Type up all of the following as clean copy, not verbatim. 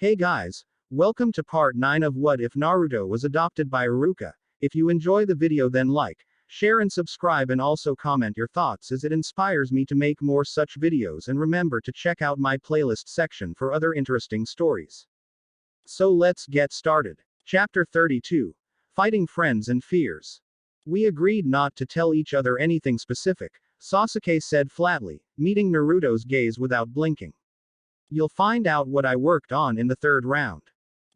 Hey guys, welcome to part 9 of What If Naruto Was Adopted by Iruka. If you enjoy the video then like, share and subscribe and also comment your thoughts as it inspires me to make more such videos, and remember to check out my playlist section for other interesting stories. So let's get started. Chapter 32. Fighting Friends and Fears. We agreed not to tell each other anything specific, Sasuke said flatly, meeting Naruto's gaze without blinking. You'll find out what I worked on in the third round.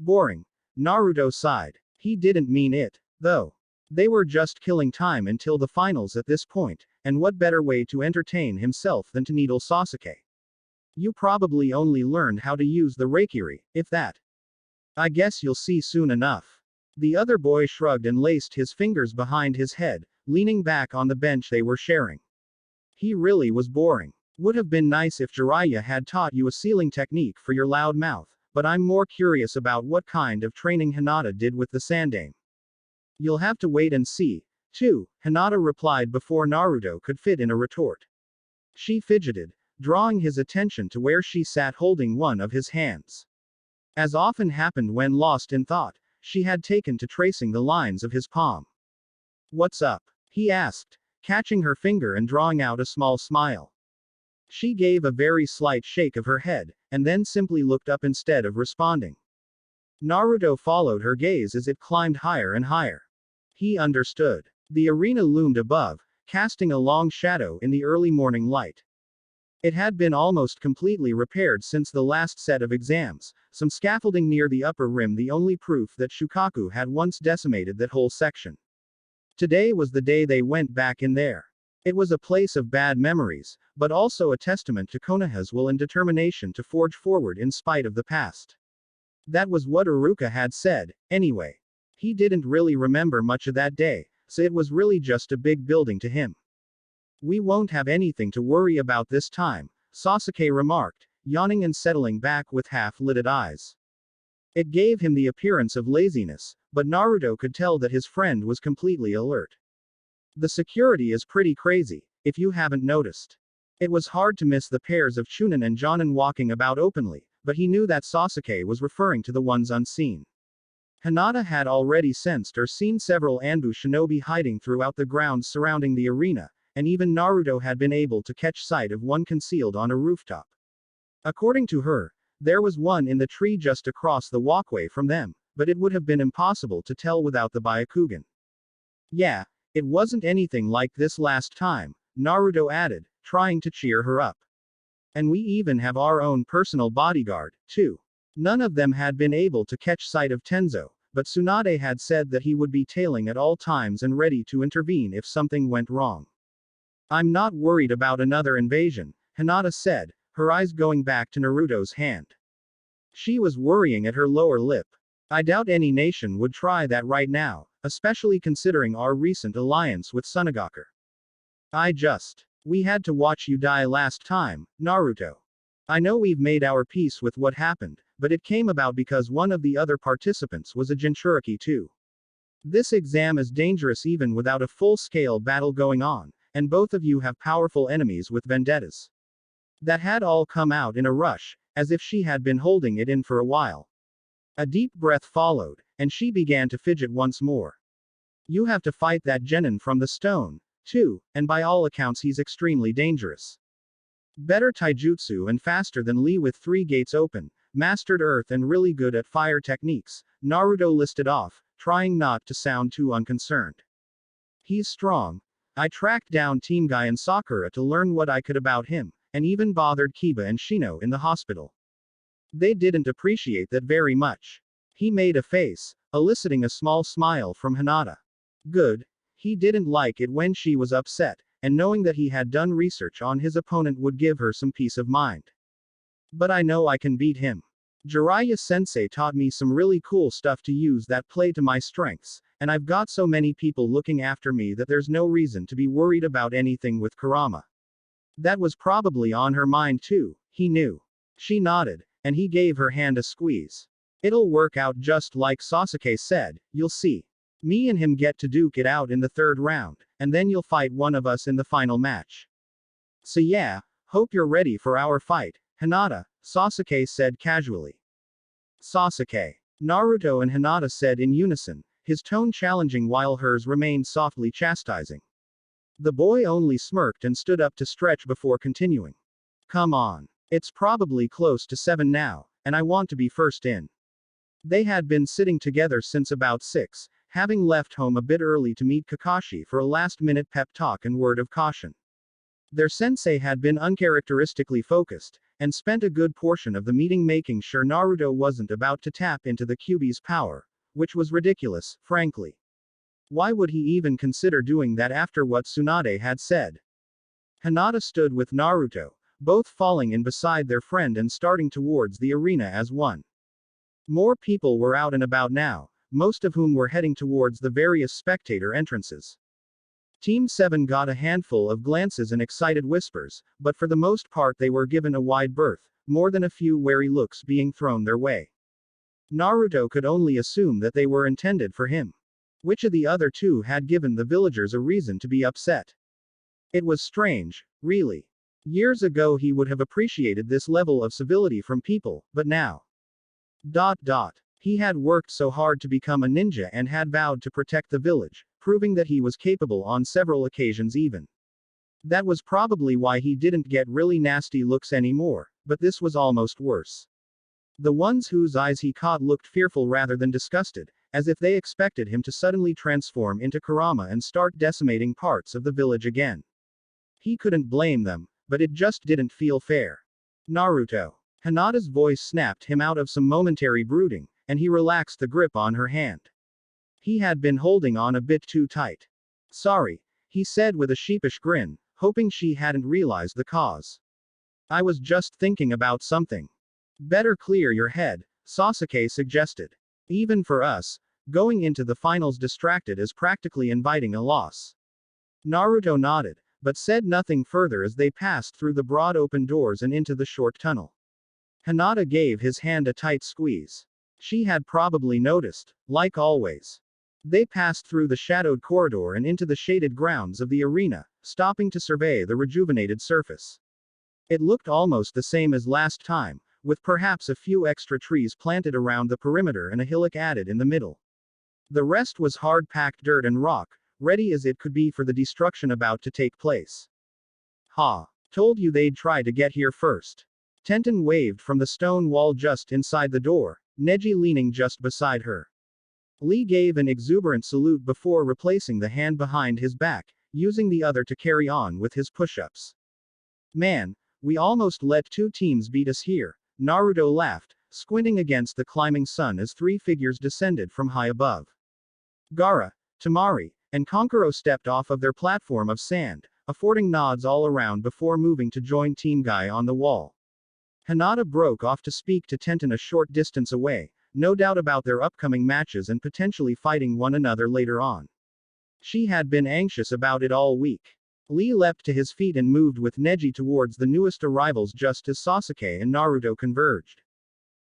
Boring. Naruto sighed. He didn't mean it, though. They were just killing time until the finals at this point, and what better way to entertain himself than to needle Sasuke? You probably only learned how to use the Reikiri, if that. I guess you'll see soon enough. The other boy shrugged and laced his fingers behind his head, leaning back on the bench they were sharing. He really was boring. Would have been nice if Jiraiya had taught you a sealing technique for your loud mouth, but I'm more curious about what kind of training Hinata did with the Sandaime. You'll have to wait and see, too, Hinata replied before Naruto could fit in a retort. She fidgeted, drawing his attention to where she sat holding one of his hands. As often happened when lost in thought, she had taken to tracing the lines of his palm. What's up? He asked, catching her finger and drawing out a small smile. She gave a very slight shake of her head, and then simply looked up instead of responding. Naruto followed her gaze as it climbed higher and higher. He understood. The arena loomed above, casting a long shadow in the early morning light. It had been almost completely repaired since the last set of exams, some scaffolding near the upper rim the only proof that Shukaku had once decimated that whole section. Today was the day they went back in there. It was a place of bad memories, but also a testament to Konoha's will and determination to forge forward in spite of the past. That was what Iruka had said, anyway. He didn't really remember much of that day, so it was really just a big building to him. We won't have anything to worry about this time, Sasuke remarked, yawning and settling back with half-lidded eyes. It gave him the appearance of laziness, but Naruto could tell that his friend was completely alert. The security is pretty crazy, if you haven't noticed. It was hard to miss the pairs of Chunin and Jonin walking about openly, but he knew that Sasuke was referring to the ones unseen. Hinata had already sensed or seen several Anbu shinobi hiding throughout the grounds surrounding the arena, and even Naruto had been able to catch sight of one concealed on a rooftop. According to her, there was one in the tree just across the walkway from them, but it would have been impossible to tell without the Byakugan. Yeah. It wasn't anything like this last time, Naruto added, trying to cheer her up. And we even have our own personal bodyguard, too. None of them had been able to catch sight of Tenzo, but Tsunade had said that he would be tailing at all times and ready to intervene if something went wrong. I'm not worried about another invasion, Hinata said, her eyes going back to Naruto's hand. She was worrying at her lower lip. I doubt any nation would try that right now, especially considering our recent alliance with Tsunagaku. We had to watch you die last time, Naruto. I know we've made our peace with what happened, but it came about because one of the other participants was a Jinchuriki too. This exam is dangerous even without a full-scale battle going on, and both of you have powerful enemies with vendettas. That had all come out in a rush, as if she had been holding it in for a while. A deep breath followed, and she began to fidget once more. You have to fight that genin from the stone, too, and by all accounts he's extremely dangerous. Better taijutsu and faster than Lee with 3 gates open, mastered earth and really good at fire techniques, Naruto listed off, trying not to sound too unconcerned. He's strong. I tracked down Team Guy and Sakura to learn what I could about him, and even bothered Kiba and Shino in the hospital. They didn't appreciate that very much. He made a face, eliciting a small smile from Hinata. Good. He didn't like it when she was upset, and knowing that he had done research on his opponent would give her some peace of mind. But I know I can beat him. Jiraiya-sensei taught me some really cool stuff to use that play to my strengths, and I've got so many people looking after me that there's no reason to be worried about anything with Kurama. That was probably on her mind too, he knew. She nodded, and he gave her hand a squeeze. It'll work out just like Sasuke said, you'll see. Me and him get to duke it out in the third round, and then you'll fight one of us in the final match. So yeah, hope you're ready for our fight, Hinata, Sasuke said casually. Sasuke. Naruto and Hinata said in unison, his tone challenging while hers remained softly chastising. The boy only smirked and stood up to stretch before continuing. Come on. It's probably close to 7 now, and I want to be first in. They had been sitting together since about 6, having left home a bit early to meet Kakashi for a last-minute pep talk and word of caution. Their sensei had been uncharacteristically focused, and spent a good portion of the meeting making sure Naruto wasn't about to tap into the Kyuubi's power, which was ridiculous, frankly. Why would he even consider doing that after what Tsunade had said? Hinata stood with Naruto, both falling in beside their friend and starting towards the arena as one. More people were out and about now, most of whom were heading towards the various spectator entrances. Team 7 got a handful of glances and excited whispers, but for the most part they were given a wide berth, more than a few wary looks being thrown their way. Naruto could only assume that they were intended for him. Which of the other two had given the villagers a reason to be upset? It was strange, really. Years ago he would have appreciated this level of civility from people, but now. He had worked so hard to become a ninja and had vowed to protect the village, proving that he was capable on several occasions even. That was probably why he didn't get really nasty looks anymore, but this was almost worse. The ones whose eyes he caught looked fearful rather than disgusted, as if they expected him to suddenly transform into Kurama and start decimating parts of the village again. He couldn't blame them, but it just didn't feel fair. Naruto. Hinata's voice snapped him out of some momentary brooding, and he relaxed the grip on her hand. He had been holding on a bit too tight. Sorry, he said with a sheepish grin, hoping she hadn't realized the cause. I was just thinking about something. Better clear your head, Sasuke suggested. Even for us, going into the finals distracted is practically inviting a loss. Naruto nodded, but said nothing further as they passed through the broad open doors and into the short tunnel. Hinata gave his hand a tight squeeze. She had probably noticed, like always. They passed through the shadowed corridor and into the shaded grounds of the arena, stopping to survey the rejuvenated surface. It looked almost the same as last time, with perhaps a few extra trees planted around the perimeter and a hillock added in the middle. The rest was hard-packed dirt and rock, ready as it could be for the destruction about to take place. Ha! Told you they'd try to get here first. Tenten waved from the stone wall just inside the door, Neji leaning just beside her. Lee gave an exuberant salute before replacing the hand behind his back, using the other to carry on with his push-ups. Man, we almost let two teams beat us here, Naruto laughed, squinting against the climbing sun as three figures descended from high above. Gaara, Tamari, and Konkuro stepped off of their platform of sand, affording nods all around before moving to join Team Guy on the wall. Hinata broke off to speak to Tenten a short distance away, no doubt about their upcoming matches and potentially fighting one another later on. She had been anxious about it all week. Lee leapt to his feet and moved with Neji towards the newest arrivals just as Sasuke and Naruto converged.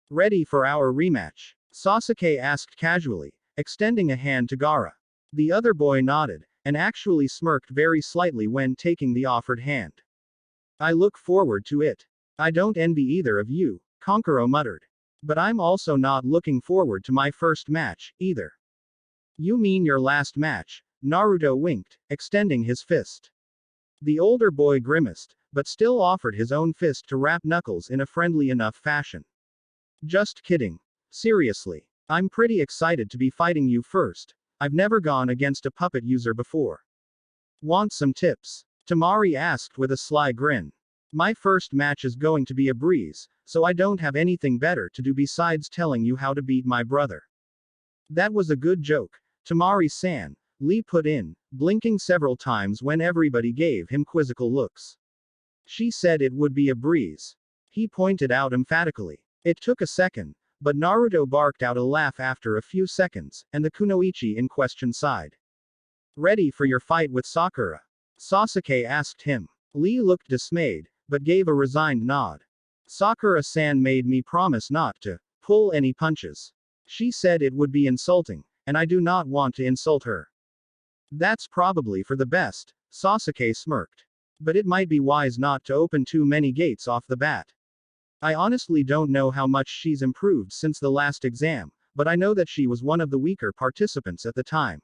Ready for our rematch? Sasuke asked casually, extending a hand to Gaara. The other boy nodded, and actually smirked very slightly when taking the offered hand. I look forward to it. I don't envy either of you, Konkuro muttered. But I'm also not looking forward to my first match, either. You mean your last match? Naruto winked, extending his fist. The older boy grimaced, but still offered his own fist to wrap knuckles in a friendly enough fashion. Just kidding. Seriously. I'm pretty excited to be fighting you first. I've never gone against a puppet user before. Want some tips? Tamari asked with a sly grin. My first match is going to be a breeze, so I don't have anything better to do besides telling you how to beat my brother. That was a good joke, Tamari-san, Lee put in, blinking several times when everybody gave him quizzical looks. She said it would be a breeze. He pointed out emphatically. It took a second, but Naruto barked out a laugh after a few seconds, and the kunoichi in question sighed. Ready for your fight with Sakura? Sasuke asked him. Lee looked dismayed, but gave a resigned nod. Sakura-san made me promise not to pull any punches. She said it would be insulting, and I do not want to insult her. That's probably for the best, Sasuke smirked. But it might be wise not to open too many gates off the bat. I honestly don't know how much she's improved since the last exam, but I know that she was one of the weaker participants at the time.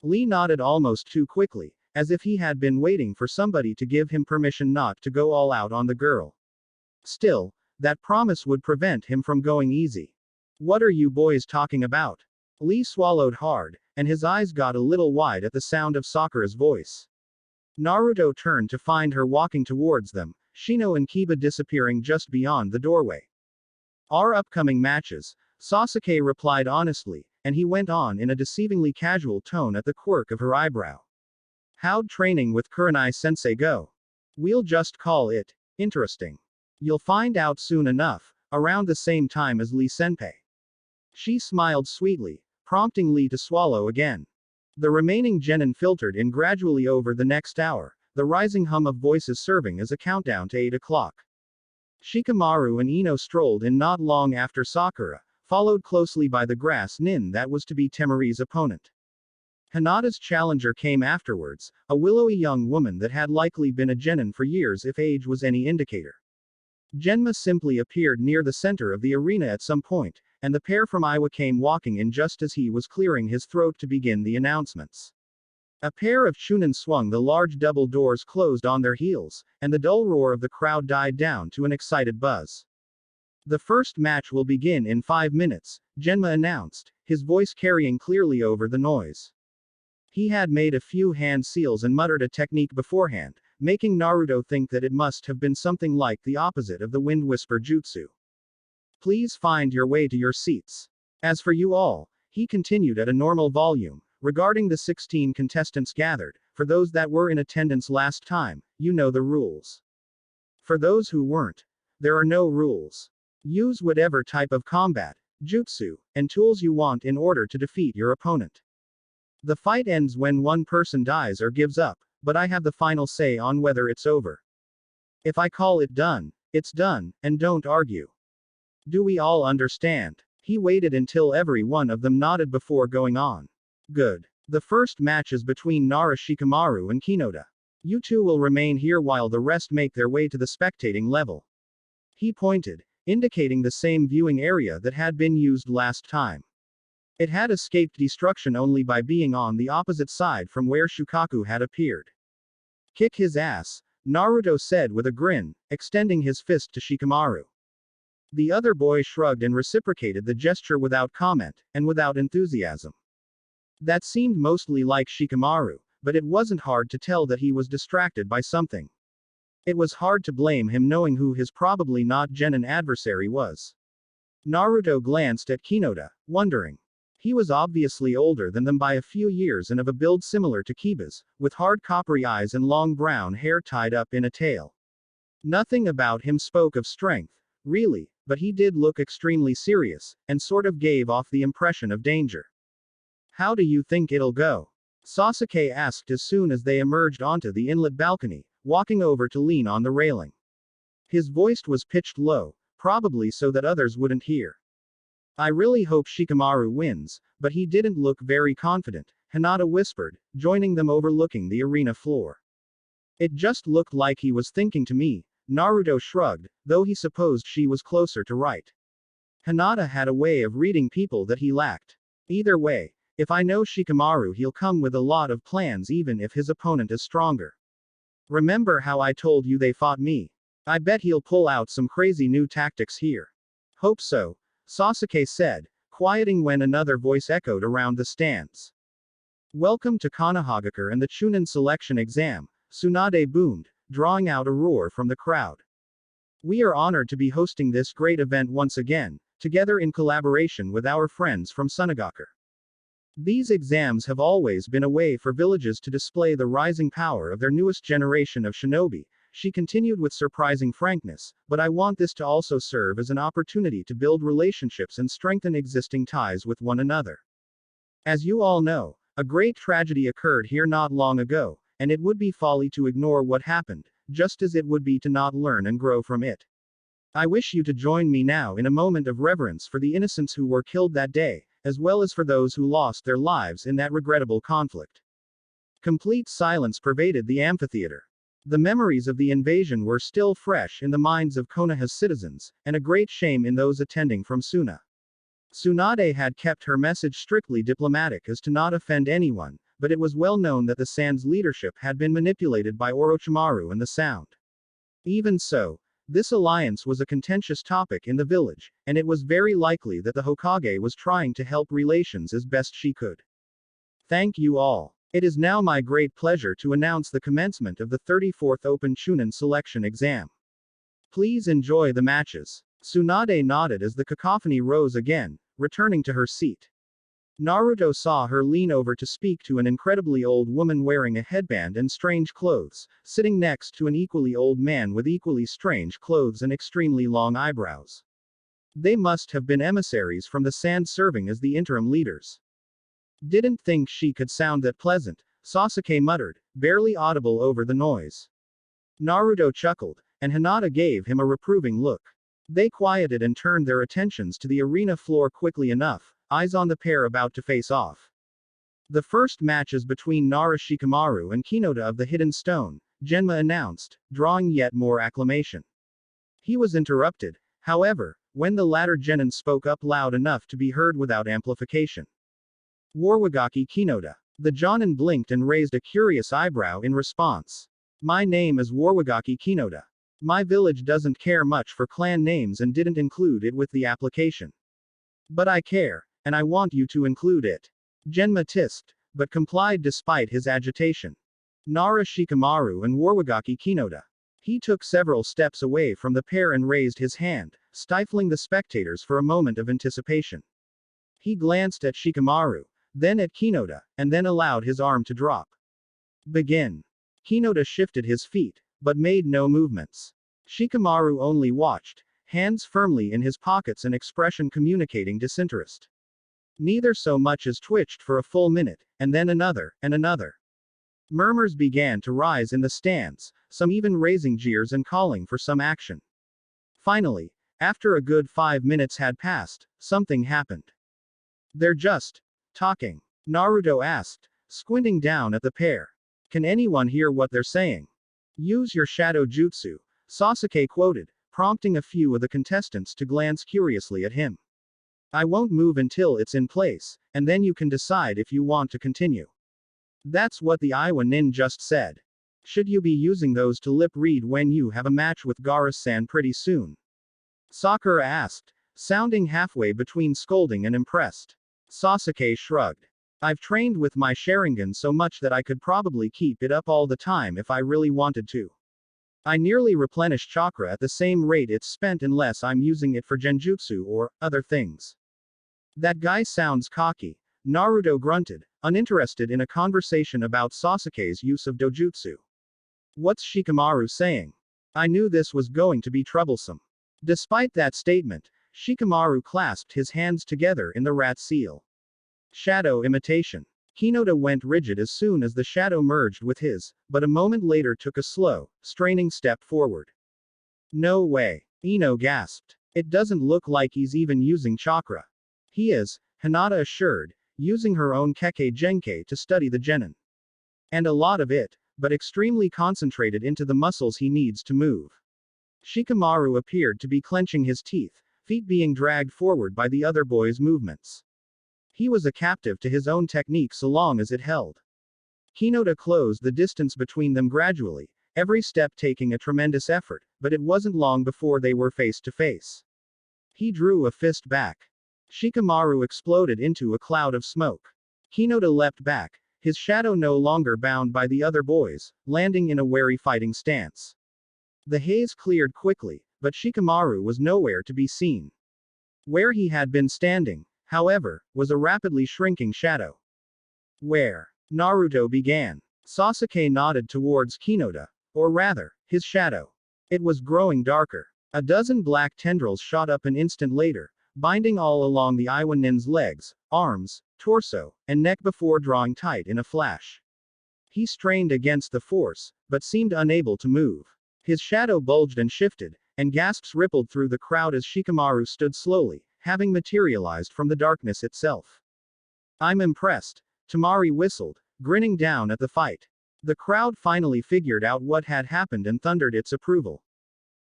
Lee nodded almost too quickly, as if he had been waiting for somebody to give him permission not to go all out on the girl. Still, that promise would prevent him from going easy. What are you boys talking about? Lee swallowed hard, and his eyes got a little wide at the sound of Sakura's voice. Naruto turned to find her walking towards them, Shino and Kiba disappearing just beyond the doorway. Our upcoming matches, Sasuke replied honestly, and he went on in a deceivingly casual tone at the quirk of her eyebrow. How'd training with Kurenai-sensei go? We'll just call it interesting. You'll find out soon enough, around the same time as Lee-senpai. She smiled sweetly, prompting Lee to swallow again. The remaining genin filtered in gradually over the next hour, the rising hum of voices serving as a countdown to 8 o'clock. Shikamaru and Ino strolled in not long after Sakura, followed closely by the grass nin that was to be Temari's opponent. Hinata's challenger came afterwards, a willowy young woman that had likely been a genin for years if age was any indicator. Genma simply appeared near the center of the arena at some point, and the pair from Iowa came walking in just as he was clearing his throat to begin the announcements. A pair of chunin swung the large double doors closed on their heels, and the dull roar of the crowd died down to an excited buzz. The first match will begin in 5 minutes, Genma announced, his voice carrying clearly over the noise. He had made a few hand seals and muttered a technique beforehand, making Naruto think that it must have been something like the opposite of the wind whisper jutsu. Please find your way to your seats. As for you all, he continued at a normal volume, regarding the 16 contestants gathered, for those that were in attendance last time, you know the rules. For those who weren't, there are no rules. Use whatever type of combat, jutsu, and tools you want in order to defeat your opponent. The fight ends when one person dies or gives up, but I have the final say on whether it's over. If I call it done, it's done, and don't argue. Do we all understand? He waited until every one of them nodded before going on. Good. The first match is between Nara Shikamaru and Hinata. You two will remain here while the rest make their way to the spectating level. He pointed, indicating the same viewing area that had been used last time. It had escaped destruction only by being on the opposite side from where Shukaku had appeared. Kick his ass, Naruto said with a grin, extending his fist to Shikamaru. The other boy shrugged and reciprocated the gesture without comment, and without enthusiasm. That seemed mostly like Shikamaru, but it wasn't hard to tell that he was distracted by something. It was hard to blame him knowing who his probably not genin adversary was. Naruto glanced at Hinata, wondering. He was obviously older than them by a few years and of a build similar to Kiba's, with hard coppery eyes and long brown hair tied up in a tail. Nothing about him spoke of strength, really, but he did look extremely serious, and sort of gave off the impression of danger. How do you think it'll go? Sasuke asked as soon as they emerged onto the inlet balcony, walking over to lean on the railing. His voice was pitched low, probably so that others wouldn't hear. I really hope Shikamaru wins, but he didn't look very confident, Hinata whispered, joining them overlooking the arena floor. It just looked like he was thinking to me, Naruto shrugged, though he supposed she was closer to right. Hinata had a way of reading people that he lacked. Either way, if I know Shikamaru, he'll come with a lot of plans even if his opponent is stronger. Remember how I told you they fought me? I bet he'll pull out some crazy new tactics here. Hope so, Sasuke said, quieting when another voice echoed around the stands. Welcome to Konoha and the Chunin selection exam, Tsunade boomed, drawing out a roar from the crowd. We are honored to be hosting this great event once again, together in collaboration with our friends from Sunagaku. These exams have always been a way for villages to display the rising power of their newest generation of shinobi, she continued with surprising frankness, but I want this to also serve as an opportunity to build relationships and strengthen existing ties with one another. As you all know, a great tragedy occurred here not long ago, and it would be folly to ignore what happened, just as it would be to not learn and grow from it. I wish you to join me now in a moment of reverence for the innocents who were killed that day, as well as for those who lost their lives in that regrettable conflict. Complete silence pervaded the amphitheater. The memories of the invasion were still fresh in the minds of Konoha's citizens, and a great shame in those attending from Suna. Tsunade had kept her message strictly diplomatic as to not offend anyone, but it was well known that the Sand's leadership had been manipulated by Orochimaru and the Sound. Even so, this alliance was a contentious topic in the village, and it was very likely that the Hokage was trying to help relations as best she could. Thank you all. It is now my great pleasure to announce the commencement of the 34th Open Chunin Selection Exam. Please enjoy the matches. Tsunade nodded as the cacophony rose again, returning to her seat. Naruto saw her lean over to speak to an incredibly old woman wearing a headband and strange clothes, sitting next to an equally old man with equally strange clothes and extremely long eyebrows. They must have been emissaries from the Sand serving as the interim leaders. Didn't think she could sound that pleasant, Sasuke muttered, barely audible over the noise. Naruto chuckled, and Hinata gave him a reproving look. They quieted and turned their attentions to the arena floor quickly enough, eyes on the pair about to face off. The first match is between Nara Shikamaru and Hinata of the Hidden Stone, Genma announced, drawing yet more acclamation. He was interrupted, however, when the latter genin spoke up loud enough to be heard without amplification. Warwagaki Hinata. The Jonin blinked and raised a curious eyebrow in response. My name is Warwagaki Hinata. My village doesn't care much for clan names and didn't include it with the application. But I care, and I want you to include it. Genma tisked, but complied despite his agitation. Nara Shikamaru and Warwagaki Hinata. He took several steps away from the pair and raised his hand, stifling the spectators for a moment of anticipation. He glanced at Shikamaru, then at Hinata, and then allowed his arm to drop. Begin. Hinata shifted his feet, but made no movements. Shikamaru only watched, hands firmly in his pockets and expression communicating disinterest. Neither so much as twitched for a full minute, and then another, and another. Murmurs began to rise in the stands, some even raising jeers and calling for some action. Finally, after a good 5 minutes had passed, something happened. They're just talking, Naruto asked, squinting down at the pair. Can anyone hear what they're saying? Use your shadow jutsu, Sasuke quoted, prompting a few of the contestants to glance curiously at him. I won't move until it's in place, and then you can decide if you want to continue. That's what the Iwa Nin just said. Should you be using those to lip read when you have a match with Gaara-san pretty soon? Sakura asked, sounding halfway between scolding and impressed. Sasuke shrugged. I've trained with my Sharingan so much that I could probably keep it up all the time if I really wanted to. I nearly replenish chakra at the same rate it's spent unless I'm using it for genjutsu or other things. That guy sounds cocky, Naruto grunted, uninterested in a conversation about Sasuke's use of dojutsu. What's Shikamaru saying? I knew this was going to be troublesome. Despite that statement, Shikamaru clasped his hands together in the rat seal. Shadow imitation. Hinata went rigid as soon as the shadow merged with his, but a moment later took a slow, straining step forward. No way. Ino gasped. It doesn't look like he's even using chakra. He is, Hinata assured, using her own Kekkei Genkei to study the genin. And a lot of it, but extremely concentrated into the muscles he needs to move. Shikamaru appeared to be clenching his teeth, feet being dragged forward by the other boy's movements. He was a captive to his own technique so long as it held. Hinata closed the distance between them gradually, every step taking a tremendous effort, but it wasn't long before they were face to face. He drew a fist back. Shikamaru exploded into a cloud of smoke. Hinata leapt back, his shadow no longer bound by the other boys, landing in a wary fighting stance. The haze cleared quickly, but Shikamaru was nowhere to be seen. Where he had been standing, however, was a rapidly shrinking shadow. Where? Naruto began. Sasuke nodded towards Hinata, or rather, his shadow. It was growing darker. A dozen black tendrils shot up an instant later, binding all along the Iwa Nin's legs, arms, torso, and neck before drawing tight in a flash. He strained against the force, but seemed unable to move. His shadow bulged and shifted, and gasps rippled through the crowd as Shikamaru stood slowly, having materialized from the darkness itself. I'm impressed, Tamari whistled, grinning down at the fight. The crowd finally figured out what had happened and thundered its approval.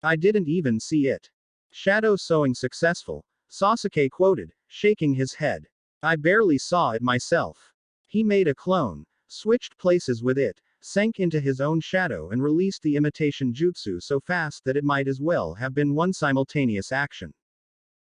I didn't even see it. Shadow sowing successful, Sasuke quoted, shaking his head. I barely saw it myself. He made a clone, switched places with it, sank into his own shadow and released the imitation jutsu so fast that it might as well have been one simultaneous action.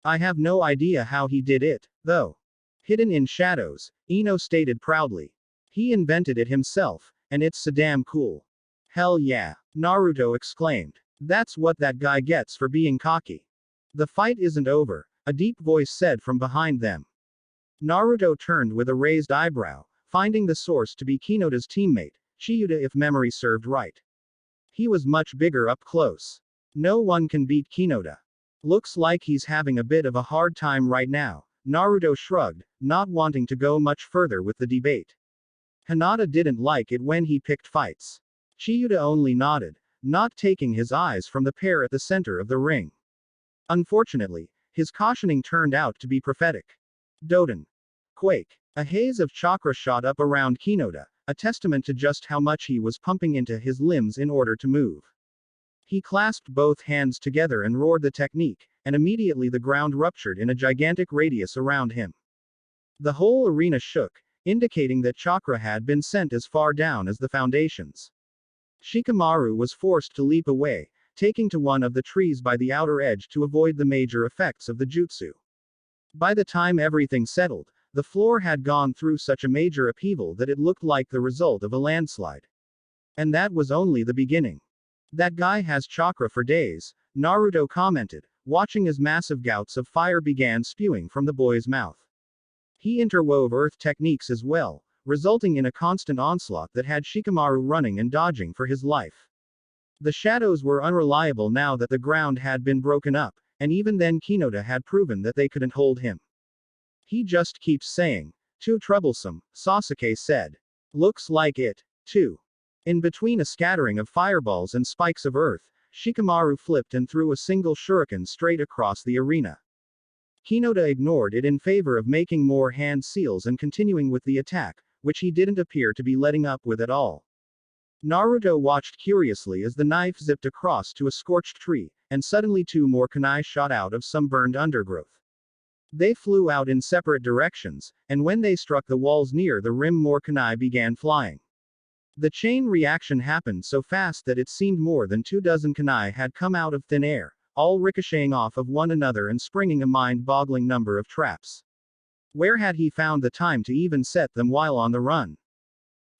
I have no idea how he did it, though. Hidden in shadows, Ino stated proudly. He invented it himself, and it's so damn cool. Hell yeah, Naruto exclaimed. That's what that guy gets for being cocky. The fight isn't over, a deep voice said from behind them. Naruto turned with a raised eyebrow, finding the source to be Kinota's teammate, Chiyuta if memory served right. He was much bigger up close. No one can beat Kinota. Looks like he's having a bit of a hard time right now, Naruto shrugged, not wanting to go much further with the debate. Hinata didn't like it when he picked fights. Chiyuta only nodded, not taking his eyes from the pair at the center of the ring. Unfortunately, his cautioning turned out to be prophetic. Doden. Quake. A haze of chakra shot up around Kinota, a testament to just how much he was pumping into his limbs in order to move. He clasped both hands together and roared the technique, and immediately the ground ruptured in a gigantic radius around him. The whole arena shook, indicating that chakra had been sent as far down as the foundations. Shikamaru was forced to leap away, taking to one of the trees by the outer edge to avoid the major effects of the jutsu. By the time everything settled, the floor had gone through such a major upheaval that it looked like the result of a landslide. And that was only the beginning. That guy has chakra for days, Naruto commented, watching as massive gouts of fire began spewing from the boy's mouth. He interwove earth techniques as well, resulting in a constant onslaught that had Shikamaru running and dodging for his life. The shadows were unreliable now that the ground had been broken up, and even then Kinota had proven that they couldn't hold him. He just keeps saying, too troublesome, Sasuke said. Looks like it, too. In between a scattering of fireballs and spikes of earth, Shikamaru flipped and threw a single shuriken straight across the arena. Kinota ignored it in favor of making more hand seals and continuing with the attack, which he didn't appear to be letting up with at all. Naruto watched curiously as the knife zipped across to a scorched tree, and suddenly two more kunai shot out of some burned undergrowth. They flew out in separate directions, and when they struck the walls near the rim more kunai began flying. The chain reaction happened so fast that it seemed more than 24 kunai had come out of thin air, all ricocheting off of one another and springing a mind-boggling number of traps. Where had he found the time to even set them while on the run?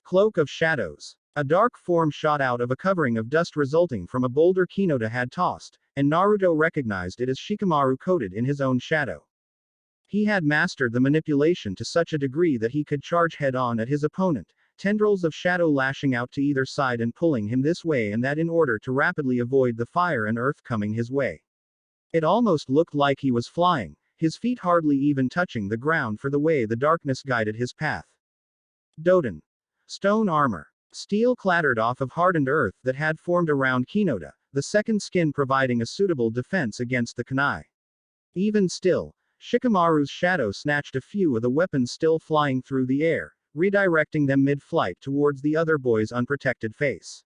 Cloak of Shadows. A dark form shot out of a covering of dust resulting from a boulder Kinota had tossed, and Naruto recognized it as Shikamaru coated in his own shadow. He had mastered the manipulation to such a degree that he could charge head-on at his opponent, tendrils of shadow lashing out to either side and pulling him this way and that in order to rapidly avoid the fire and earth coming his way. It almost looked like he was flying, his feet hardly even touching the ground for the way the darkness guided his path. Doden. Stone armor. Steel clattered off of hardened earth that had formed around Kinota, the second skin providing a suitable defense against the kunai. Even still, Shikamaru's shadow snatched a few of the weapons still flying through the air, redirecting them mid-flight towards the other boy's unprotected face.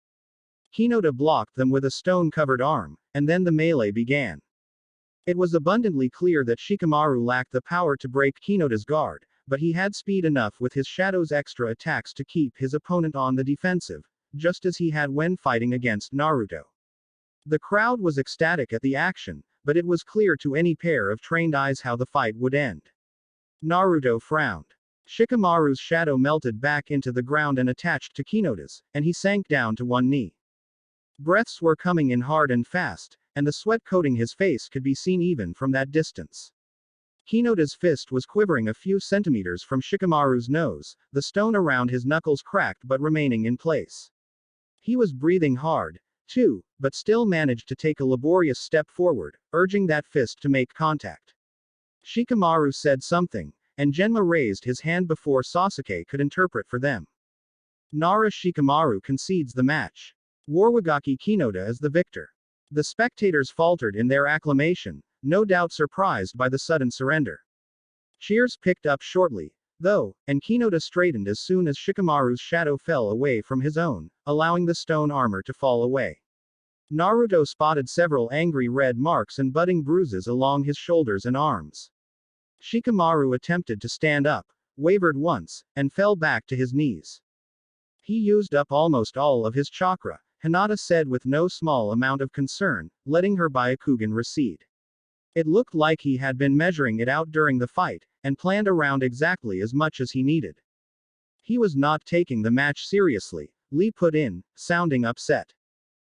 Kinota blocked them with a stone-covered arm, and then the melee began. It was abundantly clear that Shikamaru lacked the power to break Kinota's guard, but he had speed enough with his shadow's extra attacks to keep his opponent on the defensive, just as he had when fighting against Naruto. The crowd was ecstatic at the action, but it was clear to any pair of trained eyes how the fight would end. Naruto frowned. Shikamaru's shadow melted back into the ground and attached to Kinota's, and he sank down to one knee. Breaths were coming in hard and fast, and the sweat coating his face could be seen even from that distance. Kinota's fist was quivering a few centimeters from Shikamaru's nose, the stone around his knuckles cracked but remaining in place. He was breathing hard, too, but still managed to take a laborious step forward, urging that fist to make contact. Shikamaru said something, and Genma raised his hand before Sasuke could interpret for them. Nara Shikamaru concedes the match. Warwagaki Kinota is the victor. The spectators faltered in their acclamation, no doubt surprised by the sudden surrender. Cheers picked up shortly, though, and Hinata straightened as soon as Shikamaru's shadow fell away from his own, allowing the stone armor to fall away. Naruto spotted several angry red marks and budding bruises along his shoulders and arms. Shikamaru attempted to stand up, wavered once, and fell back to his knees. He used up almost all of his chakra, Hinata said with no small amount of concern, letting her Byakugan recede. It looked like he had been measuring it out during the fight, and planned around exactly as much as he needed. He was not taking the match seriously, Lee put in, sounding upset.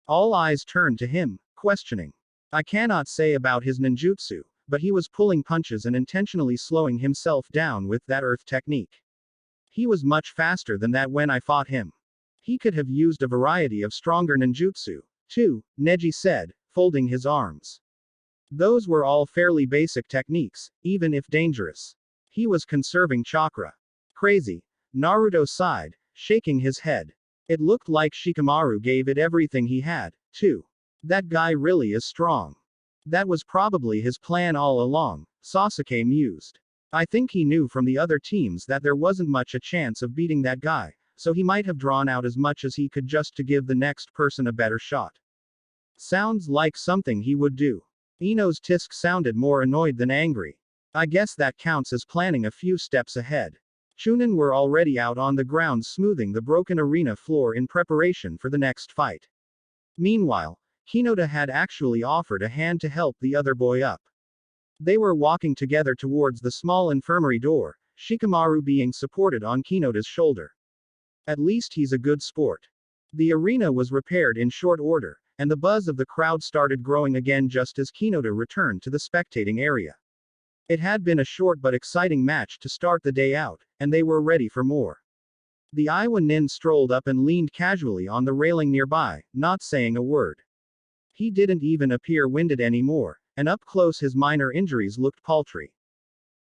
All eyes turned to him, questioning. I cannot say about his ninjutsu, but he was pulling punches and intentionally slowing himself down with that earth technique. He was much faster than that when I fought him. He could have used a variety of stronger ninjutsu, too, Neji said, folding his arms. Those were all fairly basic techniques, even if dangerous. He was conserving chakra. Crazy. Naruto sighed, shaking his head. It looked like Shikamaru gave it everything he had, too. That guy really is strong. That was probably his plan all along, Sasuke mused. I think he knew from the other teams that there wasn't much a chance of beating that guy, so he might have drawn out as much as he could just to give the next person a better shot. Sounds like something he would do. Ino's tisk sounded more annoyed than angry. I guess that counts as planning a few steps ahead. Chunin were already out on the ground smoothing the broken arena floor in preparation for the next fight. Meanwhile, Hinata had actually offered a hand to help the other boy up. They were walking together towards the small infirmary door, Shikamaru being supported on Hinata's shoulder. At least he's a good sport. The arena was repaired in short order, and the buzz of the crowd started growing again just as Hinata returned to the spectating area. It had been a short but exciting match to start the day out, and they were ready for more. The Iwa Nin strolled up and leaned casually on the railing nearby, not saying a word. He didn't even appear winded anymore, and up close his minor injuries looked paltry.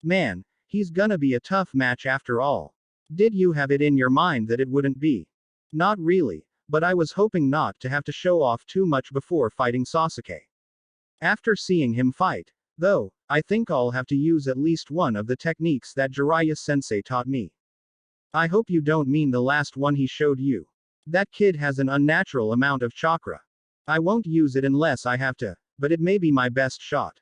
Man, he's gonna be a tough match after all. Did you have it in your mind that it wouldn't be? Not really, but I was hoping not to have to show off too much before fighting Sasuke. After seeing him fight, though, I think I'll have to use at least one of the techniques that Jiraiya-sensei taught me. I hope you don't mean the last one he showed you. That kid has an unnatural amount of chakra. I won't use it unless I have to, but it may be my best shot.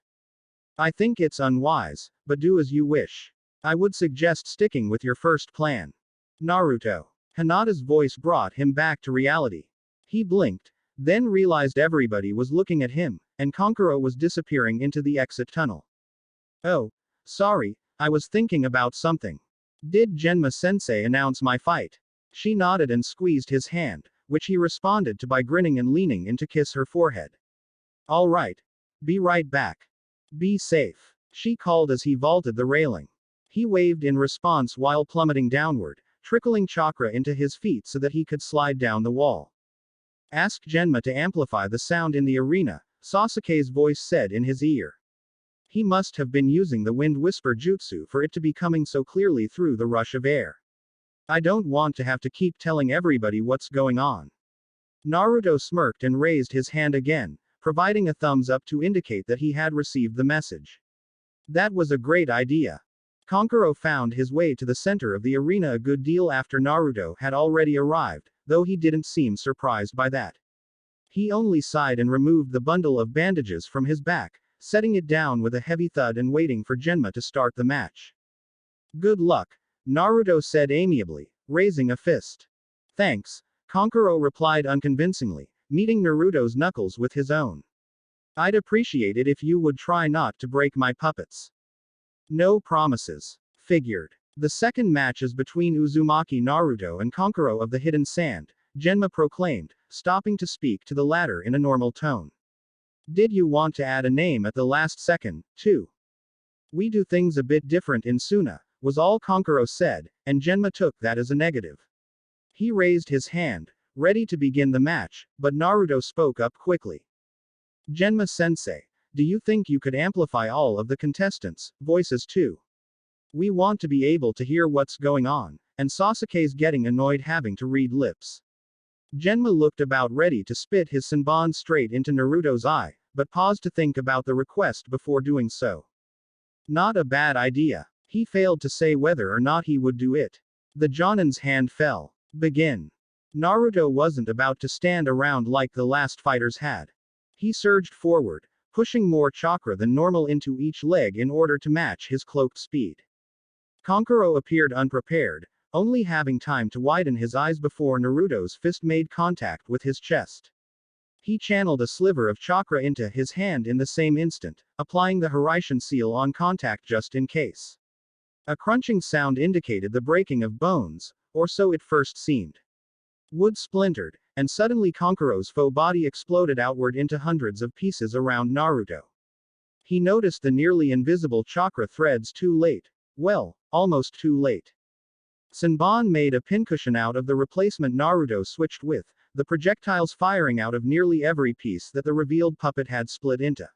I think it's unwise, but do as you wish. I would suggest sticking with your first plan. Naruto. Hinata's voice brought him back to reality. He blinked, then realized everybody was looking at him, and Kankuro was disappearing into the exit tunnel. Oh, sorry, I was thinking about something. Did Genma-sensei announce my fight? She nodded and squeezed his hand, which he responded to by grinning and leaning in to kiss her forehead. All right. Be right back. Be safe, she called as he vaulted the railing. He waved in response while plummeting downward, trickling chakra into his feet so that he could slide down the wall. Ask Genma to amplify the sound in the arena, Sasuke's voice said in his ear. He must have been using the wind whisper jutsu for it to be coming so clearly through the rush of air. I don't want to have to keep telling everybody what's going on. Naruto smirked and raised his hand again, providing a thumbs up to indicate that he had received the message. That was a great idea. Kankuro found his way to the center of the arena a good deal after Naruto had already arrived, though he didn't seem surprised by that. He only sighed and removed the bundle of bandages from his back, setting it down with a heavy thud and waiting for Genma to start the match. Good luck, Naruto said amiably, raising a fist. Thanks, Kankuro replied unconvincingly, meeting Naruto's knuckles with his own. I'd appreciate it if you would try not to break my puppets. No promises. Figured. The second match is between Uzumaki Naruto and Kankuro of the Hidden Sand, Genma proclaimed, stopping to speak to the latter in a normal tone. Did you want to add a name at the last second, too? We do things a bit different in Suna, was all Kankuro said, and Genma took that as a negative. He raised his hand, ready to begin the match, but Naruto spoke up quickly. Genma-sensei, do you think you could amplify all of the contestants' voices too? We want to be able to hear what's going on, and Sasuke's getting annoyed having to read lips. Genma looked about ready to spit his senbon straight into Naruto's eye, but paused to think about the request before doing so. Not a bad idea. He failed to say whether or not he would do it. The Jonin's hand fell. Begin. Naruto wasn't about to stand around like the last fighters had. He surged forward, pushing more chakra than normal into each leg in order to match his cloaked speed. Kankuro appeared unprepared, only having time to widen his eyes before Naruto's fist made contact with his chest. He channeled a sliver of chakra into his hand in the same instant, applying the Hiraishin seal on contact just in case. A crunching sound indicated the breaking of bones, or so it first seemed. Wood splintered, and suddenly Kankuro's faux body exploded outward into hundreds of pieces around Naruto. He noticed the nearly invisible chakra threads too late. Well, almost too late. Senbon made a pincushion out of the replacement Naruto switched with, the projectiles firing out of nearly every piece that the revealed puppet had split into.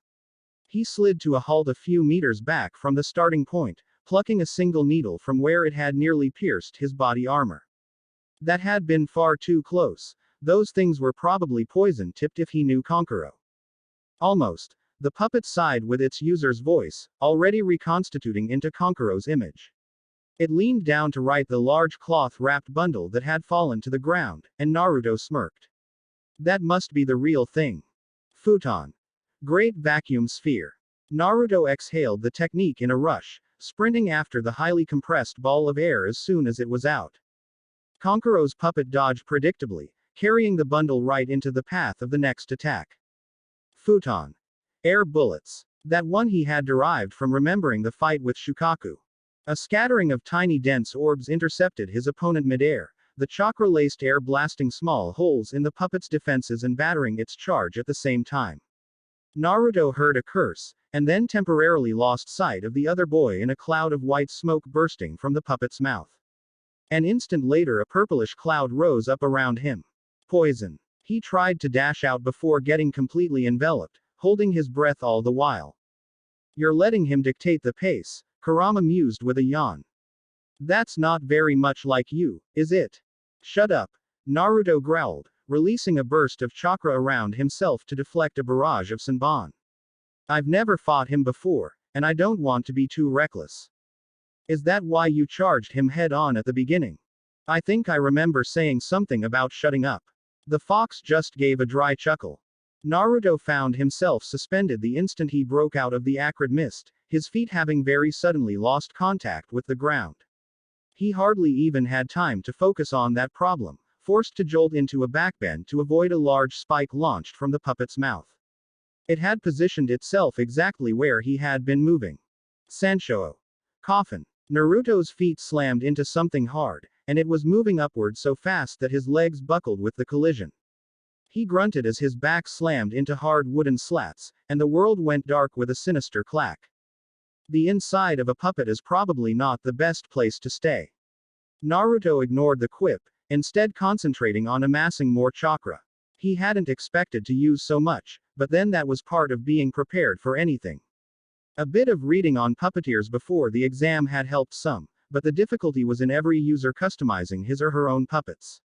He slid to a halt a few meters back from the starting point, plucking a single needle from where it had nearly pierced his body armor. That had been far too close. Those things were probably poison-tipped if he knew Kankuro. Almost. The puppet sighed with its user's voice, already reconstituting into Kankuro's image. It leaned down to right the large cloth-wrapped bundle that had fallen to the ground, and Naruto smirked. That must be the real thing. Futon. Great vacuum sphere. Naruto exhaled the technique in a rush, sprinting after the highly compressed ball of air as soon as it was out. Kankuro's puppet dodged predictably, carrying the bundle right into the path of the next attack. Futon. Air bullets. That one he had derived from remembering the fight with Shukaku. A scattering of tiny dense orbs intercepted his opponent midair, the chakra-laced air blasting small holes in the puppet's defenses and battering its charge at the same time. Naruto heard a curse, and then temporarily lost sight of the other boy in a cloud of white smoke bursting from the puppet's mouth. An instant later a purplish cloud rose up around him. Poison. He tried to dash out before getting completely enveloped, holding his breath all the while. You're letting him dictate the pace, Kurama mused with a yawn. That's not very much like you, is it? Shut up. Naruto growled, releasing a burst of chakra around himself to deflect a barrage of Senbon. I've never fought him before, and I don't want to be too reckless. Is that why you charged him head on at the beginning? I think I remember saying something about shutting up. The fox just gave a dry chuckle. Naruto found himself suspended the instant he broke out of the acrid mist, his feet having very suddenly lost contact with the ground. He hardly even had time to focus on that problem, forced to jolt into a backbend to avoid a large spike launched from the puppet's mouth. It had positioned itself exactly where he had been moving. Sanshou. Coffin. Naruto's feet slammed into something hard, and it was moving upward so fast that his legs buckled with the collision. He grunted as his back slammed into hard wooden slats, and the world went dark with a sinister clack. The inside of a puppet is probably not the best place to stay. Naruto ignored the quip, instead concentrating on amassing more chakra. He hadn't expected to use so much, but then that was part of being prepared for anything. A bit of reading on puppeteers before the exam had helped some, but the difficulty was in every user customizing his or her own puppets.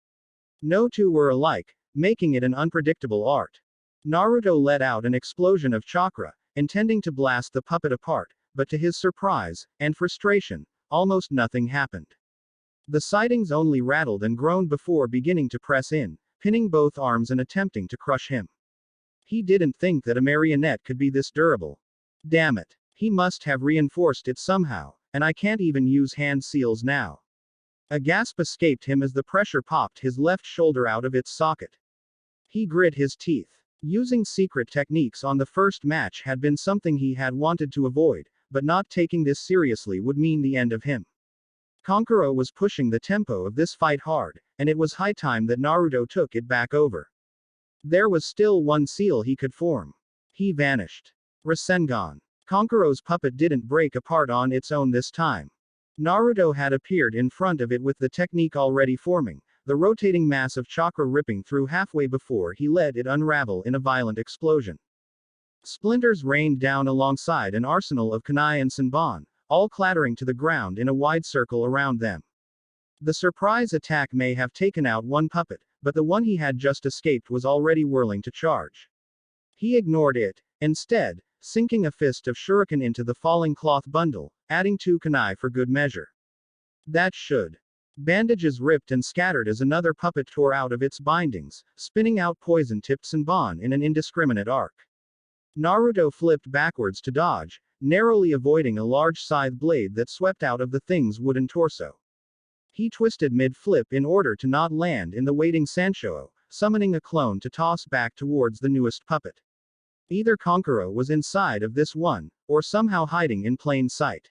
No two were alike, making it an unpredictable art. Naruto let out an explosion of chakra, intending to blast the puppet apart, but to his surprise, and frustration, almost nothing happened. The sightings only rattled and groaned before beginning to press in, pinning both arms and attempting to crush him. He didn't think that a marionette could be this durable. Damn it. He must have reinforced it somehow, and I can't even use hand seals now. A gasp escaped him as the pressure popped his left shoulder out of its socket. He grit his teeth. Using secret techniques on the first match had been something he had wanted to avoid, but not taking this seriously would mean the end of him. Kankuro was pushing the tempo of this fight hard, and it was high time that Naruto took it back over. There was still one seal he could form. He vanished. Rasengan. Kankuro's puppet didn't break apart on its own this time. Naruto had appeared in front of it with the technique already forming, the rotating mass of chakra ripping through halfway before he let it unravel in a violent explosion. Splinters rained down alongside an arsenal of kunai and senbon, all clattering to the ground in a wide circle around them. The surprise attack may have taken out one puppet, but the one he had just escaped was already whirling to charge. He ignored it. Instead, sinking a fist of shuriken into the falling cloth bundle, adding 2 kunai for good measure. That should. Bandages ripped and scattered as another puppet tore out of its bindings, spinning out poison-tipped senbon in an indiscriminate arc. Naruto flipped backwards to dodge, narrowly avoiding a large scythe blade that swept out of the thing's wooden torso. He twisted mid-flip in order to not land in the waiting Sanshou, summoning a clone to toss back towards the newest puppet. Either Konkuro was inside of this one, or somehow hiding in plain sight.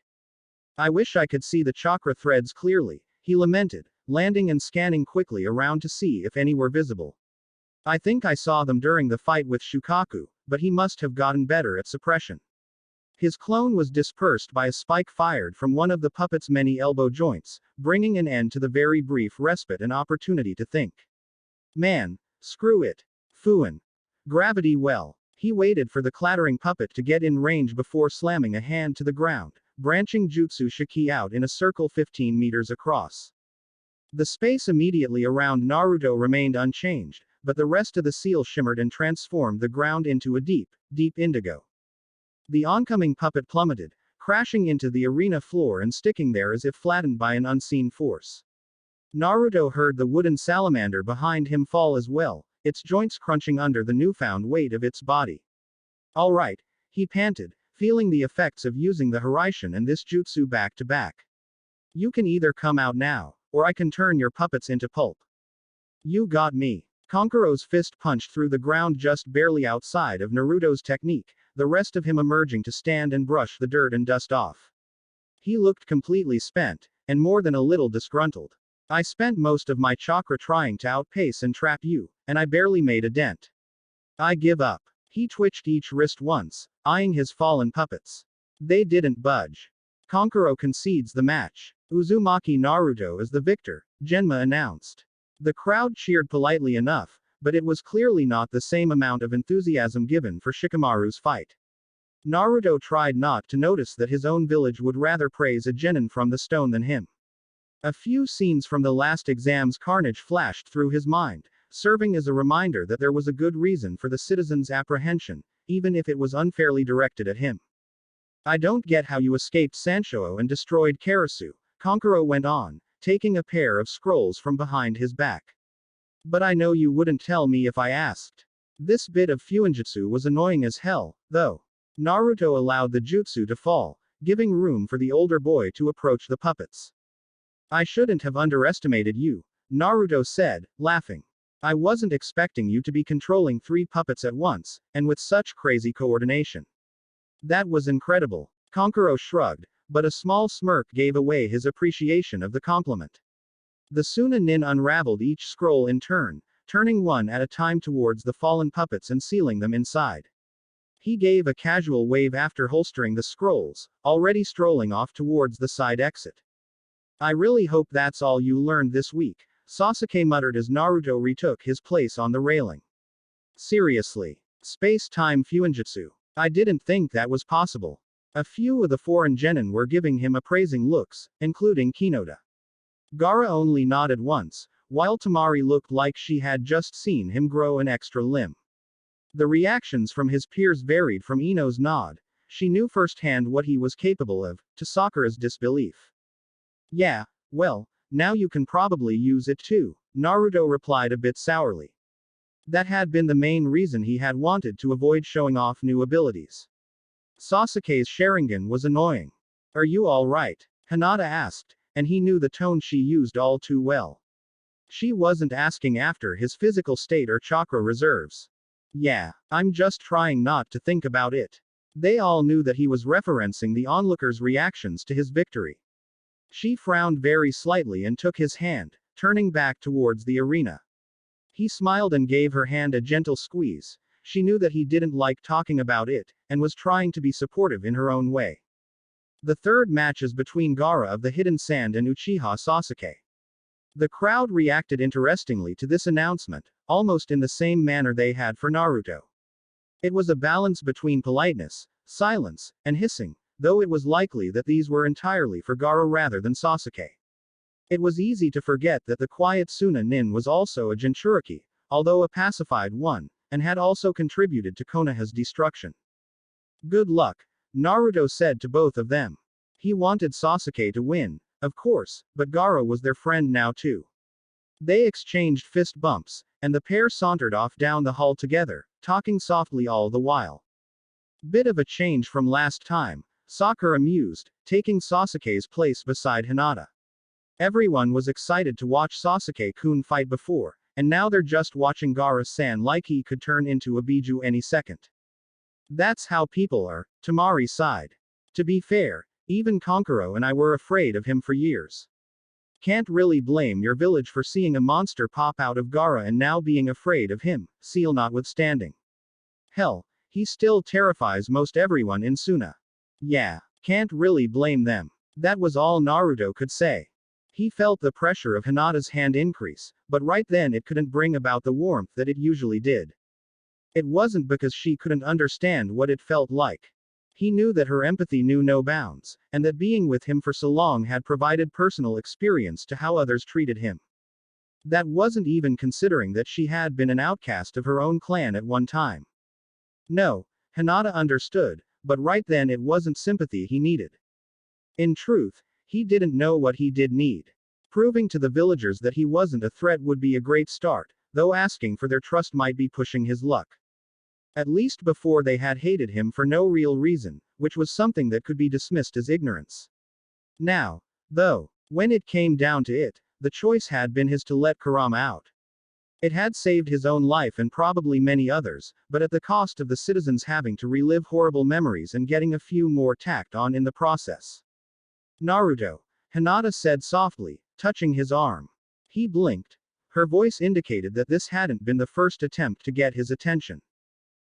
I wish I could see the chakra threads clearly, he lamented, landing and scanning quickly around to see if any were visible. I think I saw them during the fight with Shukaku, but he must have gotten better at suppression. His clone was dispersed by a spike fired from one of the puppet's many elbow joints, bringing an end to the very brief respite and opportunity to think. Man, screw it. Fuin. Gravity well. He waited for the clattering puppet to get in range before slamming a hand to the ground, branching jutsu shiki out in a circle 15 meters across. The space immediately around Naruto remained unchanged, but the rest of the seal shimmered and transformed the ground into a deep, deep indigo. The oncoming puppet plummeted, crashing into the arena floor and sticking there as if flattened by an unseen force. Naruto heard the wooden salamander behind him fall as well, its joints crunching under the newfound weight of its body. All right, he panted, feeling the effects of using the Hiraishin and this jutsu back to back. You can either come out now, or I can turn your puppets into pulp. You got me. Konkuro's fist punched through the ground just barely outside of Naruto's technique, the rest of him emerging to stand and brush the dirt and dust off. He looked completely spent, and more than a little disgruntled. I spent most of my chakra trying to outpace and trap you, and I barely made a dent. I give up. He twitched each wrist once, eyeing his fallen puppets. They didn't budge. Konkuro concedes the match. Uzumaki Naruto is the victor, Genma announced. The crowd cheered politely enough, but it was clearly not the same amount of enthusiasm given for Shikamaru's fight. Naruto tried not to notice that his own village would rather praise a genin from the stone than him. A few scenes from the last exam's carnage flashed through his mind, serving as a reminder that there was a good reason for the citizens' apprehension, even if it was unfairly directed at him. I don't get how you escaped Sanshou and destroyed Karasu, Konkuro went on, taking a pair of scrolls from behind his back. But I know you wouldn't tell me if I asked. This bit of fuinjutsu was annoying as hell, though. Naruto allowed the jutsu to fall, giving room for the older boy to approach the puppets. I shouldn't have underestimated you, Naruto said, laughing. I wasn't expecting you to be controlling 3 puppets at once, and with such crazy coordination. That was incredible. Konkuro shrugged, but a small smirk gave away his appreciation of the compliment. The Suna-nin unraveled each scroll in turn, turning one at a time towards the fallen puppets and sealing them inside. He gave a casual wave after holstering the scrolls, already strolling off towards the side exit. I really hope that's all you learned this week, Sasuke muttered as Naruto retook his place on the railing. Seriously. Space-time fuinjutsu. I didn't think that was possible. A few of the foreign genin were giving him appraising looks, including Hinata. Gaara only nodded once, while Tamari looked like she had just seen him grow an extra limb. The reactions from his peers varied from Ino's nod, she knew firsthand what he was capable of, to Sakura's disbelief. Yeah, well, now you can probably use it too, Naruto replied a bit sourly. That had been the main reason he had wanted to avoid showing off new abilities. Sasuke's Sharingan was annoying. Are you alright? Hinata asked, and he knew the tone she used all too well. She wasn't asking after his physical state or chakra reserves. Yeah, I'm just trying not to think about it. They all knew that he was referencing the onlookers' reactions to his victory. She frowned very slightly and took his hand, turning back towards the arena. He smiled and gave her hand a gentle squeeze. She knew that he didn't like talking about it, and was trying to be supportive in her own way. The third match is between Gaara of the Hidden Sand and Uchiha Sasuke. The crowd reacted interestingly to this announcement, almost in the same manner they had for Naruto. It was a balance between politeness, silence, and hissing, though it was likely that these were entirely for Gaara rather than Sasuke. It was easy to forget that the quiet Suna-nin was also a Jinchuriki, although a pacified one, and had also contributed to Konoha's destruction. Good luck, Naruto said to both of them. He wanted Sasuke to win, of course, but Gaara was their friend now too. They exchanged fist bumps, and the pair sauntered off down the hall together, talking softly all the while. Bit of a change from last time, Sakura mused, taking Sasuke's place beside Hinata. Everyone was excited to watch Sasuke-kun fight before, and now they're just watching Gaara-san like he could turn into a biju any second. That's how people are, Tamari sighed. To be fair, even Konkuro and I were afraid of him for years. Can't really blame your village for seeing a monster pop out of Gaara and now being afraid of him, seal notwithstanding. Hell, he still terrifies most everyone in Suna. Yeah, can't really blame them. That was all Naruto could say. He felt the pressure of Hinata's hand increase, but right then it couldn't bring about the warmth that it usually did. It wasn't because she couldn't understand what it felt like. He knew that her empathy knew no bounds, and that being with him for so long had provided personal experience to how others treated him. That wasn't even considering that she had been an outcast of her own clan at one time. No, Hinata understood, but right then it wasn't sympathy he needed. In truth, he didn't know what he did need. Proving to the villagers that he wasn't a threat would be a great start, though asking for their trust might be pushing his luck. At least before they had hated him for no real reason, which was something that could be dismissed as ignorance. Now, though, when it came down to it, the choice had been his to let Kurama out. It had saved his own life and probably many others, but at the cost of the citizens having to relive horrible memories and getting a few more tacked on in the process. Naruto, Hinata said softly, touching his arm. He blinked. Her voice indicated that this hadn't been the first attempt to get his attention.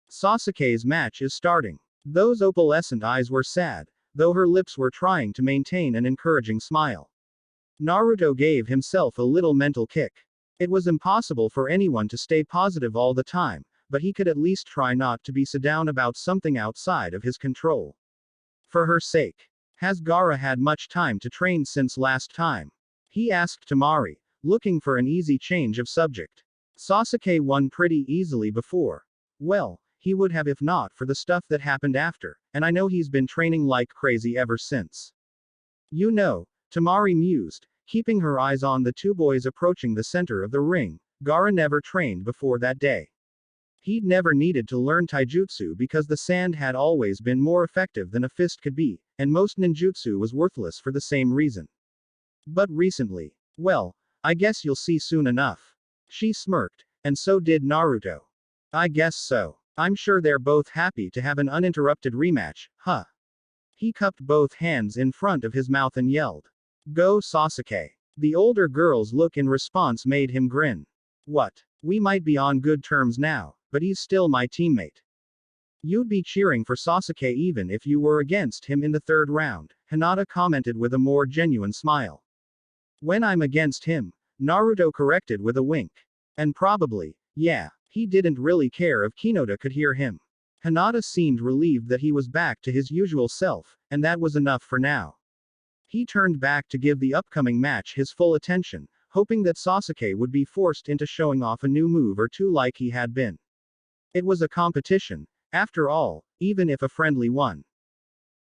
Sasuke's match is starting. Those opalescent eyes were sad, though her lips were trying to maintain an encouraging smile. Naruto gave himself a little mental kick. It was impossible for anyone to stay positive all the time, but he could at least try not to be so down about something outside of his control. For her sake. Has Gaara had much time to train since last time? He asked Tamari, looking for an easy change of subject. Sasuke won pretty easily before. Well, he would have if not for the stuff that happened after, and I know he's been training like crazy ever since. You know, Tamari mused, keeping her eyes on the two boys approaching the center of the ring. Gaara never trained before that day. He'd never needed to learn taijutsu because the sand had always been more effective than a fist could be, and most ninjutsu was worthless for the same reason. But recently, well, I guess you'll see soon enough. She smirked, and so did Naruto. I guess so. I'm sure they're both happy to have an uninterrupted rematch, huh? He cupped both hands in front of his mouth and yelled. Go Sasuke. The older girl's look in response made him grin. What? We might be on good terms now, but he's still my teammate. You'd be cheering for Sasuke even if you were against him in the third round, Hinata commented with a more genuine smile. When I'm against him, Naruto corrected with a wink. And probably, yeah, he didn't really care if Hinata could hear him. Hinata seemed relieved that he was back to his usual self, and that was enough for now. He turned back to give the upcoming match his full attention, hoping that Sasuke would be forced into showing off a new move or two like he had been. It was a competition, after all, even if a friendly one.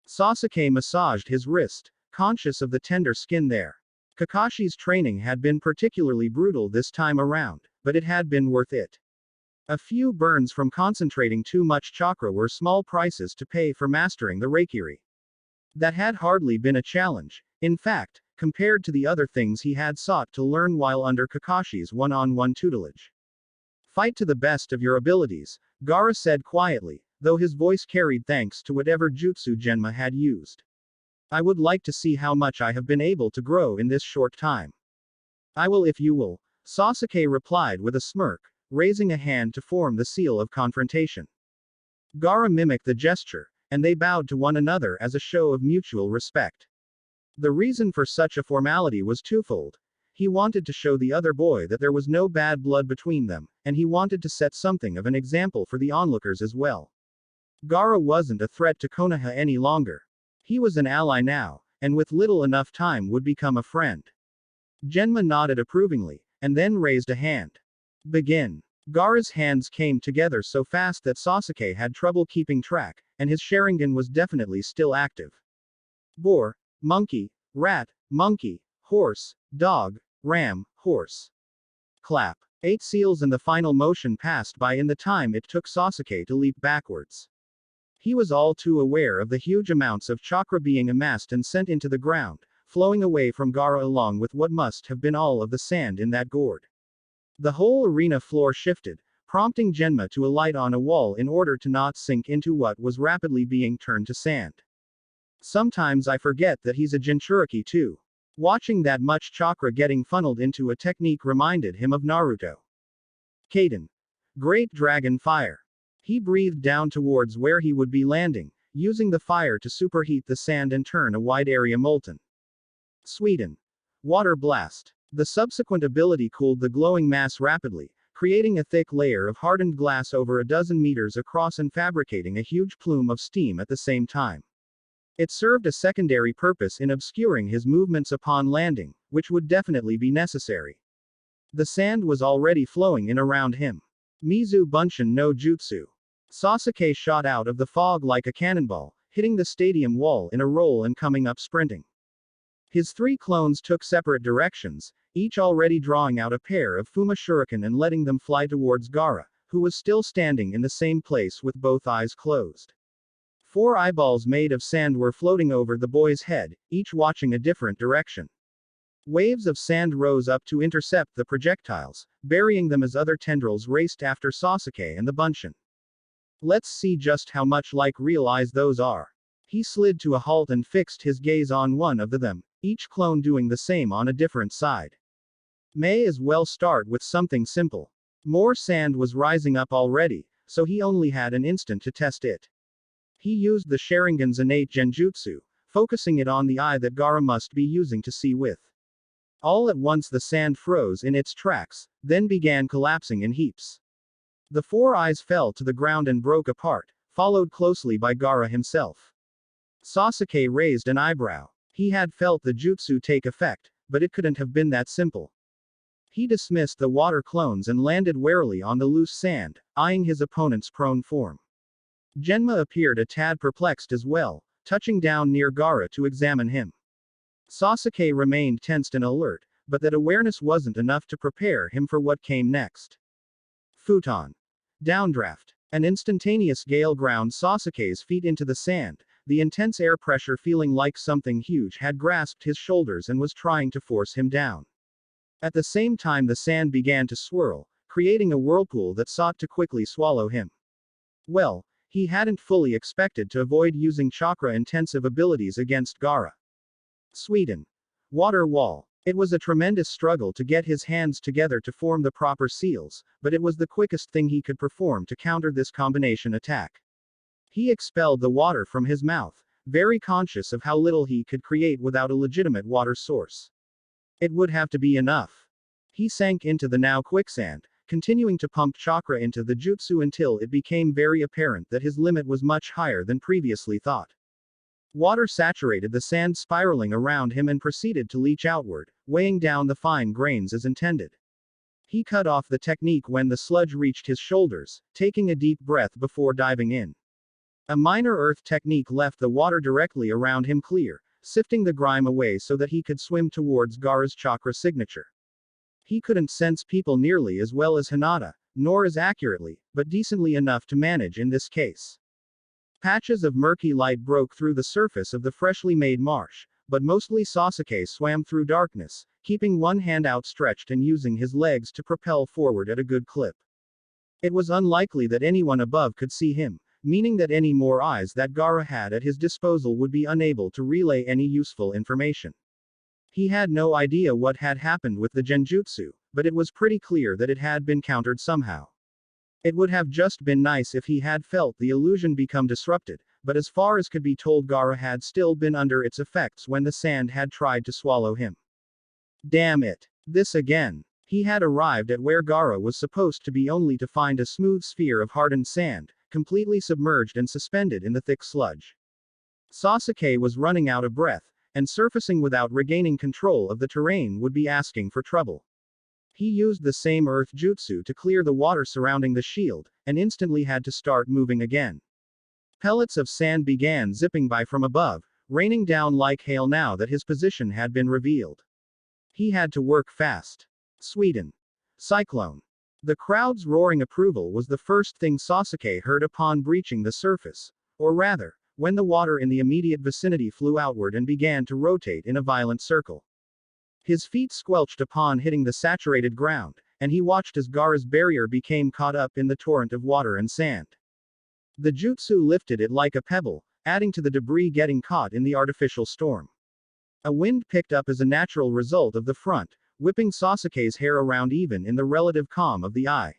Sasuke massaged his wrist, conscious of the tender skin there. Kakashi's training had been particularly brutal this time around, but it had been worth it. A few burns from concentrating too much chakra were small prices to pay for mastering the Reikiri. That had hardly been a challenge, in fact, compared to the other things he had sought to learn while under Kakashi's one-on-one tutelage. Fight to the best of your abilities, Gaara said quietly, though his voice carried thanks to whatever jutsu Genma had used. I would like to see how much I have been able to grow in this short time. I will if you will, Sasuke replied with a smirk, raising a hand to form the seal of confrontation. Gaara mimicked the gesture, and they bowed to one another as a show of mutual respect. The reason for such a formality was twofold. He wanted to show the other boy that there was no bad blood between them, and he wanted to set something of an example for the onlookers as well. Gaara wasn't a threat to Konoha any longer. He was an ally now, and with little enough time would become a friend. Genma nodded approvingly, and then raised a hand. Begin. Gaara's hands came together so fast that Sasuke had trouble keeping track, and his Sharingan was definitely still active. Boar, monkey, rat, monkey, horse, dog, ram, horse. Clap. 8 seals and the final motion passed by in the time it took Sasuke to leap backwards. He was all too aware of the huge amounts of chakra being amassed and sent into the ground, flowing away from Gaara along with what must have been all of the sand in that gourd. The whole arena floor shifted, prompting Genma to alight on a wall in order to not sink into what was rapidly being turned to sand. Sometimes I forget that he's a Jinchuriki too. Watching that much chakra getting funneled into a technique reminded him of Naruto. Kaden. Great Dragon Fire. He breathed down towards where he would be landing, using the fire to superheat the sand and turn a wide area molten. Sweden. Water Blast. The subsequent ability cooled the glowing mass rapidly, creating a thick layer of hardened glass over a dozen meters across and fabricating a huge plume of steam at the same time. It served a secondary purpose in obscuring his movements upon landing, which would definitely be necessary. The sand was already flowing in around him. Mizu Bunshin no Jutsu. Sasuke shot out of the fog like a cannonball, hitting the stadium wall in a roll and coming up sprinting. His 3 clones took separate directions, each already drawing out a pair of Fuma Shuriken and letting them fly towards Gaara, who was still standing in the same place with both eyes closed. 4 eyeballs made of sand were floating over the boy's head, each watching a different direction. Waves of sand rose up to intercept the projectiles, burying them as other tendrils raced after Sasuke and the Bunshin. Let's see just how much like real eyes those are. He slid to a halt and fixed his gaze on one of them, each clone doing the same on a different side. May as well start with something simple. More sand was rising up already, so he only had an instant to test it. He used the Sharingan's innate genjutsu, focusing it on the eye that Gaara must be using to see with. All at once the sand froze in its tracks, then began collapsing in heaps. The 4 eyes fell to the ground and broke apart, followed closely by Gaara himself. Sasuke raised an eyebrow. He had felt the jutsu take effect, but it couldn't have been that simple. He dismissed the water clones and landed warily on the loose sand, eyeing his opponent's prone form. Genma appeared a tad perplexed as well, touching down near Gaara to examine him. Sasuke remained tensed and alert, but that awareness wasn't enough to prepare him for what came next. Futon. Downdraft. An instantaneous gale ground Sasuke's feet into the sand, the intense air pressure feeling like something huge had grasped his shoulders and was trying to force him down. At the same time the sand began to swirl, creating a whirlpool that sought to quickly swallow him. Well, he hadn't fully expected to avoid using chakra-intensive abilities against Gaara. Sweden. Water Wall. It was a tremendous struggle to get his hands together to form the proper seals, but it was the quickest thing he could perform to counter this combination attack. He expelled the water from his mouth, very conscious of how little he could create without a legitimate water source. It would have to be enough. He sank into the now quicksand, continuing to pump chakra into the jutsu until it became very apparent that his limit was much higher than previously thought. Water saturated the sand spiraling around him and proceeded to leach outward, weighing down the fine grains as intended. He cut off the technique when the sludge reached his shoulders, taking a deep breath before diving in. A minor earth technique left the water directly around him clear, sifting the grime away so that he could swim towards Gaara's chakra signature. He couldn't sense people nearly as well as Hinata, nor as accurately, but decently enough to manage in this case. Patches of murky light broke through the surface of the freshly made marsh, but mostly Sasuke swam through darkness, keeping one hand outstretched and using his legs to propel forward at a good clip. It was unlikely that anyone above could see him, meaning that any more eyes that Gaara had at his disposal would be unable to relay any useful information. He had no idea what had happened with the genjutsu, but it was pretty clear that it had been countered somehow. It would have just been nice if he had felt the illusion become disrupted, but as far as could be told Gaara had still been under its effects when the sand had tried to swallow him. Damn it. This again. He had arrived at where Gaara was supposed to be only to find a smooth sphere of hardened sand, completely submerged and suspended in the thick sludge. Sasuke was running out of breath, and surfacing without regaining control of the terrain would be asking for trouble. He used the same earth jutsu to clear the water surrounding the shield, and instantly had to start moving again. Pellets of sand began zipping by from above, raining down like hail now that his position had been revealed. He had to work fast. Sweden. Cyclone. The crowd's roaring approval was the first thing Sasuke heard upon breaching the surface, or rather, when the water in the immediate vicinity flew outward and began to rotate in a violent circle. His feet squelched upon hitting the saturated ground, and he watched as Gaara's barrier became caught up in the torrent of water and sand. The jutsu lifted it like a pebble, adding to the debris getting caught in the artificial storm. A wind picked up as a natural result of the front, whipping Sasuke's hair around even in the relative calm of the eye.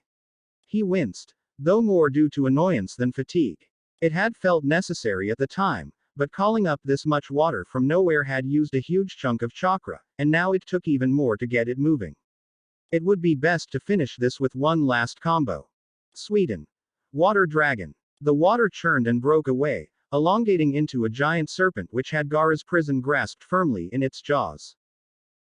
He winced, though more due to annoyance than fatigue. It had felt necessary at the time, but calling up this much water from nowhere had used a huge chunk of chakra, and now it took even more to get it moving. It would be best to finish this with one last combo. Sweden. Water Dragon. The water churned and broke away, elongating into a giant serpent which had Gaara's prison grasped firmly in its jaws.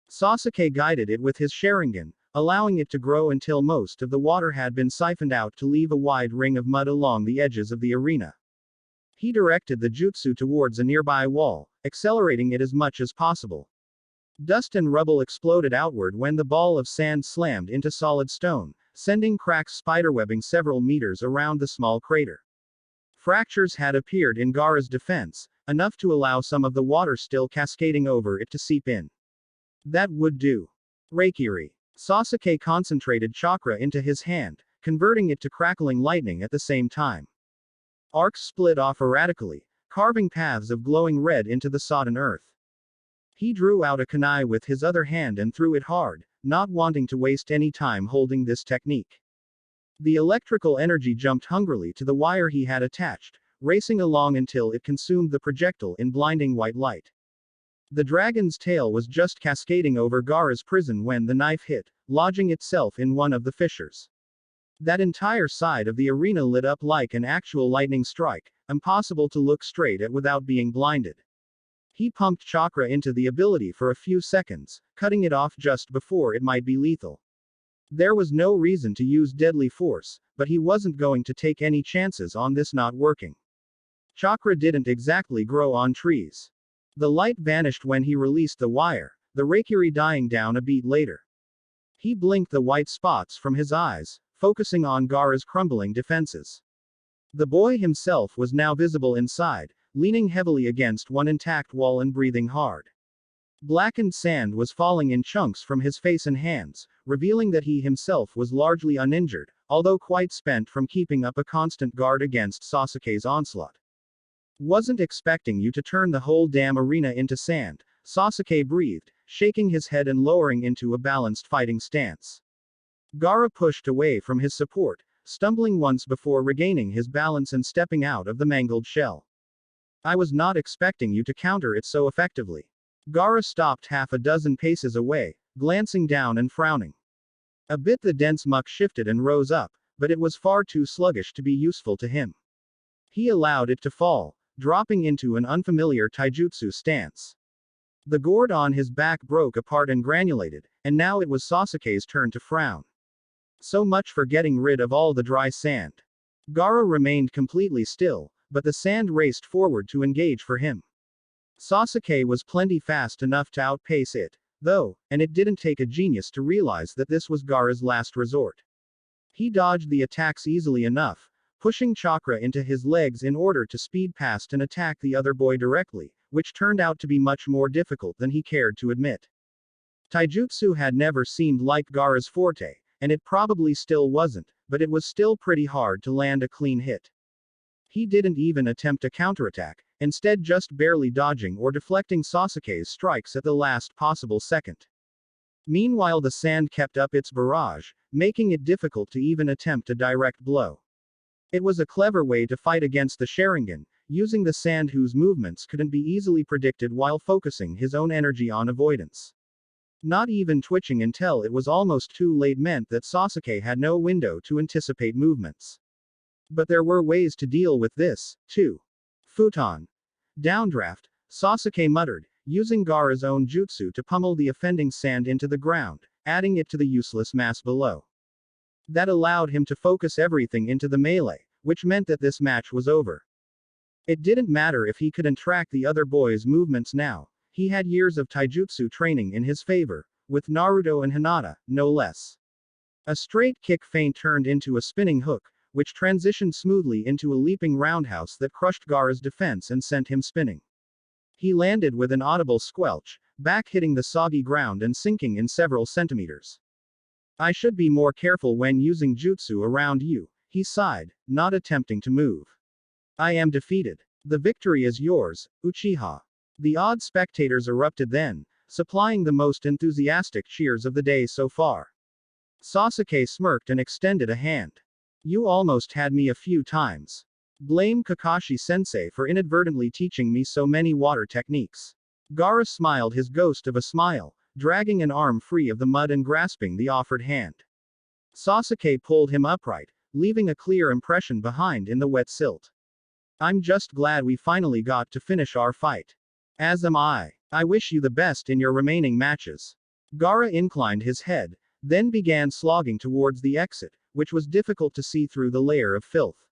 Sasuke guided it with his Sharingan, allowing it to grow until most of the water had been siphoned out to leave a wide ring of mud along the edges of the arena. He directed the jutsu towards a nearby wall, accelerating it as much as possible. Dust and rubble exploded outward when the ball of sand slammed into solid stone, sending cracks spiderwebbing several meters around the small crater. Fractures had appeared in Gaara's defense, enough to allow some of the water still cascading over it to seep in. That would do. Reikiri. Sasuke concentrated chakra into his hand, converting it to crackling lightning at the same time. Arcs split off erratically, carving paths of glowing red into the sodden earth. He drew out a kunai with his other hand and threw it hard, not wanting to waste any time holding this technique. The electrical energy jumped hungrily to the wire he had attached, racing along until it consumed the projectile in blinding white light. The dragon's tail was just cascading over Gaara's prison when the knife hit, lodging itself in one of the fissures. That entire side of the arena lit up like an actual lightning strike, impossible to look straight at without being blinded. He pumped chakra into the ability for a few seconds, cutting it off just before it might be lethal. There was no reason to use deadly force, but he wasn't going to take any chances on this not working. Chakra didn't exactly grow on trees. The light vanished when he released the wire, the Reikiri dying down a beat later. He blinked the white spots from his eyes, focusing on Gaara's crumbling defenses. The boy himself was now visible inside, leaning heavily against one intact wall and breathing hard. Blackened sand was falling in chunks from his face and hands, revealing that he himself was largely uninjured, although quite spent from keeping up a constant guard against Sasuke's onslaught. Wasn't expecting you to turn the whole damn arena into sand, Sasuke breathed, shaking his head and lowering into a balanced fighting stance. Gaara pushed away from his support, stumbling once before regaining his balance and stepping out of the mangled shell. I was not expecting you to counter it so effectively. Gaara stopped half a dozen paces away, glancing down and frowning. A bit the dense muck shifted and rose up, but it was far too sluggish to be useful to him. He allowed it to fall, dropping into an unfamiliar taijutsu stance. The gourd on his back broke apart and granulated, and now it was Sasuke's turn to frown. So much for getting rid of all the dry sand. Gaara remained completely still, but the sand raced forward to engage for him. Sasuke was plenty fast enough to outpace it, though, and it didn't take a genius to realize that this was Gaara's last resort. He dodged the attacks easily enough, pushing chakra into his legs in order to speed past and attack the other boy directly, which turned out to be much more difficult than he cared to admit. Taijutsu had never seemed like Gaara's forte, and it probably still wasn't, but it was still pretty hard to land a clean hit. He didn't even attempt a counterattack, instead just barely dodging or deflecting Sasuke's strikes at the last possible second. Meanwhile the sand kept up its barrage, making it difficult to even attempt a direct blow. It was a clever way to fight against the Sharingan, using the sand whose movements couldn't be easily predicted while focusing his own energy on avoidance. Not even twitching until it was almost too late meant that Sasuke had no window to anticipate movements. But there were ways to deal with this, too. Futon. Downdraft, Sasuke muttered, using Gaara's own jutsu to pummel the offending sand into the ground, adding it to the useless mass below. That allowed him to focus everything into the melee, which meant that this match was over. It didn't matter if he couldn't track the other boys' movements now, he had years of taijutsu training in his favor, with Naruto and Hinata, no less. A straight kick feint turned into a spinning hook, which transitioned smoothly into a leaping roundhouse that crushed Gaara's defense and sent him spinning. He landed with an audible squelch, back hitting the soggy ground and sinking in several centimeters. I should be more careful when using jutsu around you, he sighed, not attempting to move. I am defeated. The victory is yours, Uchiha. The odd spectators erupted then, supplying the most enthusiastic cheers of the day so far. Sasuke smirked and extended a hand. You almost had me a few times. Blame Kakashi-sensei for inadvertently teaching me so many water techniques. Gaara smiled his ghost of a smile, dragging an arm free of the mud and grasping the offered hand. Sasuke pulled him upright, leaving a clear impression behind in the wet silt. I'm just glad we finally got to finish our fight. As am I. I wish you the best in your remaining matches. Gaara inclined his head, then began slogging towards the exit, which was difficult to see through the layer of filth.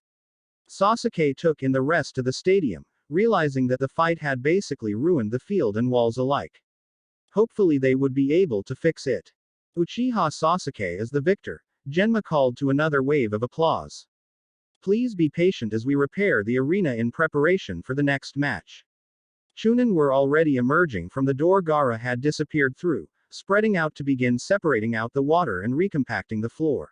Sasuke took in the rest of the stadium, realizing that the fight had basically ruined the field and walls alike. Hopefully they would be able to fix it. Uchiha Sasuke is the victor, Genma called to another wave of applause. Please be patient as we repair the arena in preparation for the next match. Chunin were already emerging from the door Gaara had disappeared through, spreading out to begin separating out the water and recompacting the floor.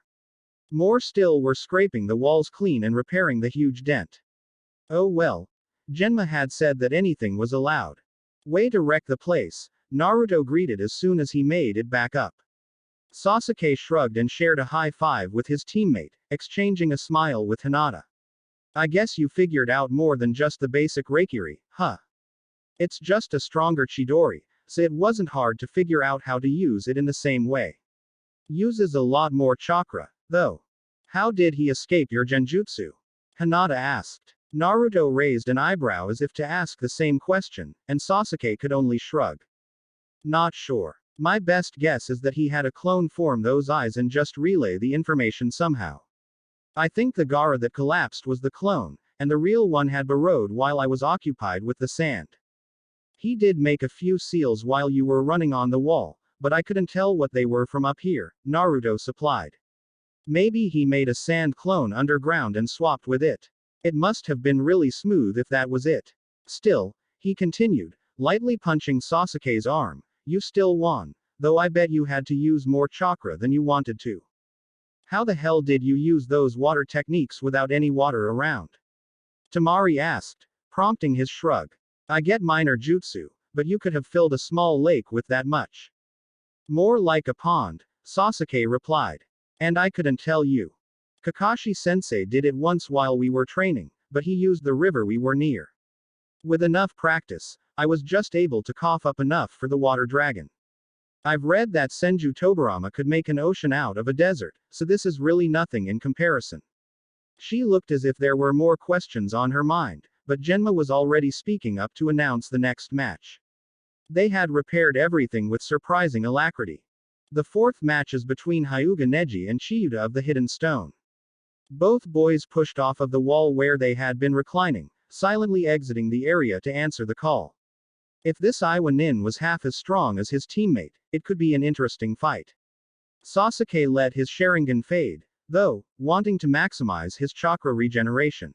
More still were scraping the walls clean and repairing the huge dent. Oh well. Genma had said that anything was allowed. Way to wreck the place, Naruto greeted as soon as he made it back up. Sasuke shrugged and shared a high five with his teammate, exchanging a smile with Hinata. I guess you figured out more than just the basic Reikiri, huh? It's just a stronger Chidori, so it wasn't hard to figure out how to use it in the same way. Uses a lot more chakra, though. How did he escape your genjutsu? Hinata asked. Naruto raised an eyebrow as if to ask the same question, and Sasuke could only shrug. Not sure. My best guess is that he had a clone form those eyes and just relay the information somehow. I think the Gaara that collapsed was the clone, and the real one had burrowed while I was occupied with the sand. He did make a few seals while you were running on the wall, but I couldn't tell what they were from up here, Naruto supplied. Maybe he made a sand clone underground and swapped with it. It must have been really smooth if that was it. Still, he continued, lightly punching Sasuke's arm, you still won, though I bet you had to use more chakra than you wanted to. How the hell did you use those water techniques without any water around? Tamari asked, prompting his shrug. I get minor jutsu, but you could have filled a small lake with that much. More like a pond, Sasuke replied. And I couldn't tell you. Kakashi-sensei did it once while we were training, but he used the river we were near. With enough practice, I was just able to cough up enough for the water dragon. I've read that Senju Tobirama could make an ocean out of a desert, so this is really nothing in comparison. She looked as if there were more questions on her mind, but Genma was already speaking up to announce the next match. They had repaired everything with surprising alacrity. The fourth match is between Hyuga Neji and Chiuta of the Hidden Stone. Both boys pushed off of the wall where they had been reclining, silently exiting the area to answer the call. If this Iwa Nin was half as strong as his teammate, it could be an interesting fight. Sasuke let his Sharingan fade, though, wanting to maximize his chakra regeneration.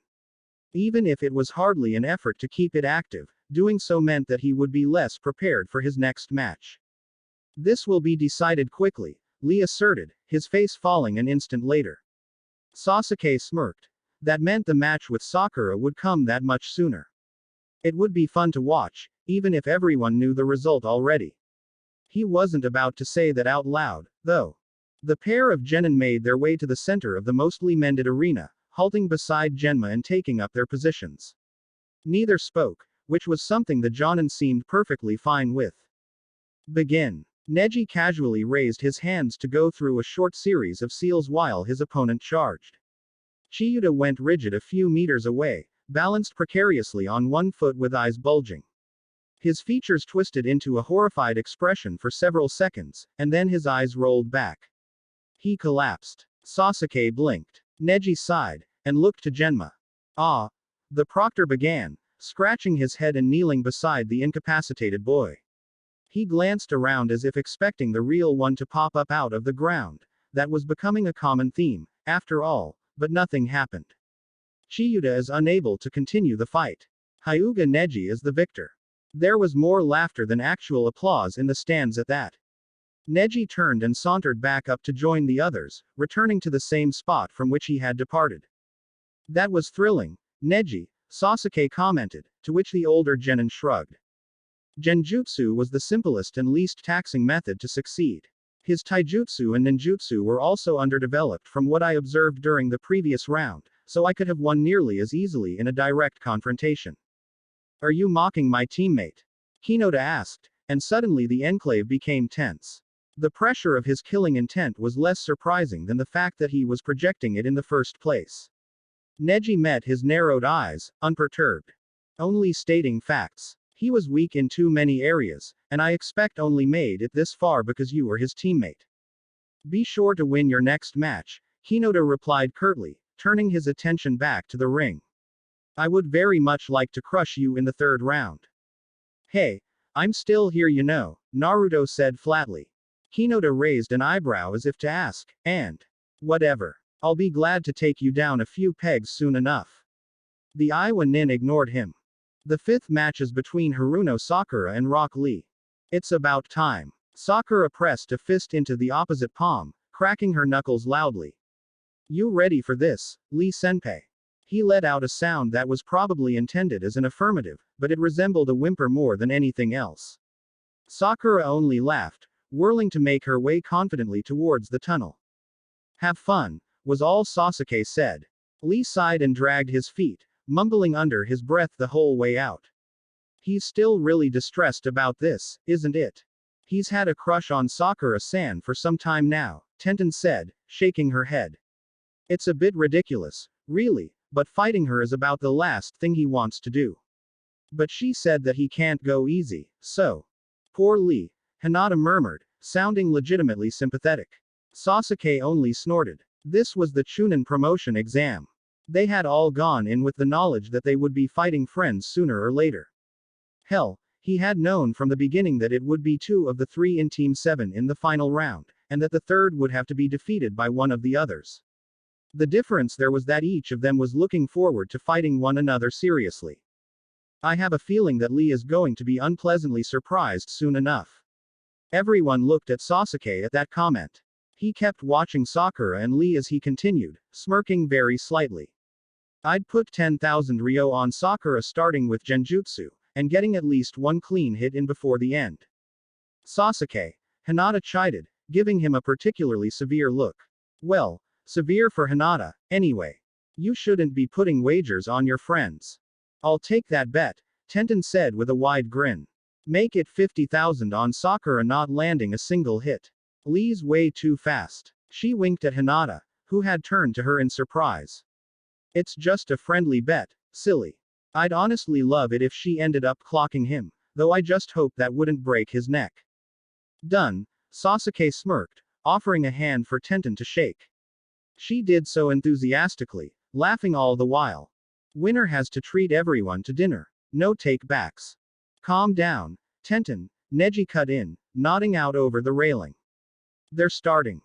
Even if it was hardly an effort to keep it active, doing so meant that he would be less prepared for his next match. This will be decided quickly, Lee asserted, his face falling an instant later. Sasuke smirked. That meant the match with Sakura would come that much sooner. It would be fun to watch, even if everyone knew the result already. He wasn't about to say that out loud, though. The pair of genin made their way to the center of the mostly mended arena, halting beside Genma and taking up their positions. Neither spoke, which was something the Jonin seemed perfectly fine with. Begin. Neji casually raised his hands to go through a short series of seals while his opponent charged. Chiuta went rigid a few meters away, balanced precariously on one foot with eyes bulging. His features twisted into a horrified expression for several seconds, and then his eyes rolled back. He collapsed. Sasuke blinked. Neji sighed, and looked to Genma. Ah. The proctor began, scratching his head and kneeling beside the incapacitated boy. He glanced around as if expecting the real one to pop up out of the ground. That was becoming a common theme, after all, but nothing happened. Chiyuta is unable to continue the fight. Hyuga Neji is the victor. There was more laughter than actual applause in the stands at that. Neji turned and sauntered back up to join the others, returning to the same spot from which he had departed. That was thrilling, Neji, Sasuke commented, to which the older genin shrugged. Genjutsu was the simplest and least taxing method to succeed. His taijutsu and ninjutsu were also underdeveloped from what I observed during the previous round, so I could have won nearly as easily in a direct confrontation. Are you mocking my teammate? Hinata asked, and suddenly the enclave became tense. The pressure of his killing intent was less surprising than the fact that he was projecting it in the first place. Neji met his narrowed eyes, unperturbed. Only stating facts. He was weak in too many areas, and I expect only made it this far because you were his teammate. Be sure to win your next match, Hinata replied curtly, turning his attention back to the ring. I would very much like to crush you in the third round. Hey, I'm still here, you know, Naruto said flatly. Hinata raised an eyebrow as if to ask, and whatever. I'll be glad to take you down a few pegs soon enough. The Iwa Nin ignored him. The fifth match is between Haruno Sakura and Rock Lee. It's about time. Sakura pressed a fist into the opposite palm, cracking her knuckles loudly. You ready for this, Lee Senpai? He let out a sound that was probably intended as an affirmative, but it resembled a whimper more than anything else. Sakura only laughed, whirling to make her way confidently towards the tunnel. Have fun, was all Sasuke said. Lee sighed and dragged his feet, mumbling under his breath the whole way out. He's still really distressed about this, isn't it? He's had a crush on Sakura-san for some time now, Tenten said, shaking her head. It's a bit ridiculous, really, but fighting her is about the last thing he wants to do. But she said that he can't go easy, so. Poor Lee, Hinata murmured, sounding legitimately sympathetic. Sasuke only snorted. This was the Chunin promotion exam. They had all gone in with the knowledge that they would be fighting friends sooner or later. Hell, he had known from the beginning that it would be 2 of the 3 in Team 7 in the final round, and that the third would have to be defeated by one of the others. The difference there was that each of them was looking forward to fighting one another seriously. I have a feeling that Lee is going to be unpleasantly surprised soon enough. Everyone looked at Sasuke at that comment. He kept watching Sakura and Lee as he continued, smirking very slightly. I'd put 10,000 Ryo on Sakura starting with Genjutsu, and getting at least one clean hit in before the end. Sasuke, Hinata chided, giving him a particularly severe look. Well, severe for Hinata, anyway. You shouldn't be putting wagers on your friends. I'll take that bet, Tenten said with a wide grin. Make it 50,000 on Sakura not landing a single hit. Lee's way too fast. She winked at Hinata, who had turned to her in surprise. It's just a friendly bet, silly. I'd honestly love it if she ended up clocking him, though I just hope that wouldn't break his neck. Done, Sasuke smirked, offering a hand for Tenten to shake. She did so enthusiastically, laughing all the while. Winner has to treat everyone to dinner. No take-backs. Calm down, Tenten, Neji cut in, nodding out over the railing. They're starting.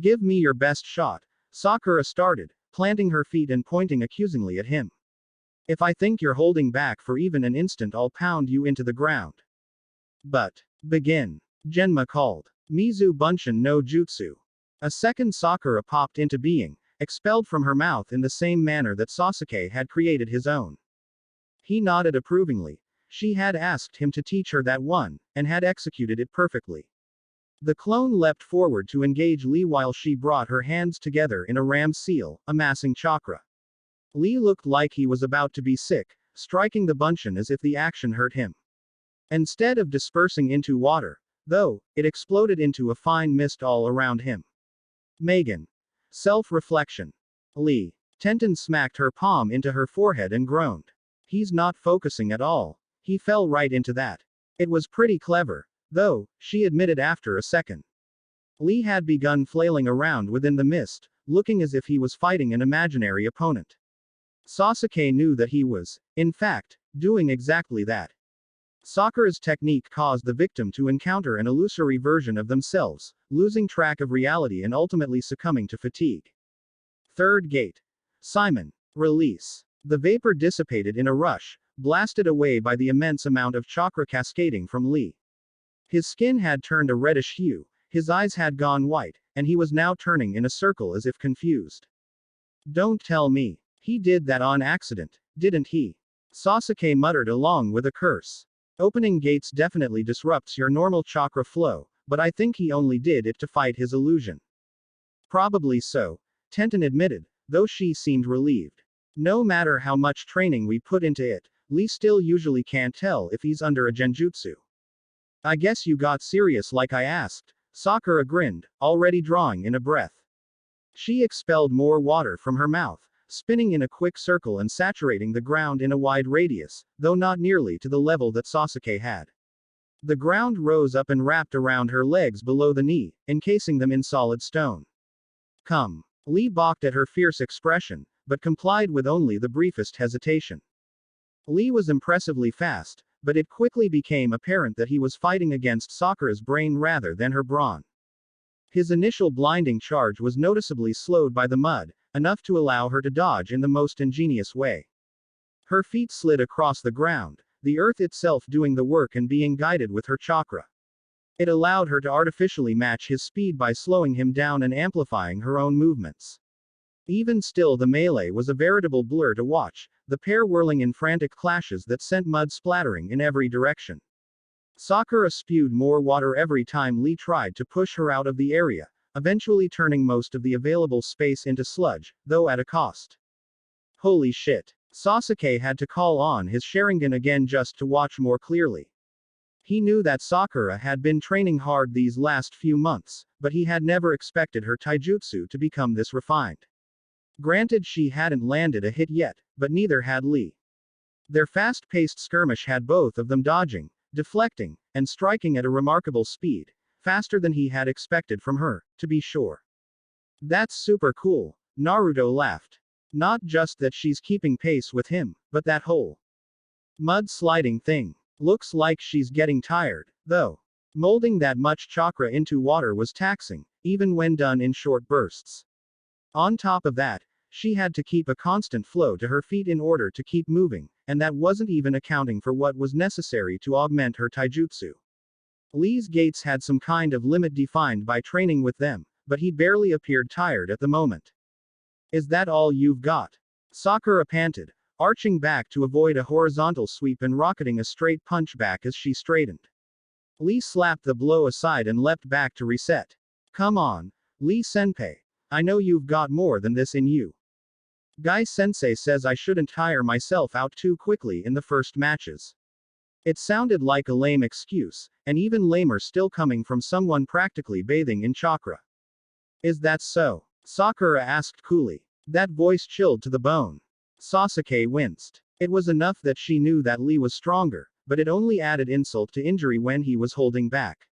Give me your best shot, Sakura started, planting her feet and pointing accusingly at him. If I think you're holding back for even an instant, I'll pound you into the ground. But, begin. Genma called. Mizu Bunshin no Jutsu. A second Sakura popped into being, expelled from her mouth in the same manner that Sasuke had created his own. He nodded approvingly. She had asked him to teach her that one, and had executed it perfectly. The clone leapt forward to engage Lee while she brought her hands together in a ram seal, amassing chakra. Lee looked like he was about to be sick, striking the Bunshin as if the action hurt him. Instead of dispersing into water, though, it exploded into a fine mist all around him. Megan. Self-reflection. Lee. Tenten smacked her palm into her forehead and groaned. He's not focusing at all. He fell right into that. It was pretty clever, though, she admitted after a second. Lee had begun flailing around within the mist, looking as if he was fighting an imaginary opponent. Sasuke knew that he was, in fact, doing exactly that. Sakura's technique caused the victim to encounter an illusory version of themselves, losing track of reality and ultimately succumbing to fatigue. Third gate. Simon. Release. The vapor dissipated in a rush, blasted away by the immense amount of chakra cascading from Lee. His skin had turned a reddish hue, his eyes had gone white, and he was now turning in a circle as if confused. Don't tell me. He did that on accident, didn't he? Sasuke muttered along with a curse. Opening gates definitely disrupts your normal chakra flow, but I think he only did it to fight his illusion. Probably so, Tenten admitted, though she seemed relieved. No matter how much training we put into it, Lee still usually can't tell if he's under a genjutsu. I guess you got serious like I asked. Sakura grinned, already drawing in a breath. She expelled more water from her mouth, spinning in a quick circle and saturating the ground in a wide radius, though not nearly to the level that Sasuke had. The ground rose up and wrapped around her legs below the knee, encasing them in solid stone. Come. Lee balked at her fierce expression, but complied with only the briefest hesitation. Lee was impressively fast, but it quickly became apparent that he was fighting against Sakura's brain rather than her brawn. His initial blinding charge was noticeably slowed by the mud, enough to allow her to dodge in the most ingenious way. Her feet slid across the ground, the earth itself doing the work and being guided with her chakra. It allowed her to artificially match his speed by slowing him down and amplifying her own movements. Even still, the melee was a veritable blur to watch, the pair whirling in frantic clashes that sent mud splattering in every direction. Sakura spewed more water every time Lee tried to push her out of the area, eventually turning most of the available space into sludge, though at a cost. Holy shit. Sasuke had to call on his Sharingan again just to watch more clearly. He knew that Sakura had been training hard these last few months, but he had never expected her taijutsu to become this refined. Granted, she hadn't landed a hit yet, but neither had Lee. Their fast-paced skirmish had both of them dodging, deflecting, and striking at a remarkable speed, faster than he had expected from her, to be sure. That's super cool, Naruto laughed. Not just that she's keeping pace with him, but that whole mud sliding thing. Looks like she's getting tired, though. Molding that much chakra into water was taxing, even when done in short bursts. On top of that, she had to keep a constant flow to her feet in order to keep moving, and that wasn't even accounting for what was necessary to augment her taijutsu. Lee's gates had some kind of limit defined by training with them, but he barely appeared tired at the moment. Is that all you've got? Sakura panted, arching back to avoid a horizontal sweep and rocketing a straight punch back as she straightened. Lee slapped the blow aside and leapt back to reset. Come on, Lee-senpai. I know you've got more than this in you. Guy-sensei says I shouldn't tire myself out too quickly in the first matches. It sounded like a lame excuse, and even lamer still coming from someone practically bathing in chakra. Is that so? Sakura asked coolly. That voice chilled to the bone. Sasuke winced. It was enough that she knew that Lee was stronger, but it only added insult to injury when he was holding back.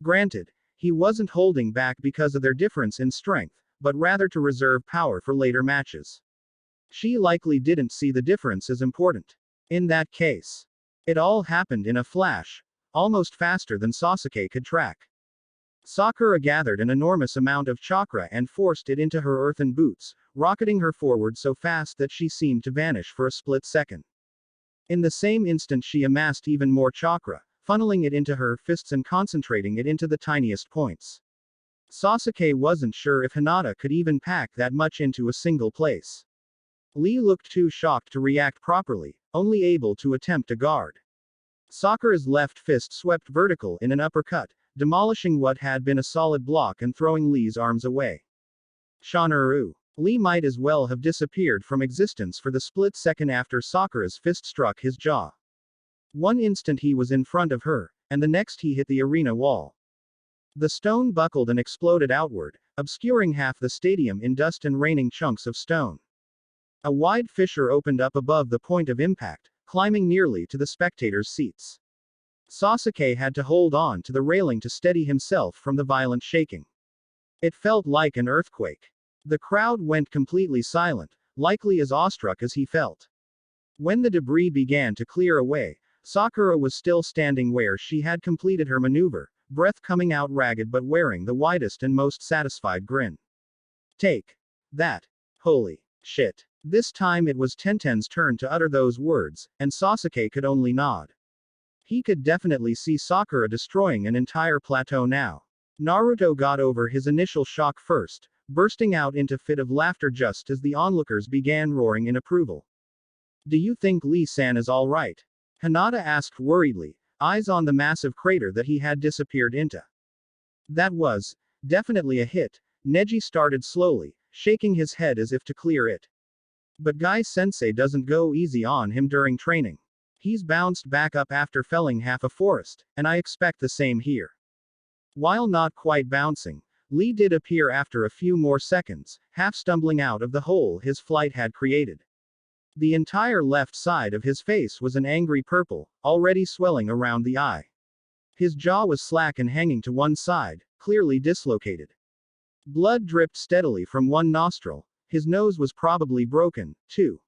Granted, he wasn't holding back because of their difference in strength, but rather to reserve power for later matches. She likely didn't see the difference as important. In that case, it all happened in a flash, almost faster than Sasuke could track. Sakura gathered an enormous amount of chakra and forced it into her earthen boots, rocketing her forward so fast that she seemed to vanish for a split second. In the same instant she amassed even more chakra, funneling it into her fists and concentrating it into the tiniest points. Sasuke wasn't sure if Hinata could even pack that much into a single place. Lee looked too shocked to react properly, only able to attempt a guard. Sakura's left fist swept vertical in an uppercut, demolishing what had been a solid block and throwing Lee's arms away. Shanaru. Lee might as well have disappeared from existence for the split second after Sakura's fist struck his jaw. One instant he was in front of her, and the next he hit the arena wall. The stone buckled and exploded outward, obscuring half the stadium in dust and raining chunks of stone. A wide fissure opened up above the point of impact, climbing nearly to the spectators' seats. Sasuke had to hold on to the railing to steady himself from the violent shaking. It felt like an earthquake. The crowd went completely silent, likely as awestruck as he felt. When the debris began to clear away, Sakura was still standing where she had completed her maneuver, breath coming out ragged but wearing the widest and most satisfied grin. Take that. Holy shit. This time it was Tenten's turn to utter those words, and Sasuke could only nod. He could definitely see Sakura destroying an entire plateau now. Naruto got over his initial shock first, bursting out into fit of laughter just as the onlookers began roaring in approval. Do you think Lee-san is alright? Hinata asked worriedly, eyes on the massive crater that he had disappeared into. That was definitely a hit, Neji started slowly, shaking his head as if to clear it. But Guy-sensei doesn't go easy on him during training. He's bounced back up after felling half a forest, and I expect the same here. While not quite bouncing, Lee did appear after a few more seconds, half stumbling out of the hole his flight had created. The entire left side of his face was an angry purple, already swelling around the eye. His jaw was slack and hanging to one side, clearly dislocated. Blood dripped steadily from one nostril. His nose was probably broken, too.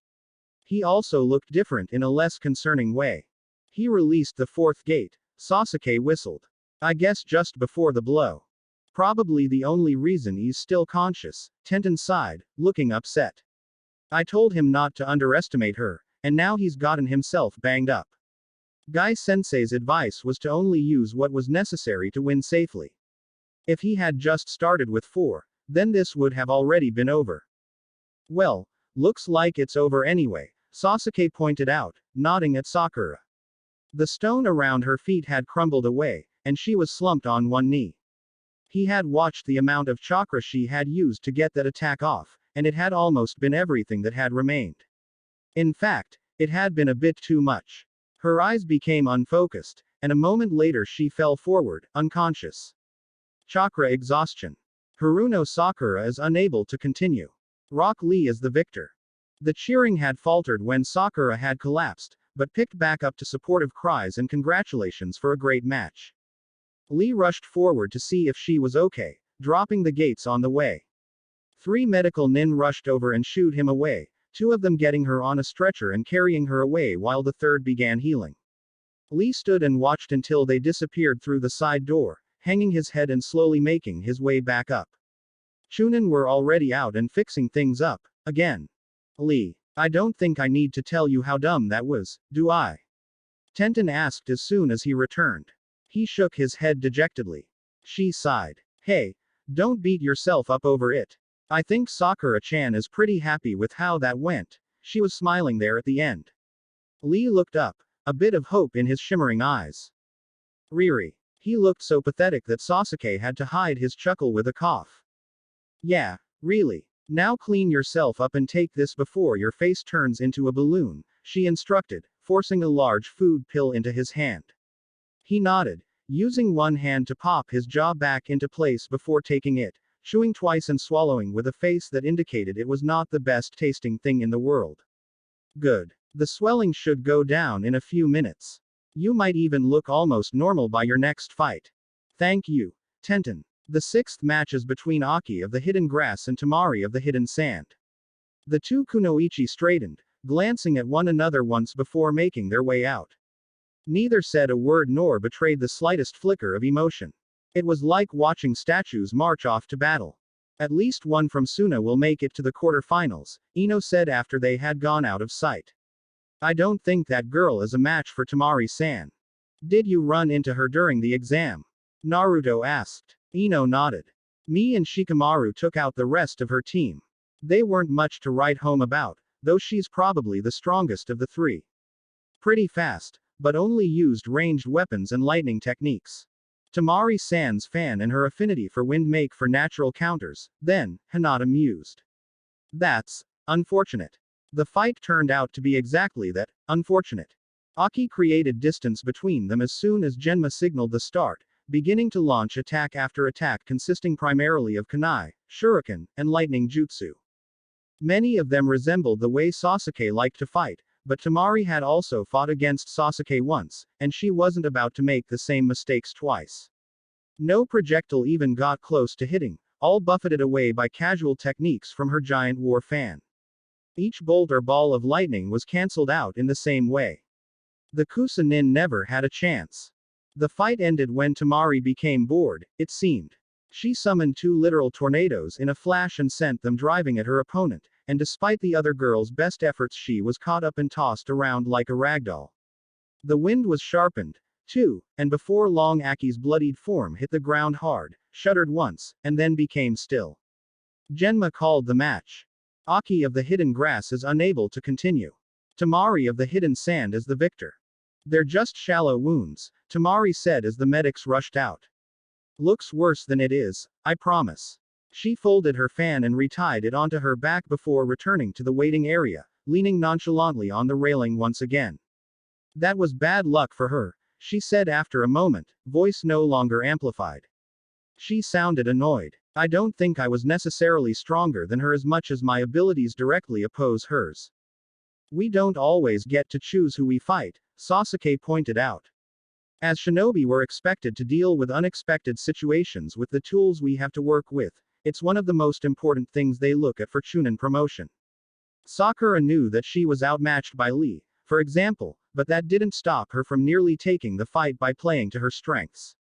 He also looked different in a less concerning way. He released the fourth gate. Sasuke whistled. I guess just before the blow. Probably the only reason he's still conscious, Tenten sighed, looking upset. I told him not to underestimate her, and now he's gotten himself banged up. Guy-sensei's advice was to only use what was necessary to win safely. If he had just started with 4, then this would have already been over. Well, looks like it's over anyway, Sasuke pointed out, nodding at Sakura. The stone around her feet had crumbled away, and she was slumped on one knee. He had watched the amount of chakra she had used to get that attack off, and it had almost been everything that had remained. In fact, it had been a bit too much. Her eyes became unfocused, and a moment later she fell forward, unconscious. Chakra exhaustion. Haruno Sakura is unable to continue. Rock Lee is the victor. The cheering had faltered when Sakura had collapsed, but picked back up to supportive cries and congratulations for a great match. Lee rushed forward to see if she was okay, dropping the gates on the way. 3 medical nin rushed over and shooed him away, 2 of them getting her on a stretcher and carrying her away while the third began healing. Lee stood and watched until they disappeared through the side door, hanging his head and slowly making his way back up. Chunin were already out and fixing things up, again. Lee, I don't think I need to tell you how dumb that was, do I? Tenten asked as soon as he returned. He shook his head dejectedly. She sighed. Hey, don't beat yourself up over it. I think Sakura-chan is pretty happy with how that went. She was smiling there at the end. Lee looked up, a bit of hope in his shimmering eyes. Riri. He looked so pathetic that Sasuke had to hide his chuckle with a cough. Yeah, really. Now clean yourself up and take this before your face turns into a balloon, she instructed, forcing a large food pill into his hand. He nodded, using one hand to pop his jaw back into place before taking it, chewing twice and swallowing with a face that indicated it was not the best tasting thing in the world. Good. The swelling should go down in a few minutes. You might even look almost normal by your next fight. Thank you, Tenten. The 6th match is between Aki of the Hidden Grass and Tamari of the Hidden Sand. The 2 kunoichi straightened, glancing at one another once before making their way out. Neither said a word nor betrayed the slightest flicker of emotion. It was like watching statues march off to battle. At least one from Suna will make it to the quarterfinals, Ino said after they had gone out of sight. I don't think that girl is a match for Tamari-san. Did you run into her during the exam? Naruto asked. Ino nodded. Me and Shikamaru took out the rest of her team. They weren't much to write home about, though she's probably the strongest of the 3. Pretty fast, but only used ranged weapons and lightning techniques. Tamari-san's fan and her affinity for wind make for natural counters, then, Hinata mused. That's unfortunate. The fight turned out to be exactly that, unfortunate. Aki created distance between them as soon as Genma signaled the start, beginning to launch attack after attack consisting primarily of kunai, shuriken, and lightning jutsu. Many of them resembled the way Sasuke liked to fight, but Tamari had also fought against Sasuke once, and she wasn't about to make the same mistakes twice. No projectile even got close to hitting, all buffeted away by casual techniques from her giant war fan. Each bolt or ball of lightning was cancelled out in the same way. The Kusa-nin never had a chance. The fight ended when Tamari became bored, it seemed. She summoned 2 literal tornadoes in a flash and sent them driving at her opponent, and despite the other girl's best efforts she was caught up and tossed around like a ragdoll. The wind was sharpened, too, and before long Aki's bloodied form hit the ground hard, shuddered once, and then became still. Genma called the match. Aki of the hidden grass is unable to continue. Tamari of the hidden sand is the victor. They're just shallow wounds, Tamari said as the medics rushed out. Looks worse than it is, I promise. She folded her fan and retied it onto her back before returning to the waiting area, leaning nonchalantly on the railing once again. That was bad luck for her, she said after a moment, voice no longer amplified. She sounded annoyed. I don't think I was necessarily stronger than her as much as my abilities directly oppose hers. We don't always get to choose who we fight, Sasuke pointed out. As shinobi we're expected to deal with unexpected situations with the tools we have to work with, it's one of the most important things they look at for Chunin promotion. Sakura knew that she was outmatched by Lee, for example, but that didn't stop her from nearly taking the fight by playing to her strengths.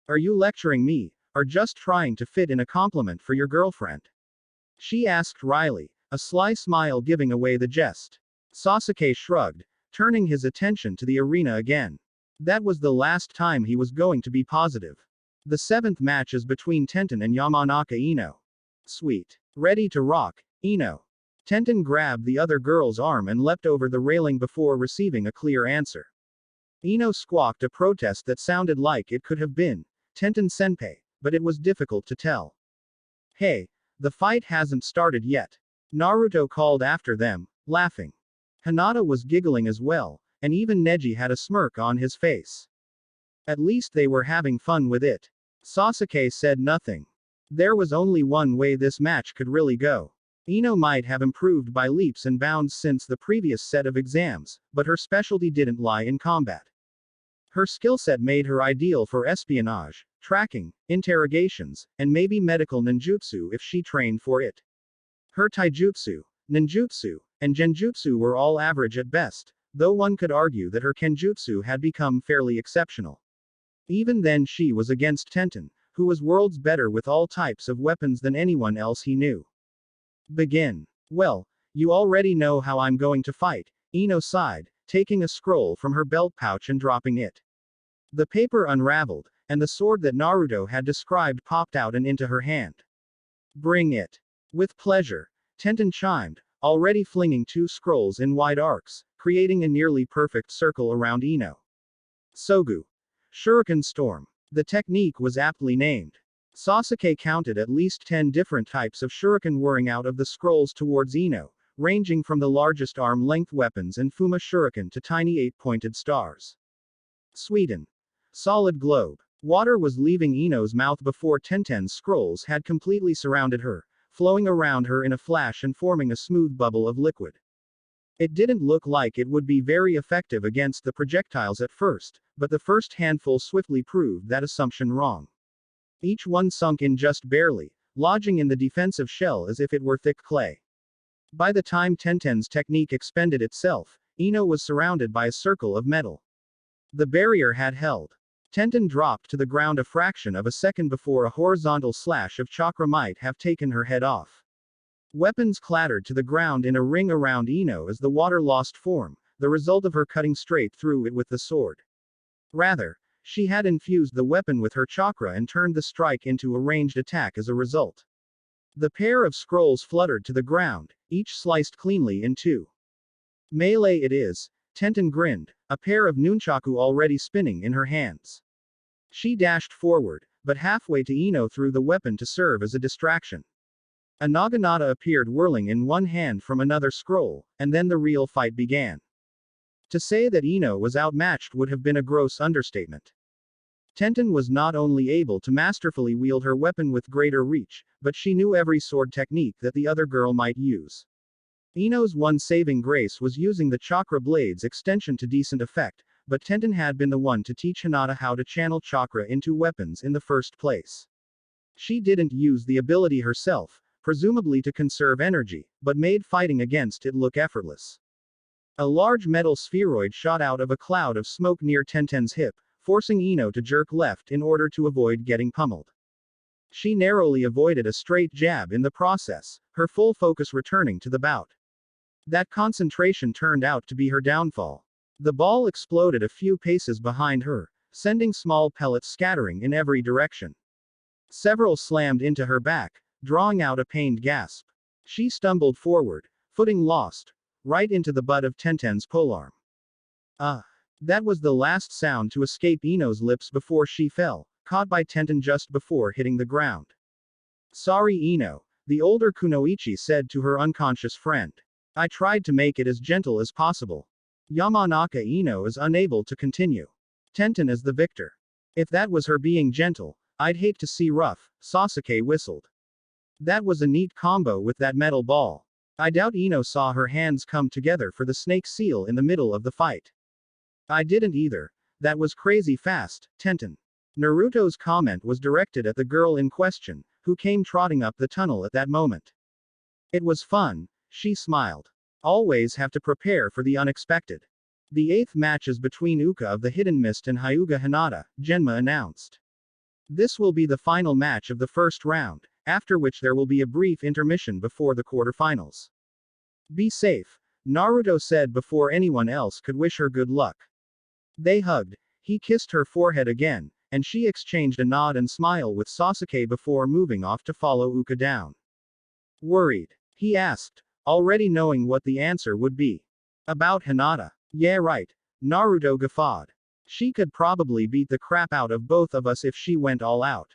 Are you lecturing me, or just trying to fit in a compliment for your girlfriend? She asked wryly, a sly smile giving away the jest. Sasuke shrugged, turning his attention to the arena again. That was the last time he was going to be positive. The 7th match is between Tenten and Yamanaka Ino. Sweet. Ready to rock, Ino. Tenten grabbed the other girl's arm and leapt over the railing before receiving a clear answer. Ino squawked a protest that sounded like it could have been Tenten-senpai, but it was difficult to tell. Hey, the fight hasn't started yet. Naruto called after them, laughing. Hinata was giggling as well, and even Neji had a smirk on his face. At least they were having fun with it. Sasuke said nothing. There was only one way this match could really go. Ino might have improved by leaps and bounds since the previous set of exams, but her specialty didn't lie in combat. Her skill set made her ideal for espionage, tracking, interrogations, and maybe medical ninjutsu if she trained for it. Her taijutsu, ninjutsu, and genjutsu were all average at best, though one could argue that her kenjutsu had become fairly exceptional. Even then she was against Tenten, who was worlds better with all types of weapons than anyone else he knew. Begin. Well, you already know how I'm going to fight, Ino sighed, taking a scroll from her belt pouch and dropping it. The paper unraveled, and the sword that Naruto had described popped out and into her hand. Bring it. With pleasure, Tenten chimed, already flinging 2 scrolls in wide arcs, creating a nearly perfect circle around Ino. Sogu. Shuriken Storm. The technique was aptly named. Sasuke counted at least 10 different types of shuriken whirring out of the scrolls towards Ino, ranging from the largest arm-length weapons and Fuma shuriken to tiny 8-pointed stars. Sweden. Solid globe. Water was leaving Ino's mouth before Tenten's scrolls had completely surrounded her, flowing around her in a flash and forming a smooth bubble of liquid. It didn't look like it would be very effective against the projectiles at first, but the first handful swiftly proved that assumption wrong. Each one sunk in just barely, lodging in the defensive shell as if it were thick clay. By the time Tenten's technique expended itself, Ino was surrounded by a circle of metal. The barrier had held. Tenten dropped to the ground a fraction of a second before a horizontal slash of chakra might have taken her head off. Weapons clattered to the ground in a ring around Ino as the water lost form, the result of her cutting straight through it with the sword. Rather, she had infused the weapon with her chakra and turned the strike into a ranged attack as a result. The pair of scrolls fluttered to the ground, each sliced cleanly in 2. Melee it is, Tenten grinned, a pair of nunchaku already spinning in her hands. She dashed forward, but halfway to Ino threw the weapon to serve as a distraction. A naginata appeared whirling in one hand from another scroll, and then the real fight began. To say that Ino was outmatched would have been a gross understatement. Tenten was not only able to masterfully wield her weapon with greater reach, but she knew every sword technique that the other girl might use. Ino's one saving grace was using the chakra blade's extension to decent effect, but Tenten had been the one to teach Hinata how to channel chakra into weapons in the first place. She didn't use the ability herself, presumably to conserve energy, but made fighting against it look effortless. A large metal spheroid shot out of a cloud of smoke near Tenten's hip, forcing Ino to jerk left in order to avoid getting pummeled. She narrowly avoided a straight jab in the process, her full focus returning to the bout. That concentration turned out to be her downfall. The ball exploded a few paces behind her, sending small pellets scattering in every direction. Several slammed into her back, drawing out a pained gasp. She stumbled forward, footing lost, right into the butt of Tenten's polearm. That was the last sound to escape Ino's lips before she fell, caught by Tenten just before hitting the ground. Sorry Ino, the older kunoichi said to her unconscious friend. I tried to make it as gentle as possible. Yamanaka Ino is unable to continue. Tenten is the victor. If that was her being gentle, I'd hate to see rough, Sasuke whistled. That was a neat combo with that metal ball. I doubt Ino saw her hands come together for the snake seal in the middle of the fight. I didn't either. That was crazy fast, Tenten. Naruto's comment was directed at the girl in question, who came trotting up the tunnel at that moment. It was fun, she smiled. Always have to prepare for the unexpected. The 8th match is between Uka of the Hidden Mist and Hyuga Hinata, Genma announced. This will be the final match of the first round, after which there will be a brief intermission before the quarterfinals. Be safe, Naruto said before anyone else could wish her good luck. They hugged, he kissed her forehead again, and she exchanged a nod and smile with Sasuke before moving off to follow Uka down. Worried? He asked, already knowing what the answer would be. About Hinata. Yeah right, Naruto guffawed. She could probably beat the crap out of both of us if she went all out.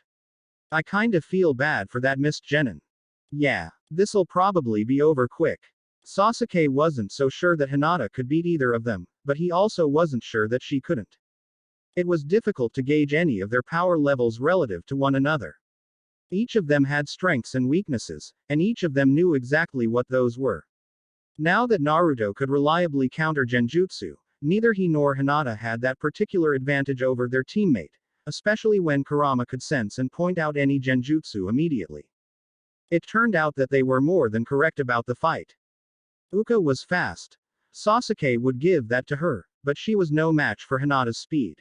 I kinda feel bad for that Miss Genin. Yeah, this'll probably be over quick. Sasuke wasn't so sure that Hinata could beat either of them, but he also wasn't sure that she couldn't. It was difficult to gauge any of their power levels relative to one another. Each of them had strengths and weaknesses, and each of them knew exactly what those were. Now that Naruto could reliably counter genjutsu, neither he nor Hinata had that particular advantage over their teammate, especially when Kurama could sense and point out any genjutsu immediately. It turned out that they were more than correct about the fight. Uka was fast. Sasuke would give that to her, but she was no match for Hinata's speed.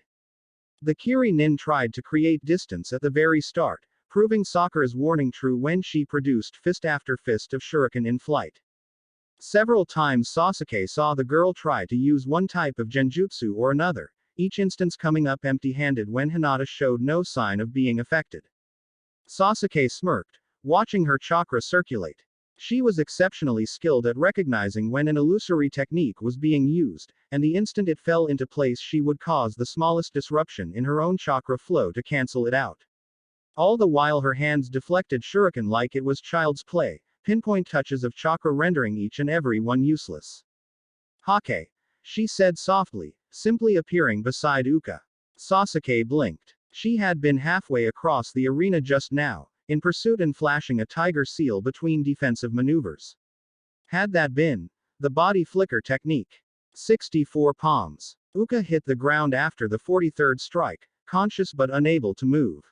The Kiri Nin tried to create distance at the very start, proving Sakura's warning true when she produced fist after fist of shuriken in flight. Several times Sasuke saw the girl try to use one type of genjutsu or another, each instance coming up empty-handed when Hinata showed no sign of being affected. Sasuke smirked, watching her chakra circulate. She was exceptionally skilled at recognizing when an illusory technique was being used, and the instant it fell into place she would cause the smallest disruption in her own chakra flow to cancel it out. All the while her hands deflected shuriken like it was child's play, pinpoint touches of chakra rendering each and every one useless. Hokage, she said softly, simply appearing beside Uka. Sasuke blinked. She had been halfway across the arena just now, in pursuit and flashing a tiger seal between defensive maneuvers. Had that been the body flicker technique? 64 palms. Uka hit the ground after the 43rd strike, conscious but unable to move.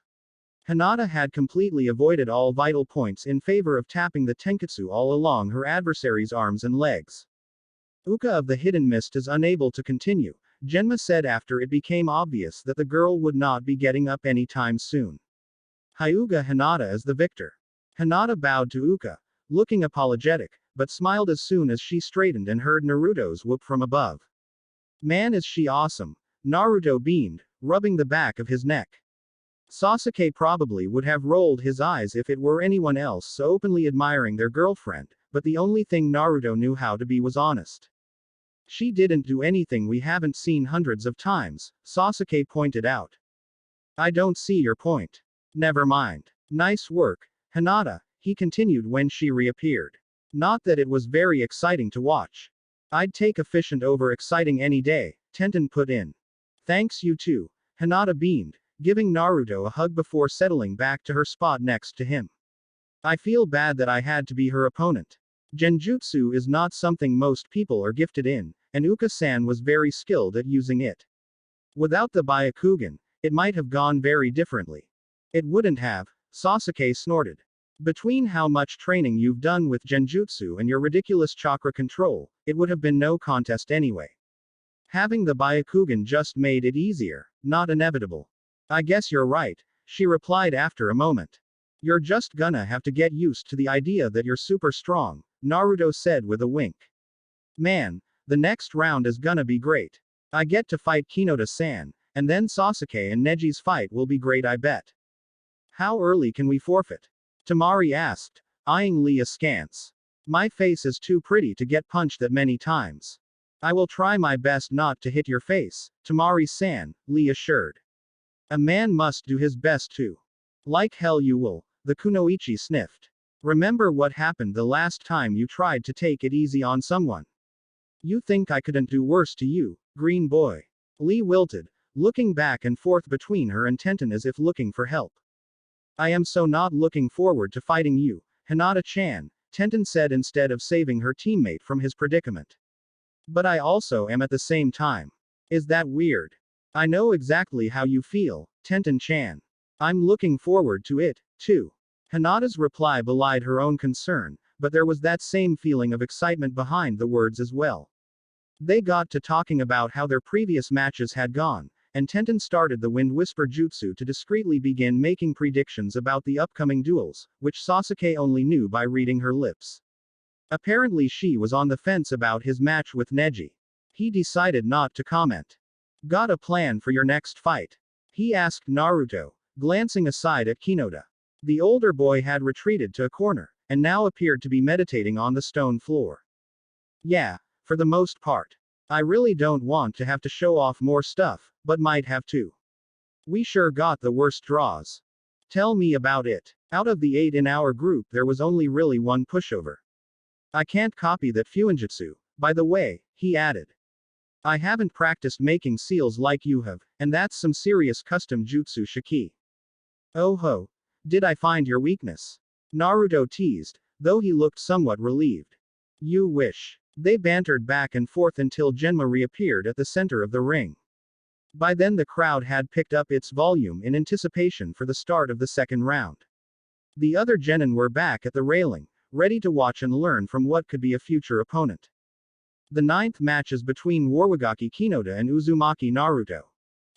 Hinata had completely avoided all vital points in favor of tapping the tenketsu all along her adversary's arms and legs. Uka of the Hidden Mist is unable to continue, Genma said after it became obvious that the girl would not be getting up anytime soon. Hyuga Hinata is the victor. Hinata bowed to Uka, looking apologetic, but smiled as soon as she straightened and heard Naruto's whoop from above. Man is she awesome, Naruto beamed, rubbing the back of his neck. Sasuke probably would have rolled his eyes if it were anyone else so openly admiring their girlfriend, but the only thing Naruto knew how to be was honest. She didn't do anything we haven't seen hundreds of times, Sasuke pointed out. I don't see your point. Never mind. Nice work, Hinata, he continued when she reappeared. Not that it was very exciting to watch. I'd take efficient over exciting any day, Tenten put in. Thanks you too, Hinata beamed, giving Naruto a hug before settling back to her spot next to him. I feel bad that I had to be her opponent. Genjutsu is not something most people are gifted in, and Uka-san was very skilled at using it. Without the Byakugan, it might have gone very differently. It wouldn't have, Sasuke snorted. Between how much training you've done with Genjutsu and your ridiculous chakra control, it would have been no contest anyway. Having the Byakugan just made it easier, not inevitable. I guess you're right, she replied after a moment. You're just gonna have to get used to the idea that you're super strong, Naruto said with a wink. Man, the next round is gonna be great. I get to fight Hinata-san, and then Sasuke and Neji's fight will be great, I bet. How early can we forfeit? Tamari asked, eyeing Lee askance. My face is too pretty to get punched that many times. I will try my best not to hit your face, Tamari-san, Lee assured. A man must do his best too. Like hell you will, the kunoichi sniffed. Remember what happened the last time you tried to take it easy on someone? You think I couldn't do worse to you, green boy? Lee wilted, looking back and forth between her and Tenten as if looking for help. I am so not looking forward to fighting you, Hinata-chan, Tenten said instead of saving her teammate from his predicament. But I also am at the same time. Is that weird? I know exactly how you feel, Tenten-chan. I'm looking forward to it, too. Hinata's reply belied her own concern, but there was that same feeling of excitement behind the words as well. They got to talking about how their previous matches had gone, and Tenten started the Wind Whisper Jutsu to discreetly begin making predictions about the upcoming duels, which Sasuke only knew by reading her lips. Apparently she was on the fence about his match with Neji. He decided not to comment. Got a plan for your next fight? He asked Naruto, glancing aside at Hinata. The older boy had retreated to a corner, and now appeared to be meditating on the stone floor. Yeah, for the most part. I really don't want to have to show off more stuff, but might have to. We sure got the worst draws. Tell me about it. Out of the 8 in our group there was only really one pushover. I can't copy that Fuinjutsu, by the way, he added. I haven't practiced making seals like you have, and that's some serious custom jutsu shiki. Oh ho. Did I find your weakness? Naruto teased, though he looked somewhat relieved. You wish. They bantered back and forth until Genma reappeared at the center of the ring. By then the crowd had picked up its volume in anticipation for the start of the second round. The other genin were back at the railing, ready to watch and learn from what could be a future opponent. The 9th match is between Warwagaki Hinata and Uzumaki Naruto.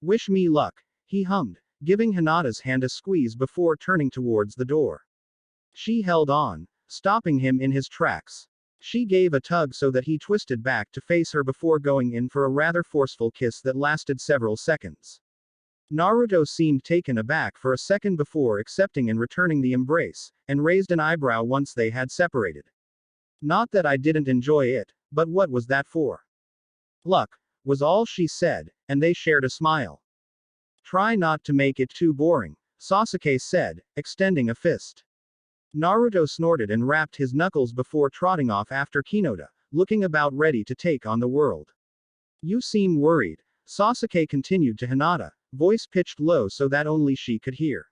Wish me luck, he hummed, giving Hinata's hand a squeeze before turning towards the door. She held on, stopping him in his tracks. She gave a tug so that he twisted back to face her before going in for a rather forceful kiss that lasted several seconds. Naruto seemed taken aback for a second before accepting and returning the embrace, and raised an eyebrow once they had separated. Not that I didn't enjoy it, but what was that for? Luck, was all she said, and they shared a smile. Try not to make it too boring, Sasuke said, extending a fist. Naruto snorted and rapped his knuckles before trotting off after Hinata, looking about ready to take on the world. You seem worried, Sasuke continued to Hinata, voice pitched low so that only she could hear.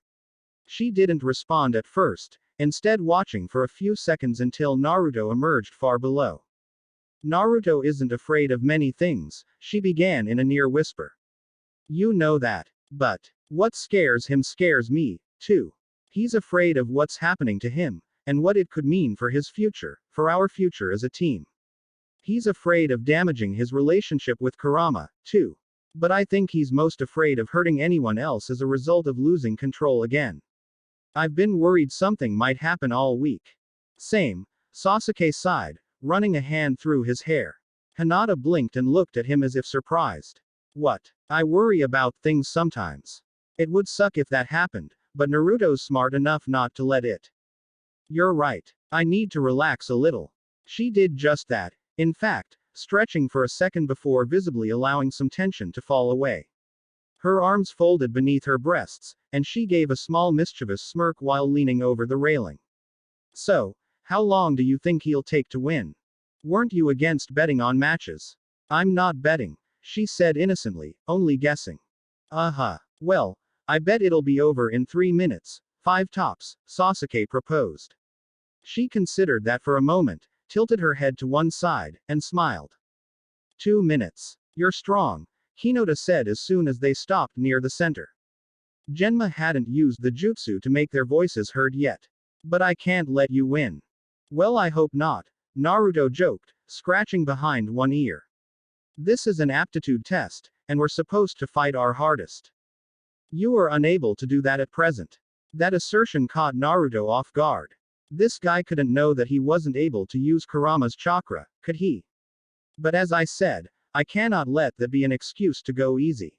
She didn't respond at first, instead watching for a few seconds until Naruto emerged far below. Naruto isn't afraid of many things, she began in a near whisper. You know that. But what scares him scares me, too. He's afraid of what's happening to him, and what it could mean for his future, for our future as a team. He's afraid of damaging his relationship with Kurama, too. But I think he's most afraid of hurting anyone else as a result of losing control again. I've been worried something might happen all week. Same, Sasuke sighed, running a hand through his hair. Hinata blinked and looked at him as if surprised. What? I worry about things sometimes. It would suck if that happened, but Naruto's smart enough not to let it. You're right. I need to relax a little. She did just that, in fact, stretching for a second before visibly allowing some tension to fall away. Her arms folded beneath her breasts, and she gave a small mischievous smirk while leaning over the railing. So, how long do you think he'll take to win? Weren't you against betting on matches? I'm not betting, she said innocently, only guessing. Uh-huh. Well, I bet it'll be over in 3 minutes, 5 tops, Sasuke proposed. She considered that for a moment, tilted her head to one side, and smiled. 2 minutes. You're strong, Hinata said as soon as they stopped near the center. Genma hadn't used the jutsu to make their voices heard yet. But I can't let you win. Well, I hope not, Naruto joked, scratching behind one ear. This is an aptitude test, and we're supposed to fight our hardest. You are unable to do that at present. That assertion caught Naruto off guard. This guy couldn't know that he wasn't able to use Kurama's chakra, could he? But as I said, I cannot let that be an excuse to go easy.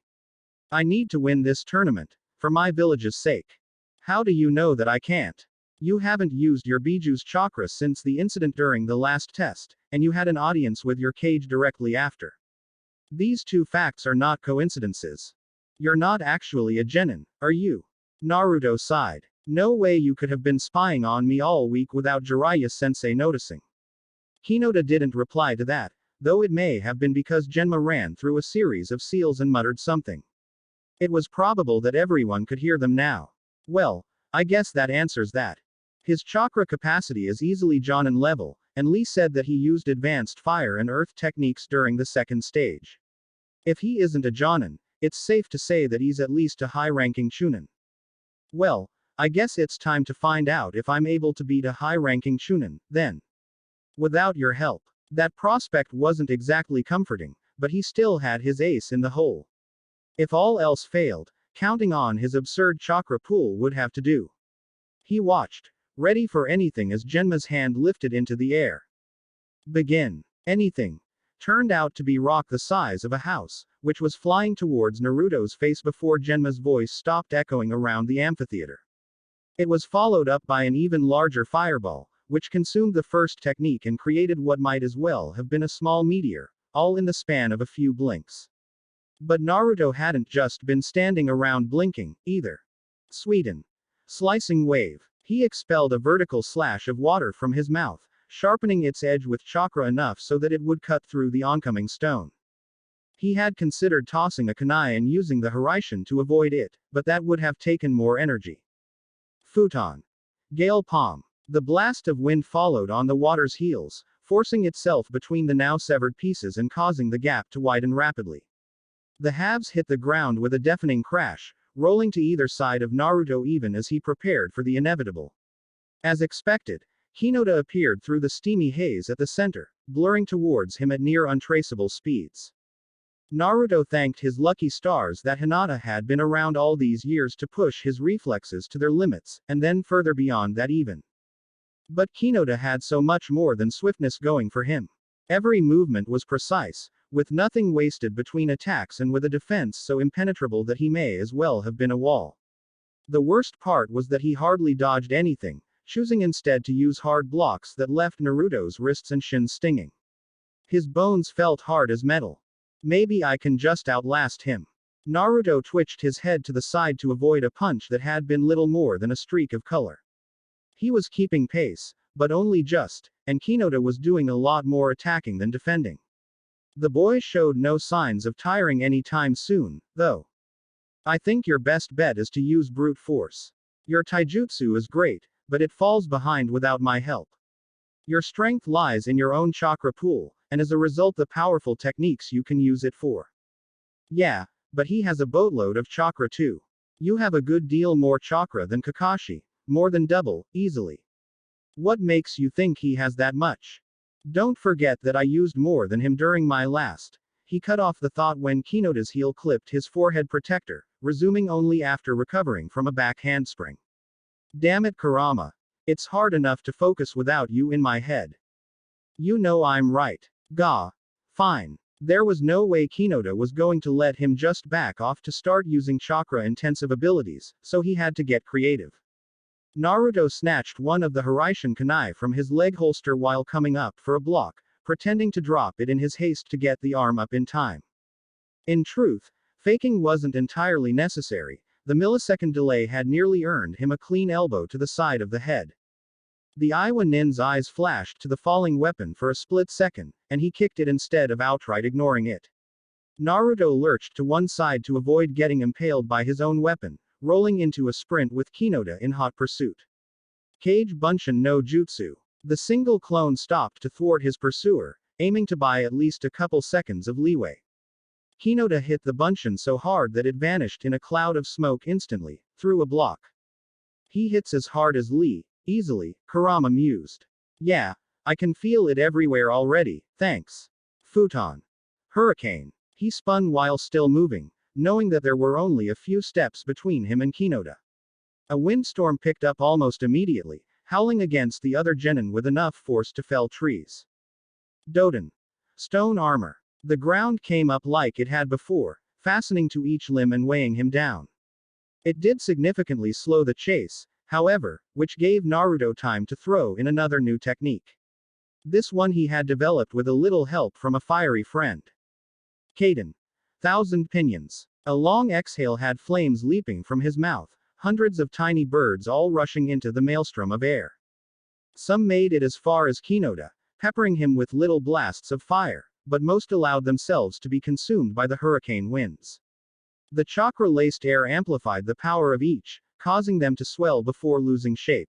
I need to win this tournament, for my village's sake. How do you know that I can't? You haven't used your Biju's chakra since the incident during the last test, and you had an audience with your Kage directly after. These two facts are not coincidences. You're not actually a genin, are you? Naruto sighed. No way you could have been spying on me all week without Jiraiya-sensei noticing. Hinata didn't reply to that, though it may have been because Genma ran through a series of seals and muttered something. It was probable that everyone could hear them now. Well, I guess that answers that. His chakra capacity is easily Jonin level, and Lee said that he used advanced fire and earth techniques during the second stage. If he isn't a Jonin, it's safe to say that he's at least a high-ranking Chunin. Well, I guess it's time to find out if I'm able to beat a high-ranking Chunin, then. Without your help. That prospect wasn't exactly comforting, but he still had his ace in the hole. If all else failed, counting on his absurd chakra pool would have to do. He watched, ready for anything as Genma's hand lifted into the air. Begin. Anything. Turned out to be rock the size of a house, which was flying towards Naruto's face before Genma's voice stopped echoing around the amphitheater. It was followed up by an even larger fireball, which consumed the first technique and created what might as well have been a small meteor, all in the span of a few blinks. But Naruto hadn't just been standing around blinking, either. Sweden. Slicing wave. He expelled a vertical slash of water from his mouth, sharpening its edge with chakra enough so that it would cut through the oncoming stone. He had considered tossing a kunai and using the Hiraishin to avoid it, but that would have taken more energy. Futon. Gale palm. The blast of wind followed on the water's heels, forcing itself between the now severed pieces and causing the gap to widen rapidly. The halves hit the ground with a deafening crash, rolling to either side of Naruto even as he prepared for the inevitable. As expected, Hinata appeared through the steamy haze at the center, blurring towards him at near untraceable speeds. Naruto thanked his lucky stars that Hinata had been around all these years to push his reflexes to their limits, and then further beyond that even. But Hinata had so much more than swiftness going for him. Every movement was precise, with nothing wasted between attacks and with a defense so impenetrable that he may as well have been a wall. The worst part was that he hardly dodged anything, choosing instead to use hard blocks that left Naruto's wrists and shins stinging. His bones felt hard as metal. Maybe I can just outlast him. Naruto twitched his head to the side to avoid a punch that had been little more than a streak of color. He was keeping pace, but only just, and Hinata was doing a lot more attacking than defending. The boy showed no signs of tiring any time soon, though. I think your best bet is to use brute force. Your taijutsu is great, but it falls behind without my help. Your strength lies in your own chakra pool, and as a result the powerful techniques you can use it for. Yeah, but he has a boatload of chakra too. You have a good deal more chakra than Kakashi, more than double, easily. What makes you think he has that much? Don't forget that I used more than him during my last. He cut off the thought when Hinata's heel clipped his forehead protector, resuming only after recovering from a back handspring. Damn it, Kurama. It's hard enough to focus without you in my head. You know I'm right. Gah. Fine. There was no way Hinata was going to let him just back off to start using chakra-intensive abilities, so he had to get creative. Naruto snatched one of the Hiraishin kunai from his leg holster while coming up for a block, pretending to drop it in his haste to get the arm up in time. In truth, faking wasn't entirely necessary. The millisecond delay had nearly earned him a clean elbow to the side of the head. The Iwa Nin's eyes flashed to the falling weapon for a split second, and he kicked it instead of outright ignoring it. Naruto lurched to one side to avoid getting impaled by his own weapon, rolling into a sprint with Hinata in hot pursuit. Kage Bunshin no Jutsu. The single clone stopped to thwart his pursuer, aiming to buy at least a couple seconds of leeway. Hinata hit the bunchen so hard that it vanished in a cloud of smoke instantly, through a block. He hits as hard as Lee, easily, Kurama mused. Yeah, I can feel it everywhere already, thanks. Futon. Hurricane. He spun while still moving, knowing that there were only a few steps between him and Hinata. A windstorm picked up almost immediately, howling against the other genin with enough force to fell trees. Doden. Stone armor. The ground came up like it had before, fastening to each limb and weighing him down. It did significantly slow the chase, however, which gave Naruto time to throw in another new technique. This one he had developed with a little help from a fiery friend. Kaden. Thousand Pinions. A long exhale had flames leaping from his mouth, hundreds of tiny birds all rushing into the maelstrom of air. Some made it as far as Hinata, peppering him with little blasts of fire, but most allowed themselves to be consumed by the hurricane winds. The chakra-laced air amplified the power of each, causing them to swell before losing shape.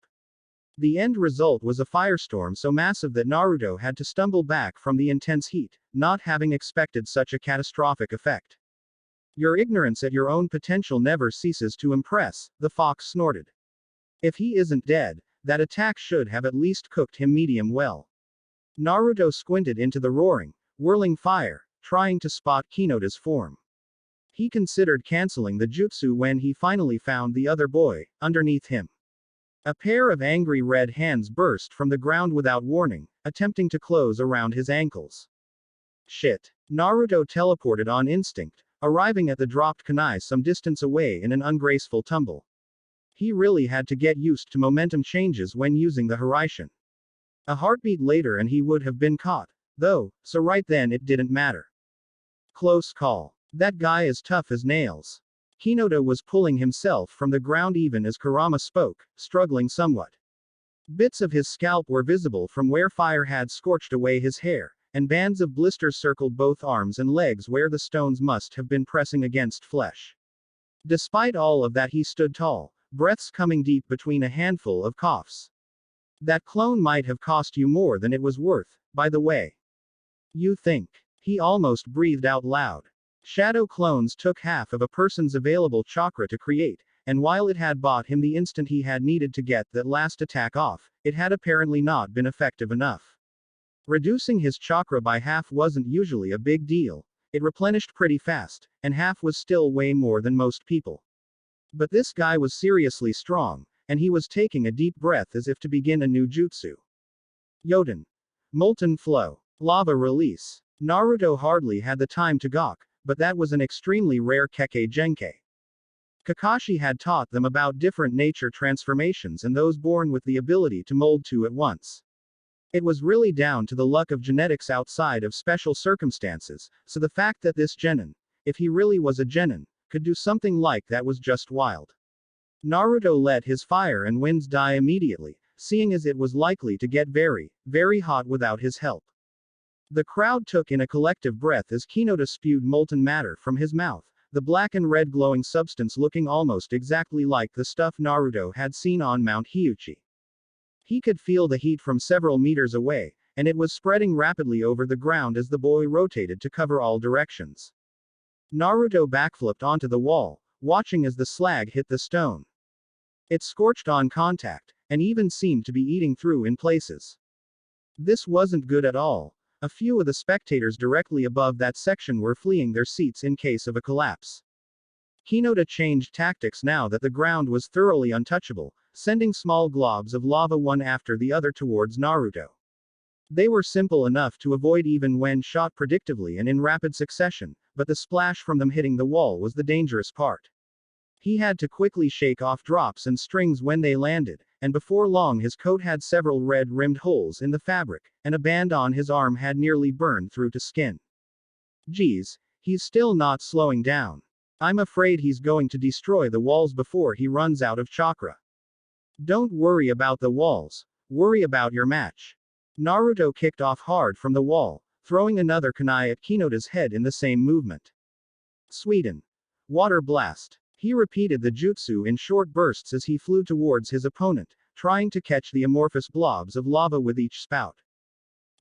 The end result was a firestorm so massive that Naruto had to stumble back from the intense heat, not having expected such a catastrophic effect. Your ignorance at your own potential never ceases to impress, the fox snorted. If he isn't dead, that attack should have at least cooked him medium well. Naruto squinted into the roaring, whirling fire, trying to spot Hinata's form. He considered canceling the jutsu when he finally found the other boy, underneath him. A pair of angry red hands burst from the ground without warning, attempting to close around his ankles. Shit. Naruto teleported on instinct, arriving at the dropped kunai some distance away in an ungraceful tumble. He really had to get used to momentum changes when using the Hiraishin. A heartbeat later and he would have been caught, though, so right then it didn't matter. Close call. That guy is tough as nails. Hinata was pulling himself from the ground even as Kurama spoke, struggling somewhat. Bits of his scalp were visible from where fire had scorched away his hair, and bands of blisters circled both arms and legs where the stones must have been pressing against flesh. Despite all of that he stood tall, breaths coming deep between a handful of coughs. That clone might have cost you more than it was worth, by the way. You think? He almost breathed out loud. Shadow clones took half of a person's available chakra to create, and while it had bought him the instant he had needed to get that last attack off, it had apparently not been effective enough. Reducing his chakra by half wasn't usually a big deal. It replenished pretty fast, and half was still way more than most people. But this guy was seriously strong, and he was taking a deep breath as if to begin a new jutsu. Yoden. Molten Flow. Lava Release. Naruto hardly had the time to gawk, but that was an extremely rare Kekkei Genkai. Kakashi had taught them about different nature transformations and those born with the ability to mold two at once. It was really down to the luck of genetics outside of special circumstances, so the fact that this genin, if he really was a genin, could do something like that was just wild. Naruto let his fire and winds die immediately, seeing as it was likely to get very, very hot without his help. The crowd took in a collective breath as Hinata spewed molten matter from his mouth, the black and red glowing substance looking almost exactly like the stuff Naruto had seen on Mount Hyuchi. He could feel the heat from several meters away, and it was spreading rapidly over the ground as the boy rotated to cover all directions. Naruto backflipped onto the wall, watching as the slag hit the stone. It scorched on contact, and even seemed to be eating through in places. This wasn't good at all. A few of the spectators directly above that section were fleeing their seats in case of a collapse. Hinata changed tactics now that the ground was thoroughly untouchable, sending small globs of lava one after the other towards Naruto. They were simple enough to avoid even when shot predictably and in rapid succession, but the splash from them hitting the wall was the dangerous part. He had to quickly shake off drops and strings when they landed, and before long his coat had several red-rimmed holes in the fabric, and a band on his arm had nearly burned through to skin. Geez, he's still not slowing down. I'm afraid he's going to destroy the walls before he runs out of chakra. Don't worry about the walls, worry about your match. Naruto kicked off hard from the wall, throwing another kunai at Hinata's head in the same movement. Sweden. Water Blast. He repeated the jutsu in short bursts as he flew towards his opponent, trying to catch the amorphous blobs of lava with each spout.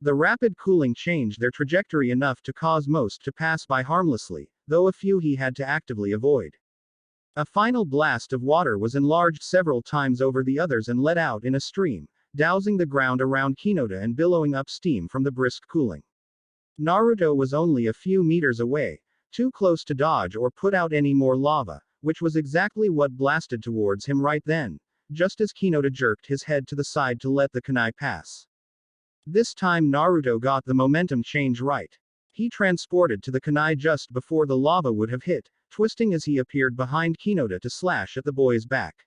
The rapid cooling changed their trajectory enough to cause most to pass by harmlessly, though a few he had to actively avoid. A final blast of water was enlarged several times over the others and let out in a stream, dousing the ground around Hinata and billowing up steam from the brisk cooling. Naruto was only a few meters away, too close to dodge or put out any more lava, which was exactly what blasted towards him right then, just as Hinata jerked his head to the side to let the kunai pass. This time Naruto got the momentum change right. He transported to the kunai just before the lava would have hit, twisting as he appeared behind Hinata to slash at the boy's back.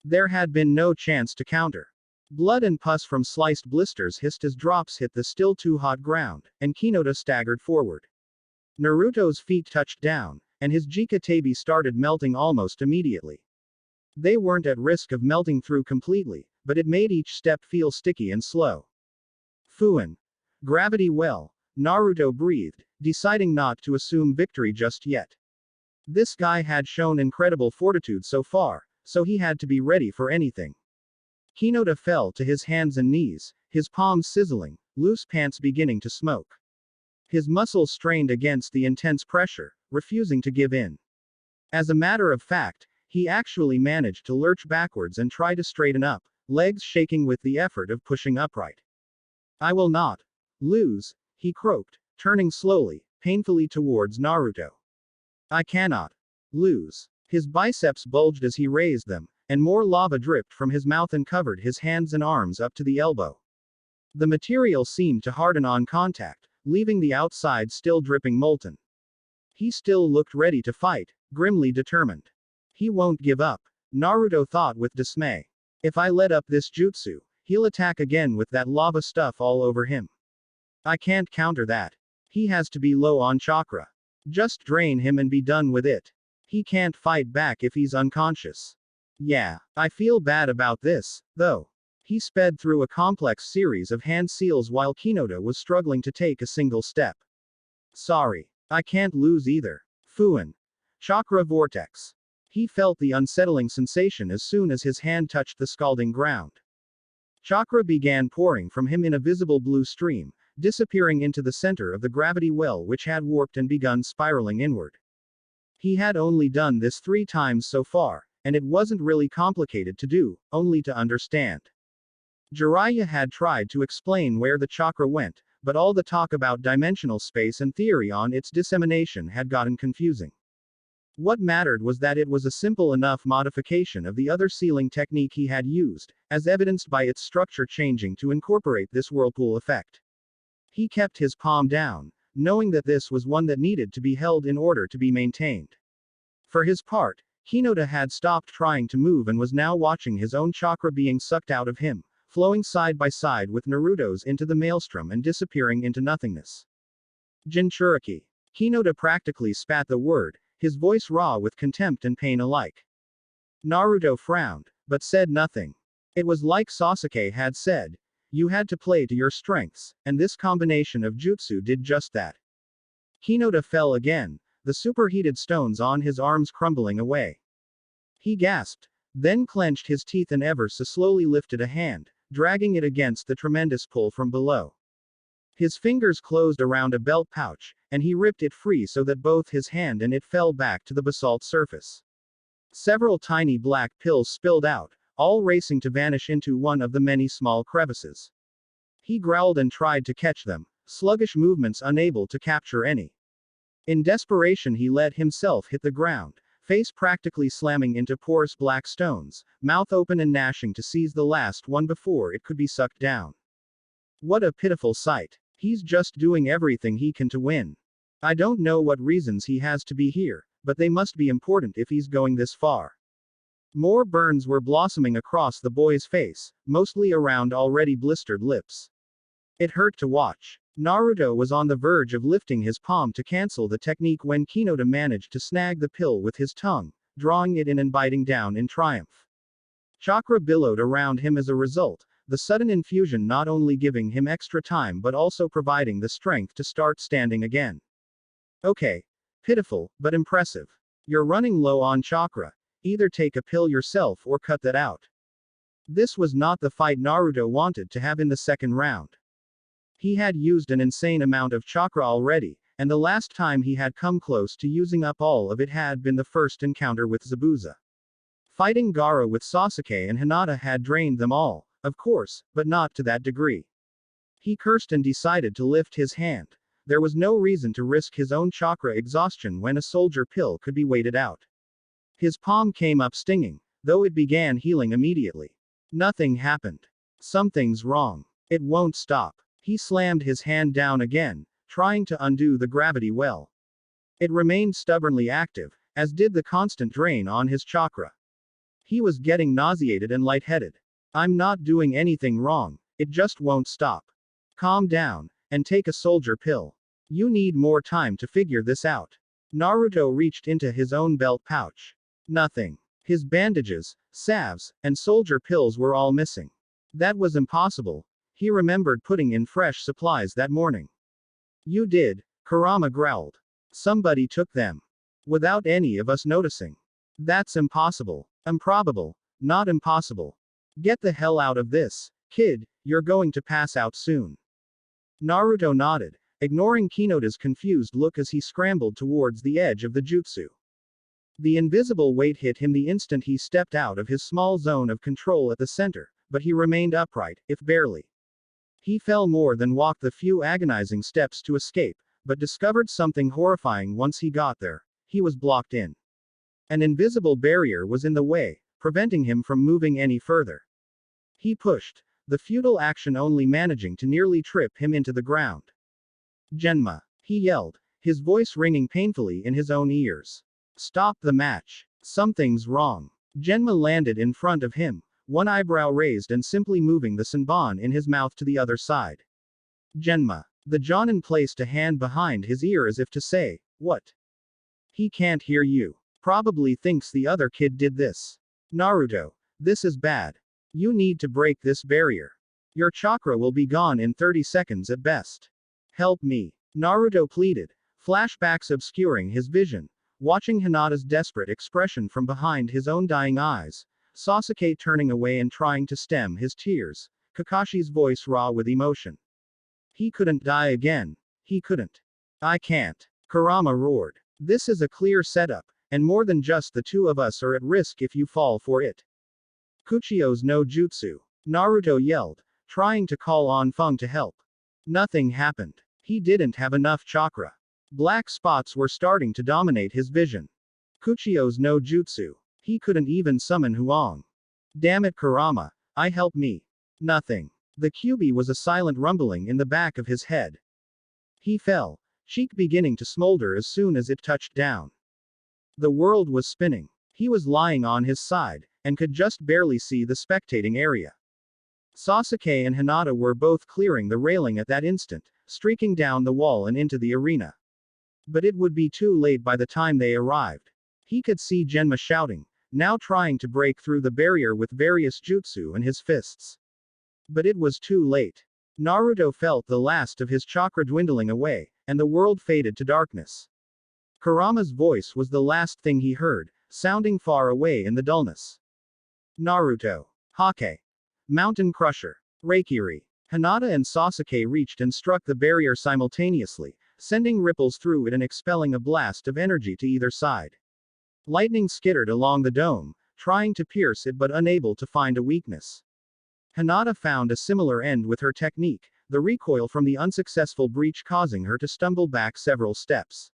There had been no chance to counter. Blood and pus from sliced blisters hissed as drops hit the still too hot ground, and Hinata staggered forward. Naruto's feet touched down, and his jikatabi started melting almost immediately. They weren't at risk of melting through completely, but it made each step feel sticky and slow. Fuin. Gravity well, Naruto breathed, deciding not to assume victory just yet. This guy had shown incredible fortitude so far, so he had to be ready for anything. Hinata fell to his hands and knees, his palms sizzling, loose pants beginning to smoke. His muscles strained against the intense pressure, refusing to give in. As a matter of fact, he actually managed to lurch backwards and try to straighten up, legs shaking with the effort of pushing upright. "I will not lose," he croaked, turning slowly, painfully towards Naruto. "I cannot lose." His biceps bulged as he raised them, and more lava dripped from his mouth and covered his hands and arms up to the elbow. The material seemed to harden on contact, leaving the outside still dripping molten. He still looked ready to fight, grimly determined. He won't give up, Naruto thought with dismay. If I let up this jutsu, he'll attack again with that lava stuff all over him. I can't counter that. He has to be low on chakra. Just drain him and be done with it. He can't fight back if he's unconscious. Yeah, I feel bad about this, though. He sped through a complex series of hand seals while Hinata was struggling to take a single step. Sorry, I can't lose either. Fuin. Chakra vortex. He felt the unsettling sensation as soon as his hand touched the scalding ground. Chakra began pouring from him in a visible blue stream, disappearing into the center of the gravity well which had warped and begun spiraling inward. He had only done this 3 times so far, and it wasn't really complicated to do, only to understand. Jiraiya had tried to explain where the chakra went, but all the talk about dimensional space and theory on its dissemination had gotten confusing. What mattered was that it was a simple enough modification of the other sealing technique he had used, as evidenced by its structure changing to incorporate this whirlpool effect. He kept his palm down, knowing that this was one that needed to be held in order to be maintained. For his part, Hinata had stopped trying to move and was now watching his own chakra being sucked out of him, flowing side by side with Naruto's into the maelstrom and disappearing into nothingness. Jinchuriki. Hinata practically spat the word, his voice raw with contempt and pain alike. Naruto frowned, but said nothing. It was like Sasuke had said, you had to play to your strengths, and this combination of jutsu did just that. Hinata fell again, the superheated stones on his arms crumbling away. He gasped, then clenched his teeth and ever so slowly lifted a hand, dragging it against the tremendous pull from below. His fingers closed around a belt pouch, and he ripped it free so that both his hand and it fell back to the basalt surface. Several tiny black pills spilled out, all racing to vanish into one of the many small crevices. He growled and tried to catch them, sluggish movements unable to capture any. In desperation he let himself hit the ground, face practically slamming into porous black stones, mouth open and gnashing to seize the last one before it could be sucked down. What a pitiful sight. He's just doing everything he can to win. I don't know what reasons he has to be here, but they must be important if he's going this far. More burns were blossoming across the boy's face, mostly around already blistered lips. It hurt to watch. Naruto was on the verge of lifting his palm to cancel the technique when Hinata managed to snag the pill with his tongue, drawing it in and biting down in triumph. Chakra billowed around him as a result, the sudden infusion not only giving him extra time but also providing the strength to start standing again. Okay. Pitiful, but impressive. You're running low on chakra. Either take a pill yourself or cut that out. This was not the fight Naruto wanted to have in the second round. He had used an insane amount of chakra already, and the last time he had come close to using up all of it had been the first encounter with Zabuza. Fighting Gaara with Sasuke and Hinata had drained them all, of course, but not to that degree. He cursed and decided to lift his hand. There was no reason to risk his own chakra exhaustion when a soldier pill could be waited out. His palm came up stinging, though it began healing immediately. Nothing happened. Something's wrong. It won't stop. He slammed his hand down again, trying to undo the gravity well. It remained stubbornly active, as did the constant drain on his chakra. He was getting nauseated and lightheaded. I'm not doing anything wrong, it just won't stop. Calm down, and take a soldier pill. You need more time to figure this out. Naruto reached into his own belt pouch. Nothing. His bandages, salves, and soldier pills were all missing. That was impossible. He remembered putting in fresh supplies that morning. You did, Kurama growled. Somebody took them. Without any of us noticing. That's impossible. Improbable. Not impossible. Get the hell out of this, kid, you're going to pass out soon. Naruto nodded, ignoring Kinota's confused look as he scrambled towards the edge of the jutsu. The invisible weight hit him the instant he stepped out of his small zone of control at the center, but he remained upright, if barely. He fell more than walked the few agonizing steps to escape, but discovered something horrifying once he got there. He was blocked in. An invisible barrier was in the way, preventing him from moving any further. He pushed, the futile action only managing to nearly trip him into the ground. Genma, he yelled, his voice ringing painfully in his own ears. Stop the match. Something's wrong. Genma landed in front of him, one eyebrow raised and simply moving the senbon in his mouth to the other side. Genma. The Jonin placed a hand behind his ear as if to say, what? He can't hear you. Probably thinks the other kid did this. Naruto. This is bad. You need to break this barrier. Your chakra will be gone in 30 seconds at best. Help me. Naruto pleaded, flashbacks obscuring his vision. Watching Hinata's desperate expression from behind his own dying eyes, Sasuke turning away and trying to stem his tears, Kakashi's voice raw with emotion. He couldn't die again. He couldn't. I can't. Kurama roared. This is a clear setup, and more than just the two of us are at risk if you fall for it. Kuchio's no jutsu. Naruto yelled, trying to call on Feng to help. Nothing happened. He didn't have enough chakra. Black spots were starting to dominate his vision. Kuchio's no jutsu. He couldn't even summon Huang. Damn it, Kurama. Help me. Nothing. The QB was a silent rumbling in the back of his head. He fell, cheek beginning to smolder as soon as it touched down. The world was spinning. He was lying on his side, and could just barely see the spectating area. Sasuke and Hinata were both clearing the railing at that instant, streaking down the wall and into the arena. But it would be too late by the time they arrived. He could see Genma shouting, now trying to break through the barrier with various jutsu and his fists. But it was too late. Naruto felt the last of his chakra dwindling away, and the world faded to darkness. Kurama's voice was the last thing he heard, sounding far away in the dullness. Naruto. Hokage. Mountain Crusher. Reikiri. Hinata and Sasuke reached and struck the barrier simultaneously, sending ripples through it and expelling a blast of energy to either side. Lightning skittered along the dome, trying to pierce it but unable to find a weakness. Hinata found a similar end with her technique, the recoil from the unsuccessful breach causing her to stumble back several steps.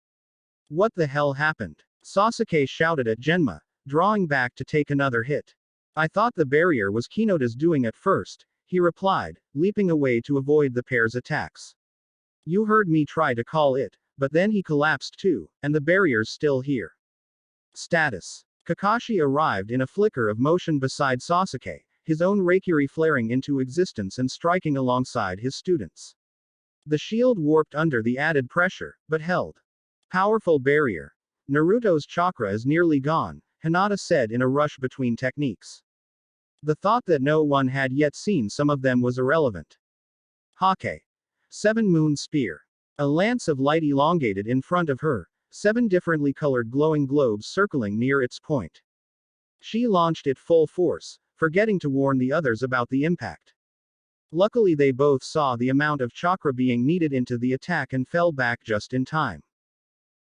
What the hell happened? Sasuke shouted at Genma, drawing back to take another hit. I thought the barrier was Kinota's doing at first, he replied, leaping away to avoid the pair's attacks. You heard me try to call it, but then he collapsed too, and the barrier's still here. Status. Kakashi arrived in a flicker of motion beside Sasuke, his own Reikiri flaring into existence and striking alongside his students. The shield warped under the added pressure, but held. Powerful barrier. Naruto's chakra is nearly gone, Hinata said in a rush between techniques. The thought that no one had yet seen some of them was irrelevant. Hokage. 7 Moon Spear. A lance of light elongated in front of her, 7 differently colored glowing globes circling near its point. She launched it full force, forgetting to warn the others about the impact. Luckily they both saw the amount of chakra being needed into the attack and fell back just in time.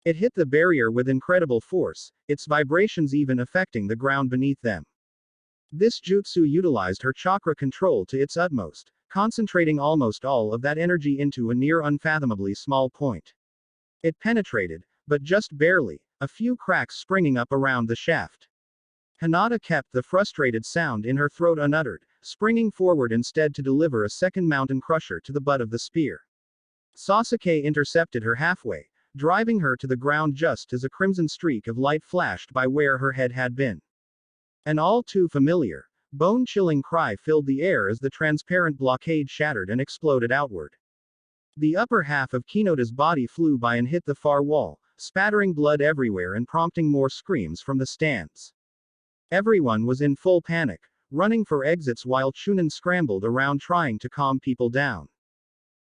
It hit the barrier with incredible force, its vibrations even affecting the ground beneath them. This jutsu utilized her chakra control to its utmost, concentrating almost all of that energy into a near unfathomably small point. It penetrated, but just barely, a few cracks springing up around the shaft. Hinata kept the frustrated sound in her throat unuttered, springing forward instead to deliver a second mountain crusher to the butt of the spear. Sasuke intercepted her halfway, driving her to the ground just as a crimson streak of light flashed by where her head had been. An all too familiar, bone-chilling cry filled the air as the transparent blockade shattered and exploded outward. The upper half of Kinota's body flew by and hit the far wall, spattering blood everywhere and prompting more screams from the stands. Everyone was in full panic, running for exits while Chunin scrambled around trying to calm people down.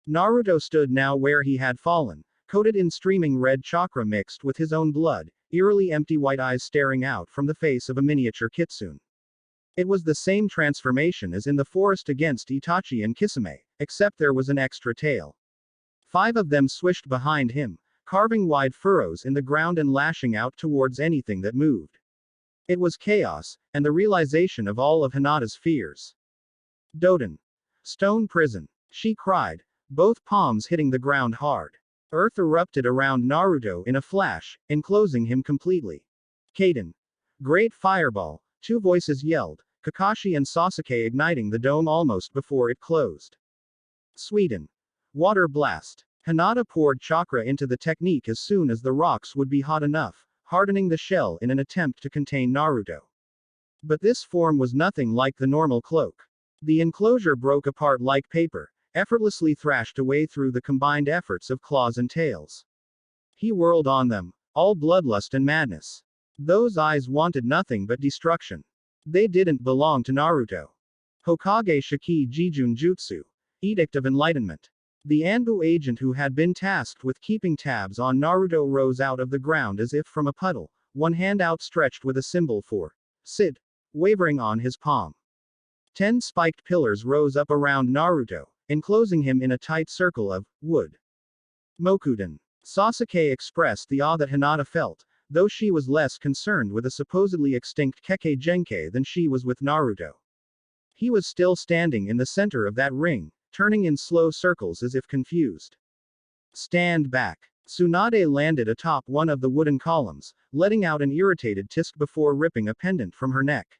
Naruto stood now where he had fallen, coated in streaming red chakra mixed with his own blood, eerily empty white eyes staring out from the face of a miniature kitsune. It was the same transformation as in the forest against Itachi and Kisame, except there was an extra tail. 5 of them swished behind him, carving wide furrows in the ground and lashing out towards anything that moved. It was chaos, and the realization of all of Hinata's fears. Doden. Stone prison. She cried, both palms hitting the ground hard. Earth erupted around Naruto in a flash, enclosing him completely. Kaden. Great fireball, 2 voices yelled, Kakashi and Sasuke igniting the dome almost before it closed. Sweden. Water blast. Hinata poured chakra into the technique as soon as the rocks would be hot enough, hardening the shell in an attempt to contain Naruto. But this form was nothing like the normal cloak. The enclosure broke apart like paper, effortlessly thrashed away through the combined efforts of claws and tails. He whirled on them, all bloodlust and madness. Those eyes wanted nothing but destruction. They didn't belong to Naruto. Hokage Shiki Jijun Jutsu. Edict of Enlightenment. The Anbu agent who had been tasked with keeping tabs on Naruto rose out of the ground as if from a puddle, one hand outstretched with a symbol for Sid, wavering on his palm. 10 spiked pillars rose up around Naruto, enclosing him in a tight circle of wood. Mokuden. Sasuke expressed the awe that Hinata felt, though she was less concerned with a supposedly extinct Kekkei Genkai than she was with Naruto. He was still standing in the center of that ring, turning in slow circles as if confused. Stand back. Tsunade landed atop one of the wooden columns, letting out an irritated tisk before ripping a pendant from her neck.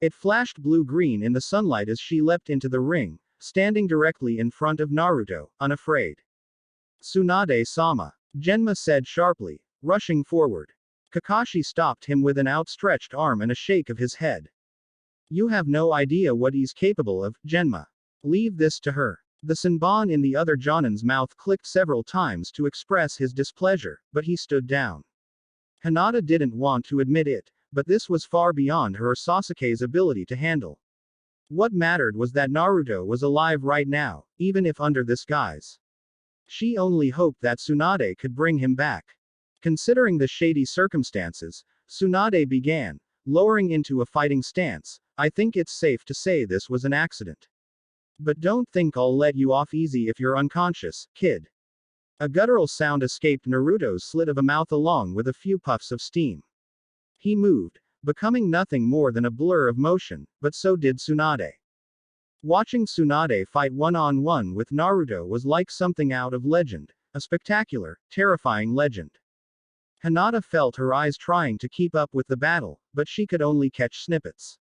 It flashed blue-green in the sunlight as she leapt into the ring, standing directly in front of Naruto, unafraid. Tsunade-sama. Genma said sharply, rushing forward. Kakashi stopped him with an outstretched arm and a shake of his head. You have no idea what he's capable of, Genma. Leave this to her. The Senbon in the other Jonin's mouth clicked several times to express his displeasure, but he stood down. Hinata didn't want to admit it, but this was far beyond her or Sasuke's ability to handle. What mattered was that Naruto was alive right now, even if under this guise. She only hoped that Tsunade could bring him back. Considering the shady circumstances, Tsunade began, lowering into a fighting stance. I think it's safe to say this was an accident. But don't think I'll let you off easy if you're unconscious, kid. A guttural sound escaped Naruto's slit of a mouth along with a few puffs of steam. He moved, becoming nothing more than a blur of motion, but so did Tsunade. Watching Tsunade fight one-on-one with Naruto was like something out of legend, a spectacular, terrifying legend. Hinata felt her eyes trying to keep up with the battle, but she could only catch snippets.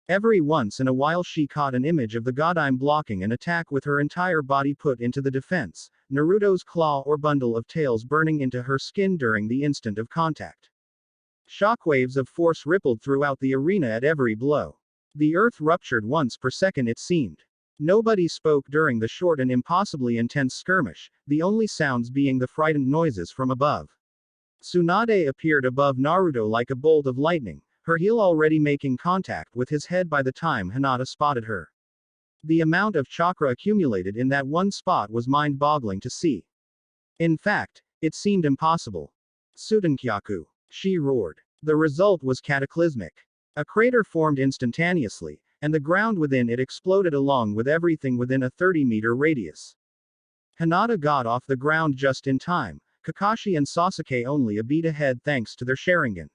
Every once in a while she caught an image of the Godime blocking an attack with her entire body put into the defense, Naruto's claw or bundle of tails burning into her skin during the instant of contact. Shockwaves of force rippled throughout the arena at every blow. The earth ruptured once per second it seemed. Nobody spoke during the short and impossibly intense skirmish, the only sounds being the frightened noises from above. Tsunade appeared above Naruto like a bolt of lightning, her heel already making contact with his head by the time Hinata spotted her. The amount of chakra accumulated in that one spot was mind-boggling to see. In fact, it seemed impossible. Sutenkyaku. She roared. The result was cataclysmic. A crater formed instantaneously, and the ground within it exploded along with everything within a 30-meter radius. Hinata got off the ground just in time, Kakashi and Sasuke only a beat ahead thanks to their Sharingan.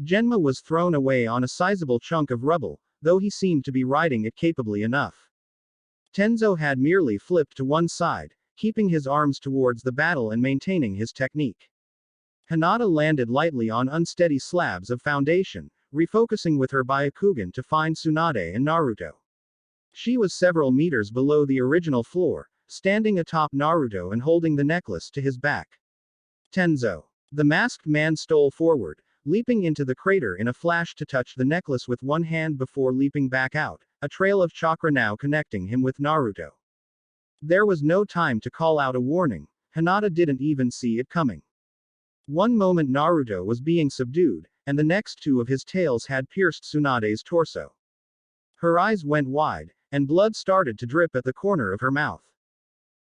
Genma was thrown away on a sizable chunk of rubble, though he seemed to be riding it capably enough. Tenzo had merely flipped to one side, keeping his arms towards the battle and maintaining his technique. Hinata landed lightly on unsteady slabs of foundation, refocusing with her Byakugan to find Tsunade and Naruto. She was several meters below the original floor, standing atop Naruto and holding the necklace to his back. Tenzo. The masked man stole forward, leaping into the crater in a flash to touch the necklace with one hand before leaping back out, a trail of chakra now connecting him with Naruto. There was no time to call out a warning, Hinata didn't even see it coming. One moment Naruto was being subdued, and the next two of his tails had pierced Tsunade's torso. Her eyes went wide, and blood started to drip at the corner of her mouth.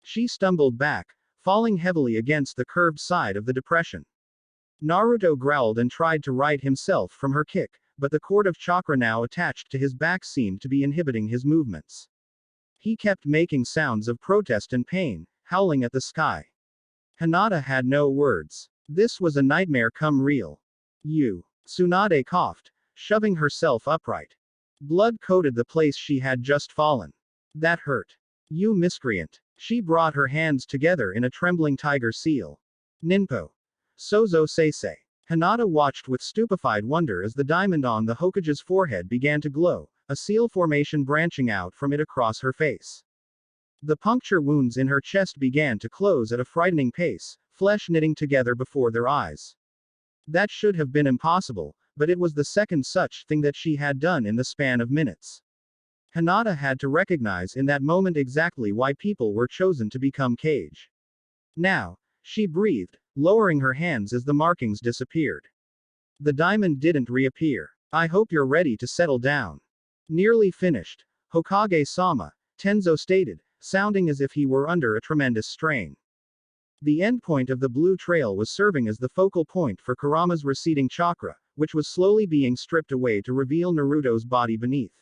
She stumbled back, falling heavily against the curved side of the depression. Naruto growled and tried to right himself from her kick, but the cord of chakra now attached to his back seemed to be inhibiting his movements. He kept making sounds of protest and pain, howling at the sky. Hinata had no words. This was a nightmare come real. You. Tsunade coughed, shoving herself upright. Blood coated the place she had just fallen. That hurt. You miscreant. She brought her hands together in a trembling tiger seal. Ninpo. Sozo Seisei. Hinata watched with stupefied wonder as the diamond on the Hokage's forehead began to glow, a seal formation branching out from it across her face. The puncture wounds in her chest began to close at a frightening pace, flesh knitting together before their eyes. That should have been impossible, but it was the second such thing that she had done in the span of minutes. Hinata had to recognize in that moment exactly why people were chosen to become Kage. Now, she breathed, lowering her hands as the markings disappeared. The diamond didn't reappear. I hope you're ready to settle down. Nearly finished. Hokage-sama, Tenzo stated, sounding as if he were under a tremendous strain. The endpoint of the blue trail was serving as the focal point for Kurama's receding chakra, which was slowly being stripped away to reveal Naruto's body beneath.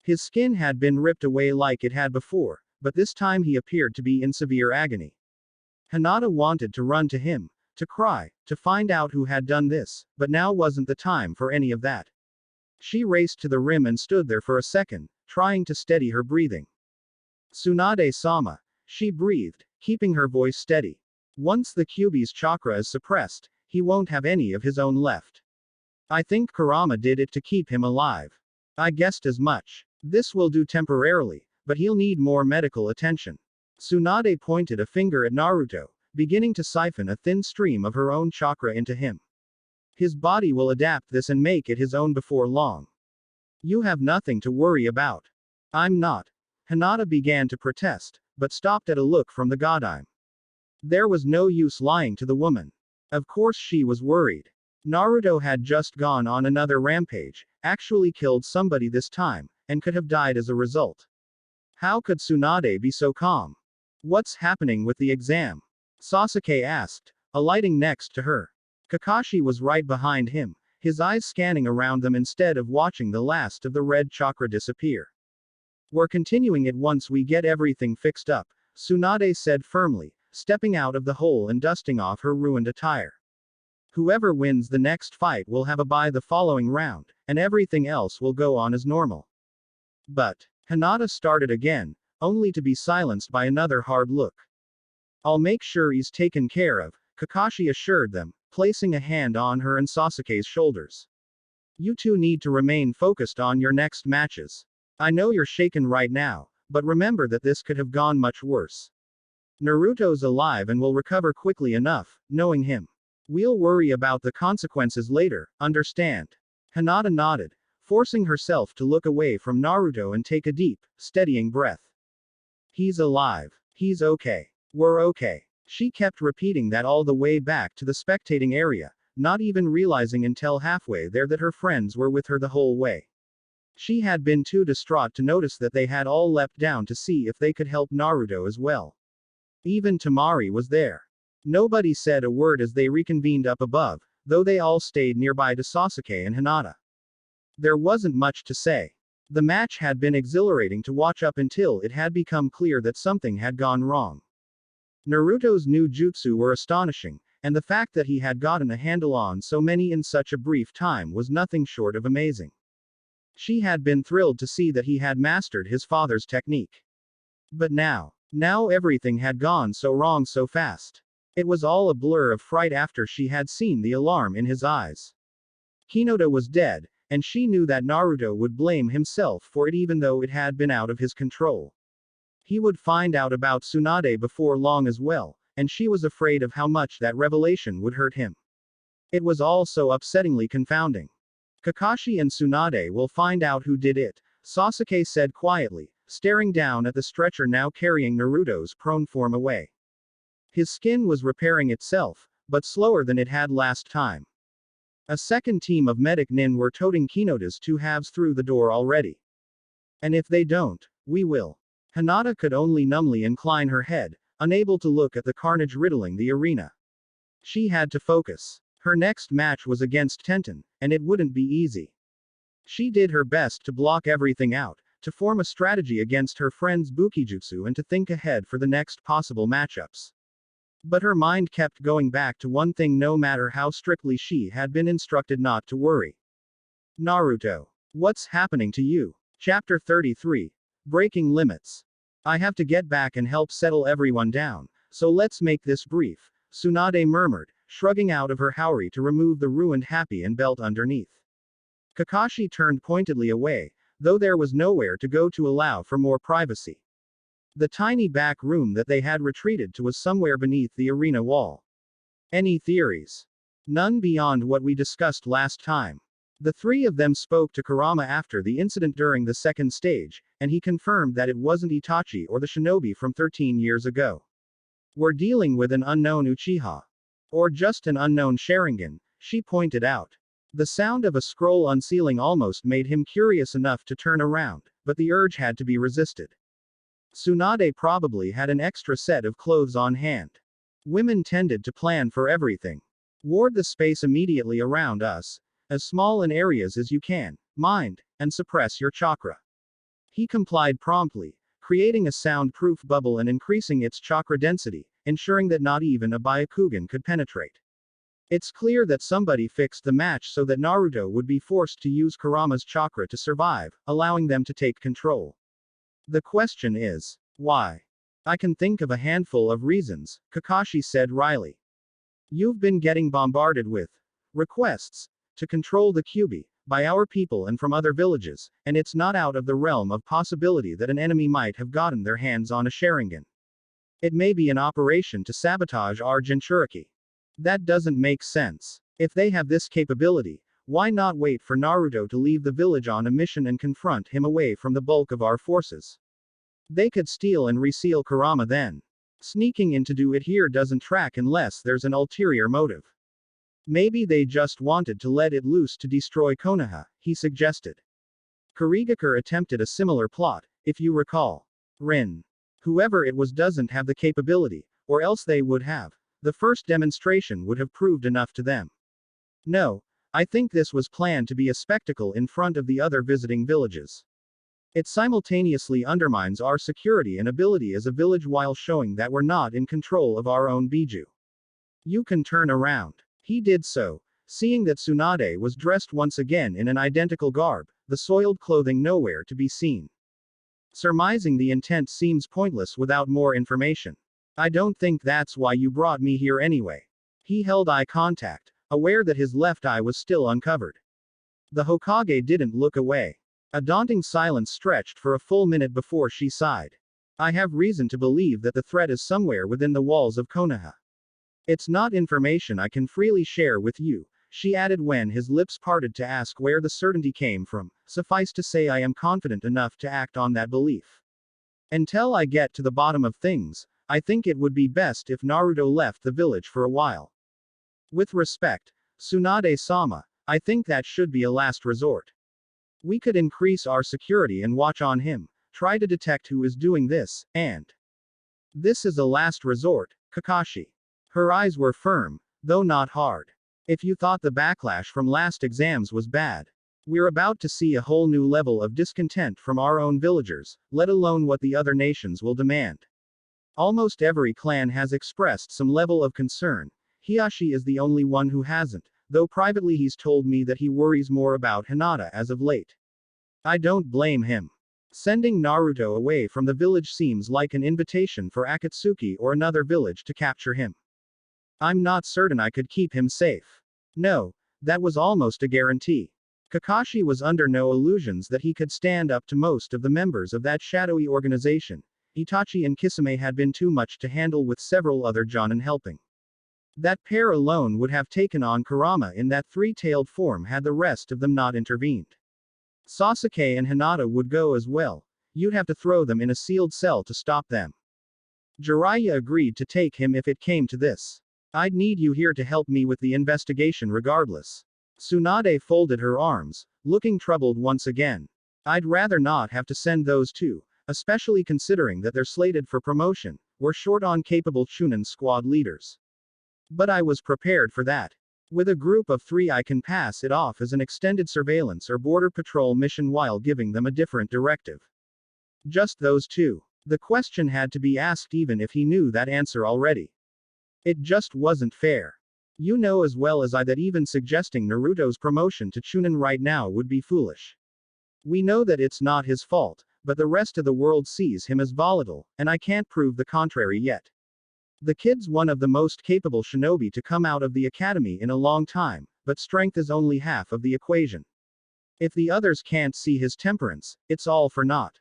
His skin had been ripped away like it had before, but this time he appeared to be in severe agony. Hinata wanted to run to him, to cry, to find out who had done this, but now wasn't the time for any of that. She raced to the rim and stood there for a second, trying to steady her breathing. Tsunade-sama, she breathed, keeping her voice steady. Once the Kyuubi's chakra is suppressed, he won't have any of his own left. I think Kurama did it to keep him alive. I guessed as much. This will do temporarily, but he'll need more medical attention. Tsunade pointed a finger at Naruto, beginning to siphon a thin stream of her own chakra into him. His body will adapt this and make it his own before long. You have nothing to worry about. I'm not. Hinata began to protest, but stopped at a look from the Godime. There was no use lying to the woman. Of course she was worried. Naruto had just gone on another rampage, actually killed somebody this time, and could have died as a result. How could Tsunade be so calm? What's happening with the exam? Sasuke asked, alighting next to her. Kakashi was right behind him, his eyes scanning around them instead of watching the last of the red chakra disappear. We're continuing it once we get everything fixed up, Tsunade said firmly, stepping out of the hole and dusting off her ruined attire. Whoever wins the next fight will have a bye the following round, and everything else will go on as normal. But, Hinata started again, only to be silenced by another hard look. I'll make sure he's taken care of, Kakashi assured them, placing a hand on her and Sasuke's shoulders. You two need to remain focused on your next matches. I know you're shaken right now, but remember that this could have gone much worse. Naruto's alive and will recover quickly enough, knowing him. We'll worry about the consequences later, understand? Hinata nodded, forcing herself to look away from Naruto and take a deep, steadying breath. He's alive. He's okay. We're okay. She kept repeating that all the way back to the spectating area, not even realizing until halfway there that her friends were with her the whole way. She had been too distraught to notice that they had all leapt down to see if they could help Naruto as well. Even Tamari was there. Nobody said a word as they reconvened up above, though they all stayed nearby to Sasuke and Hinata. There wasn't much to say. The match had been exhilarating to watch up until it had become clear that something had gone wrong. Naruto's new jutsu were astonishing, and the fact that he had gotten a handle on so many in such a brief time was nothing short of amazing. She had been thrilled to see that he had mastered his father's technique. But now everything had gone so wrong so fast. It was all a blur of fright after she had seen the alarm in his eyes. Hinata was dead, and she knew that Naruto would blame himself for it even though it had been out of his control. He would find out about Tsunade before long as well, and she was afraid of how much that revelation would hurt him. It was all so upsettingly confounding. Kakashi and Tsunade will find out who did it, Sasuke said quietly, staring down at the stretcher now carrying Naruto's prone form away. His skin was repairing itself, but slower than it had last time. A second team of medic nin were toting Kinota's two halves through the door already. And if they don't, we will. Hinata could only numbly incline her head, unable to look at the carnage riddling the arena. She had to focus. Her next match was against Tenten, and it wouldn't be easy. She did her best to block everything out, to form a strategy against her friend's Bukijutsu and to think ahead for the next possible matchups. But her mind kept going back to one thing no matter how strictly she had been instructed not to worry. Naruto. What's happening to you? Chapter 33. Breaking Limits. I have to get back and help settle everyone down, so let's make this brief, Tsunade murmured, shrugging out of her haori to remove the ruined happy and belt underneath. Kakashi turned pointedly away, though there was nowhere to go to allow for more privacy. The tiny back room that they had retreated to was somewhere beneath the arena wall. Any theories? None beyond what we discussed last time. The three of them spoke to Kurama after the incident during the second stage, and he confirmed that it wasn't Itachi or the shinobi from 13 years ago. We're dealing with an unknown Uchiha. Or just an unknown Sharingan, she pointed out. The sound of a scroll unsealing almost made him curious enough to turn around, but the urge had to be resisted. Tsunade probably had an extra set of clothes on hand. Women tended to plan for everything. Ward the space immediately around us, as small in areas as you can, mind, and suppress your chakra. He complied promptly, creating a soundproof bubble and increasing its chakra density, ensuring that not even a Byakugan could penetrate. It's clear that somebody fixed the match so that Naruto would be forced to use Kurama's chakra to survive, allowing them to take control. The question is, why? I can think of a handful of reasons, Kakashi said wryly. You've been getting bombarded with requests to control the Kyuubi by our people and from other villages, and it's not out of the realm of possibility that an enemy might have gotten their hands on a Sharingan. It may be an operation to sabotage our Jinchuriki. That doesn't make sense. If they have this capability, why not wait for Naruto to leave the village on a mission and confront him away from the bulk of our forces? They could steal and reseal Kurama then. Sneaking in to do it here doesn't track unless there's an ulterior motive. Maybe they just wanted to let it loose to destroy Konoha, he suggested. Kurigakure attempted a similar plot, if you recall. Rin. Whoever it was doesn't have the capability, or else they would have. The first demonstration would have proved enough to them. No, I think this was planned to be a spectacle in front of the other visiting villages. It simultaneously undermines our security and ability as a village while showing that we're not in control of our own Biju. You can turn around. He did so, seeing that Tsunade was dressed once again in an identical garb, the soiled clothing nowhere to be seen. Surmising the intent seems pointless without more information. I don't think that's why you brought me here anyway. He held eye contact, aware that his left eye was still uncovered. The Hokage didn't look away. A daunting silence stretched for a full minute before she sighed. I have reason to believe that the threat is somewhere within the walls of Konoha. It's not information I can freely share with you, she added when his lips parted to ask where the certainty came from. Suffice to say I am confident enough to act on that belief. Until I get to the bottom of things, I think it would be best if Naruto left the village for a while. With respect, Tsunade-sama, I think that should be a last resort. We could increase our security and watch on him, try to detect who is doing this, and this is a last resort, Kakashi. Her eyes were firm, though not hard. If you thought the backlash from last exams was bad, We're about to see a whole new level of discontent from our own villagers, let alone what the other nations will demand. Almost every clan has expressed some level of concern. Hiashi is the only one who hasn't, though privately he's told me that he worries more about Hinata as of late. I don't blame him. Sending Naruto away from the village seems like an invitation for Akatsuki or another village to capture him. I'm not certain I could keep him safe. No, that was almost a guarantee. Kakashi was under no illusions that he could stand up to most of the members of that shadowy organization. Itachi and Kisame had been too much to handle with several other jonin helping. That pair alone would have taken on Kurama in that three-tailed form had the rest of them not intervened. Sasuke and Hinata would go as well. You'd have to throw them in a sealed cell to stop them. Jiraiya agreed to take him if it came to this. I'd need you here to help me with the investigation regardless. Tsunade folded her arms, looking troubled once again. I'd rather not have to send those two, especially considering that they're slated for promotion. We're short on capable Chunin squad leaders. But I was prepared for that. With a group of 3 I can pass it off as an extended surveillance or border patrol mission while giving them a different directive. Just those 2. The question had to be asked even if he knew that answer already. It just wasn't fair. You know as well as I that even suggesting Naruto's promotion to Chunin right now would be foolish. We know that it's not his fault, but the rest of the world sees him as volatile, and I can't prove the contrary yet. The kid's one of the most capable shinobi to come out of the academy in a long time, but strength is only half of the equation. If the others can't see his temperance, it's all for naught.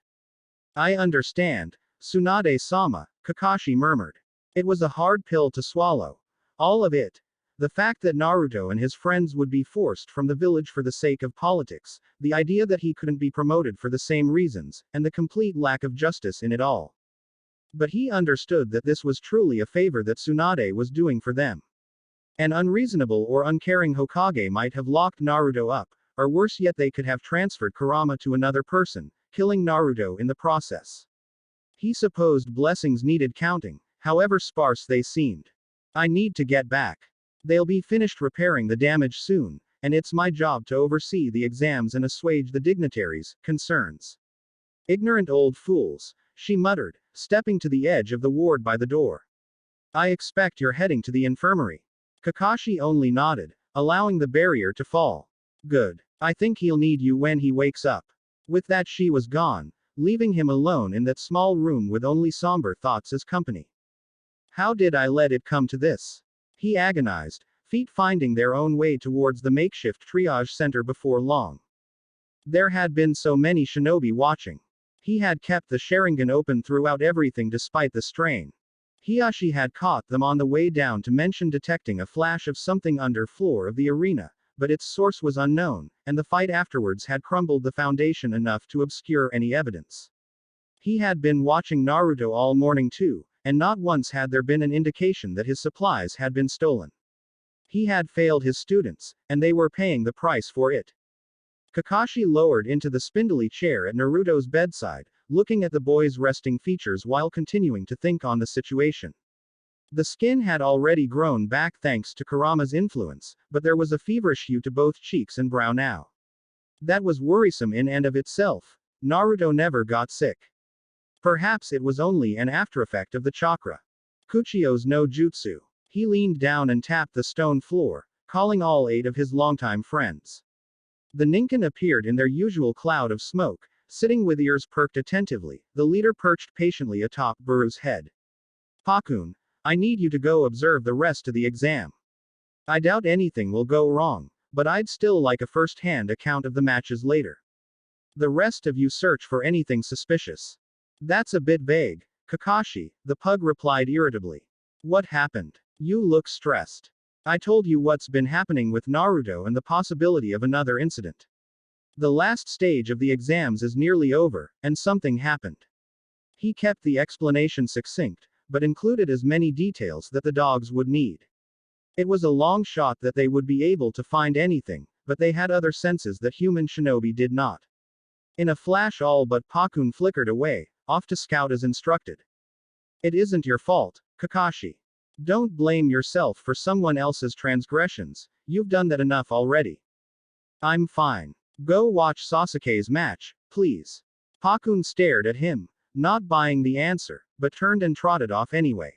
I understand, Tsunade-sama, Kakashi murmured. It was a hard pill to swallow. All of it. The fact that Naruto and his friends would be forced from the village for the sake of politics, the idea that he couldn't be promoted for the same reasons, and the complete lack of justice in it all. But he understood that this was truly a favor that Tsunade was doing for them. An unreasonable or uncaring Hokage might have locked Naruto up, or worse yet they could have transferred Kurama to another person, killing Naruto in the process. He supposed blessings needed counting, however sparse they seemed. I need to get back. They'll be finished repairing the damage soon, and it's my job to oversee the exams and assuage the dignitaries' concerns. Ignorant old fools, she muttered, stepping to the edge of the ward by the door. I expect you're heading to the infirmary. Kakashi only nodded, allowing the barrier to fall. Good. I think he'll need you when he wakes up. With that she was gone, leaving him alone in that small room with only somber thoughts as company. How did I let it come to this? He agonized, feet finding their own way towards the makeshift triage center before long. There had been so many shinobi watching. He had kept the Sharingan open throughout everything despite the strain. Hiashi had caught them on the way down to mention detecting a flash of something under floor of the arena, but its source was unknown, and the fight afterwards had crumbled the foundation enough to obscure any evidence. He had been watching Naruto all morning too, and not once had there been an indication that his supplies had been stolen. He had failed his students, and they were paying the price for it. Kakashi lowered into the spindly chair at Naruto's bedside, looking at the boy's resting features while continuing to think on the situation. The skin had already grown back thanks to Kurama's influence, but there was a feverish hue to both cheeks and brow now. That was worrisome in and of itself. Naruto never got sick. Perhaps it was only an aftereffect of the chakra. Kuchio's no jutsu. He leaned down and tapped the stone floor, calling all 8 of his longtime friends. The Ninken appeared in their usual cloud of smoke, sitting with ears perked attentively, the leader perched patiently atop Buru's head. Pakun, I need you to go observe the rest of the exam. I doubt anything will go wrong, but I'd still like a first-hand account of the matches later. The rest of you search for anything suspicious. That's a bit vague, Kakashi, the pug replied irritably. What happened? You look stressed. I told you what's been happening with Naruto and the possibility of another incident. The last stage of the exams is nearly over, and something happened. He kept the explanation succinct, but included as many details that the dogs would need. It was a long shot that they would be able to find anything, but they had other senses that human shinobi did not. In a flash all but Pakun flickered away, off to scout as instructed. It isn't your fault, Kakashi. Don't blame yourself for someone else's transgressions, you've done that enough already. I'm fine. Go watch Sasuke's match, please. Pakun stared at him, not buying the answer, but turned and trotted off anyway.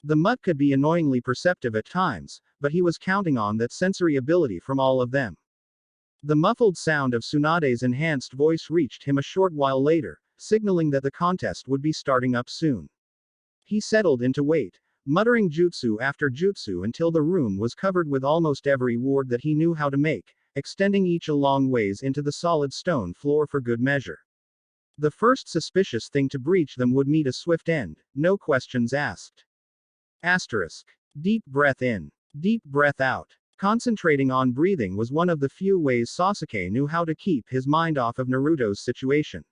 The mutt could be annoyingly perceptive at times, but he was counting on that sensory ability from all of them. The muffled sound of Tsunade's enhanced voice reached him a short while later, signaling that the contest would be starting up soon. He settled into wait, muttering jutsu after jutsu until the room was covered with almost every ward that he knew how to make, extending each a long ways into the solid stone floor for good measure. The first suspicious thing to breach them would meet a swift end, no questions asked. Asterisk. Deep breath in. Deep breath out. Concentrating on breathing was one of the few ways Sasuke knew how to keep his mind off of Naruto's situation.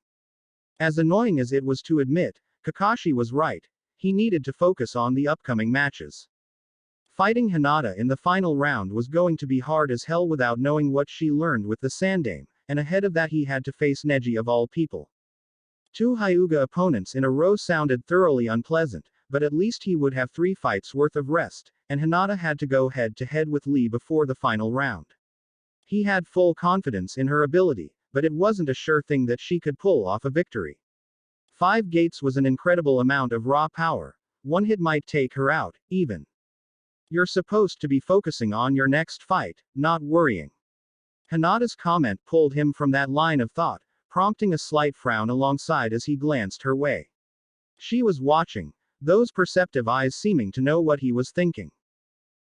As annoying as it was to admit, Kakashi was right. He needed to focus on the upcoming matches. Fighting Hinata in the final round was going to be hard as hell without knowing what she learned with the Sandame, and ahead of that he had to face Neji of all people. Two Hyuga opponents in a row sounded thoroughly unpleasant, but at least he would have 3 fights worth of rest, and Hinata had to go head to head with Lee before the final round. He had full confidence in her ability, but it wasn't a sure thing that she could pull off a victory. 5 gates was an incredible amount of raw power. 1 hit might take her out, even. You're supposed to be focusing on your next fight, not worrying. Hinata's comment pulled him from that line of thought, prompting a slight frown alongside as he glanced her way. She was watching, those perceptive eyes seeming to know what he was thinking.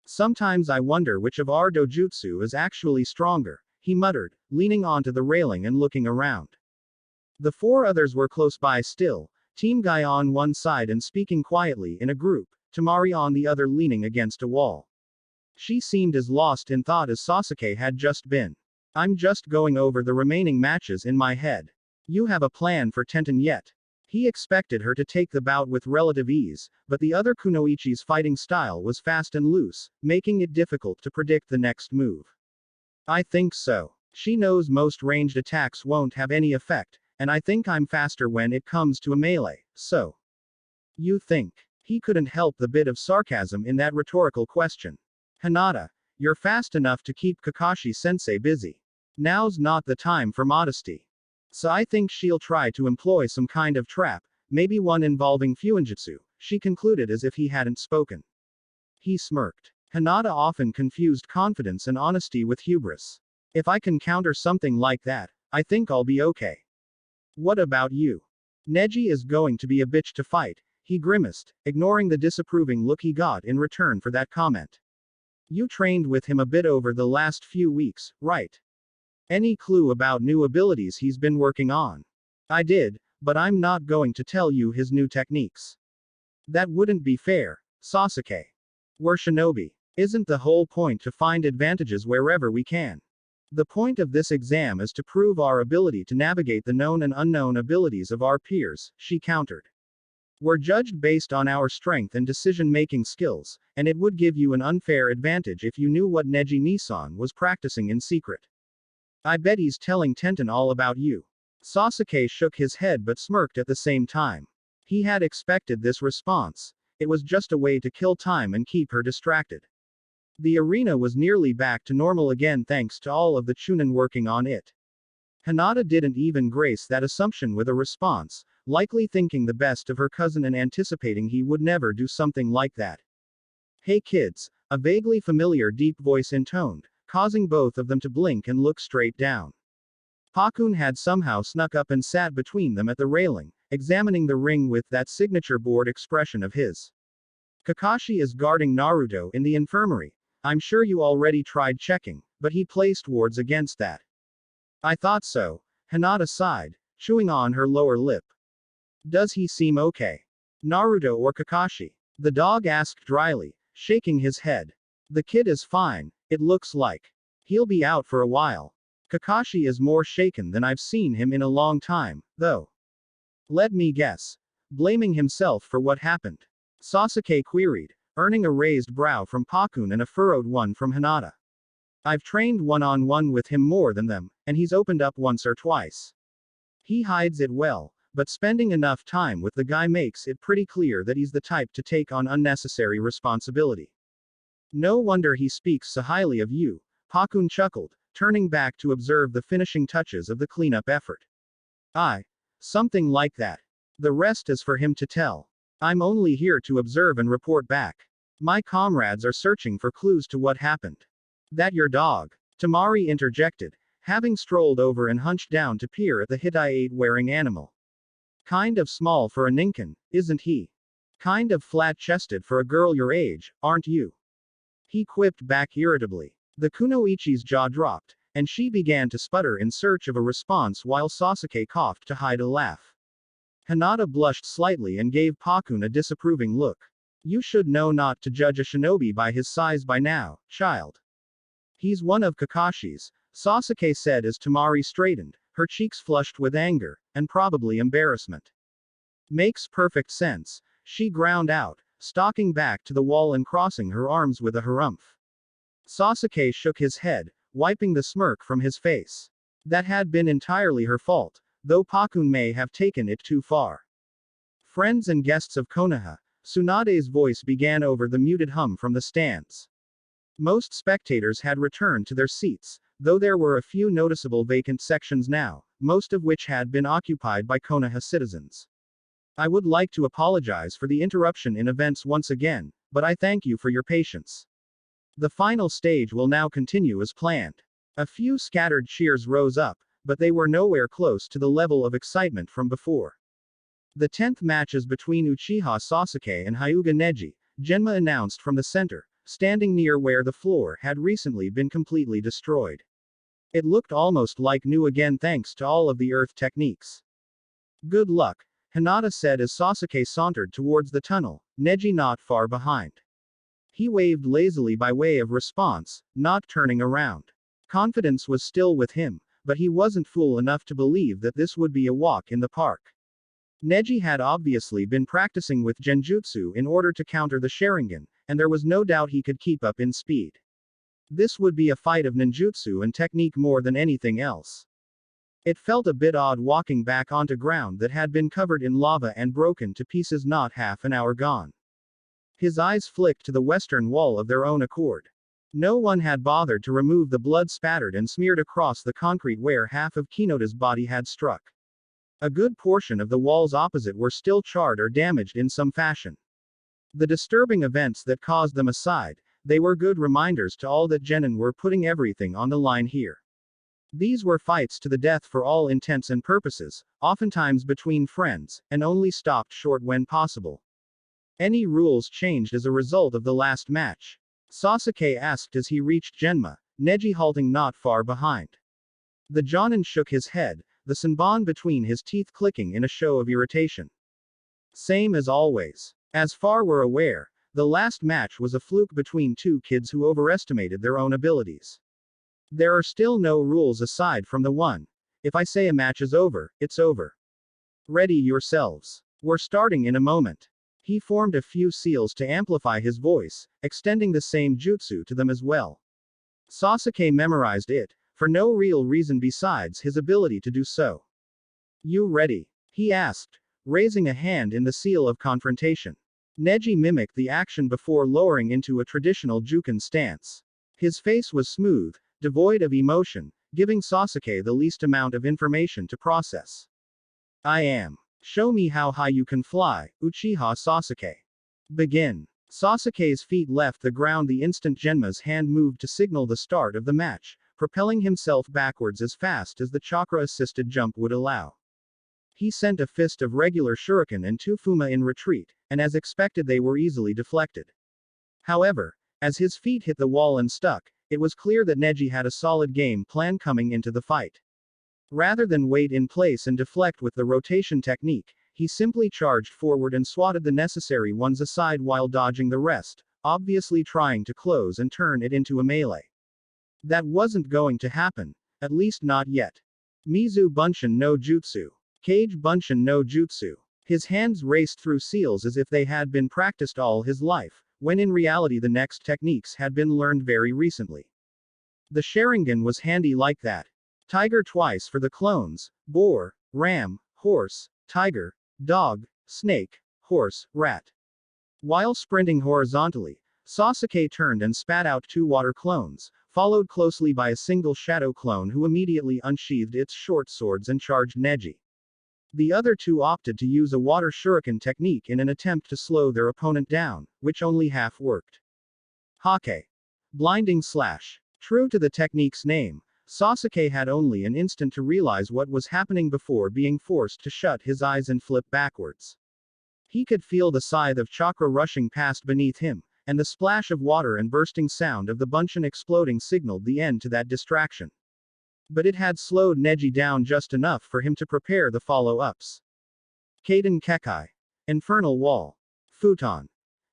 Sometimes I wonder which of our dojutsu is actually stronger, he muttered, leaning onto the railing and looking around. The 4 others were close by still, Team Guy on one side and speaking quietly in a group, Tamari on the other leaning against a wall. She seemed as lost in thought as Sasuke had just been. I'm just going over the remaining matches in my head. You have a plan for Tenten yet? He expected her to take the bout with relative ease, but the other kunoichi's fighting style was fast and loose, making it difficult to predict the next move. I think so. She knows most ranged attacks won't have any effect, and I think I'm faster when it comes to a melee, so. You think? He couldn't help the bit of sarcasm in that rhetorical question. Hinata, you're fast enough to keep Kakashi-sensei busy. Now's not the time for modesty. So I think she'll try to employ some kind of trap, maybe one involving fuinjutsu, she concluded as if he hadn't spoken. He smirked. Hinata often confused confidence and honesty with hubris. If I can counter something like that, I think I'll be okay. What about you? Neji is going to be a bitch to fight, he grimaced, ignoring the disapproving look he got in return for that comment. You trained with him a bit over the last few weeks, right? Any clue about new abilities he's been working on? I did, but I'm not going to tell you his new techniques. That wouldn't be fair, Sasuke. We're shinobi. Isn't the whole point to find advantages wherever we can? The point of this exam is to prove our ability to navigate the known and unknown abilities of our peers, she countered. We're judged based on our strength and decision-making skills, and it would give you an unfair advantage if you knew what Neji Nisan was practicing in secret. I bet he's telling Tenten all about you. Sasuke shook his head but smirked at the same time. He had expected this response. It was just a way to kill time and keep her distracted. The arena was nearly back to normal again thanks to all of the Chunin working on it. Hinata didn't even grace that assumption with a response, likely thinking the best of her cousin and anticipating he would never do something like that. Hey kids, a vaguely familiar deep voice intoned, causing both of them to blink and look straight down. Pakun had somehow snuck up and sat between them at the railing, examining the ring with that signature board expression of his. Kakashi is guarding Naruto in the infirmary. I'm sure you already tried checking, but he placed wards against that. I thought so, Hinata sighed, chewing on her lower lip. Does he seem okay? Naruto or Kakashi? The dog asked dryly, shaking his head. The kid is fine, it looks like. He'll be out for a while. Kakashi is more shaken than I've seen him in a long time, though. Let me guess. Blaming himself for what happened. Sasuke queried, earning a raised brow from Pakun and a furrowed one from Hinata. I've trained one-on-one with him more than them, and he's opened up once or twice. He hides it well, but spending enough time with the guy makes it pretty clear that he's the type to take on unnecessary responsibility. No wonder he speaks so highly of you, Pakun chuckled, turning back to observe the finishing touches of the cleanup effort. Something like that. The rest is for him to tell. I'm only here to observe and report back. My comrades are searching for clues to what happened. That your dog? Tamari interjected, having strolled over and hunched down to peer at the Hittite-wearing animal. Kind of small for a ninkin, isn't he? Kind of flat-chested for a girl your age, aren't you? He quipped back irritably. The kunoichi's jaw dropped, and she began to sputter in search of a response while Sasuke coughed to hide a laugh. Hinata blushed slightly and gave Pakun a disapproving look. You should know not to judge a shinobi by his size by now, child. He's one of Kakashi's, Sasuke said as Tamari straightened, her cheeks flushed with anger, and probably embarrassment. Makes perfect sense, she ground out, stalking back to the wall and crossing her arms with a harumph. Sasuke shook his head, wiping the smirk from his face. That had been entirely her fault, though Pakun may have taken it too far. Friends and guests of Konoha, Tsunade's voice began over the muted hum from the stands. Most spectators had returned to their seats, though there were a few noticeable vacant sections now, most of which had been occupied by Konoha citizens. I would like to apologize for the interruption in events once again, but I thank you for your patience. The final stage will now continue as planned. A few scattered cheers rose up, but they were nowhere close to the level of excitement from before. The 10th match is between Uchiha Sasuke and Hyuga Neji, Genma announced from the center, standing near where the floor had recently been completely destroyed. It looked almost like new again thanks to all of the earth techniques. Good luck, Hinata said as Sasuke sauntered towards the tunnel, Neji not far behind. He waved lazily by way of response, not turning around. Confidence was still with him, but he wasn't fool enough to believe that this would be a walk in the park. Neji had obviously been practicing with genjutsu in order to counter the Sharingan, and there was no doubt he could keep up in speed. This would be a fight of ninjutsu and technique more than anything else. It felt a bit odd walking back onto ground that had been covered in lava and broken to pieces not half an hour gone. His eyes flicked to the western wall of their own accord. No one had bothered to remove the blood spattered and smeared across the concrete where half of Kinota's body had struck. A good portion of the walls opposite were still charred or damaged in some fashion. The disturbing events that caused them aside, they were good reminders to all that genin were putting everything on the line here. These were fights to the death for all intents and purposes, oftentimes between friends, and only stopped short when possible. Any rules changed as a result of the last match? Sasuke asked as he reached Genma, Neji halting not far behind. The Jonin shook his head, the Senbon between his teeth clicking in a show of irritation. Same as always. As far we're aware, the last match was a fluke between two kids who overestimated their own abilities. There are still no rules aside from the one. If I say a match is over, it's over. Ready yourselves. We're starting in a moment. He formed a few seals to amplify his voice, extending the same jutsu to them as well. Sasuke memorized it, for no real reason besides his ability to do so. You ready? He asked, raising a hand in the seal of confrontation. Neji mimicked the action before lowering into a traditional Juken stance. His face was smooth, devoid of emotion, giving Sasuke the least amount of information to process. I am. Show me how high you can fly, Uchiha Sasuke. Begin. Sasuke's feet left the ground the instant Genma's hand moved to signal the start of the match, propelling himself backwards as fast as the chakra-assisted jump would allow. He sent a fist of regular shuriken and two fuma in retreat, and as expected they were easily deflected. However, as his feet hit the wall and stuck, it was clear that Neji had a solid game plan coming into the fight. Rather than wait in place and deflect with the rotation technique, he simply charged forward and swatted the necessary ones aside while dodging the rest, obviously trying to close and turn it into a melee. That wasn't going to happen, at least not yet. Mizu Bunshin no Jutsu. Kage Bunshin no Jutsu. His hands raced through seals as if they had been practiced all his life, when in reality the next techniques had been learned very recently. The Sharingan was handy like that. Tiger twice for the clones, boar, ram, horse, tiger, dog, snake, horse, rat. While sprinting horizontally, Sasuke turned and spat out two water clones, followed closely by a single shadow clone who immediately unsheathed its short swords and charged Neji. The other two opted to use a water shuriken technique in an attempt to slow their opponent down, which only half worked. Hokage. Blinding slash. True to the technique's name, Sasuke had only an instant to realize what was happening before being forced to shut his eyes and flip backwards. He could feel the scythe of chakra rushing past beneath him, and the splash of water and bursting sound of the Bunshin exploding signaled the end to that distraction. But it had slowed Neji down just enough for him to prepare the follow-ups. Kaden Kekai. Infernal Wall. Futon.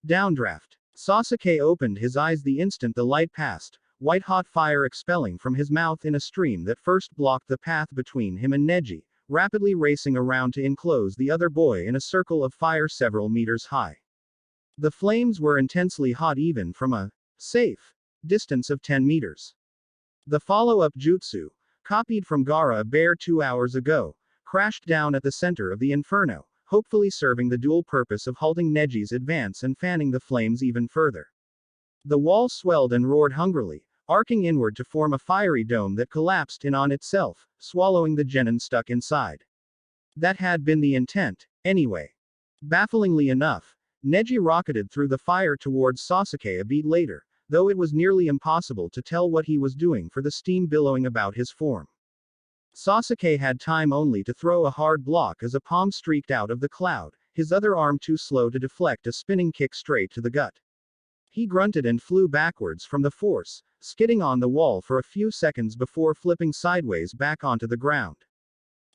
Downdraft. Sasuke opened his eyes the instant the light passed, white-hot fire expelling from his mouth in a stream that first blocked the path between him and Neji, rapidly racing around to enclose the other boy in a circle of fire several meters high. The flames were intensely hot even from a safe distance of 10 meters. The follow-up jutsu, copied from Gaara a bare 2 hours ago, crashed down at the center of the inferno, hopefully serving the dual purpose of halting Neji's advance and fanning the flames even further. The wall swelled and roared hungrily, arcing inward to form a fiery dome that collapsed in on itself, swallowing the genin stuck inside. That had been the intent, anyway. Bafflingly enough, Neji rocketed through the fire towards Sasuke a beat later, though it was nearly impossible to tell what he was doing for the steam billowing about his form. Sasuke had time only to throw a hard block as a palm streaked out of the cloud, his other arm too slow to deflect a spinning kick straight to the gut. He grunted and flew backwards from the force, skidding on the wall for a few seconds before flipping sideways back onto the ground.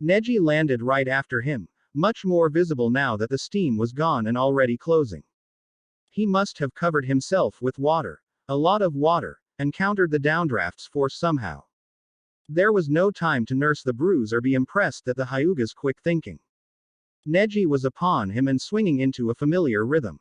Neji landed right after him, much more visible now that the steam was gone and already closing. He must have covered himself with water, a lot of water, and countered the downdraft's force somehow. There was no time to nurse the bruise or be impressed at the Hyuga's quick thinking. Neji was upon him and swinging into a familiar rhythm.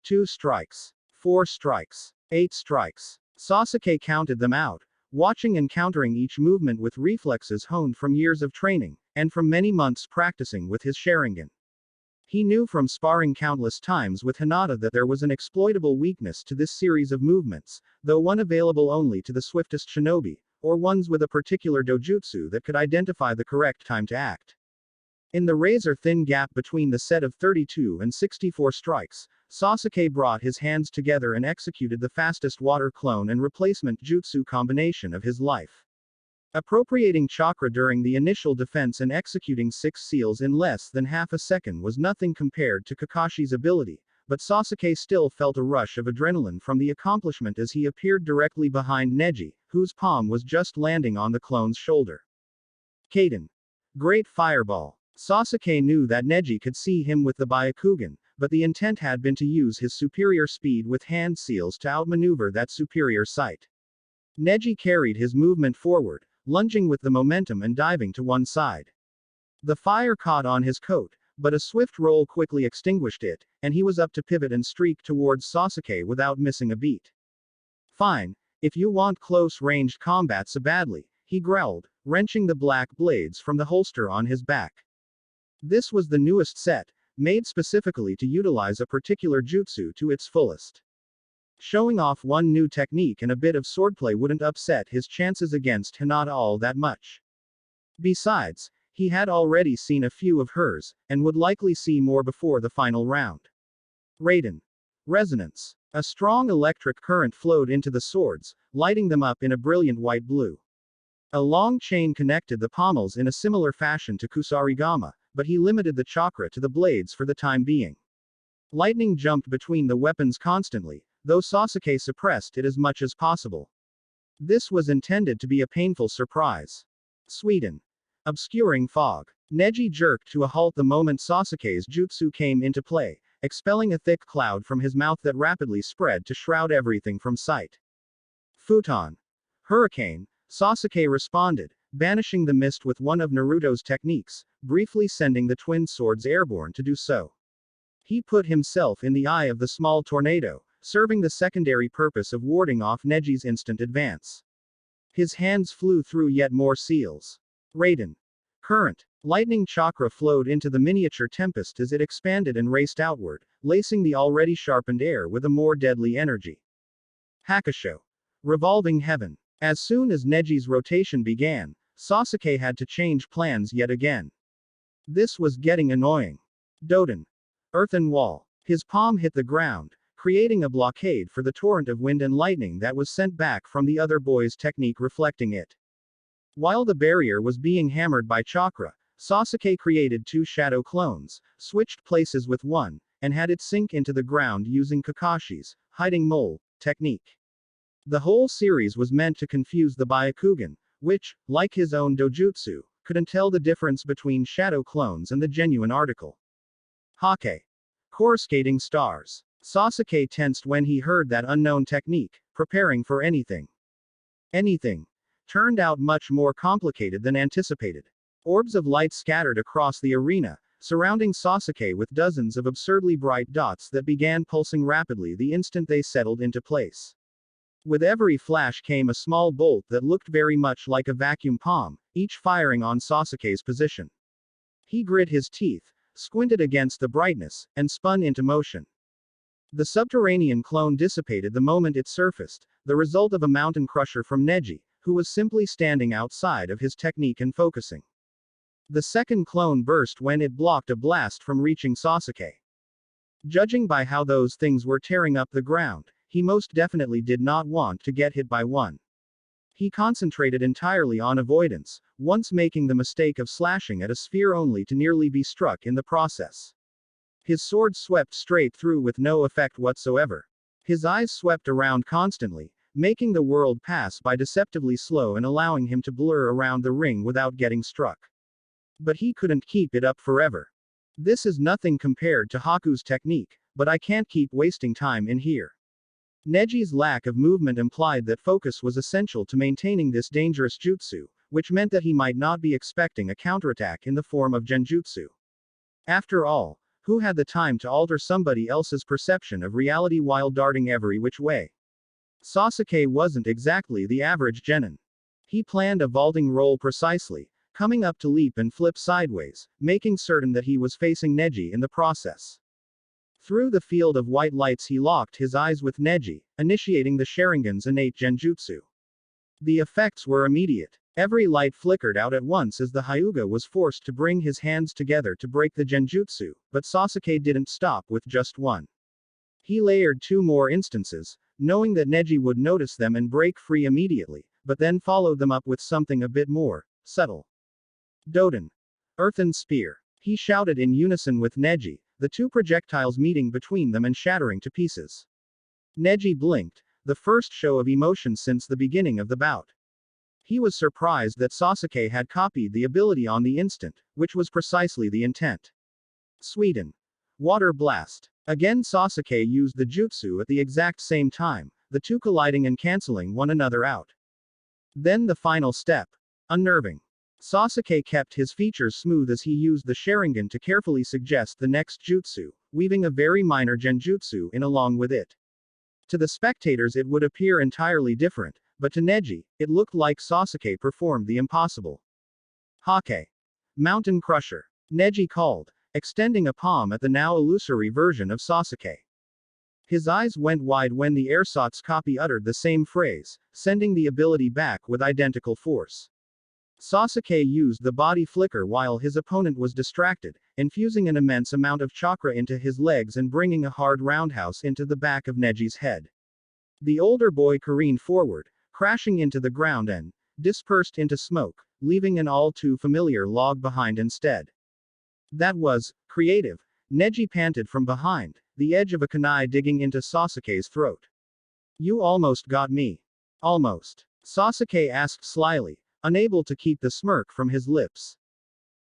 2 strikes. 4 strikes. 8 strikes. Sasuke counted them out, watching and countering each movement with reflexes honed from years of training, and from many months practicing with his Sharingan. He knew from sparring countless times with Hinata that there was an exploitable weakness to this series of movements, though one available only to the swiftest shinobi, or ones with a particular dojutsu that could identify the correct time to act. In the razor-thin gap between the set of 32 and 64 strikes, Sasuke brought his hands together and executed the fastest water clone and replacement jutsu combination of his life. Appropriating chakra during the initial defense and executing 6 seals in less than half a second was nothing compared to Kakashi's ability, but Sasuke still felt a rush of adrenaline from the accomplishment as he appeared directly behind Neji, whose palm was just landing on the clone's shoulder. Kaden. Great Fireball. Sasuke knew that Neji could see him with the Byakugan, but the intent had been to use his superior speed with hand seals to outmaneuver that superior sight. Neji carried his movement forward, lunging with the momentum and diving to one side. The fire caught on his coat, but a swift roll quickly extinguished it, and he was up to pivot and streak towards Sasuke without missing a beat. Fine, if you want close-ranged combat so badly, he growled, wrenching the black blades from the holster on his back. This was the newest set, made specifically to utilize a particular jutsu to its fullest. Showing off one new technique and a bit of swordplay wouldn't upset his chances against Hinata all that much. Besides, he had already seen a few of hers, and would likely see more before the final round. Raiden. Resonance. A strong electric current flowed into the swords, lighting them up in a brilliant white blue. A long chain connected the pommels in a similar fashion to Kusarigama, but he limited the chakra to the blades for the time being. Lightning jumped between the weapons constantly, though Sasuke suppressed it as much as possible. This was intended to be a painful surprise. Sweden. Obscuring fog. Neji jerked to a halt the moment Sasuke's jutsu came into play, expelling a thick cloud from his mouth that rapidly spread to shroud everything from sight. Futon. Hurricane. Sasuke responded, banishing the mist with one of Naruto's techniques, briefly sending the twin swords airborne to do so. He put himself in the eye of the small tornado, serving the secondary purpose of warding off Neji's instant advance. His hands flew through yet more seals. Raiden. Current. Lightning chakra flowed into the miniature tempest as it expanded and raced outward, lacing the already sharpened air with a more deadly energy. Hakusho. Revolving Heaven. As soon as Neji's rotation began, Sasuke had to change plans yet again. This was getting annoying. Doten. Earthen wall. His palm hit the ground, creating a blockade for the torrent of wind and lightning that was sent back from the other boy's technique reflecting it. While the barrier was being hammered by chakra, Sasuke created two shadow clones, switched places with one, and had it sink into the ground using Kakashi's hiding mole technique. The whole series was meant to confuse the Byakugan, which, like his own dojutsu, couldn't tell the difference between shadow clones and the genuine article. Hokage. Coruscating stars. Sasuke tensed when he heard that unknown technique, preparing for anything. Anything. Turned out much more complicated than anticipated. Orbs of light scattered across the arena, surrounding Sasuke with dozens of absurdly bright dots that began pulsing rapidly the instant they settled into place. With every flash came a small bolt that looked very much like a vacuum palm, each firing on Sasuke's position. He grit his teeth, squinted against the brightness, and spun into motion. The subterranean clone dissipated the moment it surfaced, the result of a mountain crusher from Neji, who was simply standing outside of his technique and focusing. The second clone burst when it blocked a blast from reaching Sasuke. Judging by how those things were tearing up the ground, he most definitely did not want to get hit by one. He concentrated entirely on avoidance, once making the mistake of slashing at a sphere only to nearly be struck in the process. His sword swept straight through with no effect whatsoever. His eyes swept around constantly, making the world pass by deceptively slow and allowing him to blur around the ring without getting struck. But he couldn't keep it up forever. This is nothing compared to Haku's technique, but I can't keep wasting time in here. Neji's lack of movement implied that focus was essential to maintaining this dangerous jutsu, which meant that he might not be expecting a counterattack in the form of genjutsu. After all, who had the time to alter somebody else's perception of reality while darting every which way? Sasuke wasn't exactly the average genin. He planned a vaulting roll precisely, coming up to leap and flip sideways, making certain that he was facing Neji in the process. Through the field of white lights he locked his eyes with Neji, initiating the Sharingan's innate genjutsu. The effects were immediate. Every light flickered out at once as the Hyuga was forced to bring his hands together to break the genjutsu, but Sasuke didn't stop with just one. He layered two more instances, knowing that Neji would notice them and break free immediately, but then followed them up with something a bit more subtle. Doten. Earthen spear. He shouted in unison with Neji, the two projectiles meeting between them and shattering to pieces. Neji blinked, the first show of emotion since the beginning of the bout. He was surprised that Sasuke had copied the ability on the instant, which was precisely the intent. Suiden. Water blast. Again Sasuke used the jutsu at the exact same time, the two colliding and cancelling one another out. Then the final step. Unnerving. Sasuke kept his features smooth as he used the Sharingan to carefully suggest the next jutsu, weaving a very minor genjutsu in along with it. To the spectators it would appear entirely different, but to Neji, it looked like Sasuke performed the impossible. Hokage. Mountain crusher. Neji called, extending a palm at the now illusory version of Sasuke. His eyes went wide when the ersatz copy uttered the same phrase, sending the ability back with identical force. Sasuke used the body flicker while his opponent was distracted, infusing an immense amount of chakra into his legs and bringing a hard roundhouse into the back of Neji's head. The older boy careened forward, crashing into the ground and dispersed into smoke, leaving an all too familiar log behind instead. That was creative. Neji panted from behind, the edge of a kunai digging into Sasuke's throat. You almost got me. Almost. Sasuke asked slyly, unable to keep the smirk from his lips.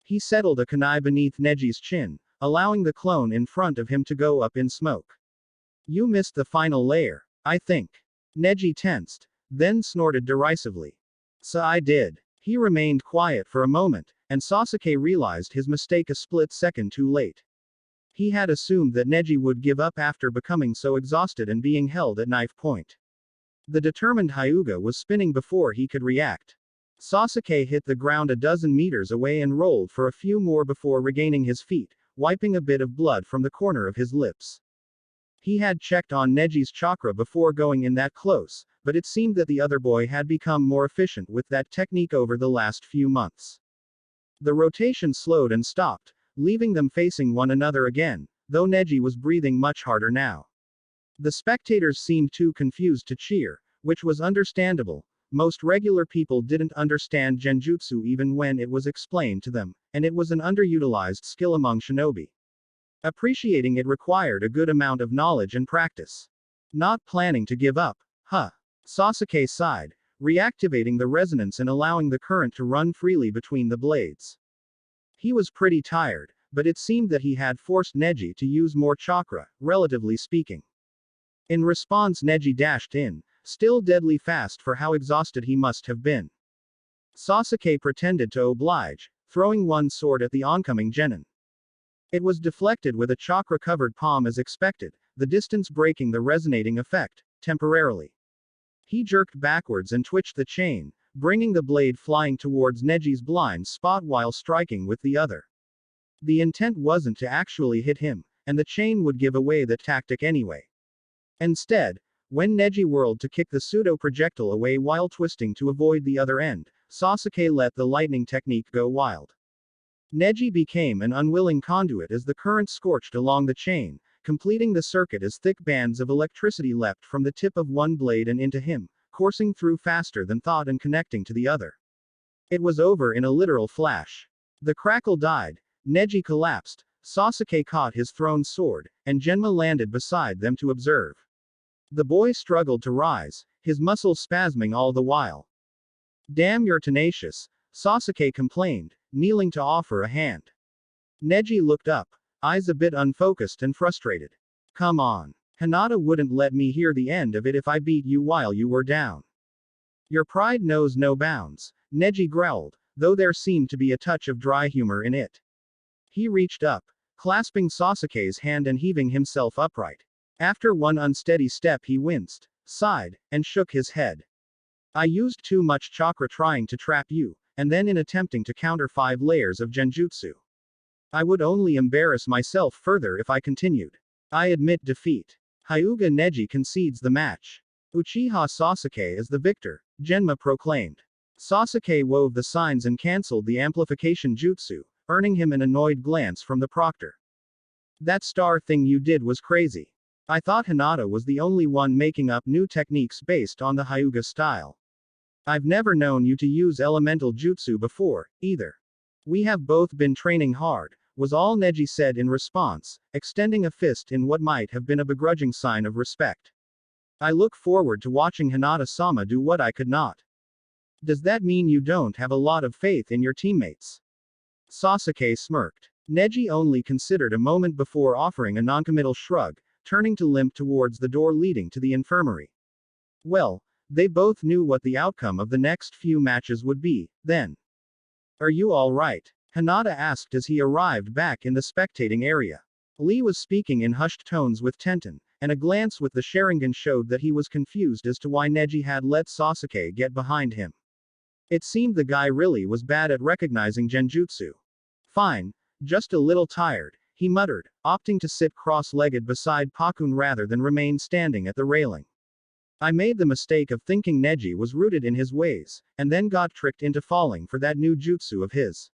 He settled a kunai beneath Neji's chin, allowing the clone in front of him to go up in smoke. You missed the final layer, I think. Neji tensed, then snorted derisively. So I did. He remained quiet for a moment, and Sasuke realized his mistake a split second too late. He had assumed that Neji would give up after becoming so exhausted and being held at knife point. The determined Hyuga was spinning before he could react. Sasuke hit the ground a dozen meters away and rolled for a few more before regaining his feet, wiping a bit of blood from the corner of his lips. He had checked on Neji's chakra before going in that close, but it seemed that the other boy had become more efficient with that technique over the last few months. The rotation slowed and stopped, leaving them facing one another again, though Neji was breathing much harder now. The spectators seemed too confused to cheer, which was understandable. Most regular people didn't understand genjutsu even when it was explained to them, and it was an underutilized skill among shinobi. Appreciating it required a good amount of knowledge and practice. Not planning to give up, huh? Sasuke sighed, reactivating the resonance and allowing the current to run freely between the blades. He was pretty tired, but it seemed that he had forced Neji to use more chakra, relatively speaking. In response, Neji dashed in, still deadly fast for how exhausted he must have been. Sasuke pretended to oblige, throwing one sword at the oncoming genin. It was deflected with a chakra-covered palm as expected, the distance breaking the resonating effect, temporarily. He jerked backwards and twitched the chain, bringing the blade flying towards Neji's blind spot while striking with the other. The intent wasn't to actually hit him, and the chain would give away the tactic anyway. Instead, when Neji whirled to kick the pseudo-projectile away while twisting to avoid the other end, Sasuke let the lightning technique go wild. Neji became an unwilling conduit as the current scorched along the chain, completing the circuit as thick bands of electricity leapt from the tip of one blade and into him, coursing through faster than thought and connecting to the other. It was over in a literal flash. The crackle died, Neji collapsed, Sasuke caught his thrown sword, and Genma landed beside them to observe. The boy struggled to rise, his muscles spasming all the while. "Damn, you're tenacious," Sasuke complained, kneeling to offer a hand. Neji looked up, eyes a bit unfocused and frustrated. "Come on. Hinata wouldn't let me hear the end of it if I beat you while you were down." "Your pride knows no bounds," Neji growled, though there seemed to be a touch of dry humor in it. He reached up, clasping Sasuke's hand and heaving himself upright. After one unsteady step he winced, sighed, and shook his head. "I used too much chakra trying to trap you, and then in attempting to counter 5 layers of genjutsu. I would only embarrass myself further if I continued. I admit defeat." Hyuga Neji concedes the match. "Uchiha Sasuke is the victor," Genma proclaimed. Sasuke wove the signs and cancelled the amplification jutsu, earning him an annoyed glance from the proctor. "That star thing you did was crazy. I thought Hinata was the only one making up new techniques based on the Hyuga style. I've never known you to use elemental jutsu before, either. We have both been training hard," was all Neji said in response, extending a fist in what might have been a begrudging sign of respect. "I look forward to watching Hinata-sama do what I could not." "Does that mean you don't have a lot of faith in your teammates?" Sasuke smirked. Neji only considered a moment before offering a noncommittal shrug, turning to limp towards the door leading to the infirmary. Well, they both knew what the outcome of the next few matches would be, then. "Are you all right?" Hinata asked as he arrived back in the spectating area. Lee was speaking in hushed tones with Tenten, and a glance with the Sharingan showed that he was confused as to why Neji had let Sasuke get behind him. It seemed the guy really was bad at recognizing genjutsu. "Fine, just a little tired," he muttered, opting to sit cross-legged beside Pakun rather than remain standing at the railing. "I made the mistake of thinking Neji was rooted in his ways, and then got tricked into falling for that new jutsu of his.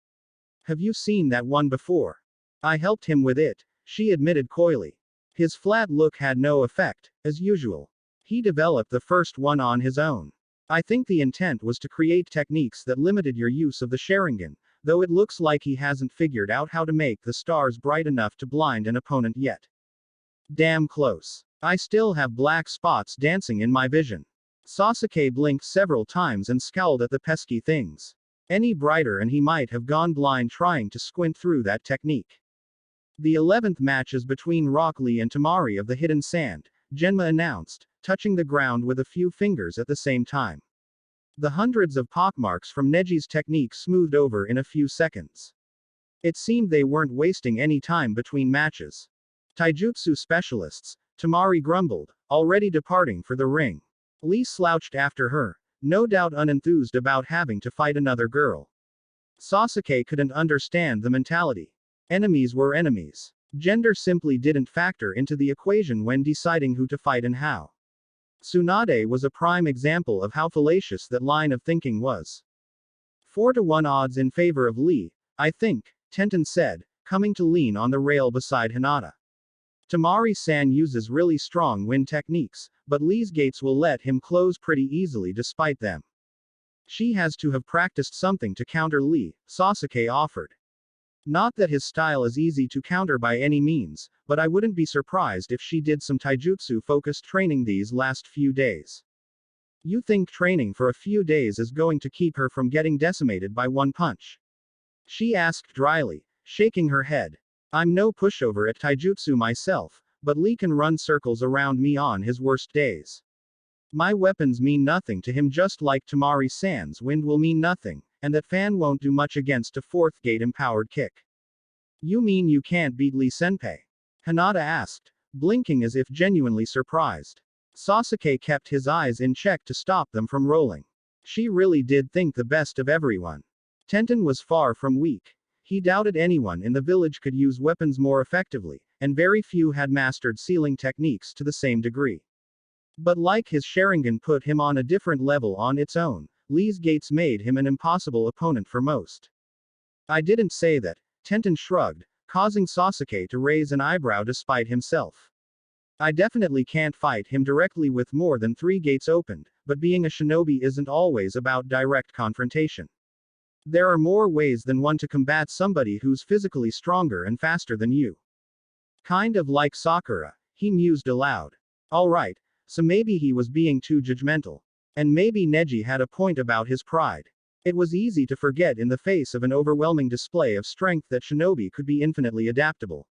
Have you seen that one before?" "I helped him with it," she admitted coyly. His flat look had no effect, as usual. He developed the first one on his own. "I think the intent was to create techniques that limited your use of the Sharingan, though it looks like he hasn't figured out how to make the stars bright enough to blind an opponent yet. Damn close. I still have black spots dancing in my vision." Sasuke blinked several times and scowled at the pesky things. Any brighter and he might have gone blind trying to squint through that technique. "The 11th match is between Rock Lee and Tamari of the Hidden Sand," Genma announced, touching the ground with a few fingers at the same time. The hundreds of pockmarks from Neji's technique smoothed over in a few seconds. It seemed they weren't wasting any time between matches. "Taijutsu specialists," Tamari grumbled, already departing for the ring. Lee slouched after her, no doubt unenthused about having to fight another girl. Sasuke couldn't understand the mentality. Enemies were enemies. Gender simply didn't factor into the equation when deciding who to fight and how. Tsunade was a prime example of how fallacious that line of thinking was. 4-to-1 odds in favor of Lee, I think, Tenten said, coming to lean on the rail beside Hinata. Tamari-san uses really strong wind techniques, but Lee's gates will let him close pretty easily despite them. She has to have practiced something to counter Lee, Sasuke offered. Not that his style is easy to counter by any means, but I wouldn't be surprised if she did some taijutsu-focused training these last few days. You think training for a few days is going to keep her from getting decimated by one punch? She asked dryly, shaking her head. I'm no pushover at taijutsu myself, but Lee can run circles around me on his worst days. My weapons mean nothing to him, just like Tamari-san's wind will mean nothing, and that fan won't do much against a fourth gate empowered kick. You mean you can't beat Lee-senpai? Hinata asked, blinking as if genuinely surprised. Sasuke kept his eyes in check to stop them from rolling. She really did think the best of everyone. Tenten was far from weak. He doubted anyone in the village could use weapons more effectively, and very few had mastered sealing techniques to the same degree. But like his Sharingan put him on a different level on its own, Lee's gates made him an impossible opponent for most. I didn't say that, Tenten shrugged, causing Sasuke to raise an eyebrow despite himself. I definitely can't fight him directly with more than 3 gates opened, but being a shinobi isn't always about direct confrontation. There are more ways than one to combat somebody who's physically stronger and faster than you. Kind of like Sakura, he mused aloud. Alright, so maybe he was being too judgmental. And maybe Neji had a point about his pride. It was easy to forget in the face of an overwhelming display of strength that shinobi could be infinitely adaptable.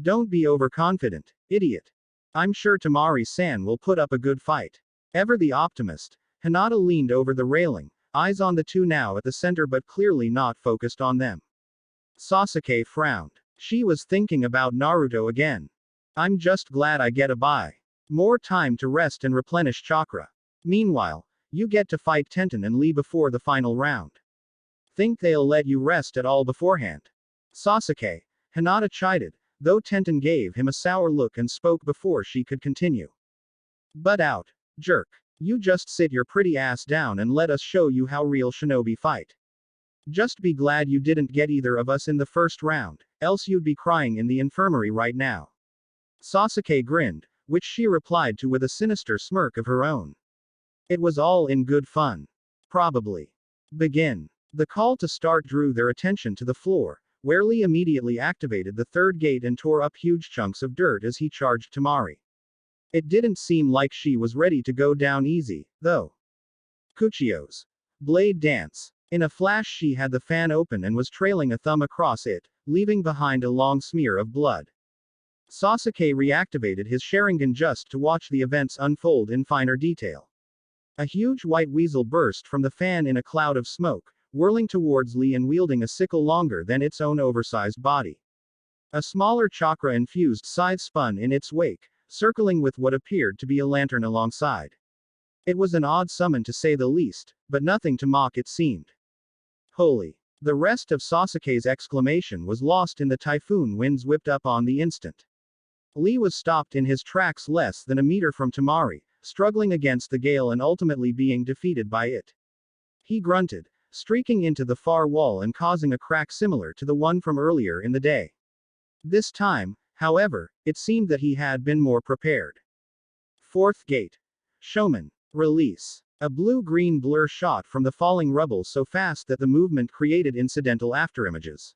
Don't be overconfident, idiot. I'm sure Tamari-san will put up a good fight. Ever the optimist, Hinata leaned over the railing, eyes on the two now at the center but clearly not focused on them. Sasuke frowned. She was thinking about Naruto again. I'm just glad I get a bye. More time to rest and replenish chakra. Meanwhile, you get to fight Tenten and Lee before the final round. Think they'll let you rest at all beforehand? Sasuke, Hinata chided, though Tenten gave him a sour look and spoke before she could continue. Butt out, jerk. You just sit your pretty ass down and let us show you how real shinobi fight. Just be glad you didn't get either of us in the first round, else you'd be crying in the infirmary right now. Sasuke grinned, which she replied to with a sinister smirk of her own. It was all in good fun. Probably. Begin. The call to start drew their attention to the floor, where Lee immediately activated the third gate and tore up huge chunks of dirt as he charged Tamari. It didn't seem like she was ready to go down easy, though. Kuchio's blade dance. In a flash she had the fan open and was trailing a thumb across it, leaving behind a long smear of blood. Sasuke reactivated his Sharingan just to watch the events unfold in finer detail. A huge white weasel burst from the fan in a cloud of smoke, whirling towards Lee and wielding a sickle longer than its own oversized body. A smaller chakra-infused scythe spun in its wake, circling with what appeared to be a lantern alongside. It was an odd summon to say the least, but nothing to mock it seemed. Holy! The rest of Sasuke's exclamation was lost in the typhoon winds whipped up on the instant. Lee was stopped in his tracks less than a meter from Tamari, struggling against the gale and ultimately being defeated by it. He grunted, streaking into the far wall and causing a crack similar to the one from earlier in the day. This time, however, it seemed that he had been more prepared. Fourth gate. Showman. Release. A blue-green blur shot from the falling rubble so fast that the movement created incidental afterimages.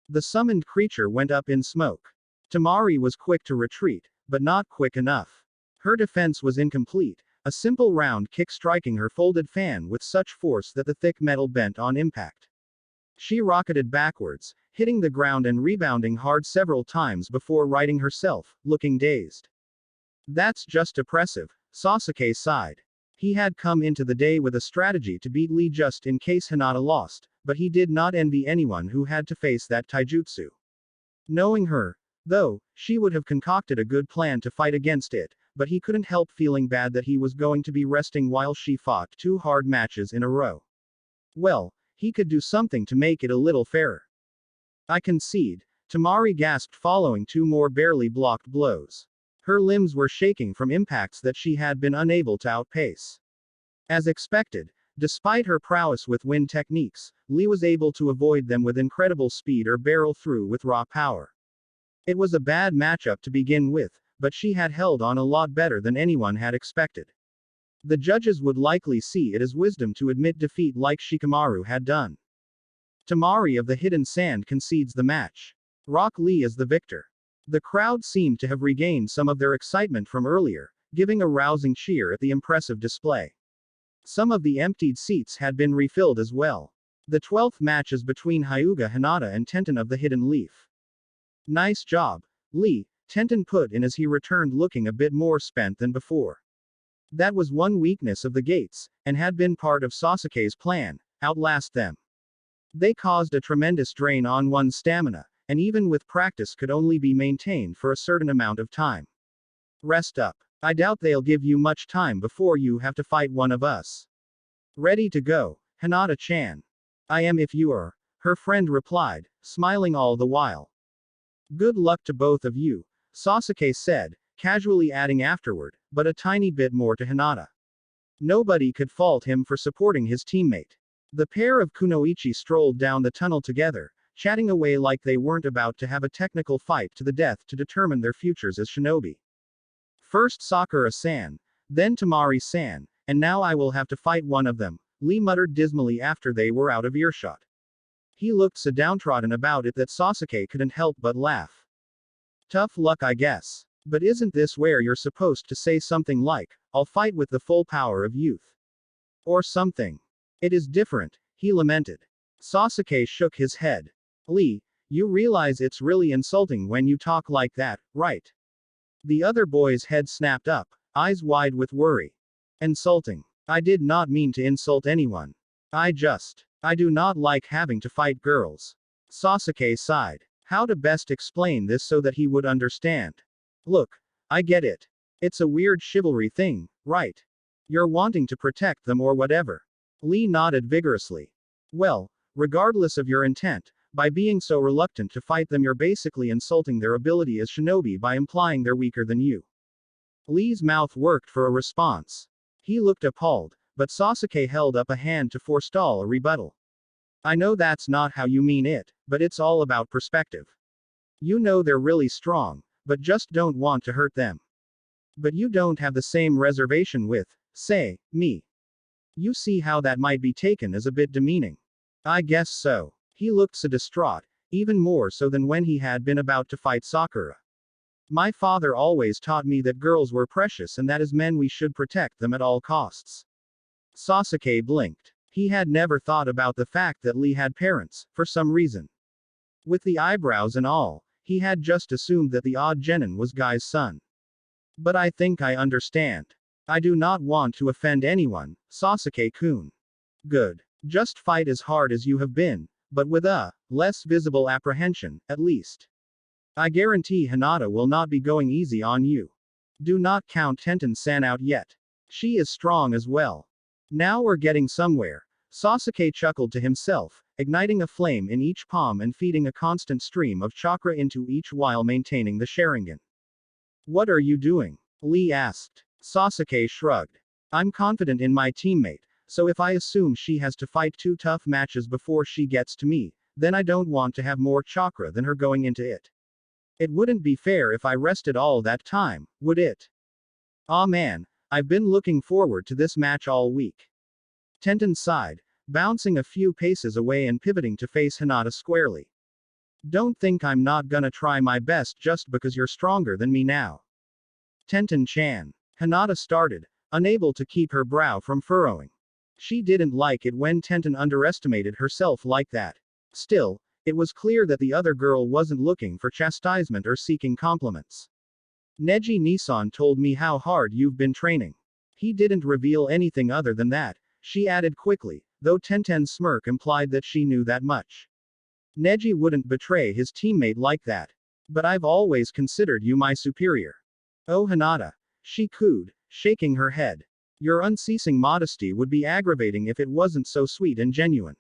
The summoned creature went up in smoke. Tamari was quick to retreat, but not quick enough. Her defense was incomplete, a simple round kick striking her folded fan with such force that the thick metal bent on impact. She rocketed backwards, hitting the ground and rebounding hard several times before righting herself, looking dazed. That's just oppressive, Sasuke sighed. He had come into the day with a strategy to beat Lee just in case Hinata lost, but he did not envy anyone who had to face that taijutsu. Knowing her, though, she would have concocted a good plan to fight against it, but he couldn't help feeling bad that he was going to be resting while she fought 2 hard matches in a row. Well, he could do something to make it a little fairer. I concede, Tamari gasped following 2 more barely blocked blows. Her limbs were shaking from impacts that she had been unable to outpace. As expected, despite her prowess with wind techniques, Lee was able to avoid them with incredible speed or barrel through with raw power. It was a bad matchup to begin with, but she had held on a lot better than anyone had expected. The judges would likely see it as wisdom to admit defeat like Shikamaru had done. Tamari of the Hidden Sand concedes the match. Rock Lee is the victor. The crowd seemed to have regained some of their excitement from earlier, giving a rousing cheer at the impressive display. Some of the emptied seats had been refilled as well. The 12th match is between Hyuga Hinata and Tenten of the Hidden Leaf. Nice job, Lee, Tenten put in as he returned looking a bit more spent than before. That was one weakness of the gates, and had been part of Sasuke's plan, outlast them. They caused a tremendous drain on one's stamina, and even with practice could only be maintained for a certain amount of time. Rest up. I doubt they'll give you much time before you have to fight one of us. Ready to go, Hinata-chan. I am if you are, her friend replied, smiling all the while. Good luck to both of you, Sasuke said, casually adding afterward, but a tiny bit more to Hinata. Nobody could fault him for supporting his teammate. The pair of kunoichi strolled down the tunnel together, chatting away like they weren't about to have a technical fight to the death to determine their futures as shinobi. First Sakura-san, then Tamari-san, and now I will have to fight one of them, Lee muttered dismally after they were out of earshot. He looked so downtrodden about it that Sasuke couldn't help but laugh. Tough luck I guess. But isn't this where you're supposed to say something like, I'll fight with the full power of youth? Or something. It is different, he lamented. Sasuke shook his head. Lee, you realize it's really insulting when you talk like that, right? The other boy's head snapped up, eyes wide with worry. Insulting. I did not mean to insult anyone. I do not like having to fight girls. Sasuke sighed. How to best explain this so that he would understand? Look, I get it. It's a weird chivalry thing, right? You're wanting to protect them or whatever. Lee nodded vigorously. Well, regardless of your intent, by being so reluctant to fight them you're basically insulting their ability as shinobi by implying they're weaker than you. Lee's mouth worked for a response. He looked appalled, but Sasuke held up a hand to forestall a rebuttal. I know that's not how you mean it, but it's all about perspective. You know they're really strong, but just don't want to hurt them. But you don't have the same reservation with, say, me. You see how that might be taken as a bit demeaning. I guess so. He looked so distraught, even more so than when he had been about to fight Sakura. My father always taught me that girls were precious and that as men we should protect them at all costs. Sasuke blinked. He had never thought about the fact that Lee had parents, for some reason. With the eyebrows and all, he had just assumed that the odd genin was Guy's son. But I think I understand. I do not want to offend anyone, Sasuke-kun. Good. Just fight as hard as you have been, but with a less visible apprehension, at least. I guarantee Hinata will not be going easy on you. Do not count Tenten-san out yet. She is strong as well. Now we're getting somewhere. Sasuke chuckled to himself, igniting a flame in each palm and feeding a constant stream of chakra into each while maintaining the Sharingan. What are you doing? Lee asked. Sasuke shrugged. I'm confident in my teammate, so if I assume she has to fight 2 tough matches before she gets to me, then I don't want to have more chakra than her going into it. It wouldn't be fair if I rested all that time, would it? Aw man, I've been looking forward to this match all week. Tenten sighed, bouncing a few paces away and pivoting to face Hinata squarely. Don't think I'm not gonna try my best just because you're stronger than me now. Tenten-chan. Hinata started, unable to keep her brow from furrowing. She didn't like it when Tenten underestimated herself like that. Still, it was clear that the other girl wasn't looking for chastisement or seeking compliments. Neji Nissan told me how hard you've been training. He didn't reveal anything other than that, she added quickly, though Tenten's smirk implied that she knew that much. Neji wouldn't betray his teammate like that. But I've always considered you my superior. Oh Hinata. She cooed, shaking her head. Your unceasing modesty would be aggravating if it wasn't so sweet and genuine.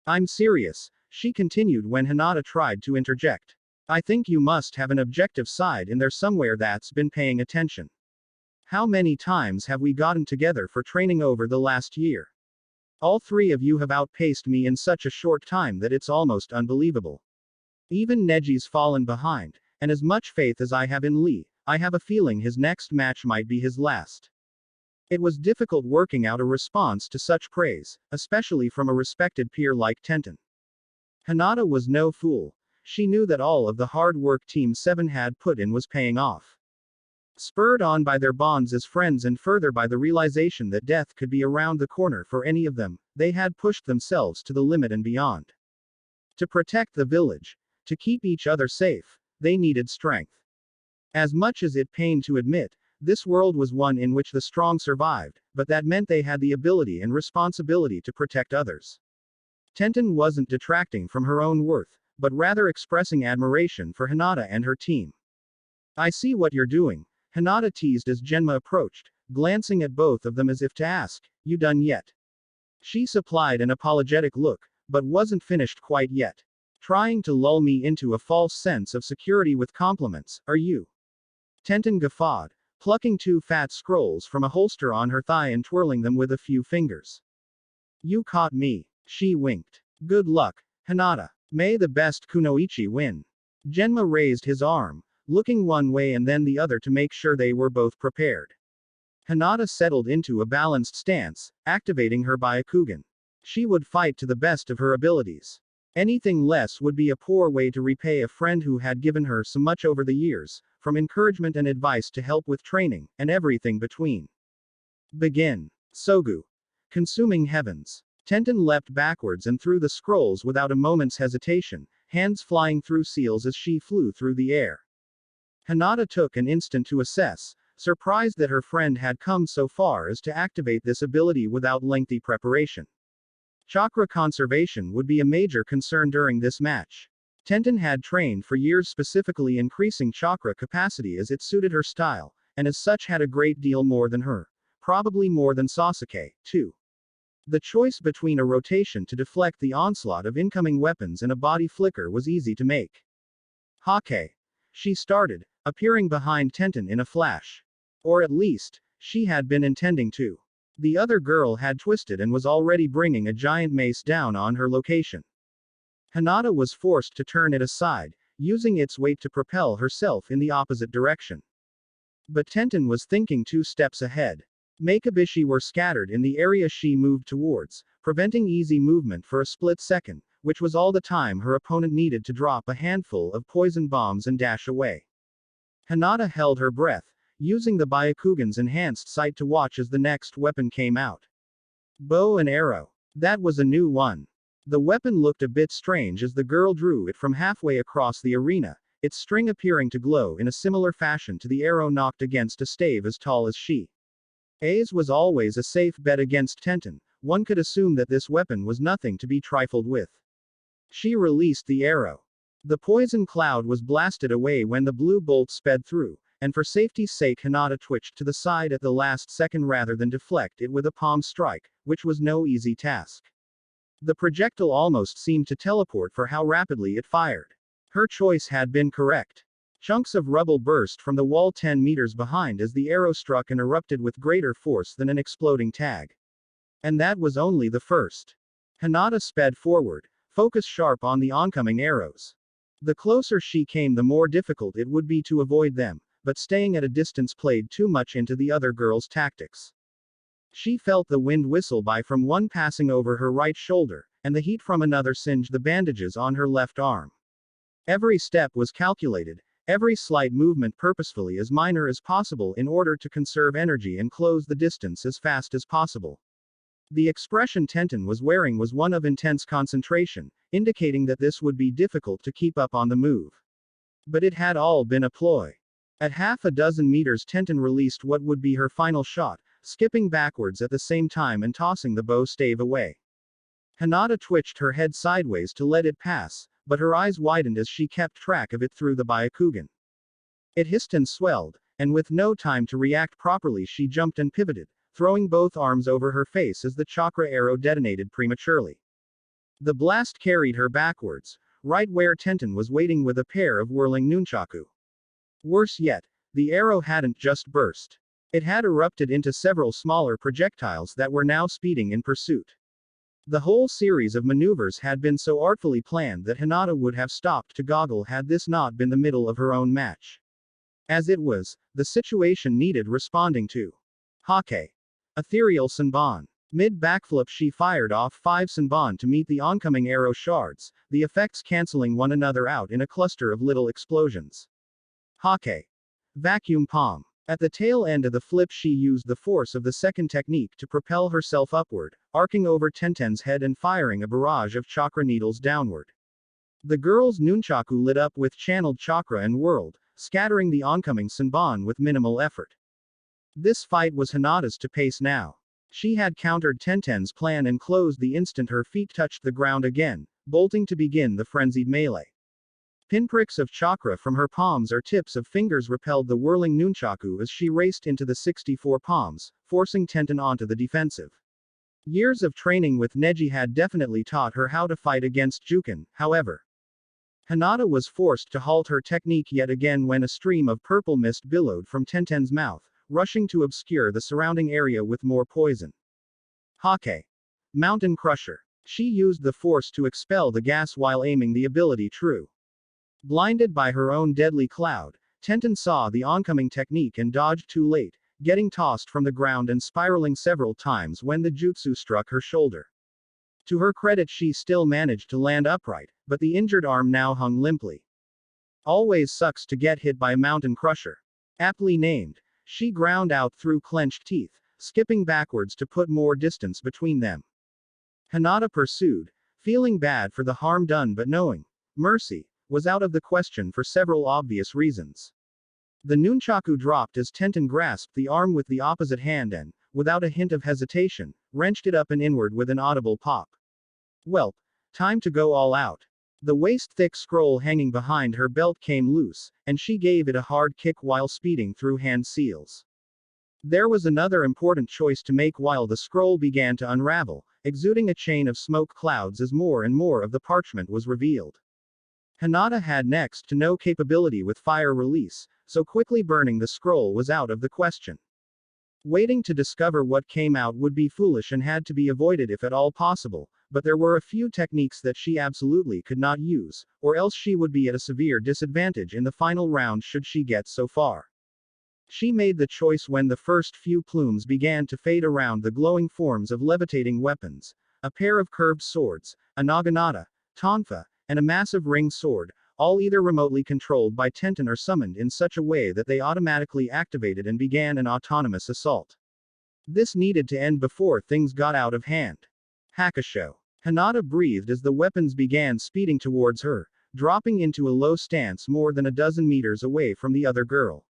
I'm serious, she continued when Hinata tried to interject. I think you must have an objective side in there somewhere that's been paying attention. How many times have we gotten together for training over the last year? All three of you have outpaced me in such a short time that it's almost unbelievable. Even Neji's fallen behind, and as much faith as I have in Lee, I have a feeling his next match might be his last. It was difficult working out a response to such praise, especially from a respected peer like Tenten. Hinata was no fool. She knew that all of the hard work Team 7 had put in was paying off. Spurred on by their bonds as friends and further by the realization that death could be around the corner for any of them, they had pushed themselves to the limit and beyond. To protect the village, to keep each other safe, they needed strength. As much as it pained to admit, this world was one in which the strong survived, but that meant they had the ability and responsibility to protect others. Tenten wasn't detracting from her own worth, but rather expressing admiration for Hinata and her team. I see what you're doing, Hinata teased as Genma approached, glancing at both of them as if to ask, you done yet? She supplied an apologetic look, but wasn't finished quite yet. Trying to lull me into a false sense of security with compliments, are you? Tenten guffawed, plucking two fat scrolls from a holster on her thigh and twirling them with a few fingers. You caught me. She winked. Good luck, Hinata. May the best kunoichi win. Genma raised his arm, looking one way and then the other to make sure they were both prepared. Hinata settled into a balanced stance, activating her Byakugan. She would fight to the best of her abilities. Anything less would be a poor way to repay a friend who had given her so much over the years, from encouragement and advice to help with training, and everything between. Begin. Sogu. Consuming heavens. Tenten leapt backwards and threw the scrolls without a moment's hesitation, hands flying through seals as she flew through the air. Hinata took an instant to assess, surprised that her friend had come so far as to activate this ability without lengthy preparation. Chakra conservation would be a major concern during this match. Tenten had trained for years specifically increasing chakra capacity as it suited her style, and as such had a great deal more than her. Probably more than Sasuke, too. The choice between a rotation to deflect the onslaught of incoming weapons and a body flicker was easy to make. Hokage. She started, appearing behind Tenten in a flash. Or at least, she had been intending to. The other girl had twisted and was already bringing a giant mace down on her location. Hinata was forced to turn it aside, using its weight to propel herself in the opposite direction. But Tenten was thinking 2 steps ahead. Makebishi were scattered in the area she moved towards, preventing easy movement for a split second, which was all the time her opponent needed to drop a handful of poison bombs and dash away. Hinata held her breath, using the Byakugan's enhanced sight to watch as the next weapon came out. Bow and arrow. That was a new one. The weapon looked a bit strange as the girl drew it from halfway across the arena, its string appearing to glow in a similar fashion to the arrow knocked against a stave as tall as she. A's was always a safe bet against Tenten. One could assume that this weapon was nothing to be trifled with. She released the arrow. The poison cloud was blasted away when the blue bolt sped through, and for safety's sake Hinata twitched to the side at the last second rather than deflect it with a palm strike, which was no easy task. The projectile almost seemed to teleport for how rapidly it fired. Her choice had been correct. Chunks of rubble burst from the wall 10 meters behind as the arrow struck and erupted with greater force than an exploding tag. And that was only the first. Hinata sped forward, focus sharp on the oncoming arrows. The closer she came the more difficult it would be to avoid them, but staying at a distance played too much into the other girl's tactics. She felt the wind whistle by from one passing over her right shoulder, and the heat from another singed the bandages on her left arm. Every step was calculated, every slight movement purposefully as minor as possible in order to conserve energy and close the distance as fast as possible. The expression Tenten was wearing was one of intense concentration, indicating that this would be difficult to keep up on the move. But it had all been a ploy. At half a dozen meters Tenten released what would be her final shot, skipping backwards at the same time and tossing the bow stave away. Hinata twitched her head sideways to let it pass, but her eyes widened as she kept track of it through the Byakugan. It hissed and swelled, and with no time to react properly she jumped and pivoted, throwing both arms over her face as the chakra arrow detonated prematurely. The blast carried her backwards, right where Tenten was waiting with a pair of whirling nunchaku. Worse yet, the arrow hadn't just burst. It had erupted into several smaller projectiles that were now speeding in pursuit. The whole series of maneuvers had been so artfully planned that Hinata would have stopped to goggle had this not been the middle of her own match. As it was, the situation needed responding to. Hake. Ethereal Senbon. Mid-backflip she fired off 5 Senbon to meet the oncoming arrow shards, the effects cancelling one another out in a cluster of little explosions. Hake. Vacuum Palm. At the tail end of the flip she used the force of the second technique to propel herself upward, arcing over Tenten's head and firing a barrage of chakra needles downward. The girl's nunchaku lit up with channeled chakra and whirled, scattering the oncoming Senbon with minimal effort. This fight was Hinata's to pace now. She had countered Tenten's plan and closed the instant her feet touched the ground again, bolting to begin the frenzied melee. Pinpricks of chakra from her palms or tips of fingers repelled the whirling nunchaku as she raced into the 64 palms, forcing Tenten onto the defensive. Years of training with Neji had definitely taught her how to fight against Juken, however. Hinata was forced to halt her technique yet again when a stream of purple mist billowed from Tenten's mouth, rushing to obscure the surrounding area with more poison. Hake. Mountain Crusher. She used the force to expel the gas while aiming the ability true. Blinded by her own deadly cloud, Tenten saw the oncoming technique and dodged too late, getting tossed from the ground and spiraling several times when the jutsu struck her shoulder. To her credit she still managed to land upright, but the injured arm now hung limply. Always sucks to get hit by Mountain Crusher. Aptly named. She ground out through clenched teeth, skipping backwards to put more distance between them. Hinata pursued, feeling bad for the harm done but knowing mercy was out of the question for several obvious reasons. The nunchaku dropped as Tenten grasped the arm with the opposite hand and, without a hint of hesitation, wrenched it up and inward with an audible pop. Welp. Time to go all out. The waist-thick scroll hanging behind her belt came loose, and she gave it a hard kick while speeding through hand seals. There was another important choice to make while the scroll began to unravel, exuding a chain of smoke clouds as more and more of the parchment was revealed. Hinata had next to no capability with fire release, so quickly burning the scroll was out of the question. Waiting to discover what came out would be foolish and had to be avoided if at all possible, but there were a few techniques that she absolutely could not use, or else she would be at a severe disadvantage in the final round should she get so far. She made the choice when the first few plumes began to fade around the glowing forms of levitating weapons, a pair of curved swords, a naginata, tonfa, and a massive ring sword, all either remotely controlled by Tenten or summoned in such a way that they automatically activated and began an autonomous assault. This needed to end before things got out of hand. Hakusho. Hinata breathed as the weapons began speeding towards her, dropping into a low stance more than a dozen meters away from the other girl.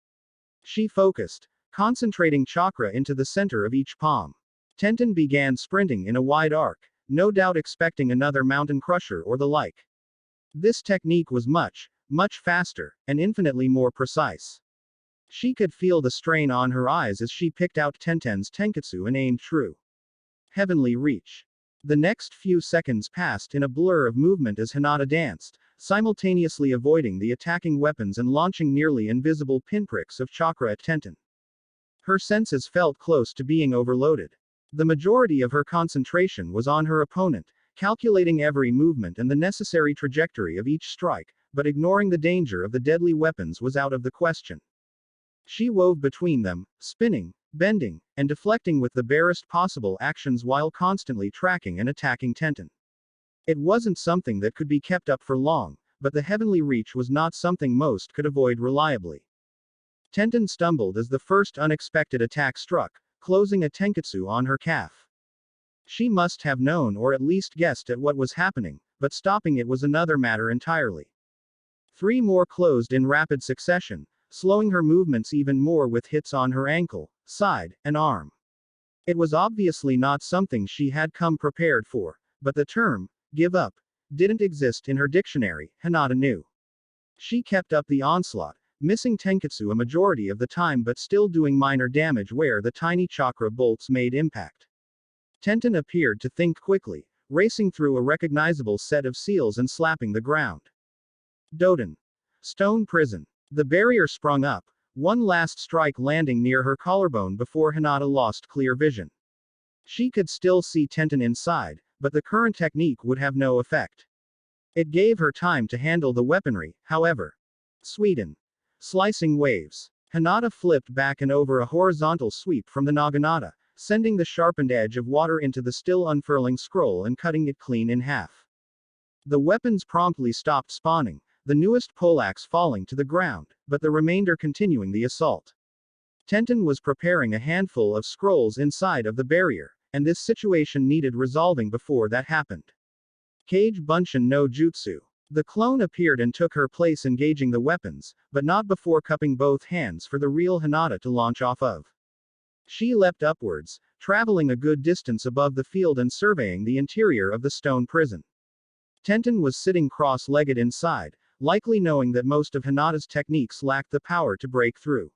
She focused, concentrating chakra into the center of each palm. Tenten began sprinting in a wide arc, no doubt expecting another mountain crusher or the like. This technique was much, much faster, and infinitely more precise. She could feel the strain on her eyes as she picked out Tenten's tenketsu and aimed true. Heavenly Reach. The next few seconds passed in a blur of movement as Hinata danced, simultaneously avoiding the attacking weapons and launching nearly invisible pinpricks of chakra at Tenten. Her senses felt close to being overloaded. The majority of her concentration was on her opponent, calculating every movement and the necessary trajectory of each strike, but ignoring the danger of the deadly weapons was out of the question. She wove between them, spinning, bending, and deflecting with the barest possible actions while constantly tracking and attacking Tenten. It wasn't something that could be kept up for long, but the heavenly reach was not something most could avoid reliably. Tenten stumbled as the first unexpected attack struck, closing a tenketsu on her calf. She must have known or at least guessed at what was happening, but stopping it was another matter entirely. 3 more closed in rapid succession, slowing her movements even more with hits on her ankle, side, and arm. It was obviously not something she had come prepared for, but the term, give up, didn't exist in her dictionary, Hinata knew. She kept up the onslaught, missing tenketsu a majority of the time but still doing minor damage where the tiny chakra bolts made impact. Tenten appeared to think quickly, racing through a recognizable set of seals and slapping the ground. Doten. Stone prison. The barrier sprung up, one last strike landing near her collarbone before Hinata lost clear vision. She could still see Tenten inside, but the current technique would have no effect. It gave her time to handle the weaponry, however. Sweden. Slicing waves. Hinata flipped back and over a horizontal sweep from the naginata, sending the sharpened edge of water into the still unfurling scroll and cutting it clean in half. The weapons promptly stopped spawning, the newest poleaxe falling to the ground, but the remainder continuing the assault. Tenten was preparing a handful of scrolls inside of the barrier, and this situation needed resolving before that happened. Kage Bunshin no Jutsu. The clone appeared and took her place engaging the weapons, but not before cupping both hands for the real Hinata to launch off of. She leapt upwards, traveling a good distance above the field and surveying the interior of the stone prison. Tenten was sitting cross-legged inside, likely knowing that most of Hinata's techniques lacked the power to break through.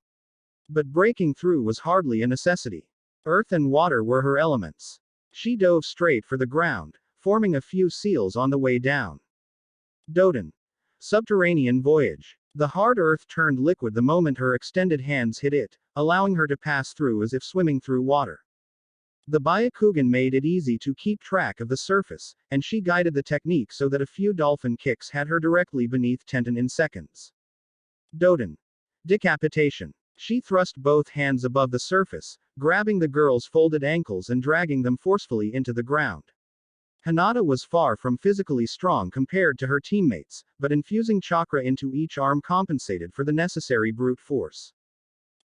But breaking through was hardly a necessity. Earth and water were her elements. She dove straight for the ground, forming a few seals on the way down. Doten. Subterranean voyage. The hard earth turned liquid the moment her extended hands hit it, allowing her to pass through as if swimming through water. The Byakugan made it easy to keep track of the surface, and she guided the technique so that a few dolphin kicks had her directly beneath Tenten in seconds. Doten. Decapitation. She thrust both hands above the surface, grabbing the girl's folded ankles and dragging them forcefully into the ground. Hinata was far from physically strong compared to her teammates, but infusing chakra into each arm compensated for the necessary brute force.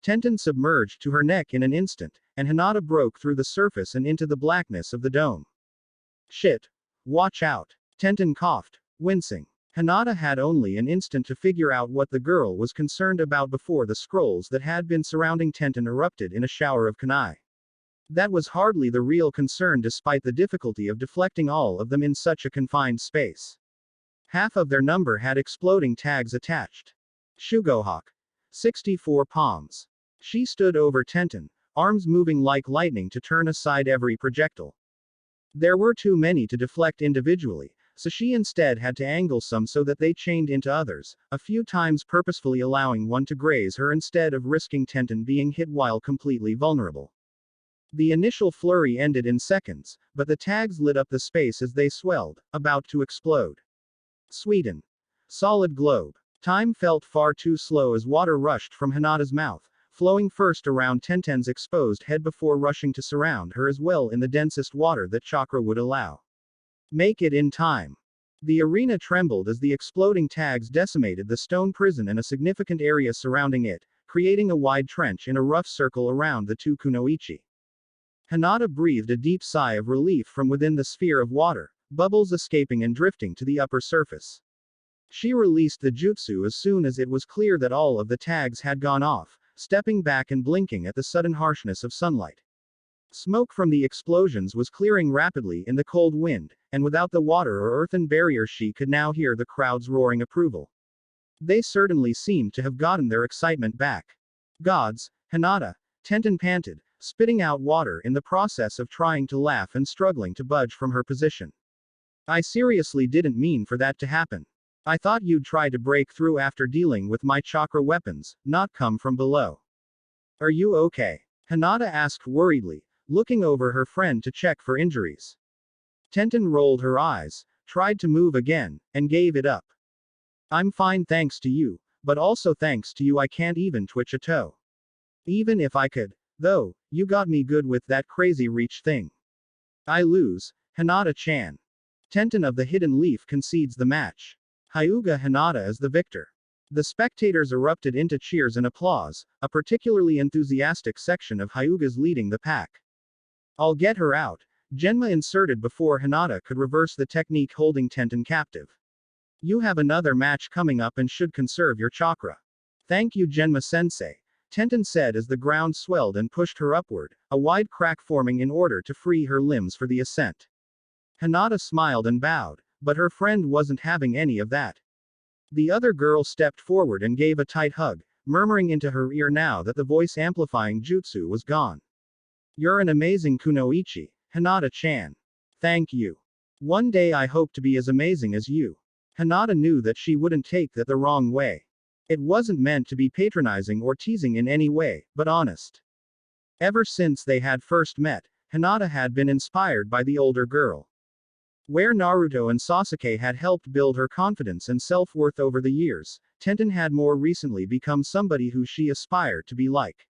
Tenten submerged to her neck in an instant, and Hinata broke through the surface and into the blackness of the dome. Shit. Watch out. Tenten coughed, wincing. Hinata had only an instant to figure out what the girl was concerned about before the scrolls that had been surrounding Tenten erupted in a shower of kunai. That was hardly the real concern despite the difficulty of deflecting all of them in such a confined space. Half of their number had exploding tags attached. Shugohawk. 64 palms. She stood over Tenten, arms moving like lightning to turn aside every projectile. There were too many to deflect individually, so she instead had to angle some so that they chained into others, a few times purposefully allowing one to graze her instead of risking Tenten being hit while completely vulnerable. The initial flurry ended in seconds, but the tags lit up the space as they swelled, about to explode. Sweden. Solid globe. Time felt far too slow as water rushed from Hinata's mouth, flowing first around Tenten's exposed head before rushing to surround her as well in the densest water that chakra would allow. Make it in time. The arena trembled as the exploding tags decimated the stone prison and a significant area surrounding it, creating a wide trench in a rough circle around the two kunoichi. Hinata breathed a deep sigh of relief from within the sphere of water, bubbles escaping and drifting to the upper surface. She released the jutsu as soon as it was clear that all of the tags had gone off, stepping back and blinking at the sudden harshness of sunlight. Smoke from the explosions was clearing rapidly in the cold wind, and without the water or earthen barrier she could now hear the crowd's roaring approval. They certainly seemed to have gotten their excitement back. Gods, Hinata, Tenten panted, spitting out water in the process of trying to laugh and struggling to budge from her position. I seriously didn't mean for that to happen. I thought you'd try to break through after dealing with my chakra weapons, not come from below. Are you okay? Hinata asked worriedly, looking over her friend to check for injuries. Tenten rolled her eyes, tried to move again, and gave it up. I'm fine thanks to you, but also thanks to you I can't even twitch a toe. Even if I could. Though, you got me good with that crazy reach thing. I lose, Hinata-chan. Tenten of the Hidden Leaf concedes the match. Hyuga Hinata is the victor. The spectators erupted into cheers and applause, a particularly enthusiastic section of Hyugas leading the pack. I'll get her out, Genma inserted before Hinata could reverse the technique holding Tenten captive. You have another match coming up and should conserve your chakra. Thank you Genma-sensei. Tenten said as the ground swelled and pushed her upward, a wide crack forming in order to free her limbs for the ascent. Hinata smiled and bowed, but her friend wasn't having any of that. The other girl stepped forward and gave a tight hug, murmuring into her ear now that the voice-amplifying jutsu was gone. You're an amazing kunoichi, Hinata-chan. Thank you. One day I hope to be as amazing as you. Hinata knew that she wouldn't take that the wrong way. It wasn't meant to be patronizing or teasing in any way, but honest. Ever since they had first met, Hinata had been inspired by the older girl. Where Naruto and Sasuke had helped build her confidence and self-worth over the years, Tenten had more recently become somebody who she aspired to be like.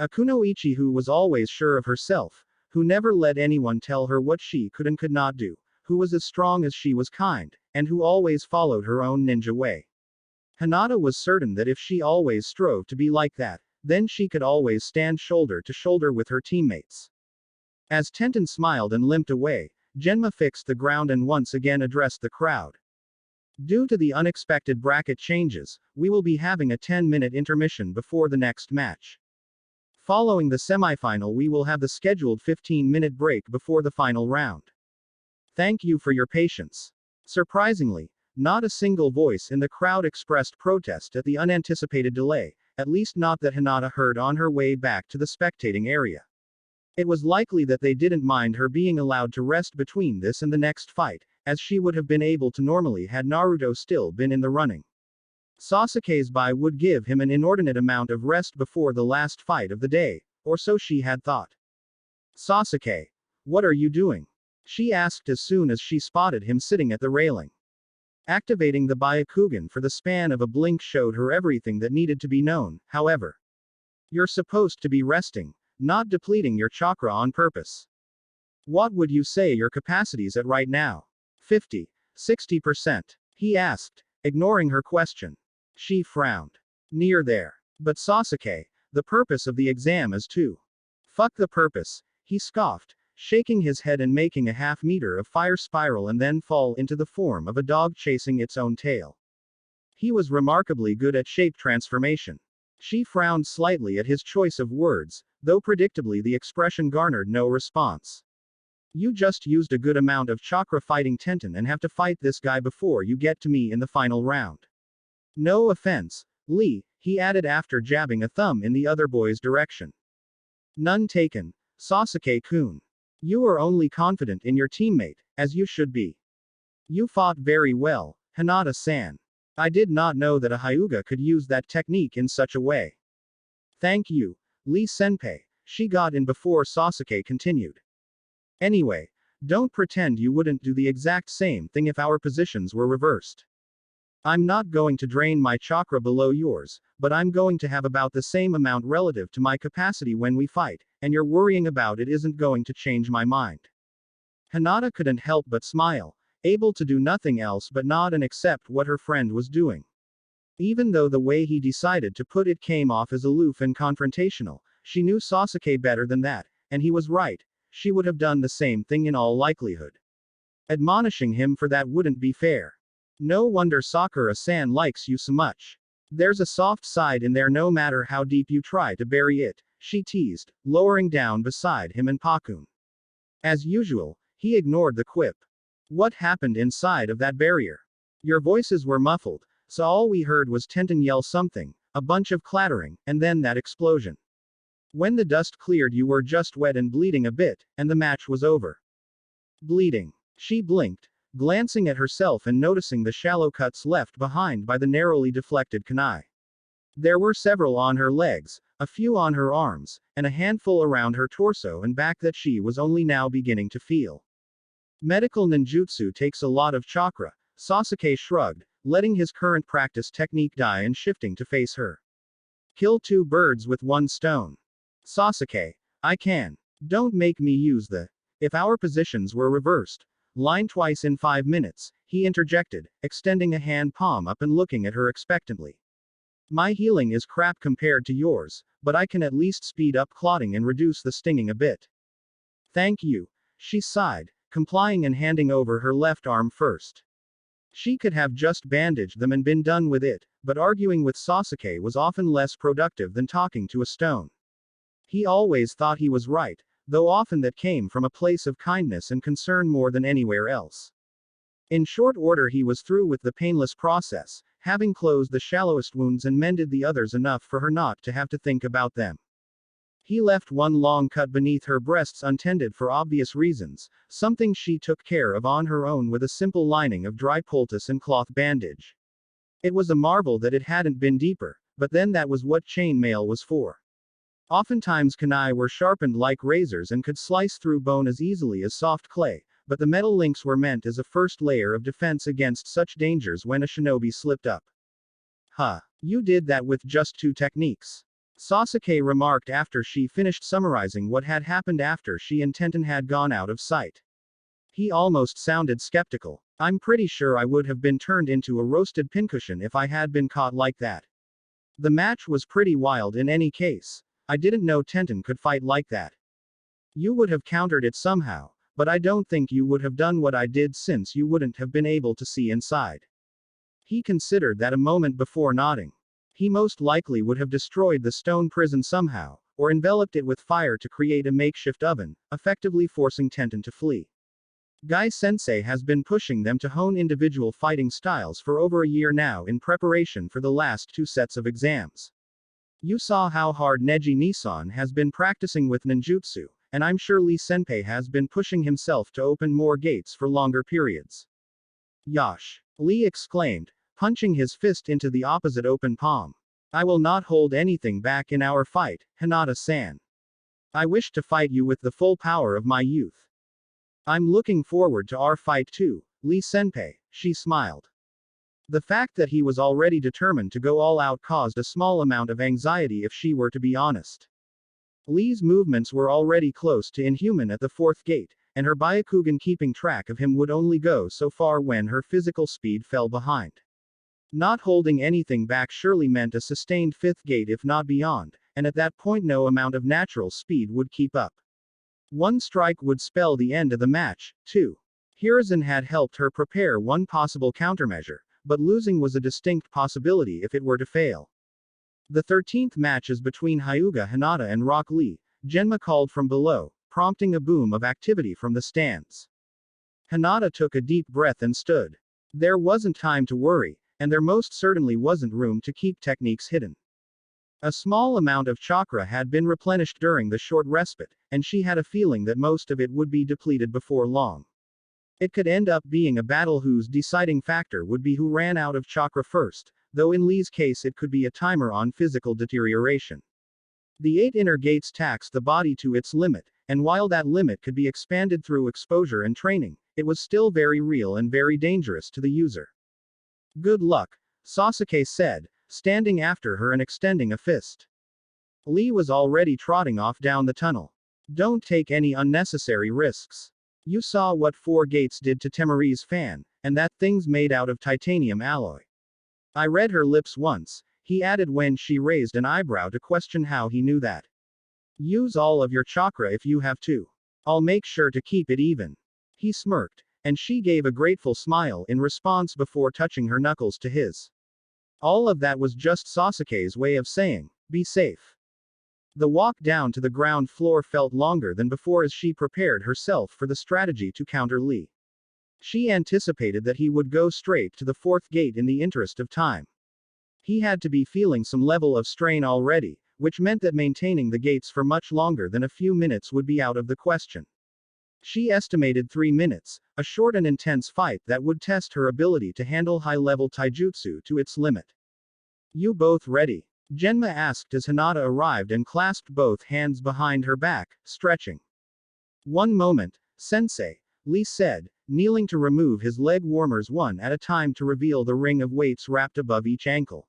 A kunoichi who was always sure of herself, who never let anyone tell her what she could and could not do, who was as strong as she was kind, and who always followed her own ninja way. Hinata was certain that if she always strove to be like that, then she could always stand shoulder to shoulder with her teammates. As Tenten smiled and limped away, Genma fixed the ground and once again addressed the crowd. Due to the unexpected bracket changes, we will be having a 10-minute intermission before the next match. Following the semifinal, we will have the scheduled 15-minute break before the final round. Thank you for your patience. Surprisingly, not a single voice in the crowd expressed protest at the unanticipated delay, at least not that Hinata heard on her way back to the spectating area. It was likely that they didn't mind her being allowed to rest between this and the next fight, as she would have been able to normally had Naruto still been in the running. Sasuke's bye would give him an inordinate amount of rest before the last fight of the day, or so she had thought. Sasuke, what are you doing? She asked as soon as she spotted him sitting at the railing. Activating the Byakugan for the span of a blink showed her everything that needed to be known, however. You're supposed to be resting, not depleting your chakra on purpose. What would you say your capacity's at right now? 50, 60%? He asked, ignoring her question. She frowned. Near there. But Sasuke, the purpose of the exam is to. Fuck the purpose, he scoffed, shaking his head and making a half-meter of fire spiral and then fall into the form of a dog chasing its own tail. He was remarkably good at shape transformation. She frowned slightly at his choice of words, though predictably the expression garnered no response. You just used a good amount of chakra fighting Tenten and have to fight this guy before you get to me in the final round. No offense, Lee, he added after jabbing a thumb in the other boy's direction. None taken, Sasuke-kun. You are only confident in your teammate, as you should be. You fought very well, Hinata-san. I did not know that a Hyuga could use that technique in such a way. Thank you, Lee-senpai, she got in before Sasuke continued. Anyway, don't pretend you wouldn't do the exact same thing if our positions were reversed. I'm not going to drain my chakra below yours, but I'm going to have about the same amount relative to my capacity when we fight, and you're worrying about it isn't going to change my mind. Hinata couldn't help but smile, able to do nothing else but nod and accept what her friend was doing. Even though the way he decided to put it came off as aloof and confrontational, she knew Sasuke better than that, and he was right, she would have done the same thing in all likelihood. Admonishing him for that wouldn't be fair. No wonder Sakura-san likes you so much. There's a soft side in there no matter how deep you try to bury it, she teased, lowering down beside him and Pakun. As usual, he ignored the quip. What happened inside of that barrier? Your voices were muffled, so all we heard was Tenten yell something, a bunch of clattering, and then that explosion. When the dust cleared you were just wet and bleeding a bit, and the match was over. Bleeding. She blinked, glancing at herself and noticing the shallow cuts left behind by the narrowly deflected kunai. There were several on her legs, a few on her arms, and a handful around her torso and back that she was only now beginning to feel. Medical ninjutsu takes a lot of chakra, Sasuke shrugged, letting his current practice technique die and shifting to face her. Kill two birds with one stone. Sasuke, I can. Don't make me use the. If our positions were reversed. Line twice in 5 minutes, he interjected, extending a hand palm up and looking at her expectantly. My healing is crap compared to yours, but I can at least speed up clotting and reduce the stinging a bit. Thank you, she sighed, complying and handing over her left arm first. She could have just bandaged them and been done with it, but arguing with Sasuke was often less productive than talking to a stone. He always thought he was right, though often that came from a place of kindness and concern more than anywhere else. In short order he was through with the painless process, having closed the shallowest wounds and mended the others enough for her not to have to think about them. He left one long cut beneath her breasts untended for obvious reasons, something she took care of on her own with a simple lining of dry poultice and cloth bandage. It was a marvel that it hadn't been deeper, but then that was what chainmail was for. Oftentimes kunai were sharpened like razors and could slice through bone as easily as soft clay, but the metal links were meant as a first layer of defense against such dangers when a shinobi slipped up. Huh. You did that with just 2 techniques. Sasuke remarked after she finished summarizing what had happened after she and Tenten had gone out of sight. He almost sounded skeptical. I'm pretty sure I would have been turned into a roasted pincushion if I had been caught like that. The match was pretty wild in any case. I didn't know Tenten could fight like that. You would have countered it somehow, but I don't think you would have done what I did since you wouldn't have been able to see inside. He considered that a moment before nodding. He most likely would have destroyed the stone prison somehow, or enveloped it with fire to create a makeshift oven, effectively forcing Tenten to flee. Guy-sensei has been pushing them to hone individual fighting styles for over a year now in preparation for the last 2 sets of exams. You saw how hard Neji Nisan has been practicing with ninjutsu, and I'm sure Lee Senpai has been pushing himself to open more gates for longer periods. Yash! Lee exclaimed, punching his fist into the opposite open palm. I will not hold anything back in our fight, Hinata-san. I wish to fight you with the full power of my youth. I'm looking forward to our fight too, Lee Senpai, she smiled. The fact that he was already determined to go all out caused a small amount of anxiety if she were to be honest. Lee's movements were already close to inhuman at the 4th gate, and her Byakugan keeping track of him would only go so far when her physical speed fell behind. Not holding anything back surely meant a sustained 5th gate if not beyond, and at that point no amount of natural speed would keep up. One strike would spell the end of the match, too. Hiruzen had helped her prepare one possible countermeasure, but losing was a distinct possibility if it were to fail. The 13th match is between Hyuga Hinata and Rock Lee, Genma called from below, prompting a boom of activity from the stands. Hinata took a deep breath and stood. There wasn't time to worry, and there most certainly wasn't room to keep techniques hidden. A small amount of chakra had been replenished during the short respite, and she had a feeling that most of it would be depleted before long. It could end up being a battle whose deciding factor would be who ran out of chakra first, though in Lee's case it could be a timer on physical deterioration. The 8 inner gates taxed the body to its limit, and while that limit could be expanded through exposure and training, it was still very real and very dangerous to the user. Good luck, Sasuke said, standing after her and extending a fist. Lee was already trotting off down the tunnel. Don't take any unnecessary risks. You saw what 4 gates did to Tamari's fan, and that thing's made out of titanium alloy. I read her lips once, he added when she raised an eyebrow to question how he knew that. Use all of your chakra if you have to. I'll make sure to keep it even. He smirked, and she gave a grateful smile in response before touching her knuckles to his. All of that was just Sasuke's way of saying, be safe. The walk down to the ground floor felt longer than before as she prepared herself for the strategy to counter Lee. She anticipated that he would go straight to the 4th gate in the interest of time. He had to be feeling some level of strain already, which meant that maintaining the gates for much longer than a few minutes would be out of the question. She estimated 3 minutes, a short and intense fight that would test her ability to handle high-level taijutsu to its limit. You both ready? Genma asked as Hinata arrived and clasped both hands behind her back, stretching. One moment, sensei, Lee said, kneeling to remove his leg warmers one at a time to reveal the ring of weights wrapped above each ankle.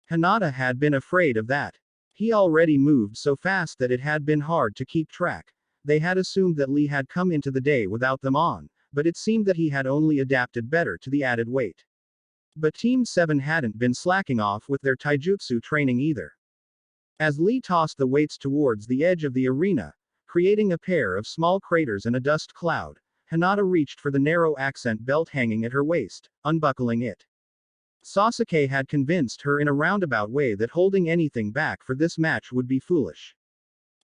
Hinata had been afraid of that. He already moved so fast that it had been hard to keep track. They had assumed that Lee had come into the day without them on, but it seemed that he had only adapted better to the added weight. But Team 7 hadn't been slacking off with their taijutsu training either. As Lee tossed the weights towards the edge of the arena, creating a pair of small craters and a dust cloud, Hinata reached for the narrow accent belt hanging at her waist, unbuckling it. Sasuke had convinced her in a roundabout way that holding anything back for this match would be foolish.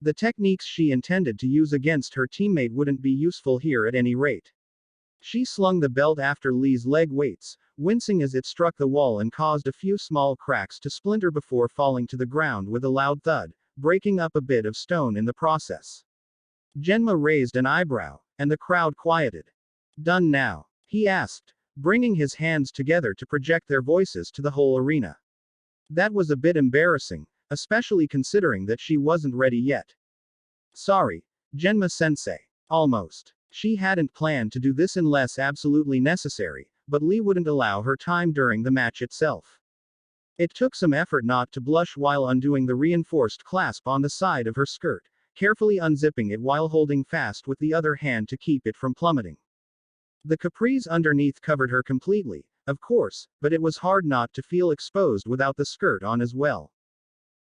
The techniques she intended to use against her teammate wouldn't be useful here at any rate. She slung the belt after Lee's leg weights, wincing as it struck the wall and caused a few small cracks to splinter before falling to the ground with a loud thud, breaking up a bit of stone in the process. Genma raised an eyebrow, and the crowd quieted. Done now? He asked, bringing his hands together to project their voices to the whole arena. That was a bit embarrassing, especially considering that she wasn't ready yet. Sorry, Genma-sensei. Almost. She hadn't planned to do this unless absolutely necessary, but Lee wouldn't allow her time during the match itself. It took some effort not to blush while undoing the reinforced clasp on the side of her skirt, carefully unzipping it while holding fast with the other hand to keep it from plummeting. The capris underneath covered her completely, of course, but it was hard not to feel exposed without the skirt on as well.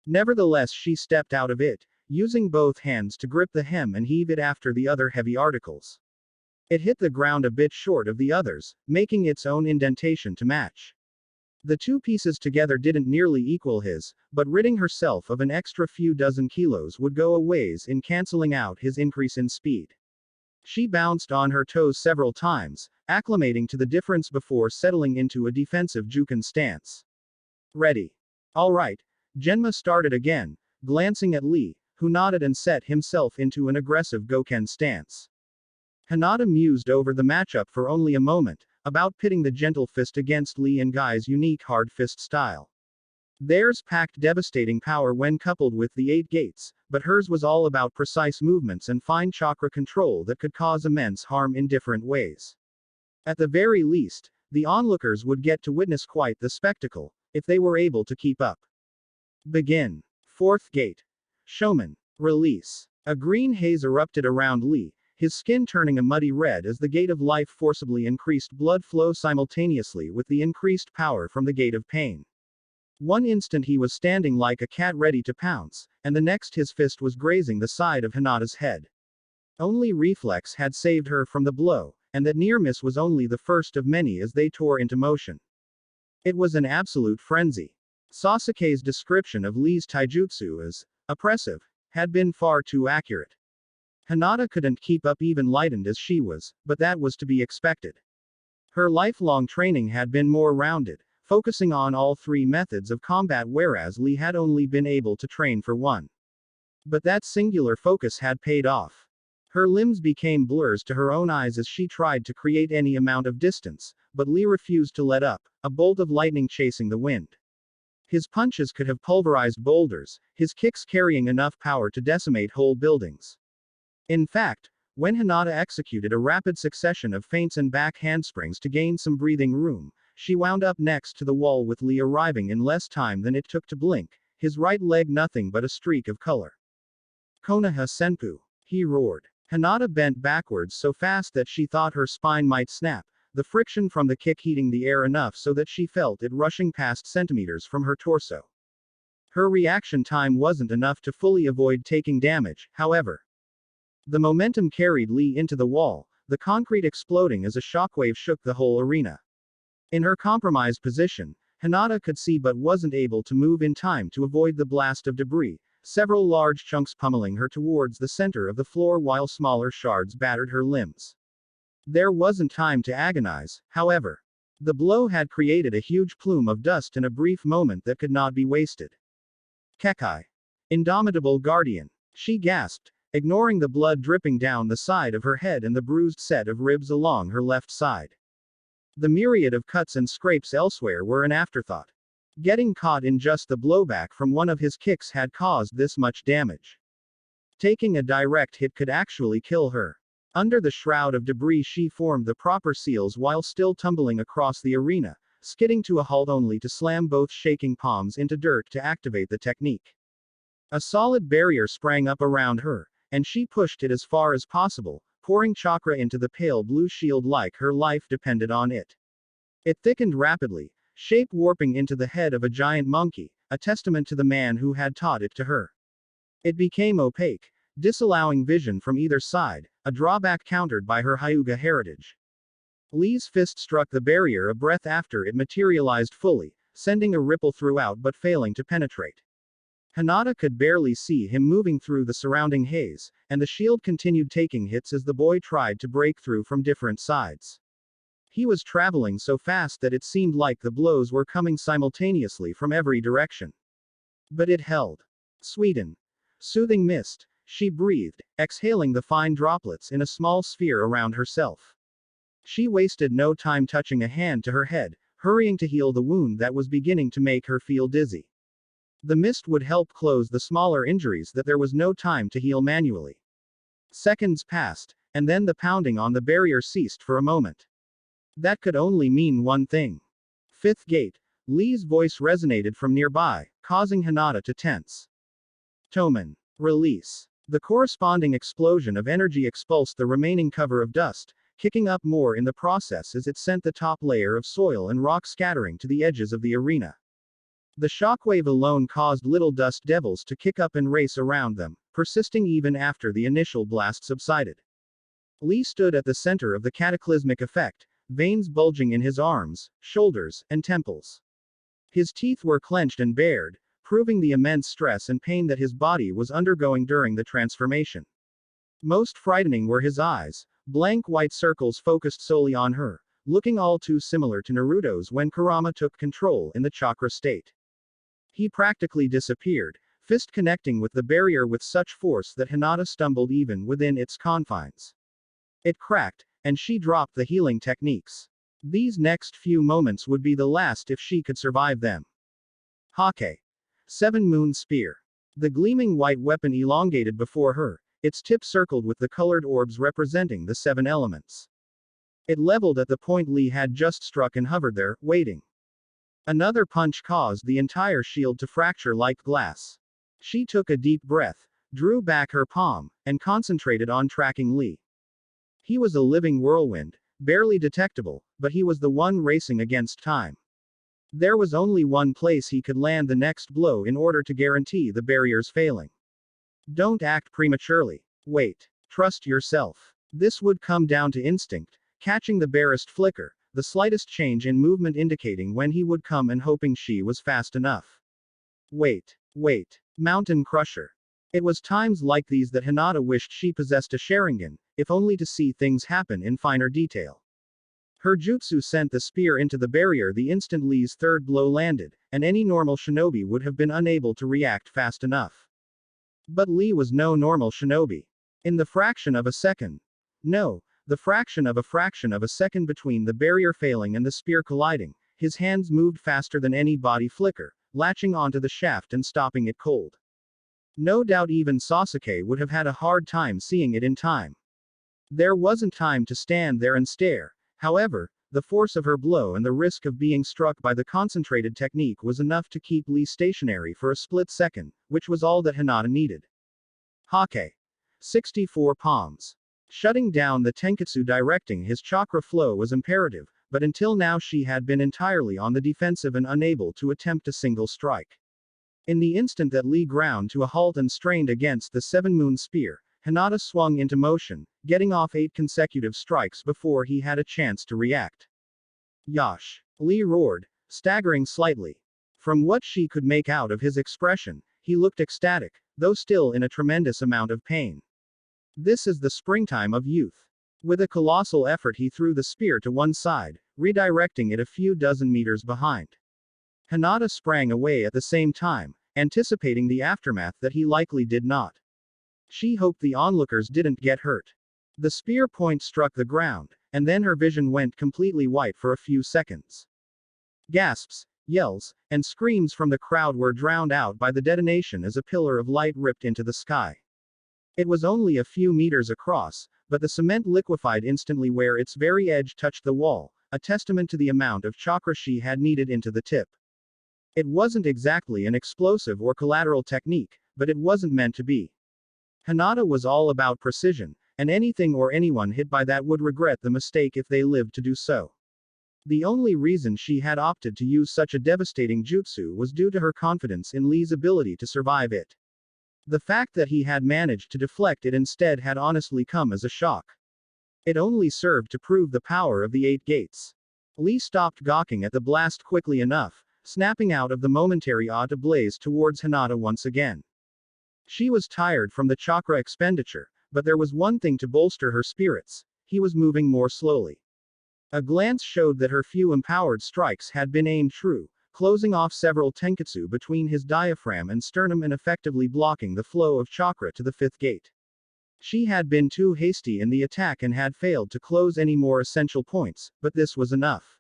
Nevertheless, she stepped out of it, using both hands to grip the hem and heave it after the other heavy articles. It hit the ground a bit short of the others, making its own indentation to match. The two pieces together didn't nearly equal his, but ridding herself of an extra few dozen kilos would go a ways in canceling out his increase in speed. She bounced on her toes several times, acclimating to the difference before settling into a defensive Juken stance. Ready. All right. Genma started again, glancing at Lee, who nodded and set himself into an aggressive Goken stance. Hinata mused over the matchup for only a moment, about pitting the gentle fist against Lee and Guy's unique hard fist style. Theirs packed devastating power when coupled with the 8 gates, but hers was all about precise movements and fine chakra control that could cause immense harm in different ways. At the very least, the onlookers would get to witness quite the spectacle, if they were able to keep up. Begin. 4th gate. Showman. Release. A green haze erupted around Lee, his skin turning a muddy red as the gate of life forcibly increased blood flow simultaneously with the increased power from the gate of pain. One instant he was standing like a cat ready to pounce, and the next his fist was grazing the side of Hinata's head. Only reflex had saved her from the blow, and that near miss was only the first of many as they tore into motion. It was an absolute frenzy. Sasuke's description of Lee's taijutsu as oppressive had been far too accurate. Hinata couldn't keep up even lightened as she was, but that was to be expected. Her lifelong training had been more rounded, focusing on all 3 methods of combat whereas Lee had only been able to train for one. But that singular focus had paid off. Her limbs became blurs to her own eyes as she tried to create any amount of distance, but Lee refused to let up, a bolt of lightning chasing the wind. His punches could have pulverized boulders, his kicks carrying enough power to decimate whole buildings. In fact, when Hinata executed a rapid succession of feints and back handsprings to gain some breathing room, she wound up next to the wall with Lee arriving in less time than it took to blink, his right leg nothing but a streak of color. Konoha senpu, he roared. Hinata bent backwards so fast that she thought her spine might snap, the friction from the kick heating the air enough so that she felt it rushing past centimeters from her torso. Her reaction time wasn't enough to fully avoid taking damage, however. The momentum carried Lee into the wall, the concrete exploding as a shockwave shook the whole arena. In her compromised position, Hinata could see but wasn't able to move in time to avoid the blast of debris, several large chunks pummeling her towards the center of the floor while smaller shards battered her limbs. There wasn't time to agonize, however. The blow had created a huge plume of dust in a brief moment that could not be wasted. Kekai. Indomitable guardian. She gasped, ignoring the blood dripping down the side of her head and the bruised set of ribs along her left side. The myriad of cuts and scrapes elsewhere were an afterthought. Getting caught in just the blowback from one of his kicks had caused this much damage. Taking a direct hit could actually kill her. Under the shroud of debris she formed the proper seals while still tumbling across the arena, skidding to a halt only to slam both shaking palms into dirt to activate the technique. A solid barrier sprang up around her, and she pushed it as far as possible, pouring chakra into the pale blue shield like her life depended on it. It thickened rapidly, shape warping into the head of a giant monkey, a testament to the man who had taught it to her. It became opaque, disallowing vision from either side, a drawback countered by her Hyuga heritage. Lee's fist struck the barrier a breath after it materialized fully, sending a ripple throughout but failing to penetrate. Hinata could barely see him moving through the surrounding haze, and the shield continued taking hits as the boy tried to break through from different sides. He was traveling so fast that it seemed like the blows were coming simultaneously from every direction. But it held. Sweden. Soothing mist, she breathed, exhaling the fine droplets in a small sphere around herself. She wasted no time touching a hand to her head, hurrying to heal the wound that was beginning to make her feel dizzy. The mist would help close the smaller injuries that there was no time to heal manually. Seconds passed, and then the pounding on the barrier ceased for a moment. That could only mean one thing. Fifth gate. Lee's voice resonated from nearby, causing Hinata to tense. Toman. Release. The corresponding explosion of energy expulsed the remaining cover of dust, kicking up more in the process as it sent the top layer of soil and rock scattering to the edges of the arena. The shockwave alone caused little dust devils to kick up and race around them, persisting even after the initial blast subsided. Lee stood at the center of the cataclysmic effect, veins bulging in his arms, shoulders, and temples. His teeth were clenched and bared, proving the immense stress and pain that his body was undergoing during the transformation. Most frightening were his eyes, blank white circles focused solely on her, looking all too similar to Naruto's when Kurama took control in the chakra state. He practically disappeared, fist connecting with the barrier with such force that Hinata stumbled even within its confines. It cracked, and she dropped the healing techniques. These next few moments would be the last if she could survive them. Hokage. Seven Moon Spear. The gleaming white weapon elongated before her, its tip circled with the colored orbs representing the seven elements. It leveled at the point Lee had just struck and hovered there, waiting. Another punch caused the entire shield to fracture like glass. She took a deep breath, drew back her palm, and concentrated on tracking Lee. He was a living whirlwind, barely detectable, but he was the one racing against time. There was only one place he could land the next blow in order to guarantee the barrier's failing. Don't act prematurely. Wait. Trust yourself. This would come down to instinct, catching the barest flicker, the slightest change in movement indicating when he would come and hoping she was fast enough. Wait. Mountain Crusher. It was times like these that Hinata wished she possessed a Sharingan, if only to see things happen in finer detail. Her jutsu sent the spear into the barrier the instant Lee's third blow landed, and any normal shinobi would have been unable to react fast enough. But Lee was no normal shinobi. In the fraction of a second. No, the fraction of a second between the barrier failing and the spear colliding, his hands moved faster than any body flicker, latching onto the shaft and stopping it cold. No doubt even Sasuke would have had a hard time seeing it in time. There wasn't time to stand there and stare. However, the force of her blow and the risk of being struck by the concentrated technique was enough to keep Lee stationary for a split second, which was all that Hinata needed. Hokage. 64 palms. Shutting down the Tenketsu directing his chakra flow was imperative, but until now she had been entirely on the defensive and unable to attempt a single strike. In the instant that Lee ground to a halt and strained against the Seven Moon Spear, Hinata swung into motion, getting off 8 consecutive strikes before he had a chance to react. Yash! Lee roared, staggering slightly. From what she could make out of his expression, he looked ecstatic, though still in a tremendous amount of pain. This is the springtime of youth. With a colossal effort he threw the spear to one side, redirecting it a few dozen meters behind. Hinata sprang away at the same time, anticipating the aftermath that he likely did not. She hoped the onlookers didn't get hurt. The spear point struck the ground, and then her vision went completely white for a few seconds. Gasps, yells, and screams from the crowd were drowned out by the detonation as a pillar of light ripped into the sky. It was only a few meters across, but the cement liquefied instantly where its very edge touched the wall, a testament to the amount of chakra she had needed into the tip. It wasn't exactly an explosive or collateral technique, but it wasn't meant to be. Hinata was all about precision, and anything or anyone hit by that would regret the mistake if they lived to do so. The only reason she had opted to use such a devastating jutsu was due to her confidence in Lee's ability to survive it. The fact that he had managed to deflect it instead had honestly come as a shock. It only served to prove the power of the 8 gates. Lee stopped gawking at the blast quickly enough, snapping out of the momentary awe to blaze towards Hinata once again. She was tired from the chakra expenditure, but there was one thing to bolster her spirits: he was moving more slowly. A glance showed that her few empowered strikes had been aimed true, closing off several tenketsu between his diaphragm and sternum and effectively blocking the flow of chakra to the fifth gate. She had been too hasty in the attack and had failed to close any more essential points, but this was enough.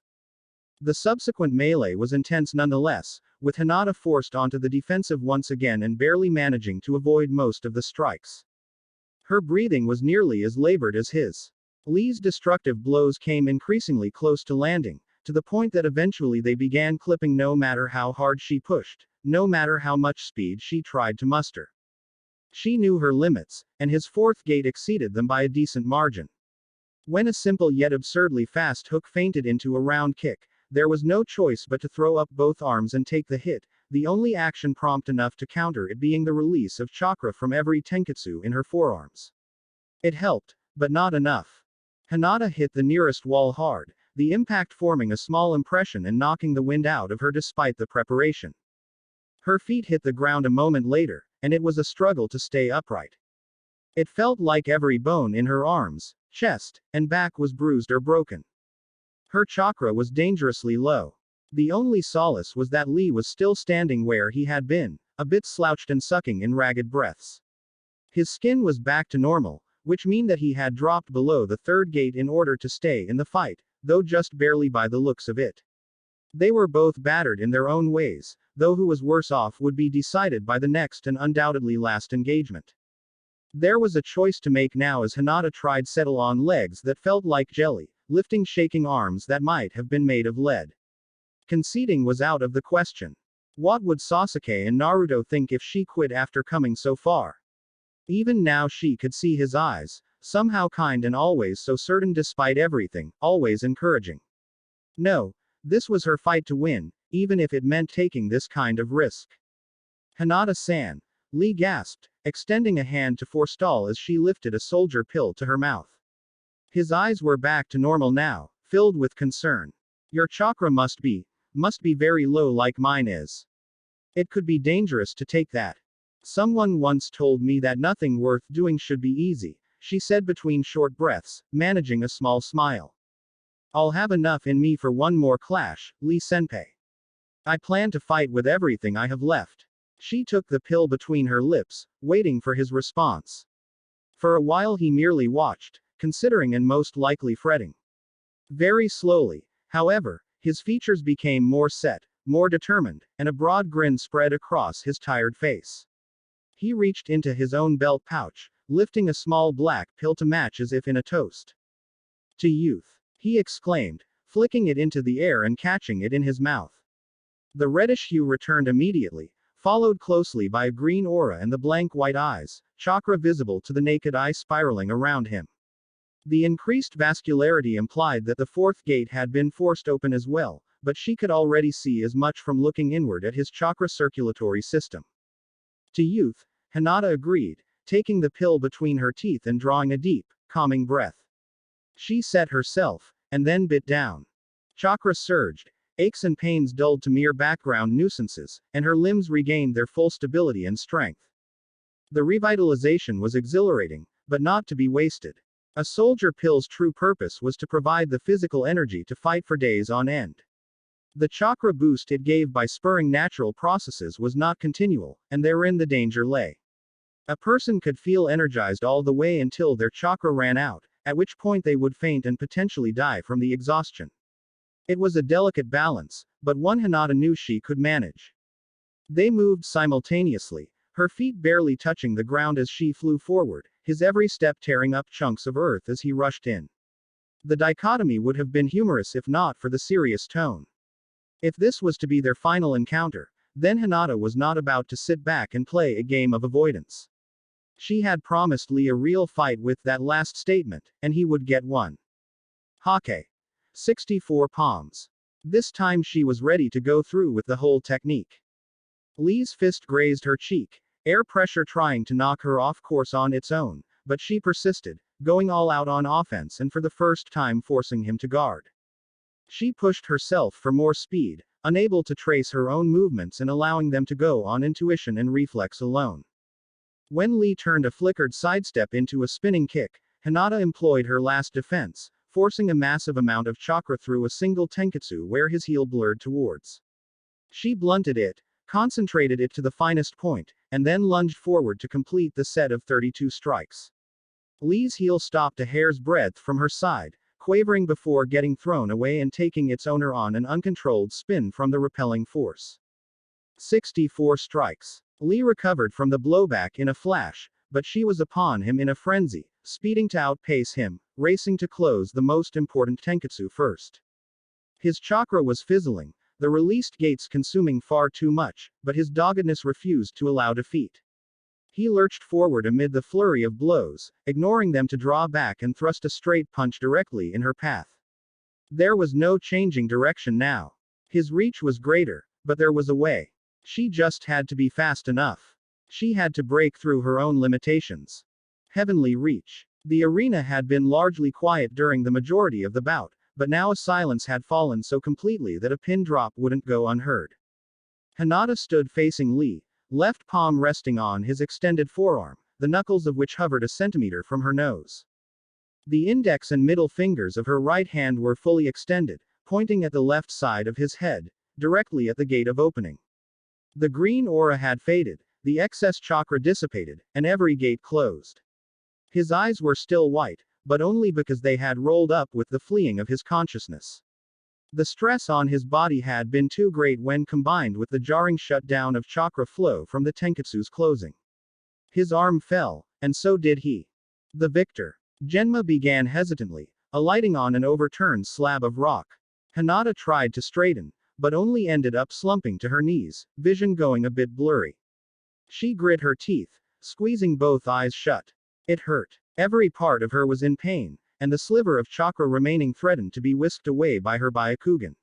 The subsequent melee was intense nonetheless, with Hinata forced onto the defensive once again and barely managing to avoid most of the strikes. Her breathing was nearly as labored as his. Lee's destructive blows came increasingly close to landing, to the point that eventually they began clipping no matter how hard she pushed, no matter how much speed she tried to muster. She knew her limits, and his fourth gate exceeded them by a decent margin. When a simple yet absurdly fast hook feinted into a round kick, there was no choice but to throw up both arms and take the hit, the only action prompt enough to counter it being the release of chakra from every tenketsu in her forearms. It helped, but not enough. Hinata hit the nearest wall hard, the impact forming a small impression and knocking the wind out of her despite the preparation. Her feet hit the ground a moment later, and it was a struggle to stay upright. It felt like every bone in her arms, chest, and back was bruised or broken. Her chakra was dangerously low. The only solace was that Lee was still standing where he had been, a bit slouched and sucking in ragged breaths. His skin was back to normal, which meant that he had dropped below the third gate in order to stay in the fight, though just barely by the looks of it. They were both battered in their own ways, though who was worse off would be decided by the next and undoubtedly last engagement. There was a choice to make now as Hinata tried to settle on legs that felt like jelly, lifting shaking arms that might have been made of lead. Conceding was out of the question. What would Sasuke and Naruto think if she quit after coming so far? Even now she could see his eyes, somehow kind and always so certain despite everything, always encouraging. No, this was her fight to win, even if it meant taking this kind of risk. Hinata-san, Lee gasped, extending a hand to forestall as she lifted a soldier pill to her mouth. His eyes were back to normal now, filled with concern. Your chakra must be very low like mine is. It could be dangerous to take that. Someone once told me that nothing worth doing should be easy, she said between short breaths, managing a small smile. I'll have enough in me for one more clash, Lee-senpai. I plan to fight with everything I have left. She took the pill between her lips, waiting for his response. For a while he merely watched, considering and most likely fretting. Very slowly, however, his features became more set, more determined, and a broad grin spread across his tired face. He reached into his own belt pouch, lifting a small black pill to match as if in a toast. To youth, he exclaimed, flicking it into the air and catching it in his mouth. The reddish hue returned immediately, followed closely by a green aura and the blank white eyes, chakra visible to the naked eye spiraling around him. The increased vascularity implied that the fourth gate had been forced open as well, but she could already see as much from looking inward at his chakra circulatory system. To youth, Hinata agreed, taking the pill between her teeth and drawing a deep, calming breath. She set herself, and then bit down. Chakra surged, aches and pains dulled to mere background nuisances, and her limbs regained their full stability and strength. The revitalization was exhilarating, but not to be wasted. A soldier pill's true purpose was to provide the physical energy to fight for days on end. The chakra boost it gave by spurring natural processes was not continual, and therein the danger lay. A person could feel energized all the way until their chakra ran out, at which point they would faint and potentially die from the exhaustion. It was a delicate balance, but one Hinata knew she could manage. They moved simultaneously, her feet barely touching the ground as she flew forward, his every step tearing up chunks of earth as he rushed in. The dichotomy would have been humorous if not for the serious tone. If this was to be their final encounter, then Hinata was not about to sit back and play a game of avoidance. She had promised Lee a real fight with that last statement, and he would get one. Hokage. 64 palms. This time she was ready to go through with the whole technique. Lee's fist grazed her cheek, air pressure trying to knock her off course on its own, but she persisted, going all out on offense and for the first time forcing him to guard. She pushed herself for more speed, unable to trace her own movements and allowing them to go on intuition and reflex alone. When Lee turned a flickered sidestep into a spinning kick, Hinata employed her last defense, forcing a massive amount of chakra through a single tenketsu where his heel blurred towards. She blunted it, concentrated it to the finest point, and then lunged forward to complete the set of 32 strikes. Lee's heel stopped a hair's breadth from her side, quavering before getting thrown away and taking its owner on an uncontrolled spin from the repelling force. 64 strikes. Lee recovered from the blowback in a flash, but she was upon him in a frenzy, speeding to outpace him, racing to close the most important tenketsu first. His chakra was fizzling, the released gates consuming far too much, but his doggedness refused to allow defeat. He lurched forward amid the flurry of blows, ignoring them to draw back and thrust a straight punch directly in her path. There was no changing direction now. His reach was greater, but there was a way. She just had to be fast enough. She had to break through her own limitations. Heavenly reach. The arena had been largely quiet during the majority of the bout, but now a silence had fallen so completely that a pin drop wouldn't go unheard. Hinata stood facing Lee, left palm resting on his extended forearm, the knuckles of which hovered a centimeter from her nose. The index and middle fingers of her right hand were fully extended, pointing at the left side of his head, directly at the gate of opening. The green aura had faded, the excess chakra dissipated, and every gate closed. His eyes were still white, but only because they had rolled up with the fleeing of his consciousness. The stress on his body had been too great when combined with the jarring shutdown of chakra flow from the tenketsu's closing. His arm fell, and so did he. The victor. Genma began hesitantly, alighting on an overturned slab of rock. Hinata tried to straighten, but only ended up slumping to her knees, vision going a bit blurry. She grit her teeth, squeezing both eyes shut. It hurt. Every part of her was in pain, and the sliver of chakra remaining threatened to be whisked away by her Byakugan.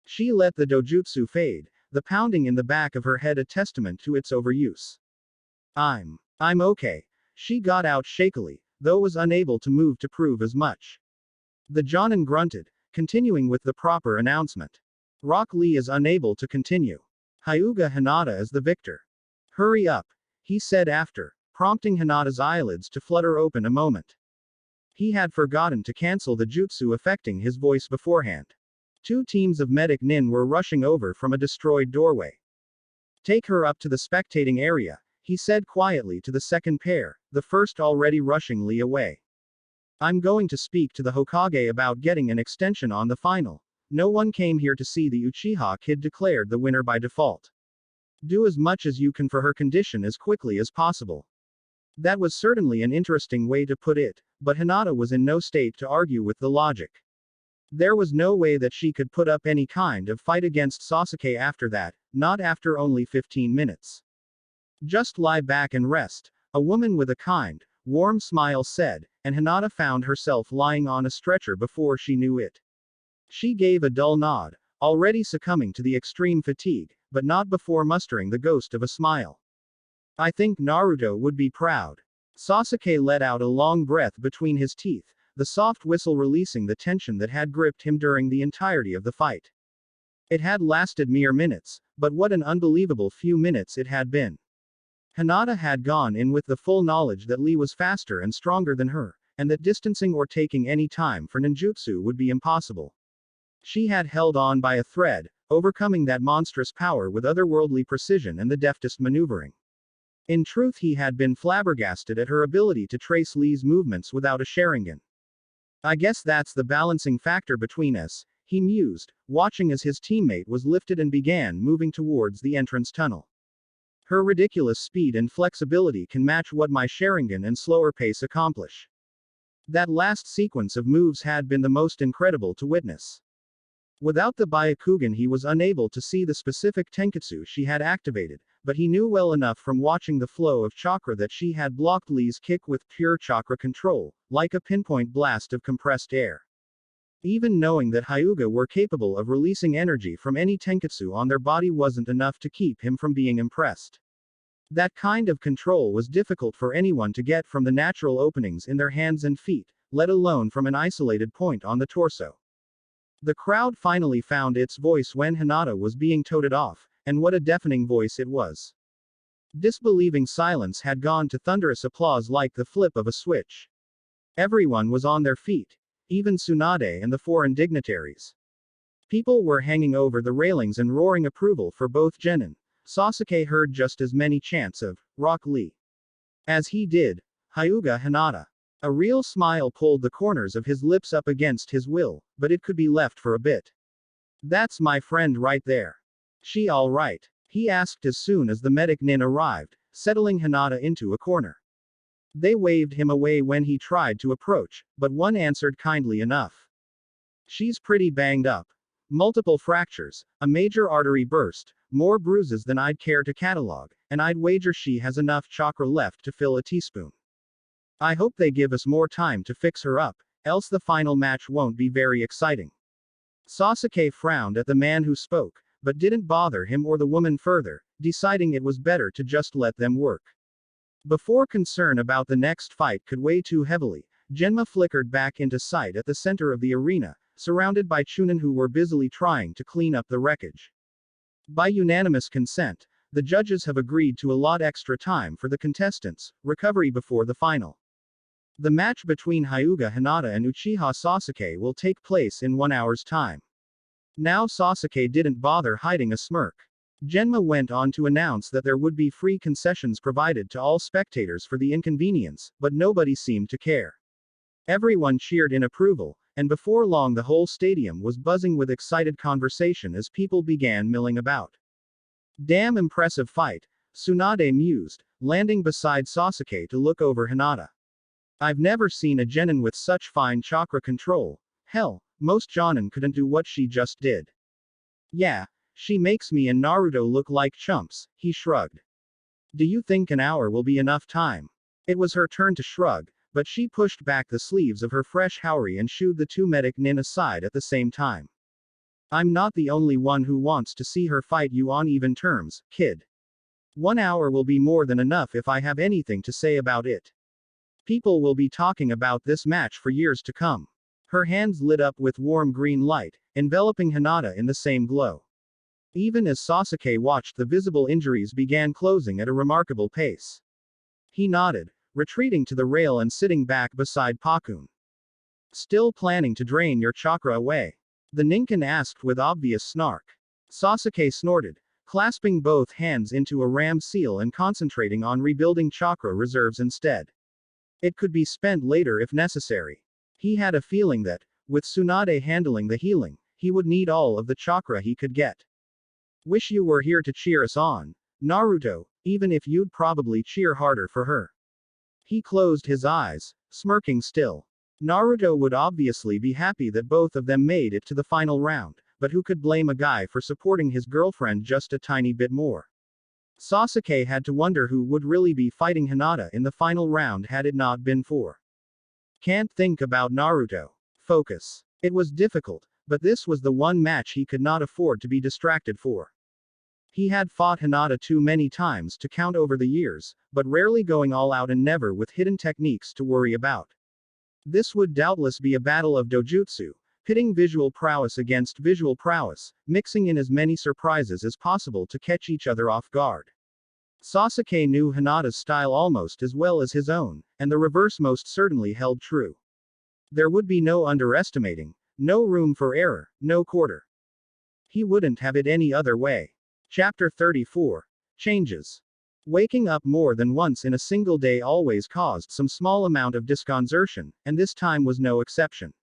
She let the dojutsu fade, the pounding in the back of her head a testament to its overuse. I'm okay. She got out shakily, though was unable to move to prove as much. The Jonin grunted, continuing with the proper announcement. Rock Lee is unable to continue. Hyuga Hinata is the victor. Hurry up, he said after, prompting Hinata's eyelids to flutter open a moment. He had forgotten to cancel the jutsu affecting his voice beforehand. 2 teams of medic nin were rushing over from a destroyed doorway. Take her up to the spectating area, he said quietly to the second pair, the first already rushing Lee away. I'm going to speak to the Hokage about getting an extension on the final. No one came here to see the Uchiha kid declared the winner by default. Do as much as you can for her condition as quickly as possible. That was certainly an interesting way to put it, but Hinata was in no state to argue with the logic. There was no way that she could put up any kind of fight against Sasuke after that, not after only 15 minutes. Just lie back and rest, a woman with a kind, warm smile said, and Hinata found herself lying on a stretcher before she knew it. She gave a dull nod, already succumbing to the extreme fatigue, but not before mustering the ghost of a smile. I think Naruto would be proud. Sasuke let out a long breath between his teeth, the soft whistle releasing the tension that had gripped him during the entirety of the fight. It had lasted mere minutes, but what an unbelievable few minutes it had been. Hinata had gone in with the full knowledge that Lee was faster and stronger than her, and that distancing or taking any time for ninjutsu would be impossible. She had held on by a thread, overcoming that monstrous power with otherworldly precision and the deftest maneuvering. In truth, he had been flabbergasted at her ability to trace Lee's movements without a Sharingan. I guess that's the balancing factor between us, he mused, watching as his teammate was lifted and began moving towards the entrance tunnel. Her ridiculous speed and flexibility can match what my Sharingan and slower pace accomplish. That last sequence of moves had been the most incredible to witness. Without the Byakugan, he was unable to see the specific tenketsu she had activated, but he knew well enough from watching the flow of chakra that she had blocked Lee's kick with pure chakra control, like a pinpoint blast of compressed air. Even knowing that Hyuga were capable of releasing energy from any tenketsu on their body wasn't enough to keep him from being impressed. That kind of control was difficult for anyone to get from the natural openings in their hands and feet, let alone from an isolated point on the torso. The crowd finally found its voice when Hinata was being toted off, and what a deafening voice it was. Disbelieving silence had gone to thunderous applause like the flip of a switch. Everyone was on their feet, even Tsunade and the foreign dignitaries. People were hanging over the railings and roaring approval for both genin. Sasuke heard just as many chants of Rock Lee as he did Hyuga Hinata. A real smile pulled the corners of his lips up against his will, but it could be left for a bit. That's my friend right there. She all right? He asked as soon as the medic nin arrived, settling Hinata into a corner. They waved him away when he tried to approach, but one answered kindly enough. She's pretty banged up. Multiple fractures, a major artery burst, more bruises than I'd care to catalog, and I'd wager she has enough chakra left to fill a teaspoon. I hope they give us more time to fix her up, else the final match won't be very exciting. Sasuke frowned at the man who spoke, but didn't bother him or the woman further, deciding it was better to just let them work. Before concern about the next fight could weigh too heavily, Genma flickered back into sight at the center of the arena, surrounded by Chunin who were busily trying to clean up the wreckage. By unanimous consent, the judges have agreed to allot extra time for the contestants' recovery before the final. The match between Hyuga Hinata and Uchiha Sasuke will take place in 1 hour's time. Now Sasuke didn't bother hiding a smirk. Genma went on to announce that there would be free concessions provided to all spectators for the inconvenience, but nobody seemed to care. Everyone cheered in approval, and before long the whole stadium was buzzing with excited conversation as people began milling about. Damn impressive fight, Tsunade mused, landing beside Sasuke to look over Hinata. I've never seen a genin with such fine chakra control. Hell, most jonin couldn't do what she just did. Yeah, she makes me and Naruto look like chumps, he shrugged. Do you think an hour will be enough time? It was her turn to shrug, but she pushed back the sleeves of her fresh haori and shooed the two medic nin aside at the same time. I'm not the only one who wants to see her fight you on even terms, kid. 1 hour will be more than enough if I have anything to say about it. People will be talking about this match for years to come. Her hands lit up with warm green light, enveloping Hinata in the same glow. Even as Sasuke watched, the visible injuries began closing at a remarkable pace. He nodded, retreating to the rail and sitting back beside Pakun. Still planning to drain your chakra away? The ninkin asked with obvious snark. Sasuke snorted, clasping both hands into a ram seal and concentrating on rebuilding chakra reserves instead. It could be spent later if necessary. He had a feeling that, with Tsunade handling the healing, he would need all of the chakra he could get. Wish you were here to cheer us on, Naruto, even if you'd probably cheer harder for her. He closed his eyes, smirking still. Naruto would obviously be happy that both of them made it to the final round, but who could blame a guy for supporting his girlfriend just a tiny bit more? Sasuke had to wonder who would really be fighting Hinata in the final round had it not been for. Can't think about Naruto. Focus. It was difficult, but this was the one match he could not afford to be distracted for. He had fought Hinata too many times to count over the years, but rarely going all out and never with hidden techniques to worry about. This would doubtless be a battle of dojutsu, pitting visual prowess against visual prowess, mixing in as many surprises as possible to catch each other off guard. Sasuke knew Hinata's style almost as well as his own, and the reverse most certainly held true. There would be no underestimating, no room for error, no quarter. He wouldn't have it any other way. Chapter 34. Changes. Waking up more than once in a single day always caused some small amount of disconcertion, and this time was no exception.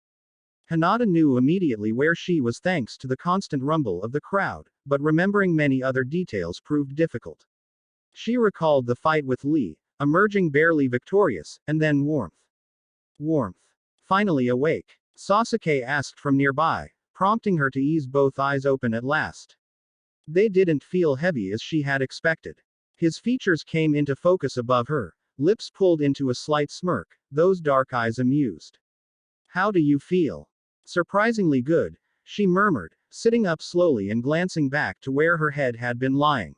Hinata knew immediately where she was thanks to the constant rumble of the crowd, but remembering many other details proved difficult. She recalled the fight with Lee, emerging barely victorious, and then warmth. Warmth. Finally awake, Sasuke asked from nearby, prompting her to ease both eyes open at last. They didn't feel heavy as she had expected. His features came into focus above her, lips pulled into a slight smirk, those dark eyes amused. How do you feel? Surprisingly good, she murmured, sitting up slowly and glancing back to where her head had been lying.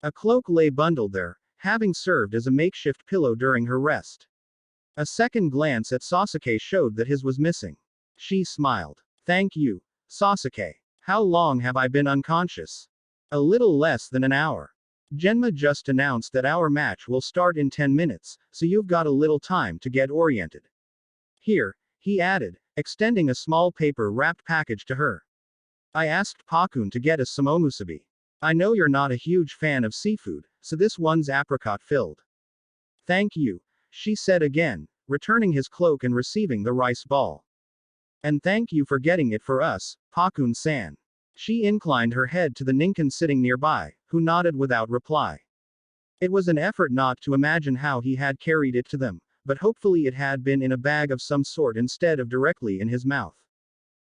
A cloak lay bundled there, having served as a makeshift pillow during her rest. A second glance at Sasuke showed that his was missing. She smiled. Thank you, Sasuke. How long have I been unconscious? A little less than an hour. Genma just announced that our match will start in 10 minutes, so you've got a little time to get oriented. Here, he added, extending a small paper-wrapped package to her. I asked Pakun to get us some omusubi. I know you're not a huge fan of seafood, so this one's apricot filled. Thank you, she said again, returning his cloak and receiving the rice ball. And thank you for getting it for us, Pakun-san. She inclined her head to the ninkin sitting nearby, who nodded without reply. It was an effort not to imagine how he had carried it to them, but hopefully it had been in a bag of some sort instead of directly in his mouth.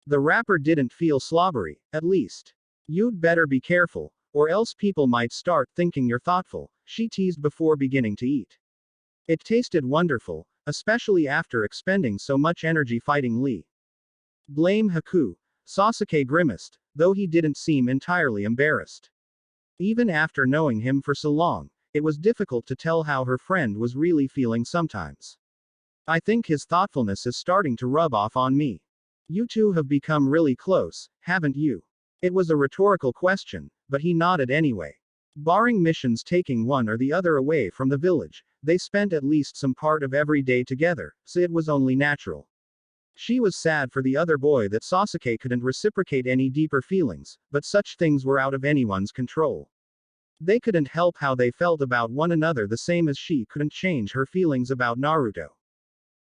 The wrapper didn't feel slobbery, at least. You'd better be careful, or else people might start thinking you're thoughtful, she teased before beginning to eat. It tasted wonderful, especially after expending so much energy fighting Lee. Blame Haku, Sasuke grimaced, though he didn't seem entirely embarrassed. Even after knowing him for so long, it was difficult to tell how her friend was really feeling sometimes. I think his thoughtfulness is starting to rub off on me. You two have become really close, haven't you? It was a rhetorical question, but he nodded anyway. Barring missions taking one or the other away from the village, they spent at least some part of every day together, so it was only natural. She was sad for the other boy that Sasuke couldn't reciprocate any deeper feelings, but such things were out of anyone's control. They couldn't help how they felt about one another, the same as she couldn't change her feelings about Naruto.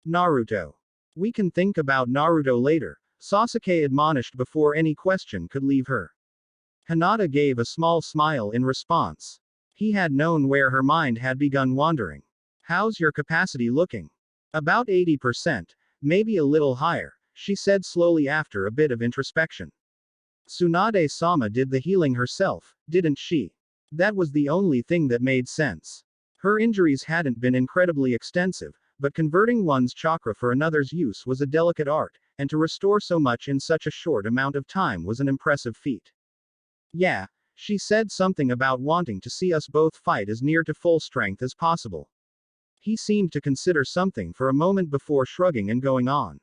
Naruto. We can think about Naruto later, Sasuke admonished before any question could leave her. Hinata gave a small smile in response. He had known where her mind had begun wandering. How's your capacity looking? About 80%, maybe a little higher, she said slowly after a bit of introspection. Tsunade-sama did the healing herself, didn't she? That was the only thing that made sense. Her injuries hadn't been incredibly extensive, but converting one's chakra for another's use was a delicate art, and to restore so much in such a short amount of time was an impressive feat. Yeah, she said something about wanting to see us both fight as near to full strength as possible. He seemed to consider something for a moment before shrugging and going on.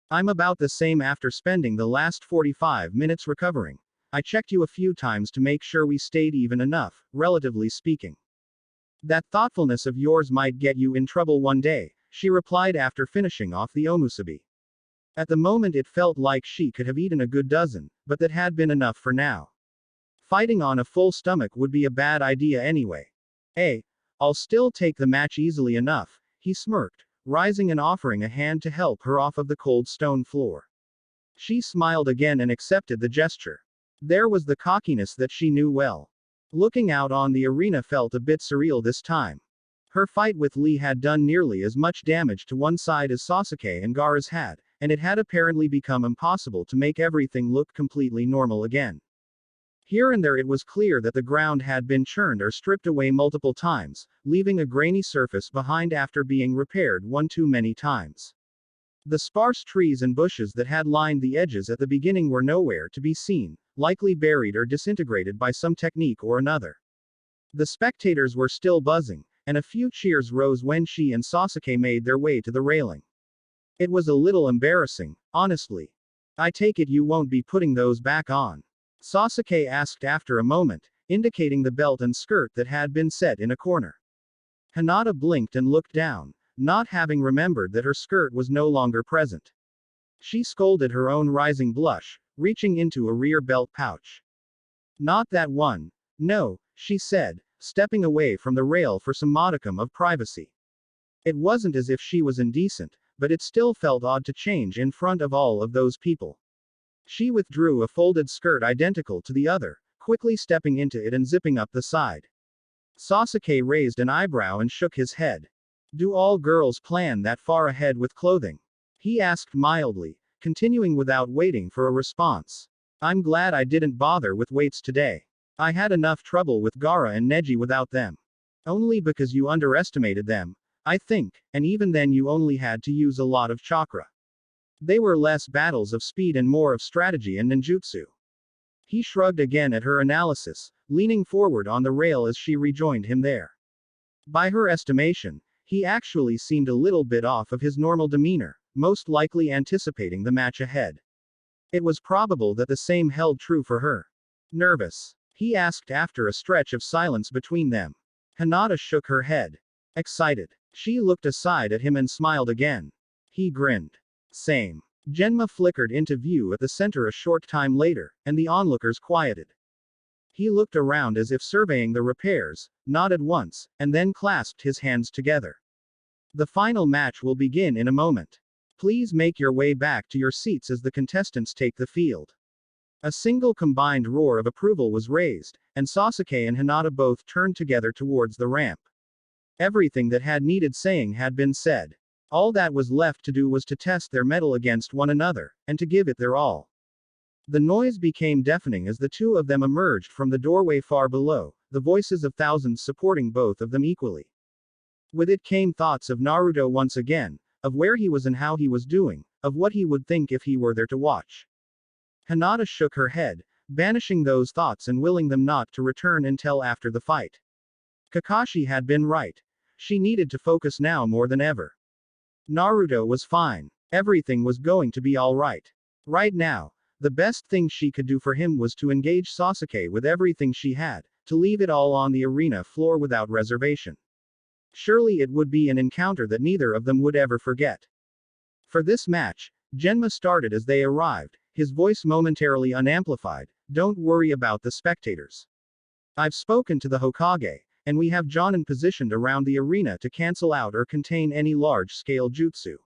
I'm about the same after spending the last 45 minutes recovering. I checked you a few times to make sure we stayed even enough, relatively speaking. That thoughtfulness of yours might get you in trouble one day, she replied after finishing off the omusubi. At the moment it felt like she could have eaten a good dozen, but that had been enough for now. Fighting on a full stomach would be a bad idea anyway. I'll still take the match easily enough, he smirked, rising and offering a hand to help her off of the cold stone floor. She smiled again and accepted the gesture. There was the cockiness that she knew well. Looking out on the arena felt a bit surreal this time. Her fight with Lee had done nearly as much damage to one side as Sasuke and Gaara's had, and it had apparently become impossible to make everything look completely normal again. Here and there it was clear that the ground had been churned or stripped away multiple times, leaving a grainy surface behind after being repaired one too many times. The sparse trees and bushes that had lined the edges at the beginning were nowhere to be seen, likely buried or disintegrated by some technique or another. The spectators were still buzzing, and a few cheers rose when she and Sasuke made their way to the railing. It was a little embarrassing, honestly. I take it you won't be putting those back on? Sasuke asked after a moment, indicating the belt and skirt that had been set in a corner. Hinata blinked and looked down, not having remembered that her skirt was no longer present. She scolded her own rising blush, reaching into a rear belt pouch. Not that one. No, she said, stepping away from the rail for some modicum of privacy. It wasn't as if she was indecent, but it still felt odd to change in front of all of those people. She withdrew a folded skirt identical to the other, quickly stepping into it and zipping up the side. Sasuke raised an eyebrow and shook his head. Do all girls plan that far ahead with clothing? He asked mildly, continuing without waiting for a response. I'm glad I didn't bother with weights today. I had enough trouble with Gaara and Neji without them. Only because you underestimated them, I think, and even then you only had to use a lot of chakra. They were less battles of speed and more of strategy and ninjutsu. He shrugged again at her analysis, leaning forward on the rail as she rejoined him there. By her estimation, he actually seemed a little bit off of his normal demeanor, most likely anticipating the match ahead. It was probable that the same held true for her. Nervous? He asked after a stretch of silence between them. Hinata shook her head. Excited? She looked aside at him and smiled again. He grinned. Same. Genma flickered into view at the center a short time later, and the onlookers quieted. He looked around as if surveying the repairs, nodded once, and then clasped his hands together. The final match will begin in a moment. Please make your way back to your seats as the contestants take the field. A single combined roar of approval was raised, and Sasuke and Hinata both turned together towards the ramp. Everything that had needed saying had been said. All that was left to do was to test their mettle against one another, and to give it their all. The noise became deafening as the two of them emerged from the doorway far below, the voices of thousands supporting both of them equally. With it came thoughts of Naruto once again, of where he was and how he was doing, of what he would think if he were there to watch. Hinata shook her head, banishing those thoughts and willing them not to return until after the fight. Kakashi had been right. She needed to focus now more than ever. Naruto was fine. Everything was going to be alright. Right now, the best thing she could do for him was to engage Sasuke with everything she had, to leave it all on the arena floor without reservation. Surely it would be an encounter that neither of them would ever forget. For this match, Genma started as they arrived, his voice momentarily unamplified. Don't worry about the spectators. I've spoken to the Hokage, and we have Jonin positioned around the arena to cancel out or contain any large-scale jutsu.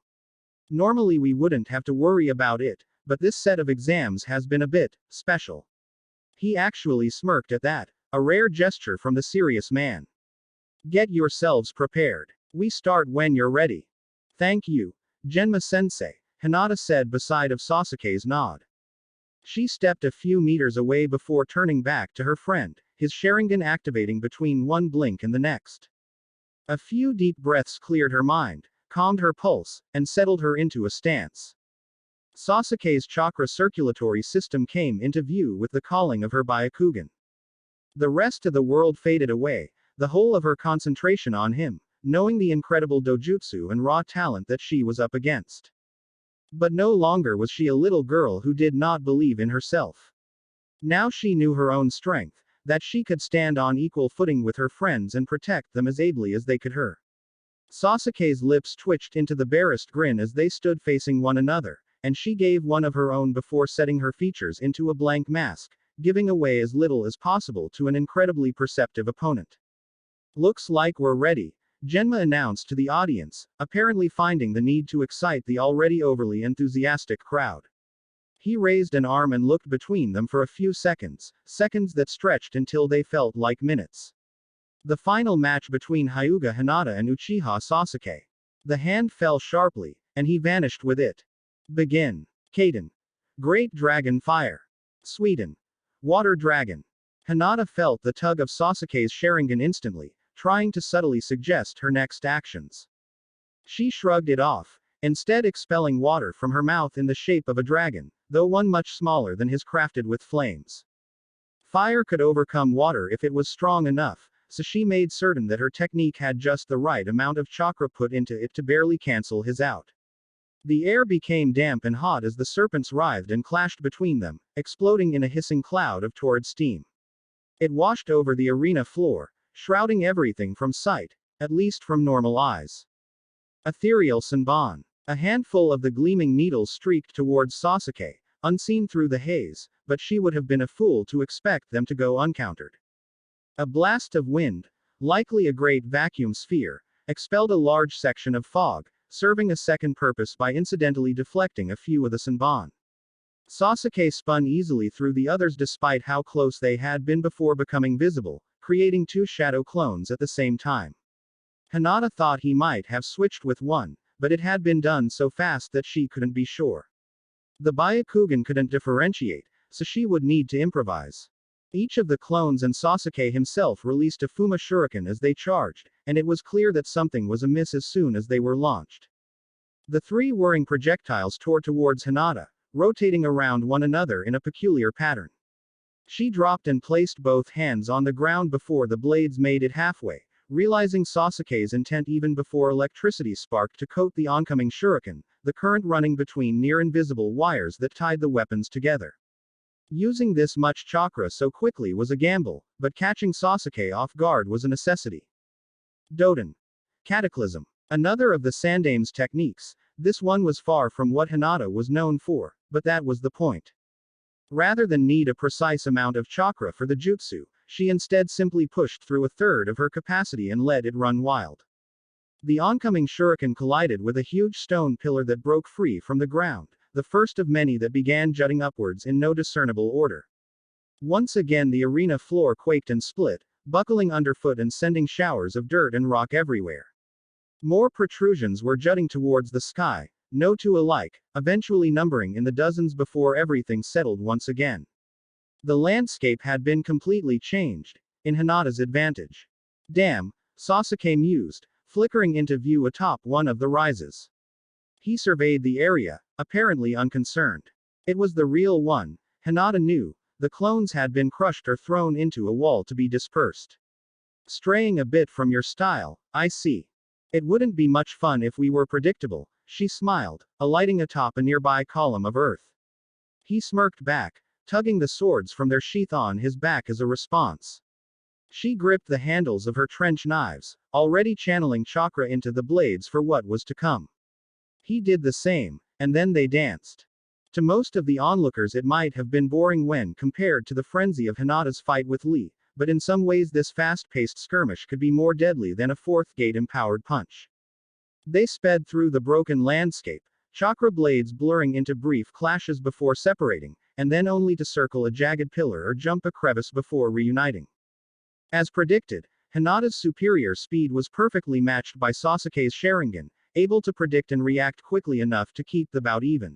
Normally we wouldn't have to worry about it, but this set of exams has been a bit special. He actually smirked at that, a rare gesture from the serious man. Get yourselves prepared. We start when you're ready. Thank you, Genma-sensei, Hinata said beside of Sasuke's nod. She stepped a few meters away before turning back to her friend, his Sharingan activating between one blink and the next. A few deep breaths cleared her mind, calmed her pulse, and settled her into a stance. Sasuke's chakra circulatory system came into view with the calling of her Byakugan. The rest of the world faded away, the whole of her concentration on him, knowing the incredible dojutsu and raw talent that she was up against. But no longer was she a little girl who did not believe in herself. Now she knew her own strength, that she could stand on equal footing with her friends and protect them as ably as they could her. Sasuke's lips twitched into the barest grin as they stood facing one another, and she gave one of her own before setting her features into a blank mask, giving away as little as possible to an incredibly perceptive opponent. Looks like we're ready, Genma announced to the audience, apparently finding the need to excite the already overly enthusiastic crowd. He raised an arm and looked between them for a few seconds, seconds that stretched until they felt like minutes. The final match between Hyuga Hinata and Uchiha Sasuke. The hand fell sharply, and he vanished with it. Begin. Kaden. Great Dragon Fire. Suiten. Water Dragon. Hinata felt the tug of Sasuke's Sharingan instantly, trying to subtly suggest her next actions. She shrugged it off, instead expelling water from her mouth in the shape of a dragon, though one much smaller than his crafted with flames. Fire could overcome water if it was strong enough, so she made certain that her technique had just the right amount of chakra put into it to barely cancel his out. The air became damp and hot as the serpents writhed and clashed between them, exploding in a hissing cloud of torrid steam. It washed over the arena floor, shrouding everything from sight, at least from normal eyes. Ethereal Senbon. A handful of the gleaming needles streaked towards Sasuke, unseen through the haze, but she would have been a fool to expect them to go uncountered. A blast of wind, likely a great vacuum sphere, expelled a large section of fog, serving a second purpose by incidentally deflecting a few of the Senbon. Sasuke spun easily through the others despite how close they had been before becoming visible, creating two shadow clones at the same time. Hinata thought he might have switched with one, but it had been done so fast that she couldn't be sure. The Byakugan couldn't differentiate, so she would need to improvise. Each of the clones and Sasuke himself released a Fuma Shuriken as they charged, and it was clear that something was amiss as soon as they were launched. The three whirring projectiles tore towards Hinata, rotating around one another in a peculiar pattern. She dropped and placed both hands on the ground before the blades made it halfway, realizing Sasuke's intent even before electricity sparked to coat the oncoming shuriken, the current running between near-invisible wires that tied the weapons together. Using this much chakra so quickly was a gamble, but catching Sasuke off guard was a necessity. Doden. Cataclysm. Another of the Sandame's techniques, This one was far from what Hinata was known for, but that was the point. Rather than need a precise amount of chakra for the jutsu, she instead simply pushed through a third of her capacity and let it run wild. The oncoming shuriken collided with a huge stone pillar that broke free from the ground, the first of many that began jutting upwards in no discernible order. Once again the arena floor quaked and split, buckling underfoot and sending showers of dirt and rock everywhere. More protrusions were jutting towards the sky, no two alike, eventually numbering in the dozens before everything settled once again. The landscape had been completely changed, in Hinata's advantage. Damn, Sasuke mused, flickering into view atop one of the rises. He surveyed the area, apparently unconcerned. It was the real one, Hinata knew. The clones had been crushed or thrown into a wall to be dispersed. Straying a bit from your style, I see. It wouldn't be much fun if we were predictable, she smiled, alighting atop a nearby column of earth. He smirked back, tugging the swords from their sheath on his back as a response. She gripped the handles of her trench knives, already channeling chakra into the blades for what was to come. He did the same, and then they danced. To most of the onlookers it might have been boring when compared to the frenzy of Hinata's fight with Lee, but in some ways this fast-paced skirmish could be more deadly than a fourth gate-empowered punch. They sped through the broken landscape, chakra blades blurring into brief clashes before separating, and then only to circle a jagged pillar or jump a crevice before reuniting. As predicted, Hinata's superior speed was perfectly matched by Sasuke's Sharingan, able to predict and react quickly enough to keep the bout even.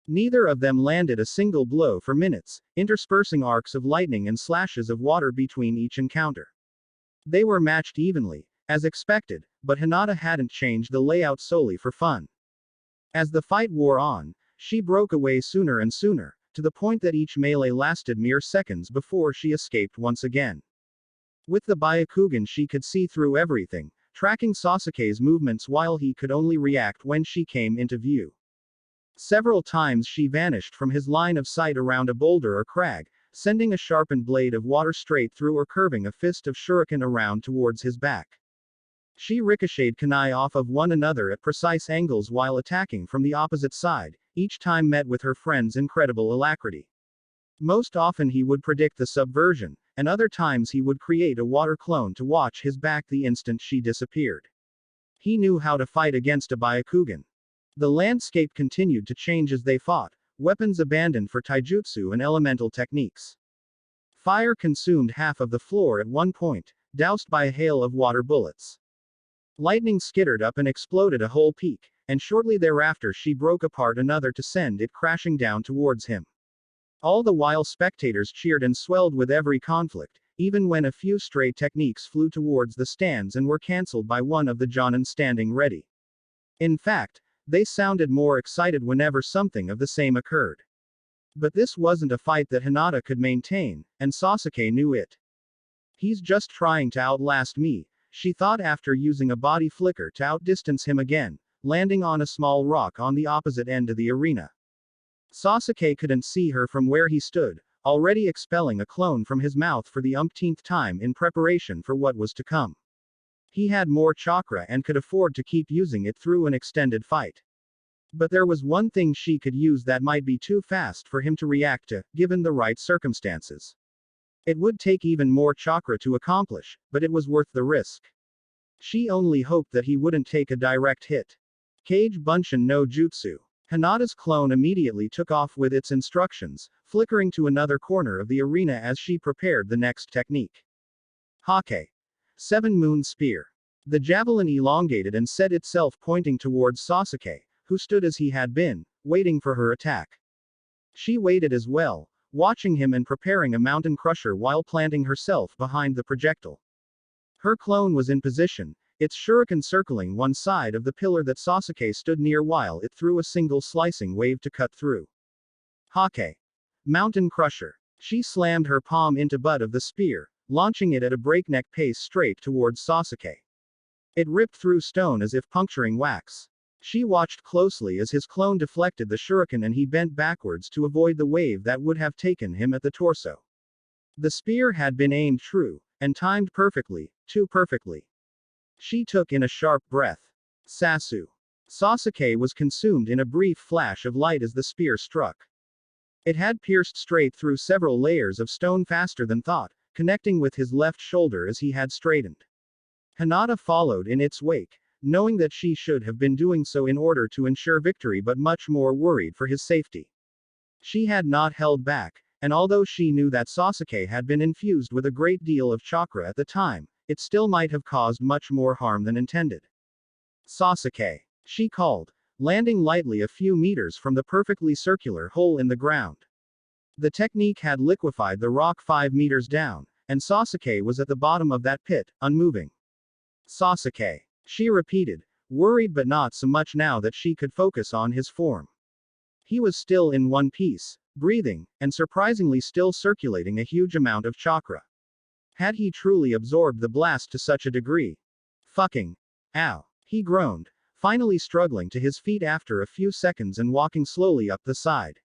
Neither of them landed a single blow for minutes, interspersing arcs of lightning and slashes of water between each encounter. They were matched evenly, as expected, but Hinata hadn't changed the layout solely for fun. As the fight wore on, she broke away sooner and sooner, to the point that each melee lasted mere seconds before she escaped once again. With the Byakugan she could see through everything, tracking Sasuke's movements while he could only react when she came into view. Several times she vanished from his line of sight around a boulder or crag, sending a sharpened blade of water straight through or curving a fist of shuriken around towards his back. She ricocheted kunai off of one another at precise angles while attacking from the opposite side, each time met with her friend's incredible alacrity. Most often he would predict the subversion, and other times he would create a water clone to watch his back the instant she disappeared. He knew how to fight against a Byakugan. The landscape continued to change as they fought, weapons abandoned for taijutsu and elemental techniques. Fire consumed half of the floor at one point, doused by a hail of water bullets. Lightning skittered up and exploded a whole peak, and shortly thereafter she broke apart another to send it crashing down towards him. All the while spectators cheered and swelled with every conflict, even when a few stray techniques flew towards the stands and were cancelled by one of the jonin standing ready. In fact, they sounded more excited whenever something of the same occurred. But this wasn't a fight that Hinata could maintain, and Sasuke knew it. He's just trying to outlast me, she thought after using a body flicker to outdistance him again, landing on a small rock on the opposite end of the arena. Sasuke couldn't see her from where he stood, already expelling a clone from his mouth for the umpteenth time in preparation for what was to come. He had more chakra and could afford to keep using it through an extended fight. But there was one thing she could use that might be too fast for him to react to, given the right circumstances. It would take even more chakra to accomplish, but it was worth the risk. She only hoped that he wouldn't take a direct hit. Kage Bunshin no Jutsu. Hinata's clone immediately took off with its instructions, flickering to another corner of the arena as she prepared the next technique. Hokage. 7 Moon Spear. The javelin elongated and set itself pointing towards Sasuke, who stood as he had been, waiting for her attack. She waited as well, watching him and preparing a mountain crusher while planting herself behind the projectile. Her clone was in position, its shuriken circling one side of the pillar that Sasuke stood near while it threw a single slicing wave to cut through. Hokage. Mountain crusher. She slammed her palm into butt of the spear, launching it at a breakneck pace straight towards Sasuke. It ripped through stone as if puncturing wax. She watched closely as his clone deflected the shuriken and he bent backwards to avoid the wave that would have taken him at the torso. The spear had been aimed true, and timed perfectly, too perfectly. She took in a sharp breath. Sasu. Sasuke was consumed in a brief flash of light as the spear struck. It had pierced straight through several layers of stone faster than thought, connecting with his left shoulder as he had straightened. Hinata followed in its wake, knowing that she should have been doing so in order to ensure victory but much more worried for his safety. She had not held back, and although she knew that Sasuke had been infused with a great deal of chakra at the time, it still might have caused much more harm than intended. Sasuke, she called, landing lightly a few meters from the perfectly circular hole in the ground. The technique had liquefied the rock 5 meters down, and Sasuke was at the bottom of that pit, unmoving. Sasuke, she repeated, worried but not so much now that she could focus on his form. He was still in one piece, breathing, and surprisingly still circulating a huge amount of chakra. Had he truly absorbed the blast to such a degree? Fucking. Ow. He groaned, finally struggling to his feet after a few seconds and walking slowly up the side.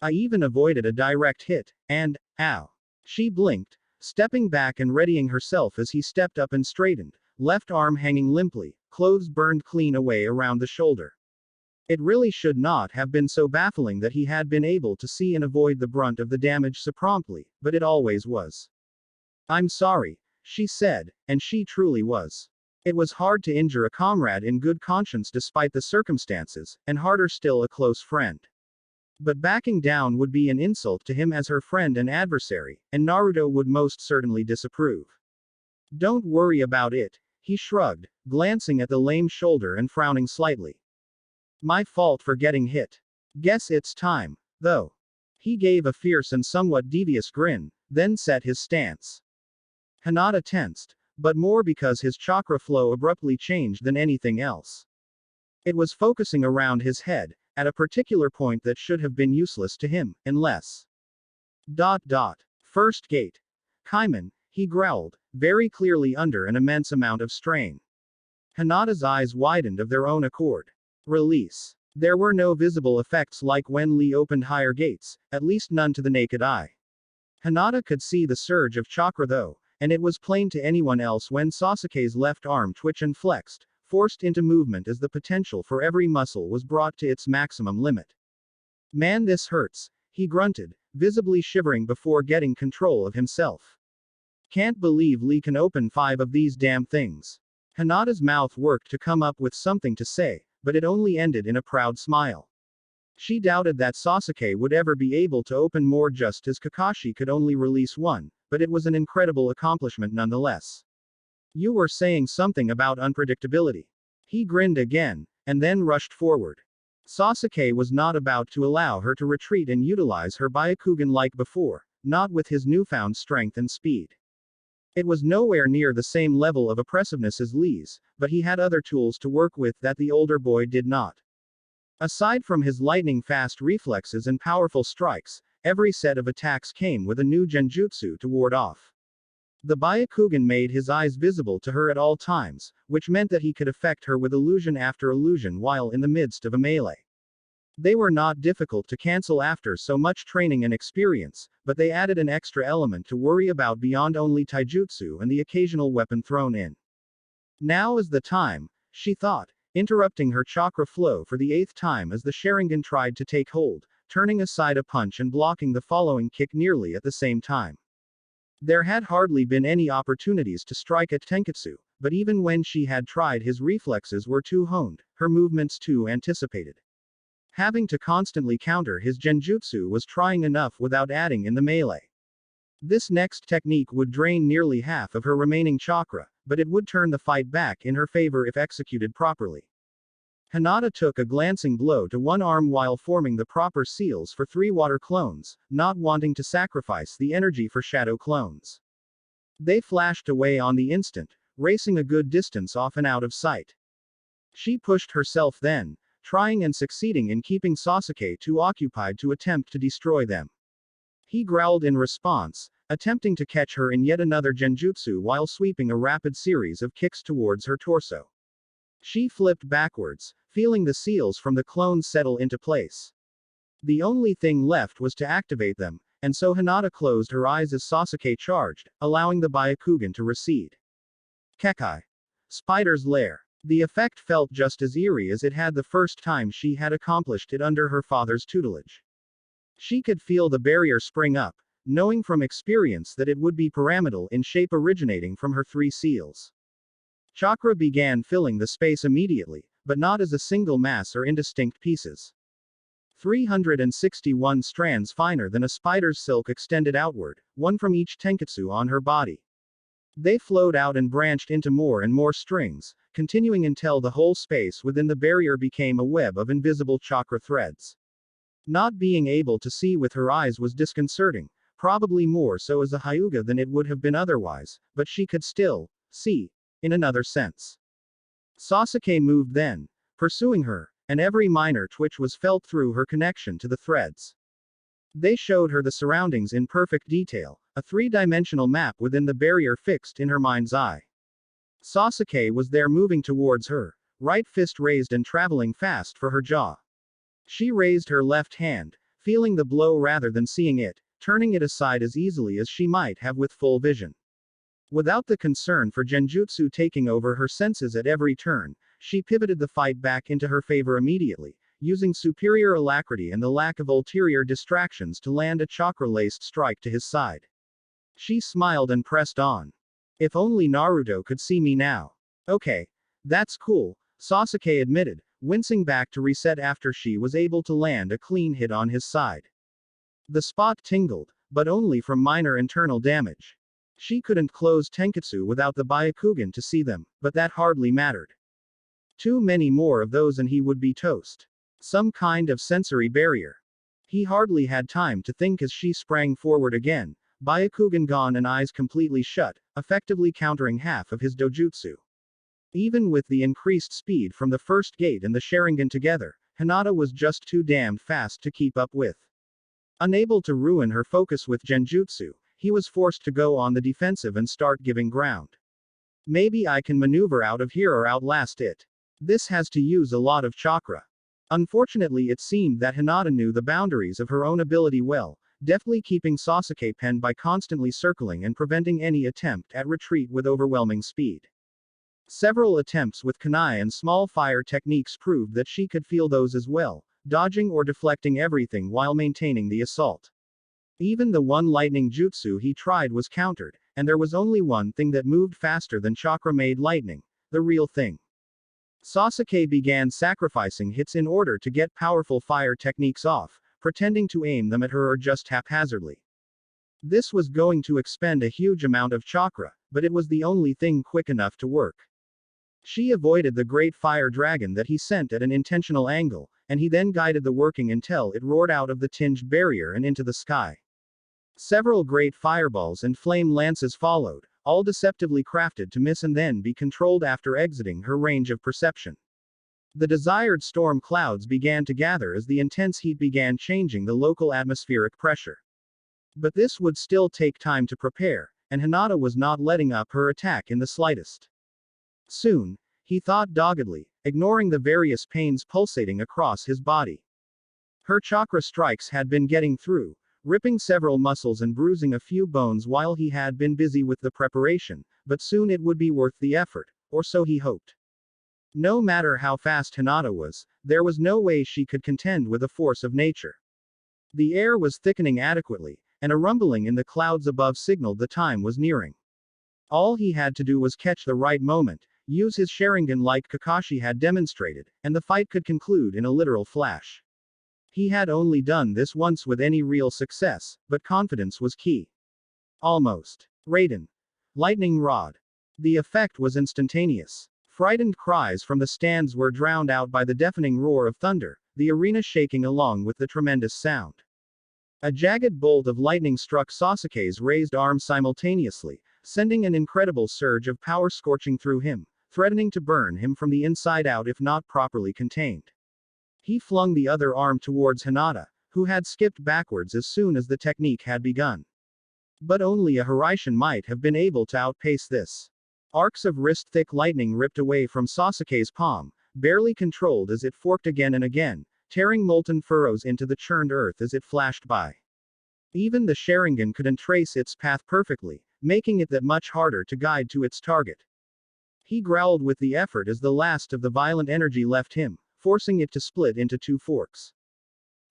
I even avoided a direct hit, and, ow. She blinked, stepping back and readying herself as he stepped up and straightened, left arm hanging limply, clothes burned clean away around the shoulder. It really should not have been so baffling that he had been able to see and avoid the brunt of the damage so promptly, but it always was. I'm sorry, she said, and she truly was. It was hard to injure a comrade in good conscience despite the circumstances, and harder still a close friend. But backing down would be an insult to him as her friend and adversary, and Naruto would most certainly disapprove. Don't worry about it, he shrugged, glancing at the lame shoulder and frowning slightly. My fault for getting hit. Guess it's time, though. He gave a fierce and somewhat devious grin, then set his stance. Hinata tensed, but more because his chakra flow abruptly changed than anything else. It was focusing around his head, at a particular point that should have been useless to him, unless. First gate. Kaiman, he growled, very clearly under an immense amount of strain. Hinata's eyes widened of their own accord. Release. There were no visible effects like when Lee opened higher gates, at least none to the naked eye. Hinata could see the surge of chakra though, and it was plain to anyone else when Sasuke's left arm twitched and flexed, forced into movement as the potential for every muscle was brought to its maximum limit. Man, this hurts, he grunted, visibly shivering before getting control of himself. Can't believe Lee can open 5 of these damn things. Hinata's mouth worked to come up with something to say, but it only ended in a proud smile. She doubted that Sasuke would ever be able to open more just as Kakashi could only release 1, but it was an incredible accomplishment nonetheless. You were saying something about unpredictability. He grinned again, and then rushed forward. Sasuke was not about to allow her to retreat and utilize her Byakugan like before, not with his newfound strength and speed. It was nowhere near the same level of oppressiveness as Lee's, but he had other tools to work with that the older boy did not. Aside from his lightning-fast reflexes and powerful strikes, every set of attacks came with a new genjutsu to ward off. The Byakugan made his eyes visible to her at all times, which meant that he could affect her with illusion after illusion while in the midst of a melee. They were not difficult to cancel after so much training and experience, but they added an extra element to worry about beyond only taijutsu and the occasional weapon thrown in. Now is the time, she thought, interrupting her chakra flow for the 8th time as the Sharingan tried to take hold, turning aside a punch and blocking the following kick nearly at the same time. There had hardly been any opportunities to strike at Tenketsu, but even when she had tried, his reflexes were too honed, her movements too anticipated. Having to constantly counter his genjutsu was trying enough without adding in the melee. This next technique would drain nearly half of her remaining chakra, but it would turn the fight back in her favor if executed properly. Hinata took a glancing blow to one arm while forming the proper seals for 3 water clones, not wanting to sacrifice the energy for shadow clones. They flashed away on the instant, racing a good distance off and out of sight. She pushed herself then, trying and succeeding in keeping Sasuke too occupied to attempt to destroy them. He growled in response, attempting to catch her in yet another genjutsu while sweeping a rapid series of kicks towards her torso. She flipped backwards, feeling the seals from the clones settle into place. The only thing left was to activate them, and so Hinata closed her eyes as Sasuke charged, allowing the Byakugan to recede. Kekai. Spider's lair. The effect felt just as eerie as it had the first time she had accomplished it under her father's tutelage. She could feel the barrier spring up, knowing from experience that it would be pyramidal in shape originating from her three seals. Chakra began filling the space immediately, but not as a single mass or indistinct pieces. 361 strands finer than a spider's silk extended outward, one from each tenketsu on her body. They flowed out and branched into more and more strings, continuing until the whole space within the barrier became a web of invisible chakra threads. Not being able to see with her eyes was disconcerting, probably more so as a hyuga than it would have been otherwise, but she could still see, in another sense. Sasuke moved then, pursuing her, and every minor twitch was felt through her connection to the threads. They showed her the surroundings in perfect detail, a three-dimensional map within the barrier fixed in her mind's eye. Sasuke was there moving towards her, right fist raised and traveling fast for her jaw. She raised her left hand, feeling the blow rather than seeing it, turning it aside as easily as she might have with full vision. Without the concern for genjutsu taking over her senses at every turn, she pivoted the fight back into her favor immediately, using superior alacrity and the lack of ulterior distractions to land a chakra-laced strike to his side. She smiled and pressed on. If only Naruto could see me now. Okay. That's cool, Sasuke admitted, wincing back to reset after she was able to land a clean hit on his side. The spot tingled, but only from minor internal damage. She couldn't close Tenketsu without the Byakugan to see them, but that hardly mattered. Too many more of those and he would be toast. Some kind of sensory barrier. He hardly had time to think as she sprang forward again, Byakugan gone and eyes completely shut, effectively countering half of his dojutsu. Even with the increased speed from the first gate and the Sharingan together, Hinata was just too damned fast to keep up with. Unable to ruin her focus with genjutsu, he was forced to go on the defensive and start giving ground. Maybe I can maneuver out of here or outlast it. This has to use a lot of chakra. Unfortunately, it seemed that Hinata knew the boundaries of her own ability well, deftly keeping Sasuke penned by constantly circling and preventing any attempt at retreat with overwhelming speed. Several attempts with kunai and small fire techniques proved that she could feel those as well, dodging or deflecting everything while maintaining the assault. Even the one lightning jutsu he tried was countered, and there was only one thing that moved faster than chakra-made lightning, the real thing. Sasuke began sacrificing hits in order to get powerful fire techniques off, pretending to aim them at her or just haphazardly. This was going to expend a huge amount of chakra, but it was the only thing quick enough to work. She avoided the great fire dragon that he sent at an intentional angle, and he then guided the working until it roared out of the tinged barrier and into the sky. Several great fireballs and flame lances followed, all deceptively crafted to miss and then be controlled after exiting her range of perception. The desired storm clouds began to gather as the intense heat began changing the local atmospheric pressure. But this would still take time to prepare, and Hinata was not letting up her attack in the slightest. Soon, he thought doggedly, ignoring the various pains pulsating across his body. Her chakra strikes had been getting through, ripping several muscles and bruising a few bones while he had been busy with the preparation, but soon it would be worth the effort, or so he hoped. No matter how fast Hinata was, there was no way she could contend with the force of nature. The air was thickening adequately, and a rumbling in the clouds above signaled the time was nearing. All he had to do was catch the right moment, use his Sharingan like Kakashi had demonstrated, and the fight could conclude in a literal flash. He had only done this once with any real success, but confidence was key. Almost. Raiden. Lightning Rod. The effect was instantaneous. Frightened cries from the stands were drowned out by the deafening roar of thunder, the arena shaking along with the tremendous sound. A jagged bolt of lightning struck Sasuke's raised arm simultaneously, sending an incredible surge of power scorching through him, threatening to burn him from the inside out if not properly contained. He flung the other arm towards Hinata, who had skipped backwards as soon as the technique had begun. But only a Hiraishin might have been able to outpace this. Arcs of wrist-thick lightning ripped away from Sasuke's palm, barely controlled as it forked again and again, tearing molten furrows into the churned earth as it flashed by. Even the Sharingan couldn't trace its path perfectly, making it that much harder to guide to its target. He growled with the effort as the last of the violent energy left him, forcing it to split into two forks.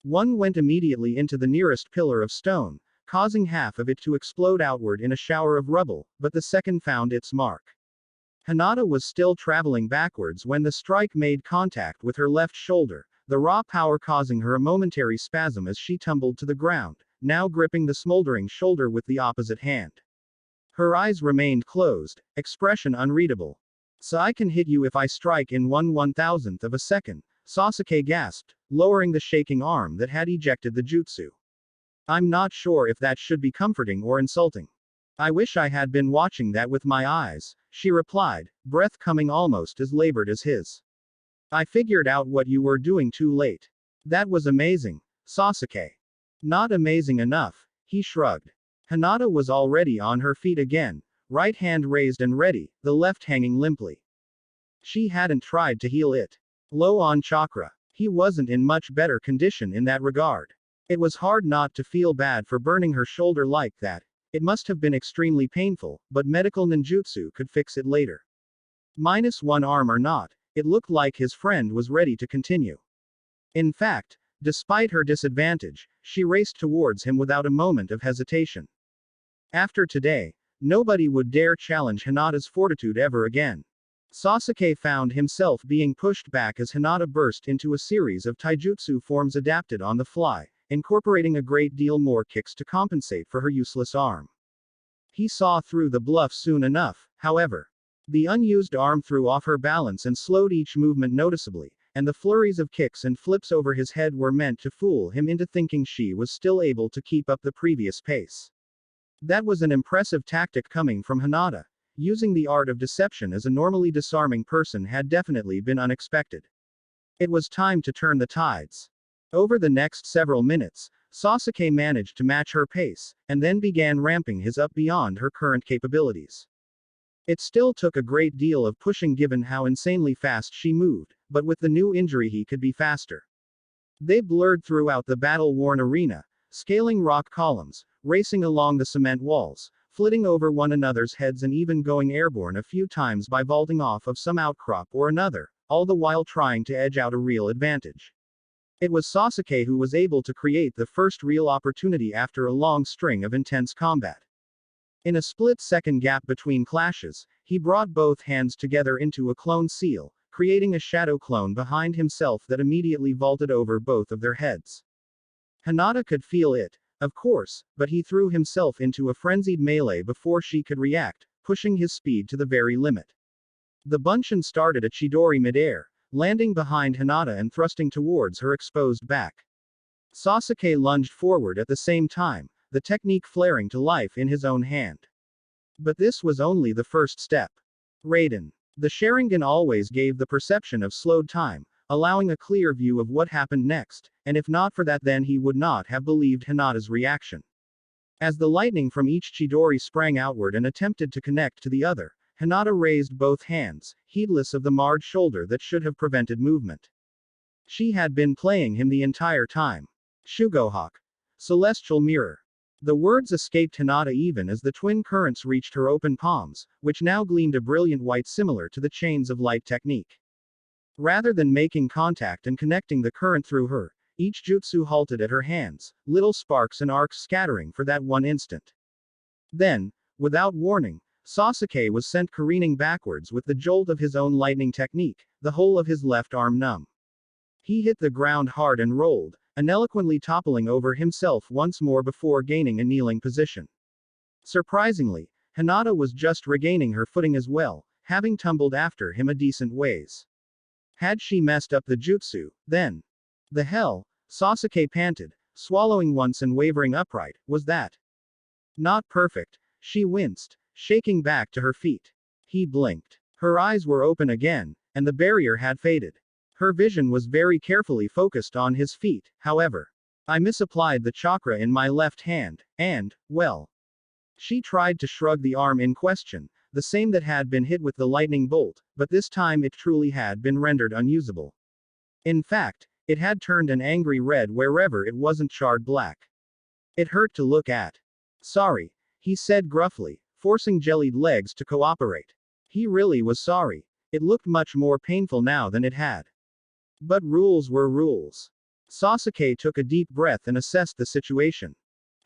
One went immediately into the nearest pillar of stone, causing half of it to explode outward in a shower of rubble, but the second found its mark. Hinata was still traveling backwards when the strike made contact with her left shoulder, the raw power causing her a momentary spasm as she tumbled to the ground, now gripping the smoldering shoulder with the opposite hand. Her eyes remained closed, expression unreadable. "So I can hit you if I strike in 1/1000th of a second," Sasuke gasped, lowering the shaking arm that had ejected the jutsu. "I'm not sure if that should be comforting or insulting." "I wish I had been watching that with my eyes," she replied, breath coming almost as labored as his. "I figured out what you were doing too late." "That was amazing, Sasuke." "Not amazing enough," he shrugged. Hinata was already on her feet again, right hand raised and ready, the left hanging limply. She hadn't tried to heal it. Low on chakra. He wasn't in much better condition in that regard. It was hard not to feel bad for burning her shoulder like that. It must have been extremely painful, but medical ninjutsu could fix it later. Minus one arm or not, it looked like his friend was ready to continue. In fact, despite her disadvantage, she raced towards him without a moment of hesitation. After today, nobody would dare challenge Hinata's fortitude ever again. Sasuke found himself being pushed back as Hinata burst into a series of taijutsu forms adapted on the fly, incorporating a great deal more kicks to compensate for her useless arm. He saw through the bluff soon enough, however. The unused arm threw off her balance and slowed each movement noticeably, and the flurries of kicks and flips over his head were meant to fool him into thinking she was still able to keep up the previous pace. That was an impressive tactic coming from Hinata. Using the art of deception as a normally disarming person had definitely been unexpected. It was time to turn the tides. Over the next several minutes, Sasuke managed to match her pace, and then began ramping his up beyond her current capabilities. It still took a great deal of pushing given how insanely fast she moved, but with the new injury he could be faster. They blurred throughout the battle-worn arena, scaling rock columns, racing along the cement walls, flitting over one another's heads and even going airborne a few times by vaulting off of some outcrop or another, all the while trying to edge out a real advantage. It was Sasuke who was able to create the first real opportunity after a long string of intense combat. In a split-second gap between clashes, he brought both hands together into a clone seal, creating a shadow clone behind himself that immediately vaulted over both of their heads. Hinata could feel it, of course, but he threw himself into a frenzied melee before she could react, pushing his speed to the very limit. The Bunshin started a Chidori midair, landing behind Hinata and thrusting towards her exposed back. Sasuke lunged forward at the same time, the technique flaring to life in his own hand. But this was only the first step. Raiden. The Sharingan always gave the perception of slowed time, allowing a clear view of what happened next, and if not for that then he would not have believed Hinata's reaction. As the lightning from each Chidori sprang outward and attempted to connect to the other, Hinata raised both hands, heedless of the marred shoulder that should have prevented movement. She had been playing him the entire time. Shugohawk. Celestial Mirror. The words escaped Hinata even as the twin currents reached her open palms, which now gleamed a brilliant white similar to the chains of light technique. Rather than making contact and connecting the current through her, each jutsu halted at her hands, little sparks and arcs scattering for that one instant. Then, without warning, Sasuke was sent careening backwards with the jolt of his own lightning technique, the whole of his left arm numb. He hit the ground hard and rolled, ineloquently toppling over himself once more before gaining a kneeling position. Surprisingly, Hinata was just regaining her footing as well, having tumbled after him a decent ways. Had she messed up the jutsu, then? The hell, Sasuke panted, swallowing once and wavering upright, was that? Not perfect, she winced, shaking back to her feet. He blinked. Her eyes were open again, and the barrier had faded. Her vision was very carefully focused on his feet, however. I misapplied the chakra in my left hand, and, well. She tried to shrug the arm in question, the same that had been hit with the lightning bolt, but this time it truly had been rendered unusable. In fact, it had turned an angry red wherever it wasn't charred black. It hurt to look at. Sorry, he said gruffly, forcing jellied legs to cooperate. He really was sorry. It looked much more painful now than it had. But rules were rules. Sasuke took a deep breath and assessed the situation.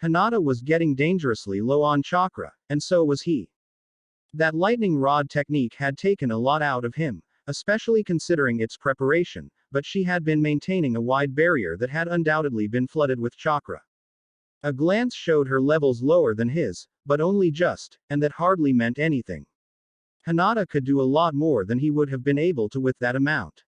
Hinata was getting dangerously low on chakra, and so was he. That lightning rod technique had taken a lot out of him, especially considering its preparation, but she had been maintaining a wide barrier that had undoubtedly been flooded with chakra. A glance showed her levels lower than his, but only just, and that hardly meant anything. Hinata could do a lot more than he would have been able to with that amount.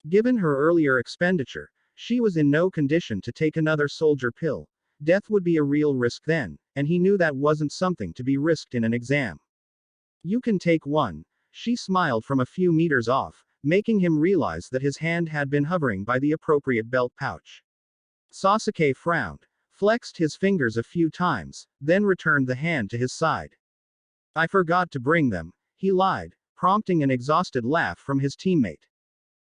Given her earlier expenditure, she was in no condition to take another soldier pill. Death would be a real risk then, and he knew that wasn't something to be risked in an exam. You can take one. She smiled from a few meters off, making him realize that his hand had been hovering by the appropriate belt pouch. Sasuke frowned, flexed his fingers a few times, then returned the hand to his side. I forgot to bring them, he lied, prompting an exhausted laugh from his teammate.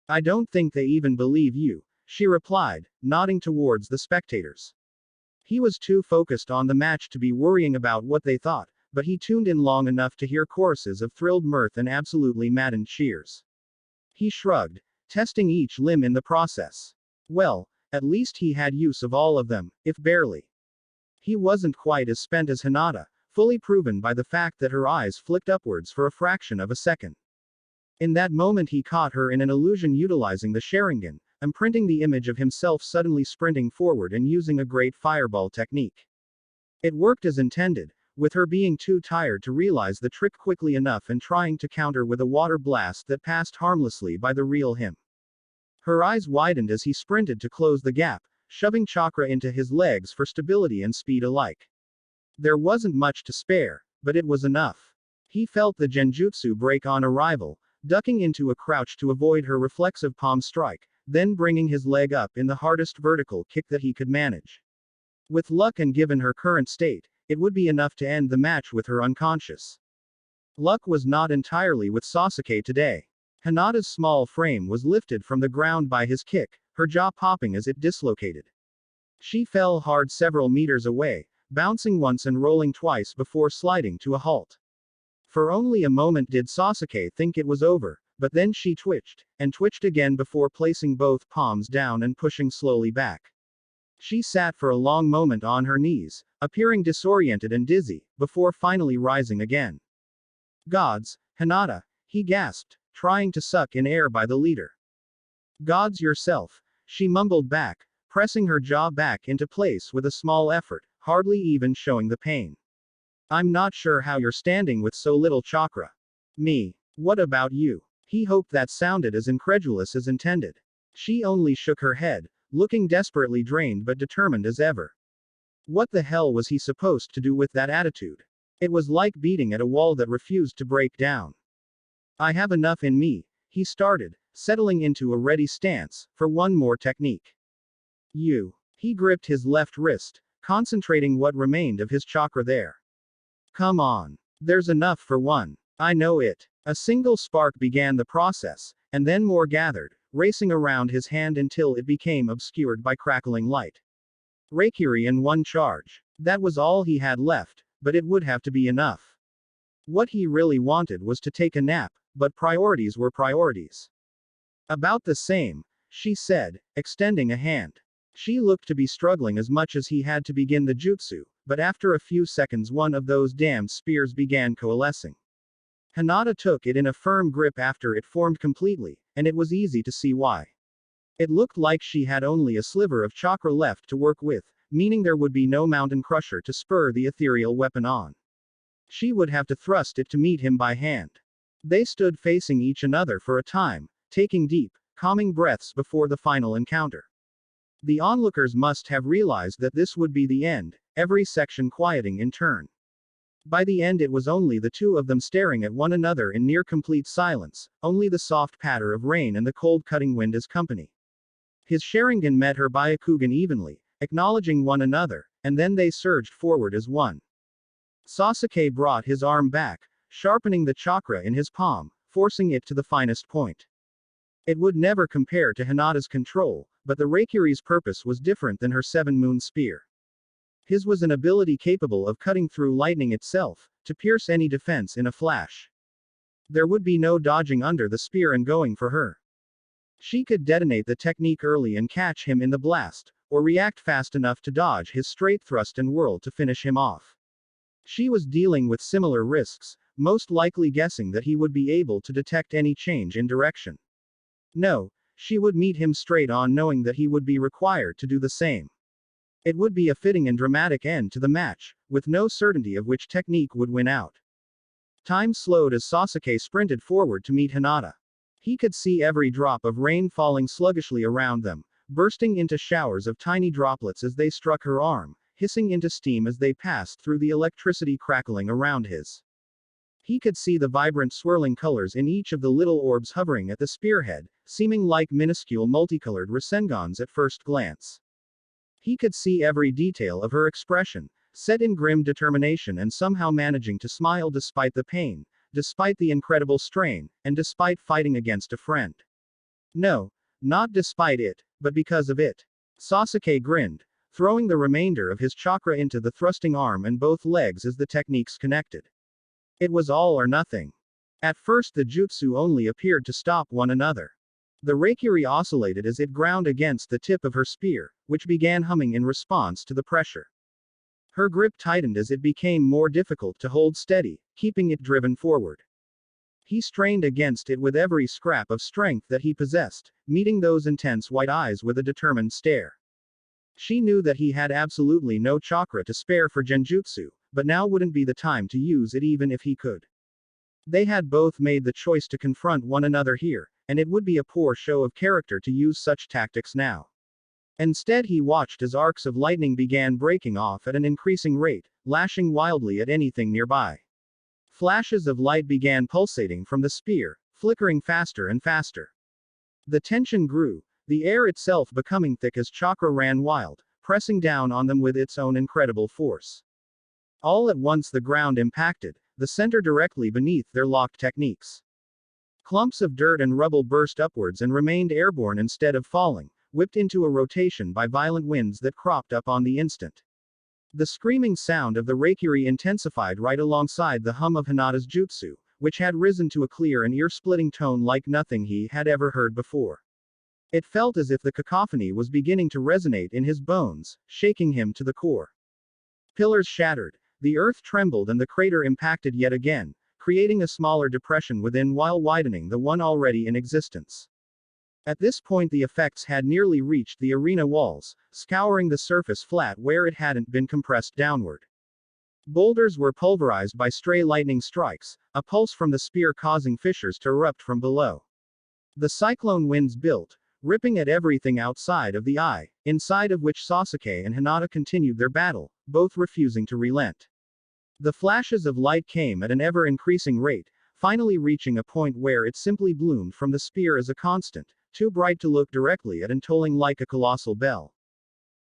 I don't think they even believe you, she replied, nodding towards the spectators. He was too focused on the match to be worrying about what they thought, but he tuned in long enough to hear choruses of thrilled mirth and absolutely maddened cheers. He shrugged, testing each limb in the process. Well, at least he had use of all of them, if barely. He wasn't quite as spent as Hinata, fully proven by the fact that her eyes flicked upwards for a fraction of a second. In that moment he caught her in an illusion utilizing the Sharingan, imprinting the image of himself suddenly sprinting forward and using a great fireball technique. It worked as intended, with her being too tired to realize the trick quickly enough and trying to counter with a water blast that passed harmlessly by the real him. Her eyes widened as he sprinted to close the gap, shoving chakra into his legs for stability and speed alike. There wasn't much to spare, but it was enough. He felt the genjutsu break on arrival, ducking into a crouch to avoid her reflexive palm strike, then bringing his leg up in the hardest vertical kick that he could manage. With luck and given her current state, it would be enough to end the match with her unconscious. Luck was not entirely with Sasuke today. Hinata's small frame was lifted from the ground by his kick, her jaw popping as it dislocated. She fell hard several meters away, bouncing once and rolling twice before sliding to a halt. For only a moment did Sasuke think it was over, but then she twitched, and twitched again before placing both palms down and pushing slowly back. She sat for a long moment on her knees, appearing disoriented and dizzy, before finally rising again. Gods, Hinata, he gasped, trying to suck in air by the leader. Gods yourself, she mumbled back, pressing her jaw back into place with a small effort, hardly even showing the pain. I'm not sure how you're standing with so little chakra. Me. What about you? He hoped that sounded as incredulous as intended. She only shook her head, looking desperately drained but determined as ever. What the hell was he supposed to do with that attitude? It was like beating at a wall that refused to break down. I have enough in me, he started, settling into a ready stance, for one more technique. You. He gripped his left wrist, concentrating what remained of his chakra there. Come on. There's enough for one. I know it. A single spark began the process, and then more gathered, racing around his hand until it became obscured by crackling light. Reikiri in one charge. That was all he had left, but it would have to be enough. What he really wanted was to take a nap, but priorities were priorities. About the same, she said, extending a hand. She looked to be struggling as much as he had to begin the jutsu, but after a few seconds one of those damned spears began coalescing. Hinata took it in a firm grip after it formed completely, and it was easy to see why. It looked like she had only a sliver of chakra left to work with, meaning there would be no mountain crusher to spur the ethereal weapon on. She would have to thrust it to meet him by hand. They stood facing each another for a time, taking deep, calming breaths before the final encounter. The onlookers must have realized that this would be the end, every section quieting in turn. By the end it was only the two of them staring at one another in near complete silence, only the soft patter of rain and the cold cutting wind as company. His Sharingan met her Byakugan evenly, acknowledging one another, and then they surged forward as one. Sasuke brought his arm back, sharpening the chakra in his palm, forcing it to the finest point. It would never compare to Hinata's control, but the Reikiri's purpose was different than her seven-moon spear. His was an ability capable of cutting through lightning itself, to pierce any defense in a flash. There would be no dodging under the spear and going for her. She could detonate the technique early and catch him in the blast, or react fast enough to dodge his straight thrust and whirl to finish him off. She was dealing with similar risks, most likely guessing that he would be able to detect any change in direction. No, she would meet him straight on, knowing that he would be required to do the same. It would be a fitting and dramatic end to the match, with no certainty of which technique would win out. Time slowed as Sasuke sprinted forward to meet Hinata. He could see every drop of rain falling sluggishly around them, bursting into showers of tiny droplets as they struck her arm, hissing into steam as they passed through the electricity crackling around his. He could see the vibrant swirling colors in each of the little orbs hovering at the spearhead, seeming like minuscule multicolored Rasengans at first glance. He could see every detail of her expression, set in grim determination and somehow managing to smile despite the pain, despite the incredible strain, and despite fighting against a friend. No, not despite it, but because of it. Sasuke grinned, throwing the remainder of his chakra into the thrusting arm and both legs as the techniques connected. It was all or nothing. At first the jutsu only appeared to stop one another. The Reikiri oscillated as it ground against the tip of her spear, which began humming in response to the pressure. Her grip tightened as it became more difficult to hold steady, keeping it driven forward. He strained against it with every scrap of strength that he possessed, meeting those intense white eyes with a determined stare. She knew that he had absolutely no chakra to spare for genjutsu, but now wouldn't be the time to use it even if he could. They had both made the choice to confront one another here, and it would be a poor show of character to use such tactics now. Instead, he watched as arcs of lightning began breaking off at an increasing rate, lashing wildly at anything nearby. Flashes of light began pulsating from the spear, flickering faster and faster. The tension grew, the air itself becoming thick as chakra ran wild, pressing down on them with its own incredible force. All at once the ground impacted, the center directly beneath their locked techniques. Clumps of dirt and rubble burst upwards and remained airborne instead of falling, whipped into a rotation by violent winds that cropped up on the instant. The screaming sound of the Reikiri intensified right alongside the hum of Hinata's jutsu, which had risen to a clear and ear-splitting tone like nothing he had ever heard before. It felt as if the cacophony was beginning to resonate in his bones, shaking him to the core. Pillars shattered, the earth trembled and the crater impacted yet again, creating a smaller depression within while widening the one already in existence. At this point the effects had nearly reached the arena walls, scouring the surface flat where it hadn't been compressed downward. Boulders were pulverized by stray lightning strikes, a pulse from the spear causing fissures to erupt from below. The cyclone winds built, ripping at everything outside of the eye, inside of which Sasuke and Hinata continued their battle, both refusing to relent. The flashes of light came at an ever-increasing rate, finally reaching a point where it simply bloomed from the spear as a constant, too bright to look directly at and tolling like a colossal bell.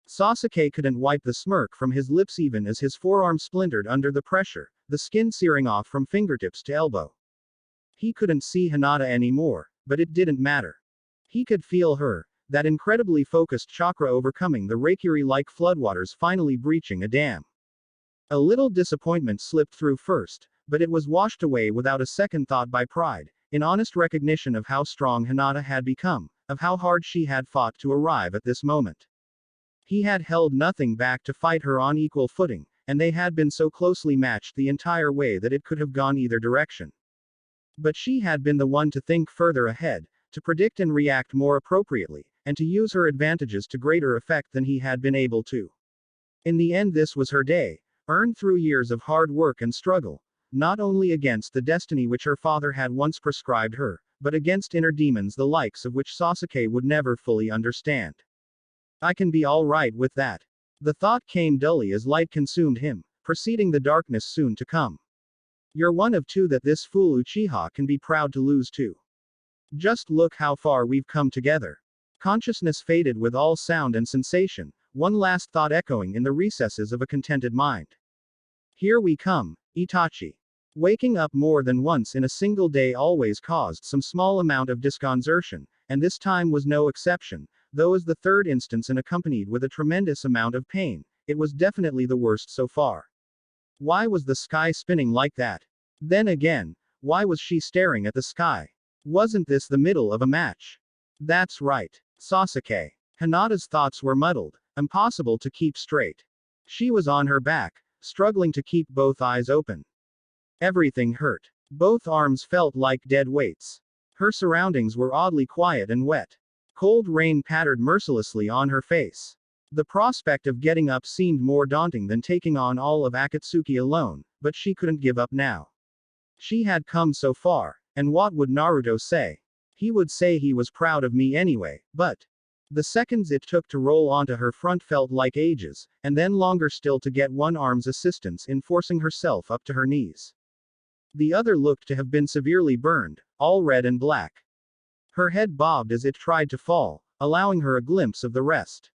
Sasuke couldn't wipe the smirk from his lips even as his forearm splintered under the pressure, the skin searing off from fingertips to elbow. He couldn't see Hinata anymore, but it didn't matter. He could feel her, that incredibly focused chakra overcoming the Reikiri-like floodwaters finally breaching a dam. A little disappointment slipped through first, but it was washed away without a second thought by pride, in honest recognition of how strong Hinata had become, of how hard she had fought to arrive at this moment. He had held nothing back to fight her on equal footing, and they had been so closely matched the entire way that it could have gone either direction. But she had been the one to think further ahead, to predict and react more appropriately, and to use her advantages to greater effect than he had been able to. In the end, this was her day, earned through years of hard work and struggle, not only against the destiny which her father had once prescribed her, but against inner demons the likes of which Sasuke would never fully understand. I can be all right with that. The thought came dully as light consumed him, preceding the darkness soon to come. You're one of two that this fool Uchiha can be proud to lose to. Just look how far we've come together. Consciousness faded with all sound and sensation, one last thought echoing in the recesses of a contented mind. Here we come, Itachi. Waking up more than once in a single day always caused some small amount of disconcertion, and this time was no exception, though as the third instance and accompanied with a tremendous amount of pain, it was definitely the worst so far. Why was the sky spinning like that? Then again, why was she staring at the sky? Wasn't this the middle of a match? That's right. Sasuke. Hinata's thoughts were muddled, impossible to keep straight. She was on her back, struggling to keep both eyes open. Everything hurt. Both arms felt like dead weights. Her surroundings were oddly quiet and wet. Cold rain pattered mercilessly on her face. The prospect of getting up seemed more daunting than taking on all of Akatsuki alone, but she couldn't give up now. She had come so far, and what would Naruto say? He would say he was proud of me anyway, but the seconds it took to roll onto her front felt like ages, and then longer still to get one arm's assistance in forcing herself up to her knees. The other looked to have been severely burned, all red and black. Her head bobbed as it tried to fall, allowing her a glimpse of the rest.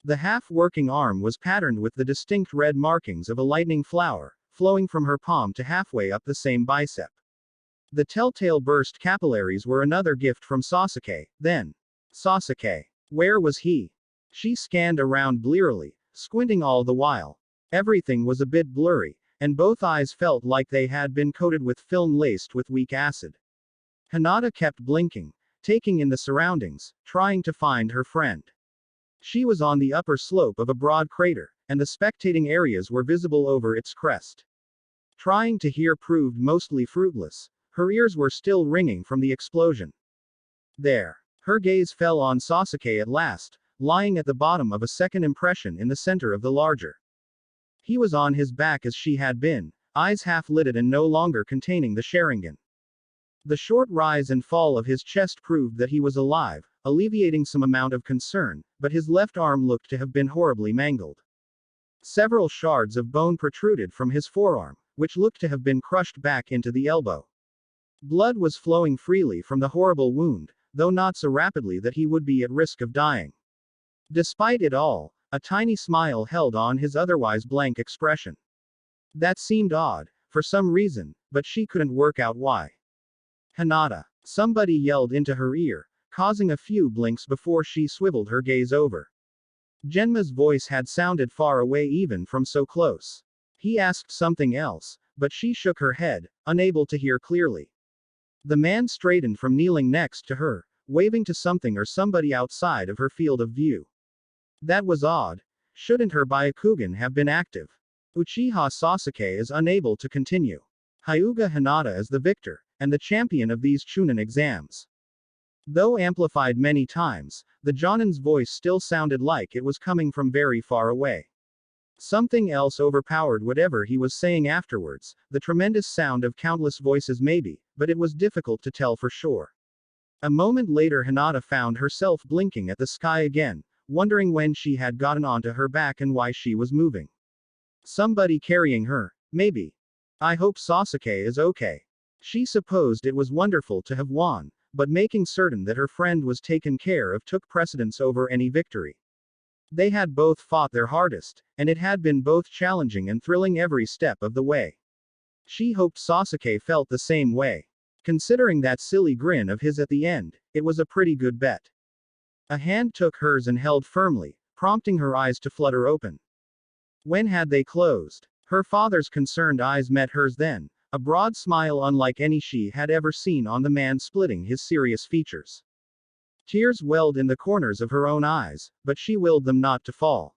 The half-working arm was patterned with the distinct red markings of a lightning flower, flowing from her palm to halfway up the same bicep. The telltale burst capillaries were another gift from Sasuke. Then, Sasuke. Where was he? She scanned around blearily, squinting all the while. Everything was a bit blurry, and both eyes felt like they had been coated with film laced with weak acid. Hinata kept blinking, taking in the surroundings, trying to find her friend. She was on the upper slope of a broad crater, and the spectating areas were visible over its crest. Trying to hear proved mostly fruitless. Her ears were still ringing from the explosion. There. Her gaze fell on Sasuke at last, lying at the bottom of a second impression in the center of the larger. He was on his back as she had been, eyes half-lidded and no longer containing the Sharingan. The short rise and fall of his chest proved that he was alive, alleviating some amount of concern, but his left arm looked to have been horribly mangled. Several shards of bone protruded from his forearm, which looked to have been crushed back into the elbow. Blood was flowing freely from the horrible wound, though not so rapidly that he would be at risk of dying. Despite it all, a tiny smile held on his otherwise blank expression. That seemed odd, for some reason, but she couldn't work out why. Hinata. Somebody yelled into her ear, causing a few blinks before she swiveled her gaze over. Genma's voice had sounded far away even from so close. He asked something else, but she shook her head, unable to hear clearly. The man straightened from kneeling next to her, waving to something or somebody outside of her field of view. That was odd. Shouldn't her Byakugan have been active? Uchiha Sasuke is unable to continue. Hyuga Hinata is the victor, and the champion of these Chunin exams. Though amplified many times, the Jonin's voice still sounded like it was coming from very far away. Something else overpowered whatever he was saying afterwards, the tremendous sound of countless voices maybe, but it was difficult to tell for sure. A moment later Hinata found herself blinking at the sky again, wondering when she had gotten onto her back and why she was moving. Somebody carrying her, maybe. I hope Sasuke is okay. She supposed it was wonderful to have won, but making certain that her friend was taken care of took precedence over any victory. They had both fought their hardest, and it had been both challenging and thrilling every step of the way. She hoped Sasuke felt the same way. Considering that silly grin of his at the end, it was a pretty good bet. A hand took hers and held firmly, prompting her eyes to flutter open. When had they closed? Her father's concerned eyes met hers then, a broad smile unlike any she had ever seen on the man splitting his serious features. Tears welled in the corners of her own eyes, but she willed them not to fall.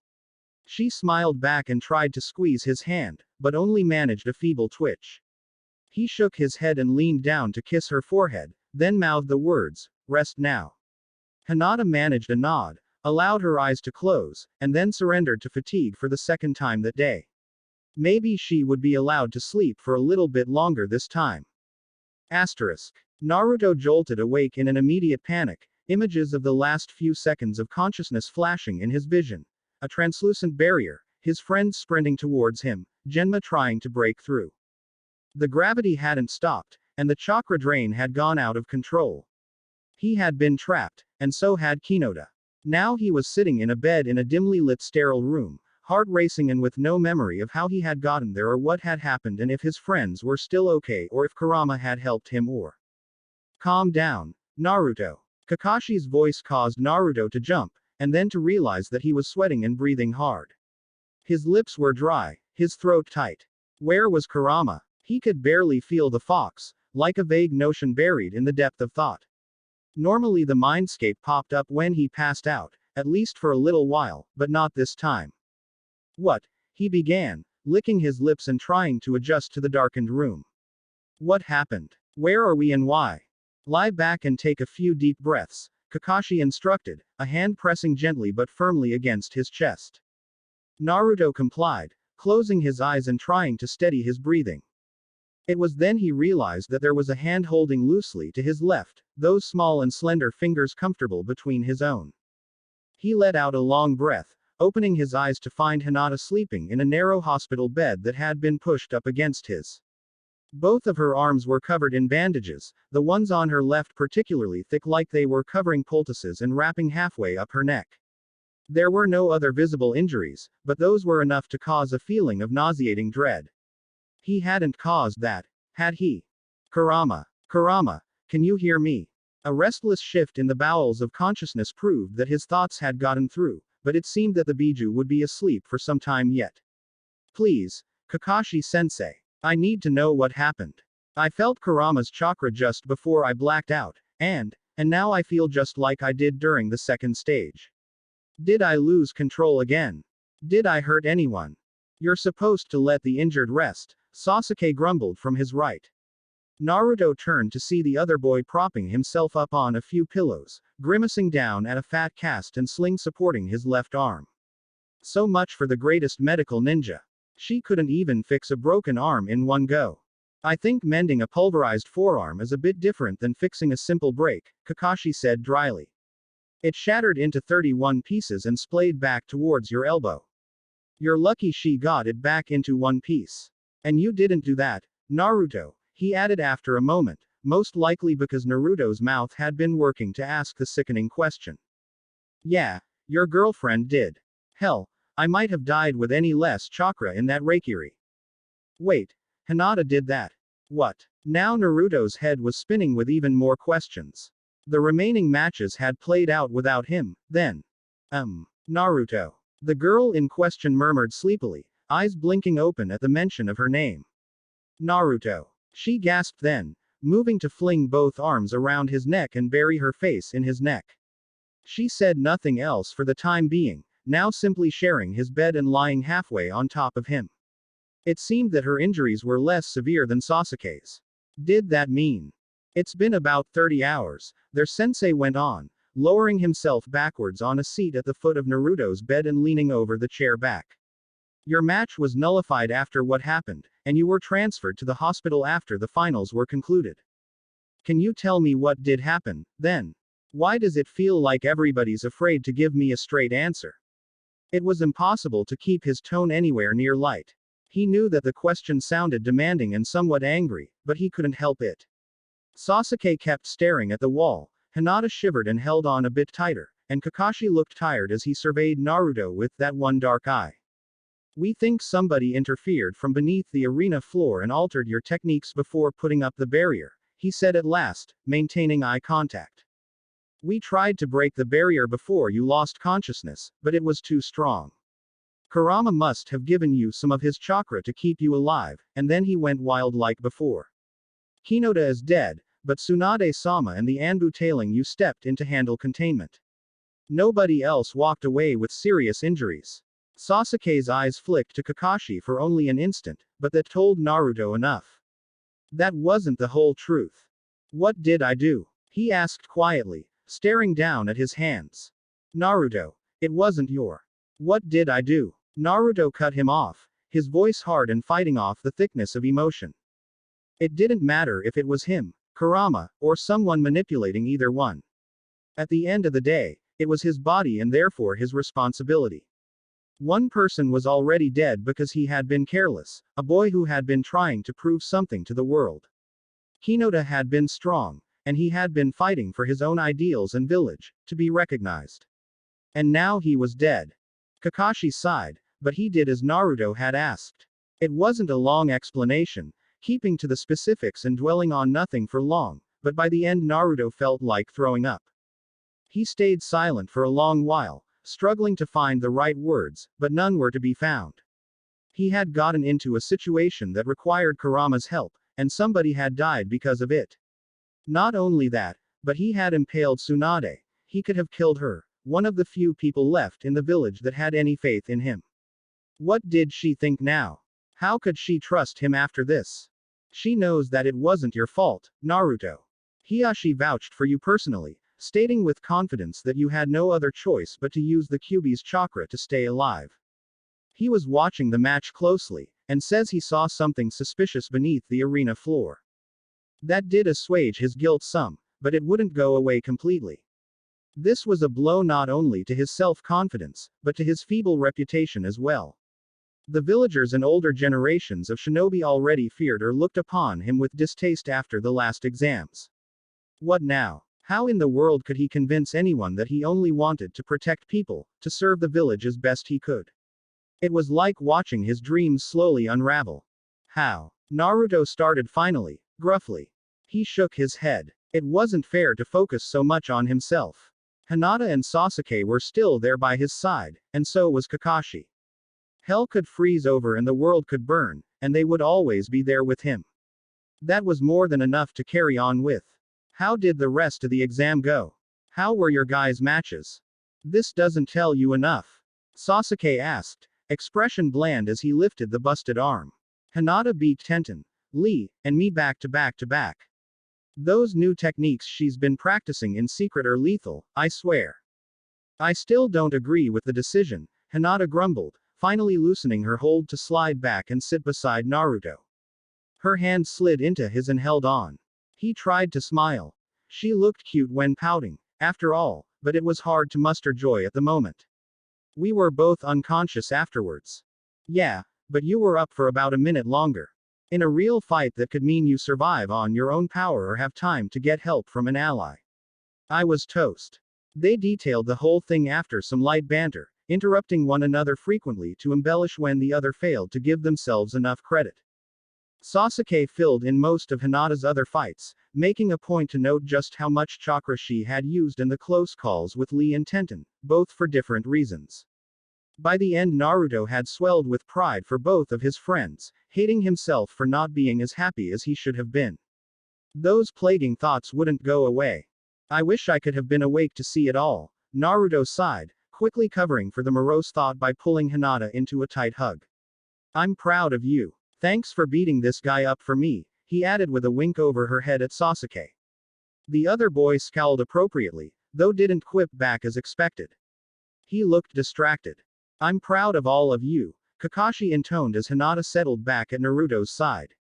She smiled back and tried to squeeze his hand, but only managed a feeble twitch. He shook his head and leaned down to kiss her forehead, then mouthed the words, "Rest now." Hinata managed a nod, allowed her eyes to close, and then surrendered to fatigue for the second time that day. Maybe she would be allowed to sleep for a little bit longer this time. Asterisk. Naruto jolted awake in an immediate panic, images of the last few seconds of consciousness flashing in his vision. A translucent barrier, his friends sprinting towards him, Genma trying to break through. The gravity hadn't stopped, and the chakra drain had gone out of control. He had been trapped, and so had Hinata. Now he was sitting in a bed in a dimly lit sterile room, heart racing and with no memory of how he had gotten there or what had happened and if his friends were still okay or if Kurama had helped him or. Calm down, Naruto. Kakashi's voice caused Naruto to jump, and then to realize that he was sweating and breathing hard. His lips were dry, his throat tight. Where was Kurama? He could barely feel the fox, like a vague notion buried in the depth of thought. Normally the mindscape popped up when he passed out, at least for a little while, but not this time. What? He began, licking his lips and trying to adjust to the darkened room. What happened? Where are we and why? Lie back and take a few deep breaths, Kakashi instructed, a hand pressing gently but firmly against his chest. Naruto complied, closing his eyes and trying to steady his breathing. It was then he realized that there was a hand holding loosely to his left, those small and slender fingers comfortable between his own. He let out a long breath, opening his eyes to find Hinata sleeping in a narrow hospital bed that had been pushed up against his. Both of her arms were covered in bandages, the ones on her left particularly thick like they were covering poultices and wrapping halfway up her neck. There were no other visible injuries, but those were enough to cause a feeling of nauseating dread. He hadn't caused that, had he? Kurama, can you hear me? A restless shift in the bowels of consciousness proved that his thoughts had gotten through, but it seemed that the Biju would be asleep for some time yet. Please, Kakashi-sensei. I need to know what happened. I felt Kurama's chakra just before I blacked out, and now I feel just like I did during the second stage. Did I lose control again? Did I hurt anyone? You're supposed to let the injured rest, Sasuke grumbled from his right. Naruto turned to see the other boy propping himself up on a few pillows, grimacing down at a fat cast and sling supporting his left arm. So much for the greatest medical ninja. She couldn't even fix a broken arm in one go. I think mending a pulverized forearm is a bit different than fixing a simple break, Kakashi said dryly. It shattered into 31 pieces and splayed back towards your elbow. You're lucky she got it back into one piece. And you didn't do that, Naruto, he added after a moment, most likely because Naruto's mouth had been working to ask the sickening question. Yeah, your girlfriend did. Hell, I might have died with any less chakra in that Reikiri. Wait, Hinata did that. What? Now Naruto's head was spinning with even more questions. The remaining matches had played out without him, then. Naruto. The girl in question murmured sleepily, eyes blinking open at the mention of her name. Naruto. She gasped then, moving to fling both arms around his neck and bury her face in his neck. She said nothing else for the time being, now simply sharing his bed and lying halfway on top of him. It seemed that her injuries were less severe than Sasuke's. Did that mean? It's been about 30 hours, their sensei went on, lowering himself backwards on a seat at the foot of Naruto's bed and leaning over the chair back. Your match was nullified after what happened, and you were transferred to the hospital after the finals were concluded. Can you tell me what did happen, then? Why does it feel like everybody's afraid to give me a straight answer? It was impossible to keep his tone anywhere near light. He knew that the question sounded demanding and somewhat angry, but he couldn't help it. Sasuke kept staring at the wall, Hinata shivered and held on a bit tighter, and Kakashi looked tired as he surveyed Naruto with that one dark eye. We think somebody interfered from beneath the arena floor and altered your techniques before putting up the barrier, he said at last, maintaining eye contact. We tried to break the barrier before you lost consciousness, but it was too strong. Kurama must have given you some of his chakra to keep you alive, and then he went wild like before. Hinata is dead, but Tsunade-sama and the Anbu tailing you stepped in to handle containment. Nobody else walked away with serious injuries. Sasuke's eyes flicked to Kakashi for only an instant, but that told Naruto enough. That wasn't the whole truth. What did I do? He asked quietly, staring down at his hands. Naruto, it wasn't your. What did I do? Naruto cut him off, his voice hard and fighting off the thickness of emotion. It didn't matter if it was him, Kurama, or someone manipulating either one. At the end of the day, it was his body and therefore his responsibility. One person was already dead because he had been careless, a boy who had been trying to prove something to the world. Hinata had been strong, and he had been fighting for his own ideals and village, to be recognized. And now he was dead. Kakashi sighed, but he did as Naruto had asked. It wasn't a long explanation, keeping to the specifics and dwelling on nothing for long, but by the end Naruto felt like throwing up. He stayed silent for a long while, struggling to find the right words, but none were to be found. He had gotten into a situation that required Kurama's help, and somebody had died because of it. Not only that, but he had impaled Tsunade. He could have killed her, one of the few people left in the village that had any faith in him. What did she think now? How could she trust him after this? She knows that it wasn't your fault, Naruto. Hiashi vouched for you personally, stating with confidence that you had no other choice but to use the Kyuubi's chakra to stay alive. He was watching the match closely, and says he saw something suspicious beneath the arena floor. That did assuage his guilt some, but it wouldn't go away completely. This was a blow not only to his self-confidence, but to his feeble reputation as well. The villagers and older generations of shinobi already feared or looked upon him with distaste after the last exams. What now? How in the world could he convince anyone that he only wanted to protect people, to serve the village as best he could? It was like watching his dreams slowly unravel. How? Naruto started finally, gruffly. He shook his head. It wasn't fair to focus so much on himself. Hinata and Sasuke were still there by his side, and so was Kakashi. Hell could freeze over and the world could burn, and they would always be there with him. That was more than enough to carry on with. How did the rest of the exam go? How were your guys' matches? This doesn't tell you enough. Sasuke asked, expression bland as he lifted the busted arm. Hinata beat Tenten, Lee, and me back to back to back. Those new techniques she's been practicing in secret are lethal, I swear. I still don't agree with the decision, Hinata grumbled, finally loosening her hold to slide back and sit beside Naruto. Her hand slid into his and held on. He tried to smile. She looked cute when pouting, after all, but it was hard to muster joy at the moment. We were both unconscious afterwards. Yeah, but you were up for about a minute longer. In a real fight that could mean you survive on your own power or have time to get help from an ally. I was toast. They detailed the whole thing after some light banter, interrupting one another frequently to embellish when the other failed to give themselves enough credit. Sasuke filled in most of Hinata's other fights, making a point to note just how much chakra she had used in the close calls with Lee and Tenten, both for different reasons. By the end Naruto had swelled with pride for both of his friends, hating himself for not being as happy as he should have been. Those plaguing thoughts wouldn't go away. I wish I could have been awake to see it all, Naruto sighed, quickly covering for the morose thought by pulling Hinata into a tight hug. I'm proud of you. Thanks for beating this guy up for me, he added with a wink over her head at Sasuke. The other boy scowled appropriately, though didn't quip back as expected. He looked distracted. I'm proud of all of you, Kakashi intoned as Hinata settled back at Naruto's side.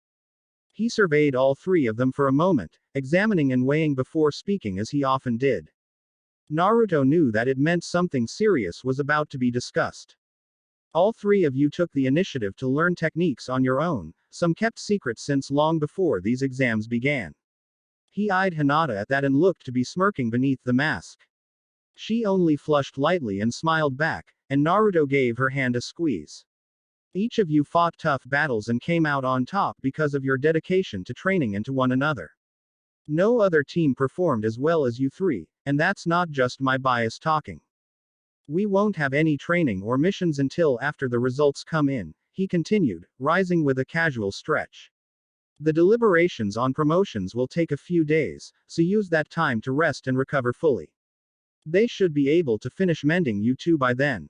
He surveyed all three of them for a moment, examining and weighing before speaking as he often did. Naruto knew that it meant something serious was about to be discussed. All three of you took the initiative to learn techniques on your own, some kept secret since long before these exams began. He eyed Hinata at that and looked to be smirking beneath the mask. She only flushed lightly and smiled back, and Naruto gave her hand a squeeze. Each of you fought tough battles and came out on top because of your dedication to training and to one another. No other team performed as well as you three, and that's not just my bias talking. We won't have any training or missions until after the results come in, he continued, rising with a casual stretch. The deliberations on promotions will take a few days, so use that time to rest and recover fully. They should be able to finish mending you two by then.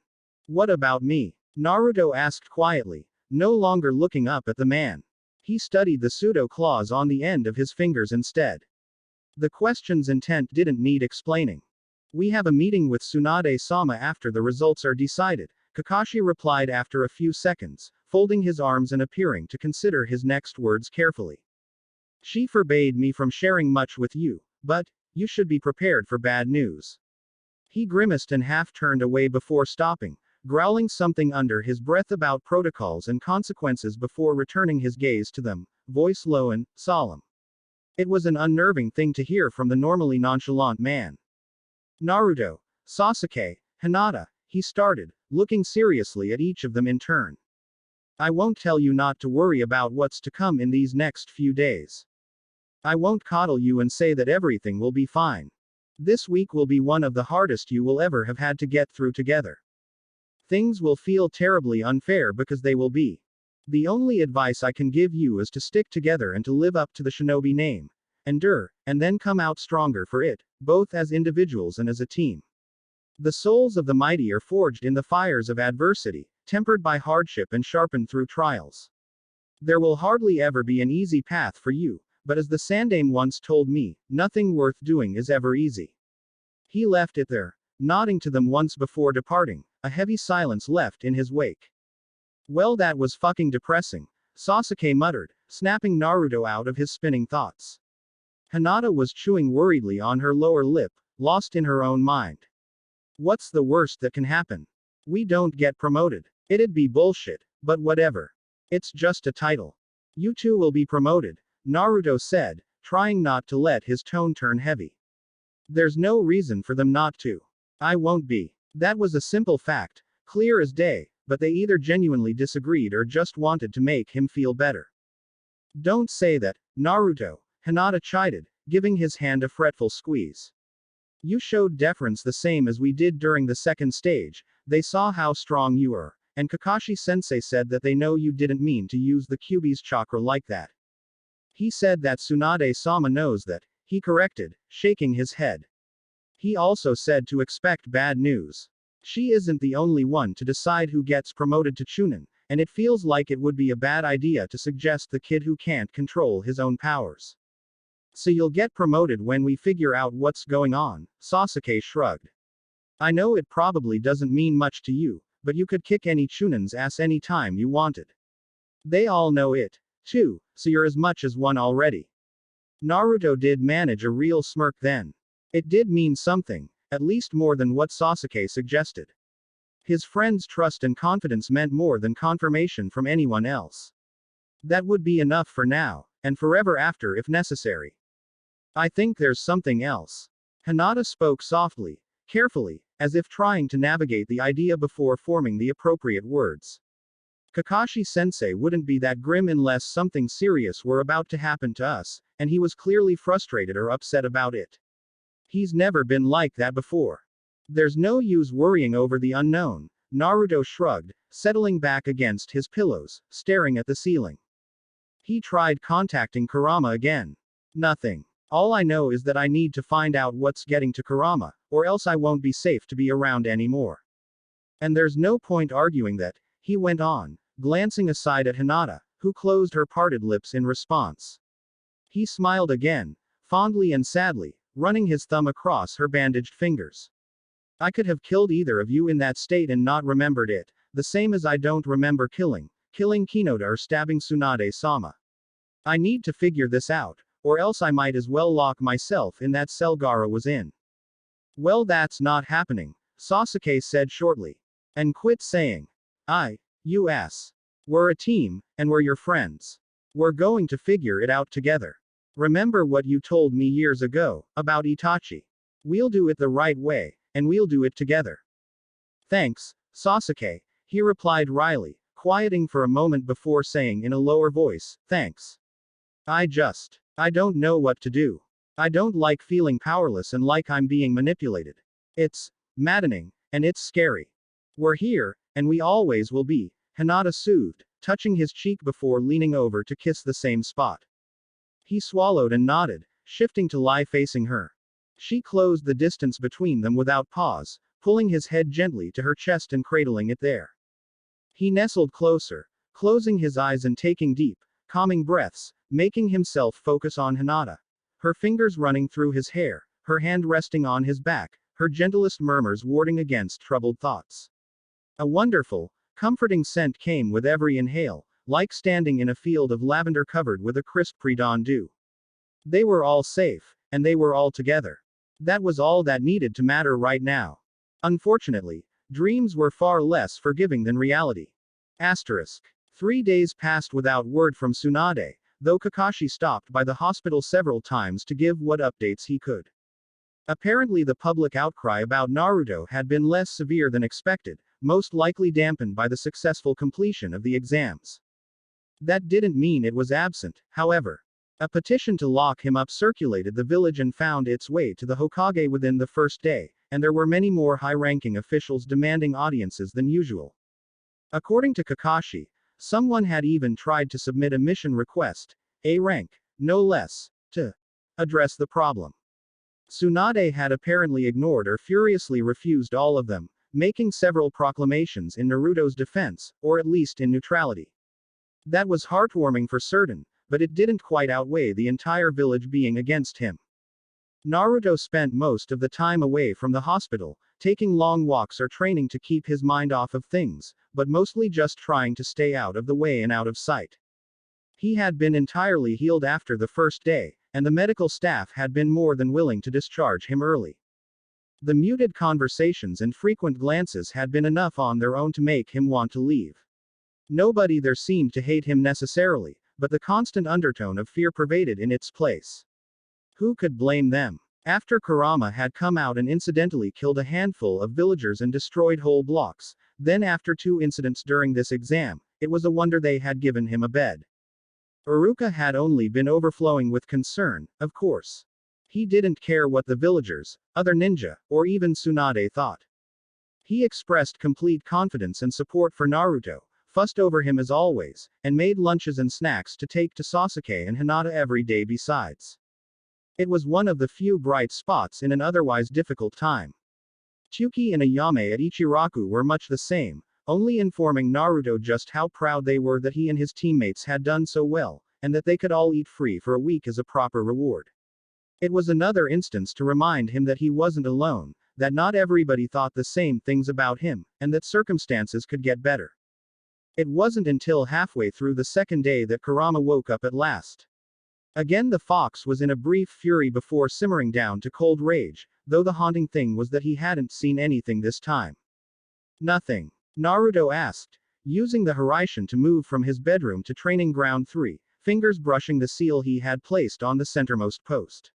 What about me? Naruto asked quietly, no longer looking up at the man. He studied the pseudo claws on the end of his fingers instead. The question's intent didn't need explaining. We have a meeting with Tsunade-sama after the results are decided, Kakashi replied after a few seconds, folding his arms and appearing to consider his next words carefully. She forbade me from sharing much with you, but you should be prepared for bad news. He grimaced and half turned away before stopping, growling something under his breath about protocols and consequences before returning his gaze to them, voice low and solemn. It was an unnerving thing to hear from the normally nonchalant man. Naruto, Sasuke, Hinata, he started, looking seriously at each of them in turn. I won't tell you not to worry about what's to come in these next few days. I won't coddle you and say that everything will be fine. This week will be one of the hardest you will ever have had to get through together. Things will feel terribly unfair because they will be. The only advice I can give you is to stick together and to live up to the shinobi name. Endure, and then come out stronger for it, both as individuals and as a team. The souls of the mighty are forged in the fires of adversity, tempered by hardship and sharpened through trials. There will hardly ever be an easy path for you, but as the Sandaime once told me, nothing worth doing is ever easy. He left it there, nodding to them once before departing, a heavy silence left in his wake. Well, that was fucking depressing, Sasuke muttered, snapping Naruto out of his spinning thoughts. Hinata was chewing worriedly on her lower lip, lost in her own mind. What's the worst that can happen? We don't get promoted. It'd be bullshit, but whatever. It's just a title. You two will be promoted, Naruto said, trying not to let his tone turn heavy. There's no reason for them not to. I won't be. That was a simple fact, clear as day, but they either genuinely disagreed or just wanted to make him feel better. Don't say that, Naruto, Hinata chided, giving his hand a fretful squeeze. You showed deference the same as we did during the second stage, they saw how strong you are, and Kakashi-sensei said that they know you didn't mean to use the Kyuubi's chakra like that. He said that Tsunade-sama knows that, he corrected, shaking his head. He also said to expect bad news. She isn't the only one to decide who gets promoted to Chunin, and it feels like it would be a bad idea to suggest the kid who can't control his own powers. So you'll get promoted when we figure out what's going on, Sasuke shrugged. I know it probably doesn't mean much to you, but you could kick any Chunin's ass any time you wanted. They all know it, too, so you're as much as one already. Naruto did manage a real smirk then. It did mean something, at least more than what Sasuke suggested. His friend's trust and confidence meant more than confirmation from anyone else. That would be enough for now, and forever after if necessary. I think there's something else. Hinata spoke softly, carefully, as if trying to navigate the idea before forming the appropriate words. Kakashi-sensei wouldn't be that grim unless something serious were about to happen to us, and he was clearly frustrated or upset about it. He's never been like that before. There's no use worrying over the unknown, Naruto shrugged, settling back against his pillows, staring at the ceiling. He tried contacting Kurama again. Nothing. All I know is that I need to find out what's getting to Kurama, or else I won't be safe to be around anymore. And there's no point arguing that, he went on, glancing aside at Hinata, who closed her parted lips in response. He smiled again, fondly and sadly, running his thumb across her bandaged fingers. I could have killed either of you in that state and not remembered it, the same as I don't remember killing Kinoda or stabbing Tsunade-sama. I need to figure this out, or else I might as well lock myself in that cell Gaara was in. Well, that's not happening, Sasuke said shortly. And quit saying, us. We're a team, and we're your friends. We're going to figure it out together. Remember what you told me years ago, about Itachi. We'll do it the right way, and we'll do it together. Thanks, Sasuke, he replied wryly, quieting for a moment before saying in a lower voice, thanks. I don't know what to do. I don't like feeling powerless and like I'm being manipulated. It's maddening, and it's scary. We're here, and we always will be, Hinata soothed, touching his cheek before leaning over to kiss the same spot. He swallowed and nodded, shifting to lie facing her. She closed the distance between them without pause, pulling his head gently to her chest and cradling it there. He nestled closer, closing his eyes and taking deep, calming breaths, making himself focus on Hinata. Her fingers running through his hair, her hand resting on his back, her gentlest murmurs warding against troubled thoughts. A wonderful, comforting scent came with every inhale, like standing in a field of lavender covered with a crisp pre-dawn dew. They were all safe, and they were all together. That was all that needed to matter right now. Unfortunately, dreams were far less forgiving than reality. Asterisk. 3 days passed without word from Tsunade, though Kakashi stopped by the hospital several times to give what updates he could. Apparently the public outcry about Naruto had been less severe than expected, most likely dampened by the successful completion of the exams. That didn't mean it was absent, however. A petition to lock him up circulated the village and found its way to the Hokage within the first day, and there were many more high-ranking officials demanding audiences than usual. According to Kakashi, Someone had even tried to submit a mission request, A rank, no less, to address the problem. Tsunade had apparently ignored or furiously refused all of them, making several proclamations in Naruto's defense, or at least in neutrality. That was heartwarming for certain, but it didn't quite outweigh the entire village being against him. Naruto spent most of the time away from the hospital, taking long walks or training to keep his mind off of things, but mostly just trying to stay out of the way and out of sight. He had been entirely healed after the first day, and the medical staff had been more than willing to discharge him early. The muted conversations and frequent glances had been enough on their own to make him want to leave. Nobody there seemed to hate him necessarily, but the constant undertone of fear pervaded in its place. Who could blame them? After Kurama had come out and incidentally killed a handful of villagers and destroyed whole blocks, then after 2 incidents during this exam, it was a wonder they had given him a bed. Iruka had only been overflowing with concern, of course. He didn't care what the villagers, other ninja, or even Tsunade thought. He expressed complete confidence and support for Naruto, fussed over him as always, and made lunches and snacks to take to Sasuke and Hinata every day besides. It was one of the few bright spots in an otherwise difficult time. Chuki and Ayame at Ichiraku were much the same, only informing Naruto just how proud they were that he and his teammates had done so well, and that they could all eat free for a week as a proper reward. It was another instance to remind him that he wasn't alone, that not everybody thought the same things about him, and that circumstances could get better. It wasn't until halfway through the second day that Kurama woke up at last. Again the fox was in a brief fury before simmering down to cold rage, though the haunting thing was that he hadn't seen anything this time. Nothing. Naruto asked, using the Hiraishin to move from his bedroom to training ground 3, fingers brushing the seal he had placed on the centermost post.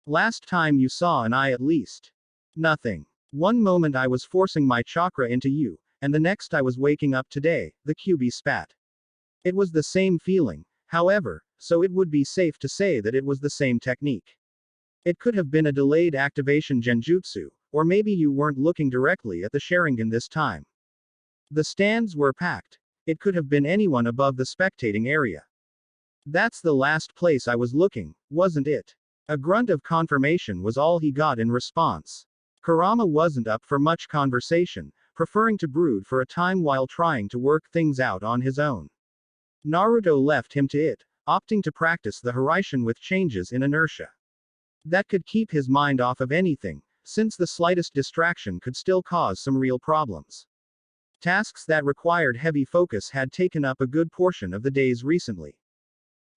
Last time you saw an eye at least. Nothing. One moment I was forcing my chakra into you, and the next I was waking up today, the QB spat. It was the same feeling, however, so it would be safe to say that it was the same technique. It could have been a delayed activation genjutsu, or maybe you weren't looking directly at the Sharingan this time. The stands were packed. It could have been anyone above the spectating area. That's the last place I was looking, wasn't it? A grunt of confirmation was all he got in response. Kurama wasn't up for much conversation, preferring to brood for a time while trying to work things out on his own. Naruto left him to it, opting to practice the Hiraishin with changes in inertia. That could keep his mind off of anything, since the slightest distraction could still cause some real problems. Tasks that required heavy focus had taken up a good portion of the days recently.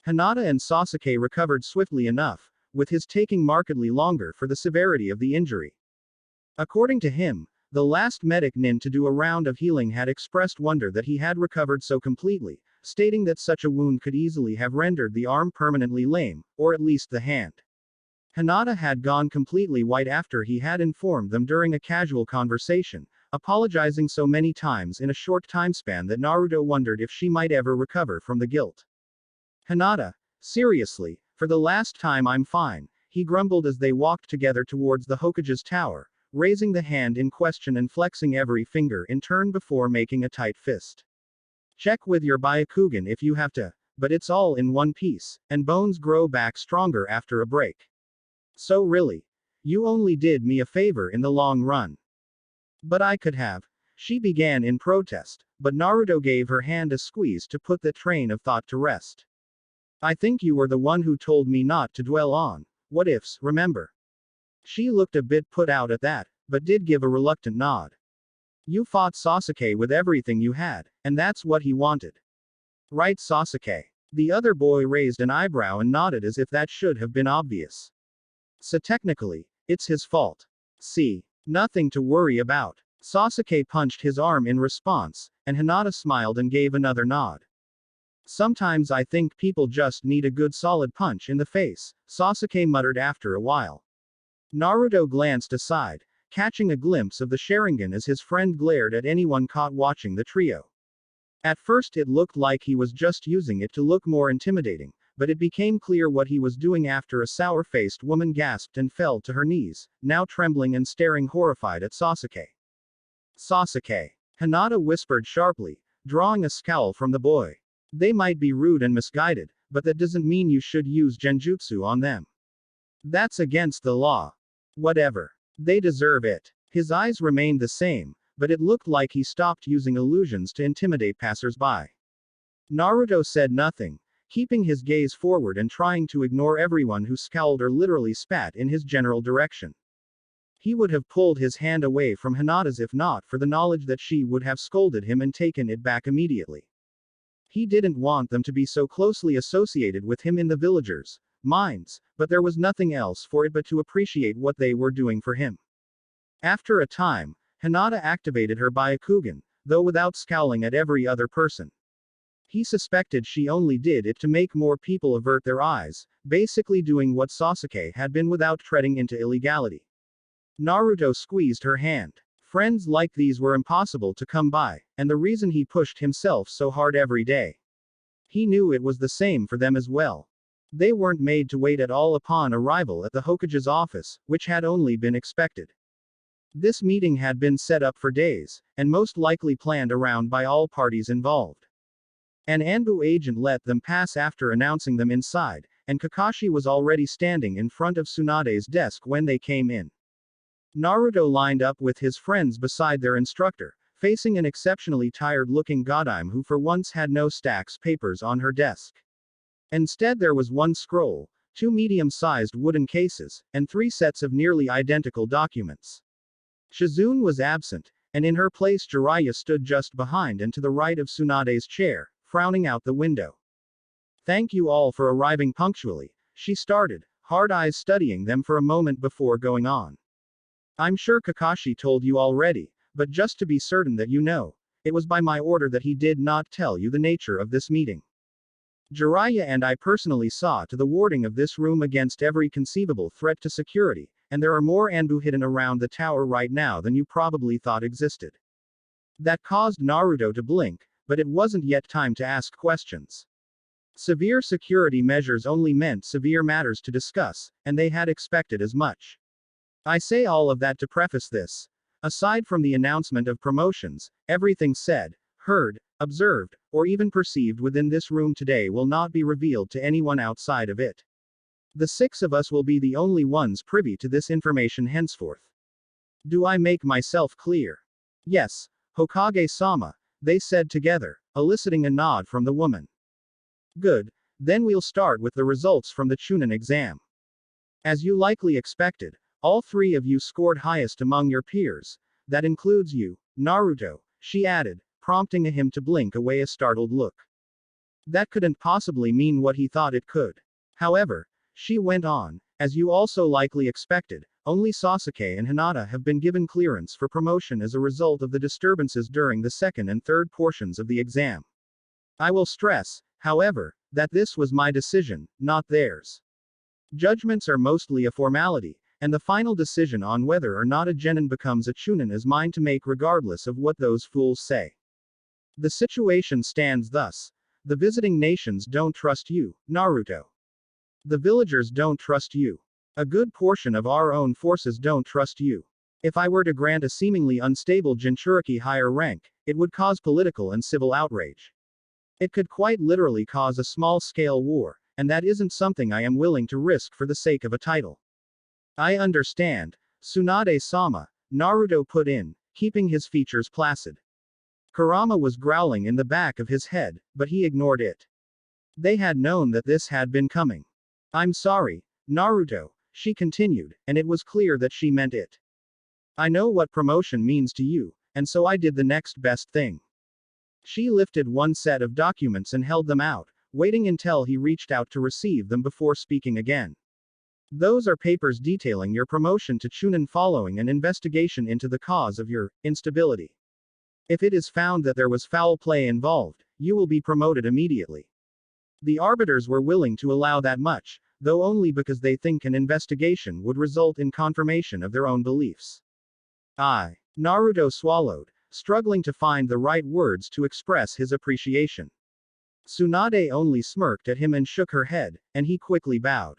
Hinata and Sasuke recovered swiftly enough, with his taking markedly longer for the severity of the injury. According to him, the last medic nin to do a round of healing had expressed wonder that he had recovered so completely, stating that such a wound could easily have rendered the arm permanently lame, or at least the hand. Hinata had gone completely white after he had informed them during a casual conversation, apologizing so many times in a short time span that Naruto wondered if she might ever recover from the guilt. Hinata, seriously, for the last time I'm fine, he grumbled as they walked together towards the Hokage's tower, raising the hand in question and flexing every finger in turn before making a tight fist. Check with your Byakugan if you have to, but it's all in one piece, and bones grow back stronger after a break. So really, you only did me a favor in the long run. But I could have. She began in protest, but Naruto gave her hand a squeeze to put the train of thought to rest. I think you were the one who told me not to dwell on what ifs, remember? She looked a bit put out at that, but did give a reluctant nod. You fought Sasuke with everything you had, and that's what he wanted. Right, Sasuke? The other boy raised an eyebrow and nodded as if that should have been obvious. So technically, it's his fault. See? Nothing to worry about. Sasuke punched his arm in response, and Hinata smiled and gave another nod. Sometimes I think people just need a good solid punch in the face, Sasuke muttered after a while. Naruto glanced aside, catching a glimpse of the Sharingan as his friend glared at anyone caught watching the trio. At first it looked like he was just using it to look more intimidating, but it became clear what he was doing after a sour-faced woman gasped and fell to her knees, now trembling and staring horrified at Sasuke. Sasuke. Hinata whispered sharply, drawing a scowl from the boy. They might be rude and misguided, but that doesn't mean you should use genjutsu on them. That's against the law. Whatever. They deserve it. His eyes remained the same, but it looked like he stopped using illusions to intimidate passersby. Naruto said nothing, keeping his gaze forward and trying to ignore everyone who scowled or literally spat in his general direction. He would have pulled his hand away from Hinata's if not for the knowledge that she would have scolded him and taken it back immediately. He didn't want them to be so closely associated with him in the villagers' minds, but there was nothing else for it but to appreciate what they were doing for him. After a time, Hinata activated her Byakugan, though without scowling at every other person. He suspected she only did it to make more people avert their eyes, basically doing what Sasuke had been without treading into illegality. Naruto squeezed her hand. Friends like these were impossible to come by, and the reason he pushed himself so hard every day. He knew it was the same for them as well. They weren't made to wait at all upon arrival at the Hokage's office, which had only been expected. This meeting had been set up for days, and most likely planned around by all parties involved. An Anbu agent let them pass after announcing them inside, and Kakashi was already standing in front of Tsunade's desk when they came in. Naruto lined up with his friends beside their instructor, facing an exceptionally tired-looking Godime who for once had no stacks papers on her desk. Instead there was one scroll, two medium-sized wooden cases, and three sets of nearly identical documents. Shizune was absent, and in her place Jiraiya stood just behind and to the right of Tsunade's chair, frowning out the window. Thank you all for arriving punctually, she started, hard eyes studying them for a moment before going on. I'm sure Kakashi told you already, but just to be certain that you know, it was by my order that he did not tell you the nature of this meeting. Jiraiya and I personally saw to the warding of this room against every conceivable threat to security, and there are more Anbu hidden around the tower right now than you probably thought existed. That caused Naruto to blink, but it wasn't yet time to ask questions. Severe security measures only meant severe matters to discuss, and they had expected as much. I say all of that to preface this. Aside from the announcement of promotions, everything said, heard, observed, or even perceived within this room today will not be revealed to anyone outside of it. The six of us will be the only ones privy to this information henceforth. Do I make myself clear? Yes, Hokage-sama, they said together, eliciting a nod from the woman. Good, then we'll start with the results from the Chunin exam. As you likely expected, all three of you scored highest among your peers. That includes you, Naruto, she added, prompting him to blink away a startled look. That couldn't possibly mean what he thought it could. However, she went on, as you also likely expected, only Sasuke and Hinata have been given clearance for promotion as a result of the disturbances during the second and third portions of the exam. I will stress, however, that this was my decision, not theirs. Judgments are mostly a formality, and the final decision on whether or not a genin becomes a chunin is mine to make regardless of what those fools say. The situation stands thus. The visiting nations don't trust you, Naruto. The villagers don't trust you. A good portion of our own forces don't trust you. If I were to grant a seemingly unstable Jinchuriki higher rank, it would cause political and civil outrage. It could quite literally cause a small-scale war, and that isn't something I am willing to risk for the sake of a title. I understand, Tsunade-sama, Naruto put in, keeping his features placid. Kurama was growling in the back of his head, but he ignored it. They had known that this had been coming. I'm sorry, Naruto, she continued, and it was clear that she meant it. I know what promotion means to you, and so I did the next best thing. She lifted one set of documents and held them out, waiting until he reached out to receive them before speaking again. Those are papers detailing your promotion to Chunin following an investigation into the cause of your instability. If it is found that there was foul play involved, you will be promoted immediately. The arbiters were willing to allow that much, though only because they think an investigation would result in confirmation of their own beliefs. Naruto swallowed, struggling to find the right words to express his appreciation. Tsunade only smirked at him and shook her head, and he quickly bowed.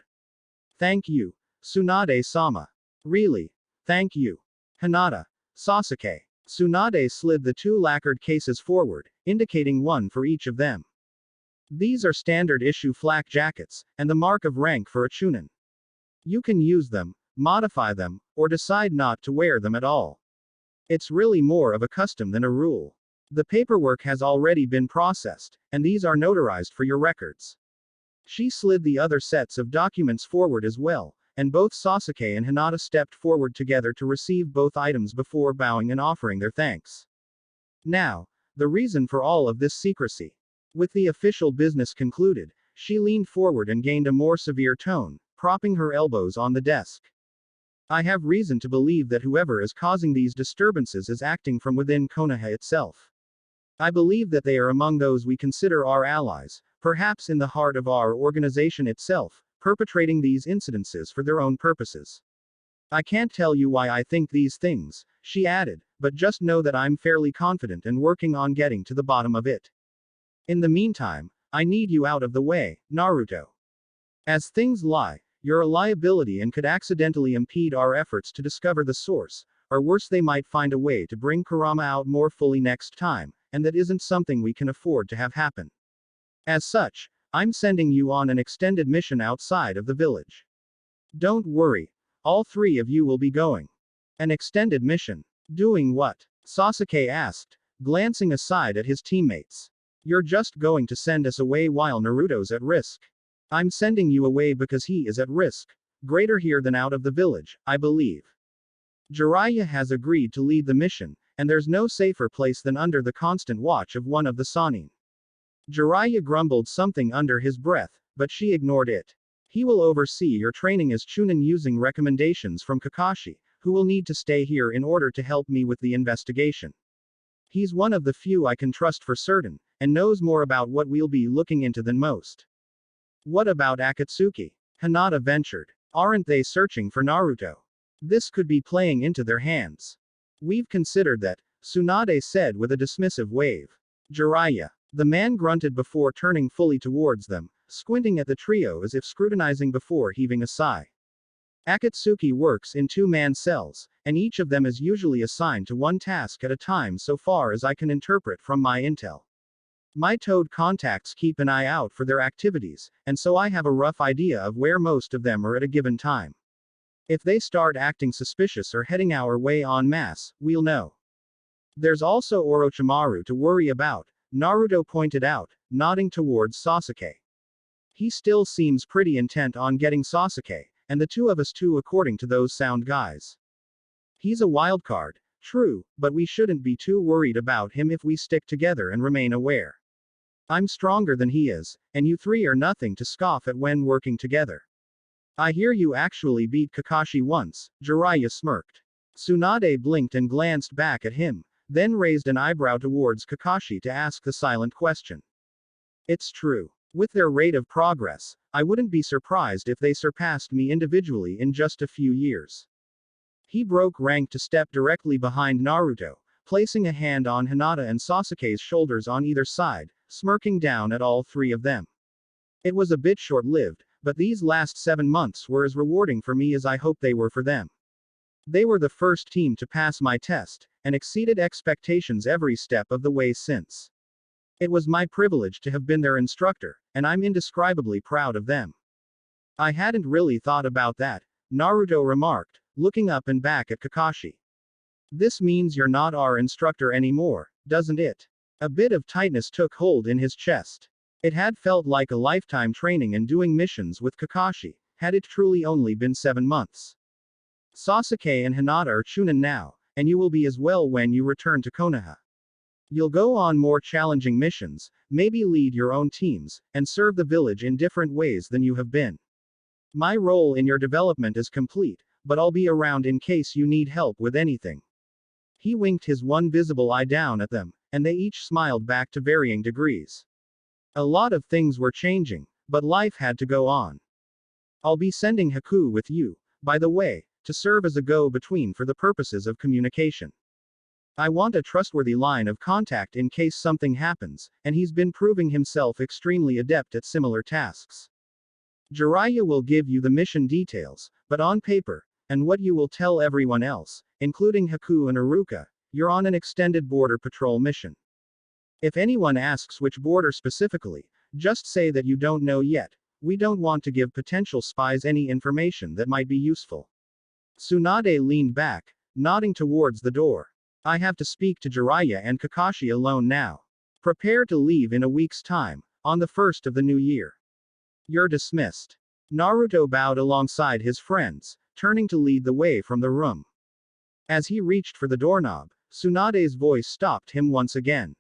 Thank you, Tsunade-sama. Really? Thank you. Hinata. Sasuke. Tsunade slid the two lacquered cases forward, indicating one for each of them. These are standard issue flak jackets, and the mark of rank for a chunin. You can use them, modify them, or decide not to wear them at all. It's really more of a custom than a rule. The paperwork has already been processed, and these are notarized for your records. She slid the other sets of documents forward as well, and both Sasuke and Hinata stepped forward together to receive both items before bowing and offering their thanks. Now, the reason for all of this secrecy. With the official business concluded, she leaned forward and gained a more severe tone, propping her elbows on the desk. I have reason to believe that whoever is causing these disturbances is acting from within Konoha itself. I believe that they are among those we consider our allies, perhaps in the heart of our organization itself, perpetrating these incidences for their own purposes. I can't tell you why I think these things, she added, but just know that I'm fairly confident and working on getting to the bottom of it. In the meantime, I need you out of the way, Naruto. As things lie, you're a liability and could accidentally impede our efforts to discover the source, or worse, they might find a way to bring Kurama out more fully next time, and that isn't something we can afford to have happen. As such, I'm sending you on an extended mission outside of the village. Don't worry, all three of you will be going. An extended mission? Doing what? Sasuke asked, glancing aside at his teammates. You're just going to send us away while Naruto's at risk. I'm sending you away because he is at risk. Greater here than out of the village, I believe. Jiraiya has agreed to lead the mission, and there's no safer place than under the constant watch of one of the Sannin. Jiraiya grumbled something under his breath, but she ignored it. He will oversee your training as Chunin using recommendations from Kakashi, who will need to stay here in order to help me with the investigation. He's one of the few I can trust for certain, and knows more about what we'll be looking into than most. What about Akatsuki? Hinata ventured. Aren't they searching for Naruto? This could be playing into their hands. We've considered that, Tsunade said with a dismissive wave. Jiraiya. The man grunted before turning fully towards them, squinting at the trio as if scrutinizing before heaving a sigh. Akatsuki works in two-man cells, and each of them is usually assigned to one task at a time so far as I can interpret from my intel. My toad contacts keep an eye out for their activities, and so I have a rough idea of where most of them are at a given time. If they start acting suspicious or heading our way en masse, we'll know. There's also Orochimaru to worry about, Naruto pointed out, nodding towards Sasuke. He still seems pretty intent on getting Sasuke, and the two of us too according to those sound guys. He's a wildcard, true, but we shouldn't be too worried about him if we stick together and remain aware. I'm stronger than he is, and you three are nothing to scoff at when working together. I hear you actually beat Kakashi once, Jiraiya smirked. Tsunade blinked and glanced back at him, then raised an eyebrow towards Kakashi to ask the silent question. It's true. With their rate of progress, I wouldn't be surprised if they surpassed me individually in just a few years. He broke rank to step directly behind Naruto, placing a hand on Hinata and Sasuke's shoulders on either side, smirking down at all three of them. It was a bit short-lived, but these last 7 months were as rewarding for me as I hoped they were for them. They were the first team to pass my test, and exceeded expectations every step of the way since. It was my privilege to have been their instructor, and I'm indescribably proud of them. I hadn't really thought about that, Naruto remarked, looking up and back at Kakashi. This means you're not our instructor anymore, doesn't it? A bit of tightness took hold in his chest. It had felt like a lifetime training and doing missions with Kakashi, had it truly only been 7 months. Sasuke and Hinata are Chunin now, and you will be as well when you return to Konoha. You'll go on more challenging missions, maybe lead your own teams, and serve the village in different ways than you have been. My role in your development is complete, but I'll be around in case you need help with anything. He winked his one visible eye down at them, and they each smiled back to varying degrees. A lot of things were changing, but life had to go on. I'll be sending Haku with you, by the way, to serve as a go-between for the purposes of communication. I want a trustworthy line of contact in case something happens, and he's been proving himself extremely adept at similar tasks. Jiraiya will give you the mission details, but on paper, and what you will tell everyone else, including Haku and Iruka, you're on an extended border patrol mission. If anyone asks which border specifically, just say that you don't know yet. We don't want to give potential spies any information that might be useful. Tsunade leaned back, nodding towards the door. I have to speak to Jiraiya and Kakashi alone now. Prepare to leave in a week's time, on the 1st of the new year. You're dismissed. Naruto bowed alongside his friends, turning to lead the way from the room. As he reached for the doorknob, Tsunade's voice stopped him once again.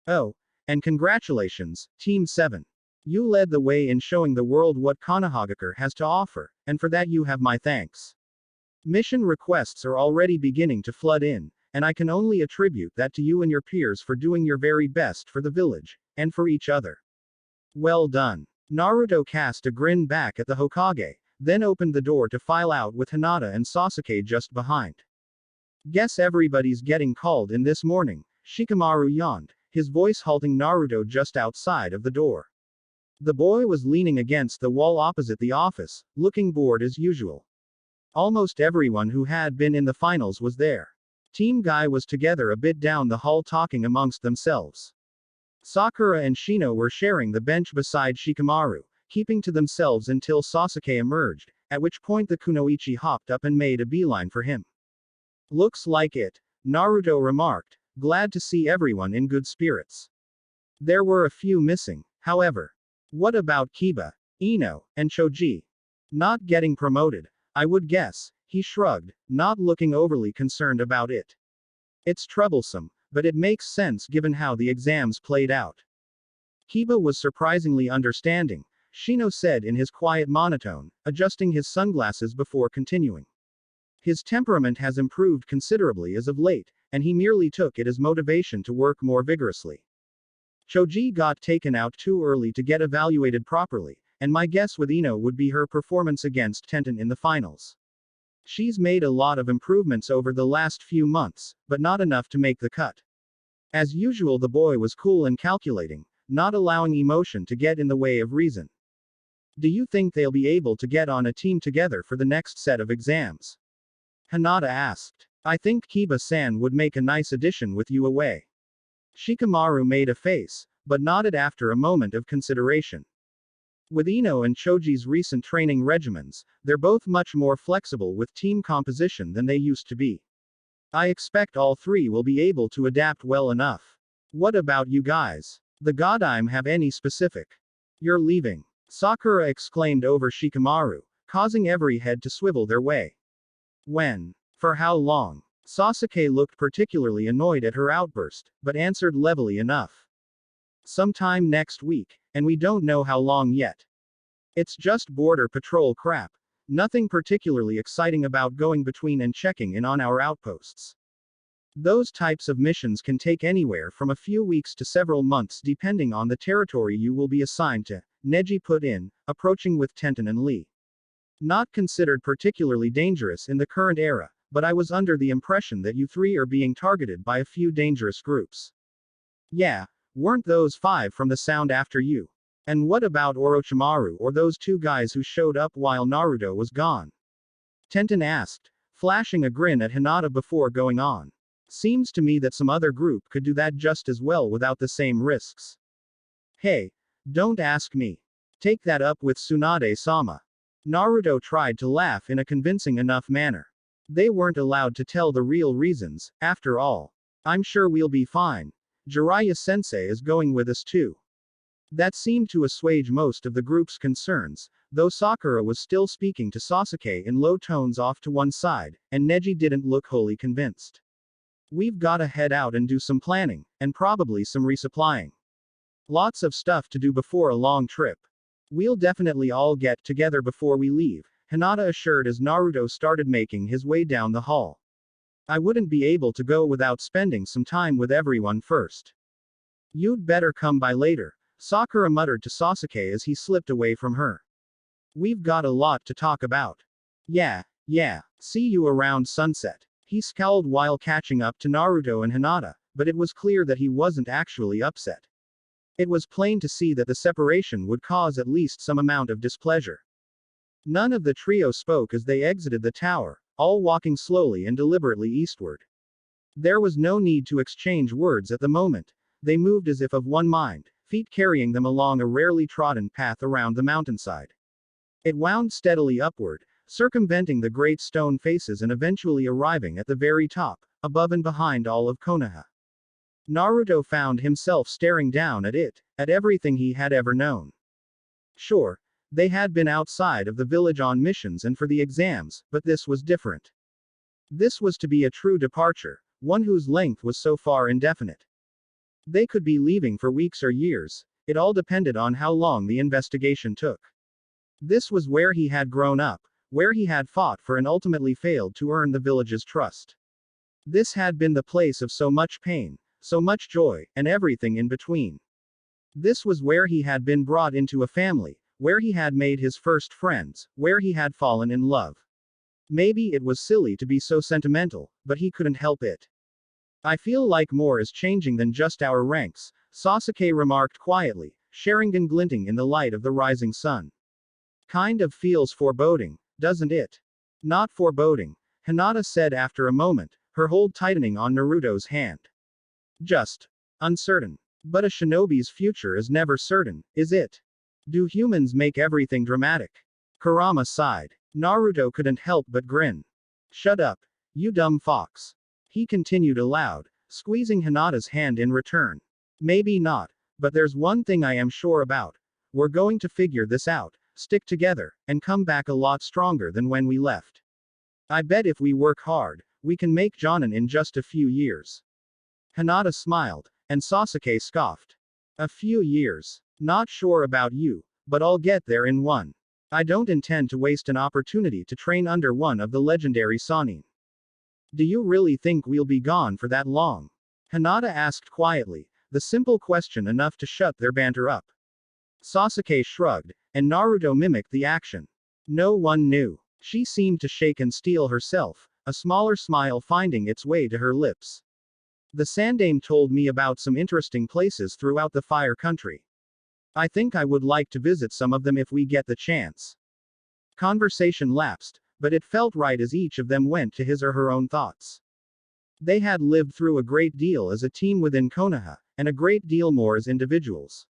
Oh, and congratulations, Team 7. You led the way in showing the world what Konoha has to offer, and for that you have my thanks. Mission requests are already beginning to flood in, and I can only attribute that to you and your peers for doing your very best for the village, and for each other. Well done. Naruto cast a grin back at the Hokage, then opened the door to file out with Hinata and Sasuke just behind. Guess everybody's getting called in this morning, Shikamaru yawned, his voice halting Naruto just outside of the door. The boy was leaning against the wall opposite the office, looking bored as usual. Almost everyone who had been in the finals was there. Team Guy was together a bit down the hall talking amongst themselves. Sakura and Shino were sharing the bench beside Shikamaru, keeping to themselves until Sasuke emerged, at which point the kunoichi hopped up and made a beeline for him. Looks like it, Naruto remarked, glad to see everyone in good spirits. There were a few missing, however. What about Kiba, Ino, and Choji? Not getting promoted, I would guess, he shrugged, not looking overly concerned about it. It's troublesome, but it makes sense given how the exams played out. Kiba was surprisingly understanding, Shino said in his quiet monotone, adjusting his sunglasses before continuing. His temperament has improved considerably as of late, and he merely took it as motivation to work more vigorously. Choji got taken out too early to get evaluated properly, and my guess with Ino would be her performance against Tenten in the finals. She's made a lot of improvements over the last few months, but not enough to make the cut. As usual, the boy was cool and calculating, not allowing emotion to get in the way of reason. Do you think they'll be able to get on a team together for the next set of exams? Hinata asked. I think Kiba-san would make a nice addition with you away. Shikamaru made a face, but nodded after a moment of consideration. With Ino and Choji's recent training regimens, they're both much more flexible with team composition than they used to be. I expect all three will be able to adapt well enough. What about you guys? The Godime have any specific? You're leaving. Sakura exclaimed over Shikamaru, causing every head to swivel their way. When? For how long? Sasuke looked particularly annoyed at her outburst, but answered levelly enough. Sometime next week, and we don't know how long yet. It's just border patrol crap. Nothing particularly exciting about going between and checking in on our outposts. Those types of missions can take anywhere from a few weeks to several months depending on the territory you will be assigned to, Neji put in, approaching with Tenten and Lee. Not considered particularly dangerous in the current era, but I was under the impression that you three are being targeted by a few dangerous groups. Yeah, weren't those 5 from the sound after you? And what about Orochimaru or those 2 guys who showed up while Naruto was gone? Tenten asked, flashing a grin at Hinata before going on. Seems to me that some other group could do that just as well without the same risks. Hey, don't ask me. Take that up with Tsunade-sama. Naruto tried to laugh in a convincing enough manner. They weren't allowed to tell the real reasons, after all. I'm sure we'll be fine. Jiraiya-sensei is going with us too. That seemed to assuage most of the group's concerns, though Sakura was still speaking to Sasuke in low tones off to one side, and Neji didn't look wholly convinced. We've gotta head out and do some planning, and probably some resupplying. Lots of stuff to do before a long trip. We'll definitely all get together before we leave, Hinata assured as Naruto started making his way down the hall. I wouldn't be able to go without spending some time with everyone first. You'd better come by later, Sakura muttered to Sasuke as he slipped away from her. We've got a lot to talk about. Yeah, see you around sunset. He scowled while catching up to Naruto and Hinata, but it was clear that he wasn't actually upset. It was plain to see that the separation would cause at least some amount of displeasure. None of the trio spoke as they exited the tower, all walking slowly and deliberately eastward. There was no need to exchange words at the moment. They moved as if of one mind, feet carrying them along a rarely trodden path around the mountainside. It wound steadily upward, circumventing the great stone faces and eventually arriving at the very top, above and behind all of Konoha. Naruto found himself staring down at it, at everything he had ever known. Sure, they had been outside of the village on missions and for the exams, but this was different. This was to be a true departure, one whose length was so far indefinite. They could be leaving for weeks or years, it all depended on how long the investigation took. This was where he had grown up, where he had fought for and ultimately failed to earn the village's trust. This had been the place of so much pain, so much joy, and everything in between. This was where he had been brought into a family, where he had made his first friends, where he had fallen in love. Maybe it was silly to be so sentimental, but he couldn't help it. I feel like more is changing than just our ranks, Sasuke remarked quietly, Sharingan glinting in the light of the rising sun. Kind of feels foreboding, doesn't it? Not foreboding, Hinata said after a moment, her hold tightening on Naruto's hand. Just uncertain. But a shinobi's future is never certain, is it? Do humans make everything dramatic? Kurama sighed. Naruto couldn't help but grin. Shut up, you dumb fox. He continued aloud, squeezing Hinata's hand in return. Maybe not, but there's one thing I am sure about. We're going to figure this out, stick together, and come back a lot stronger than when we left. I bet if we work hard, we can make Jonin in just a few years. Hinata smiled, and Sasuke scoffed. A few years. Not sure about you, but I'll get there in one. I don't intend to waste an opportunity to train under one of the legendary Sannin. Do you really think we'll be gone for that long? Hinata asked quietly, the simple question enough to shut their banter up. Sasuke shrugged, and Naruto mimicked the action. No one knew. She seemed to shake and steel herself, a smaller smile finding its way to her lips. The Sandaime told me about some interesting places throughout the Fire Country. I think I would like to visit some of them if we get the chance. Conversation lapsed, but it felt right as each of them went to his or her own thoughts. They had lived through a great deal as a team within Konoha, and a great deal more as individuals.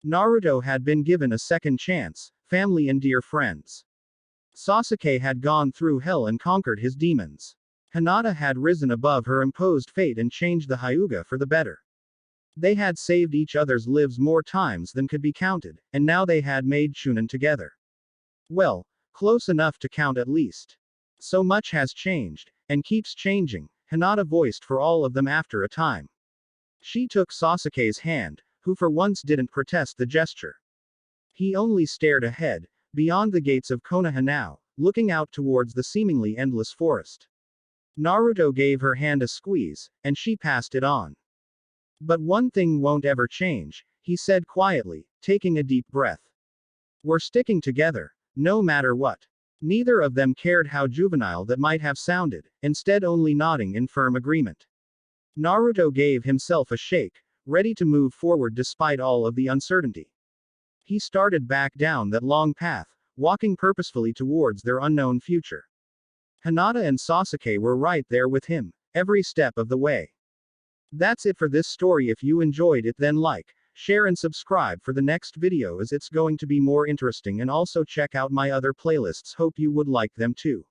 Naruto had been given a second chance, family and dear friends. Sasuke had gone through hell and conquered his demons. Hinata had risen above her imposed fate and changed the Hyuga for the better. They had saved each other's lives more times than could be counted, and now they had made Chunin together. Well, close enough to count at least. So much has changed, and keeps changing, Hinata voiced for all of them after a time. She took Sasuke's hand, who for once didn't protest the gesture. He only stared ahead, beyond the gates of Konoha now, looking out towards the seemingly endless forest. Naruto gave her hand a squeeze, and she passed it on. But one thing won't ever change, he said quietly, taking a deep breath. We're sticking together, no matter what. Neither of them cared how juvenile that might have sounded, instead only nodding in firm agreement. Naruto gave himself a shake, ready to move forward despite all of the uncertainty. He started back down that long path, walking purposefully towards their unknown future. Hinata and Sasuke were right there with him, every step of the way. That's it for this story. If you enjoyed it, then like, share and subscribe for the next video as it's going to be more interesting, and also check out my other playlists. Hope you would like them too.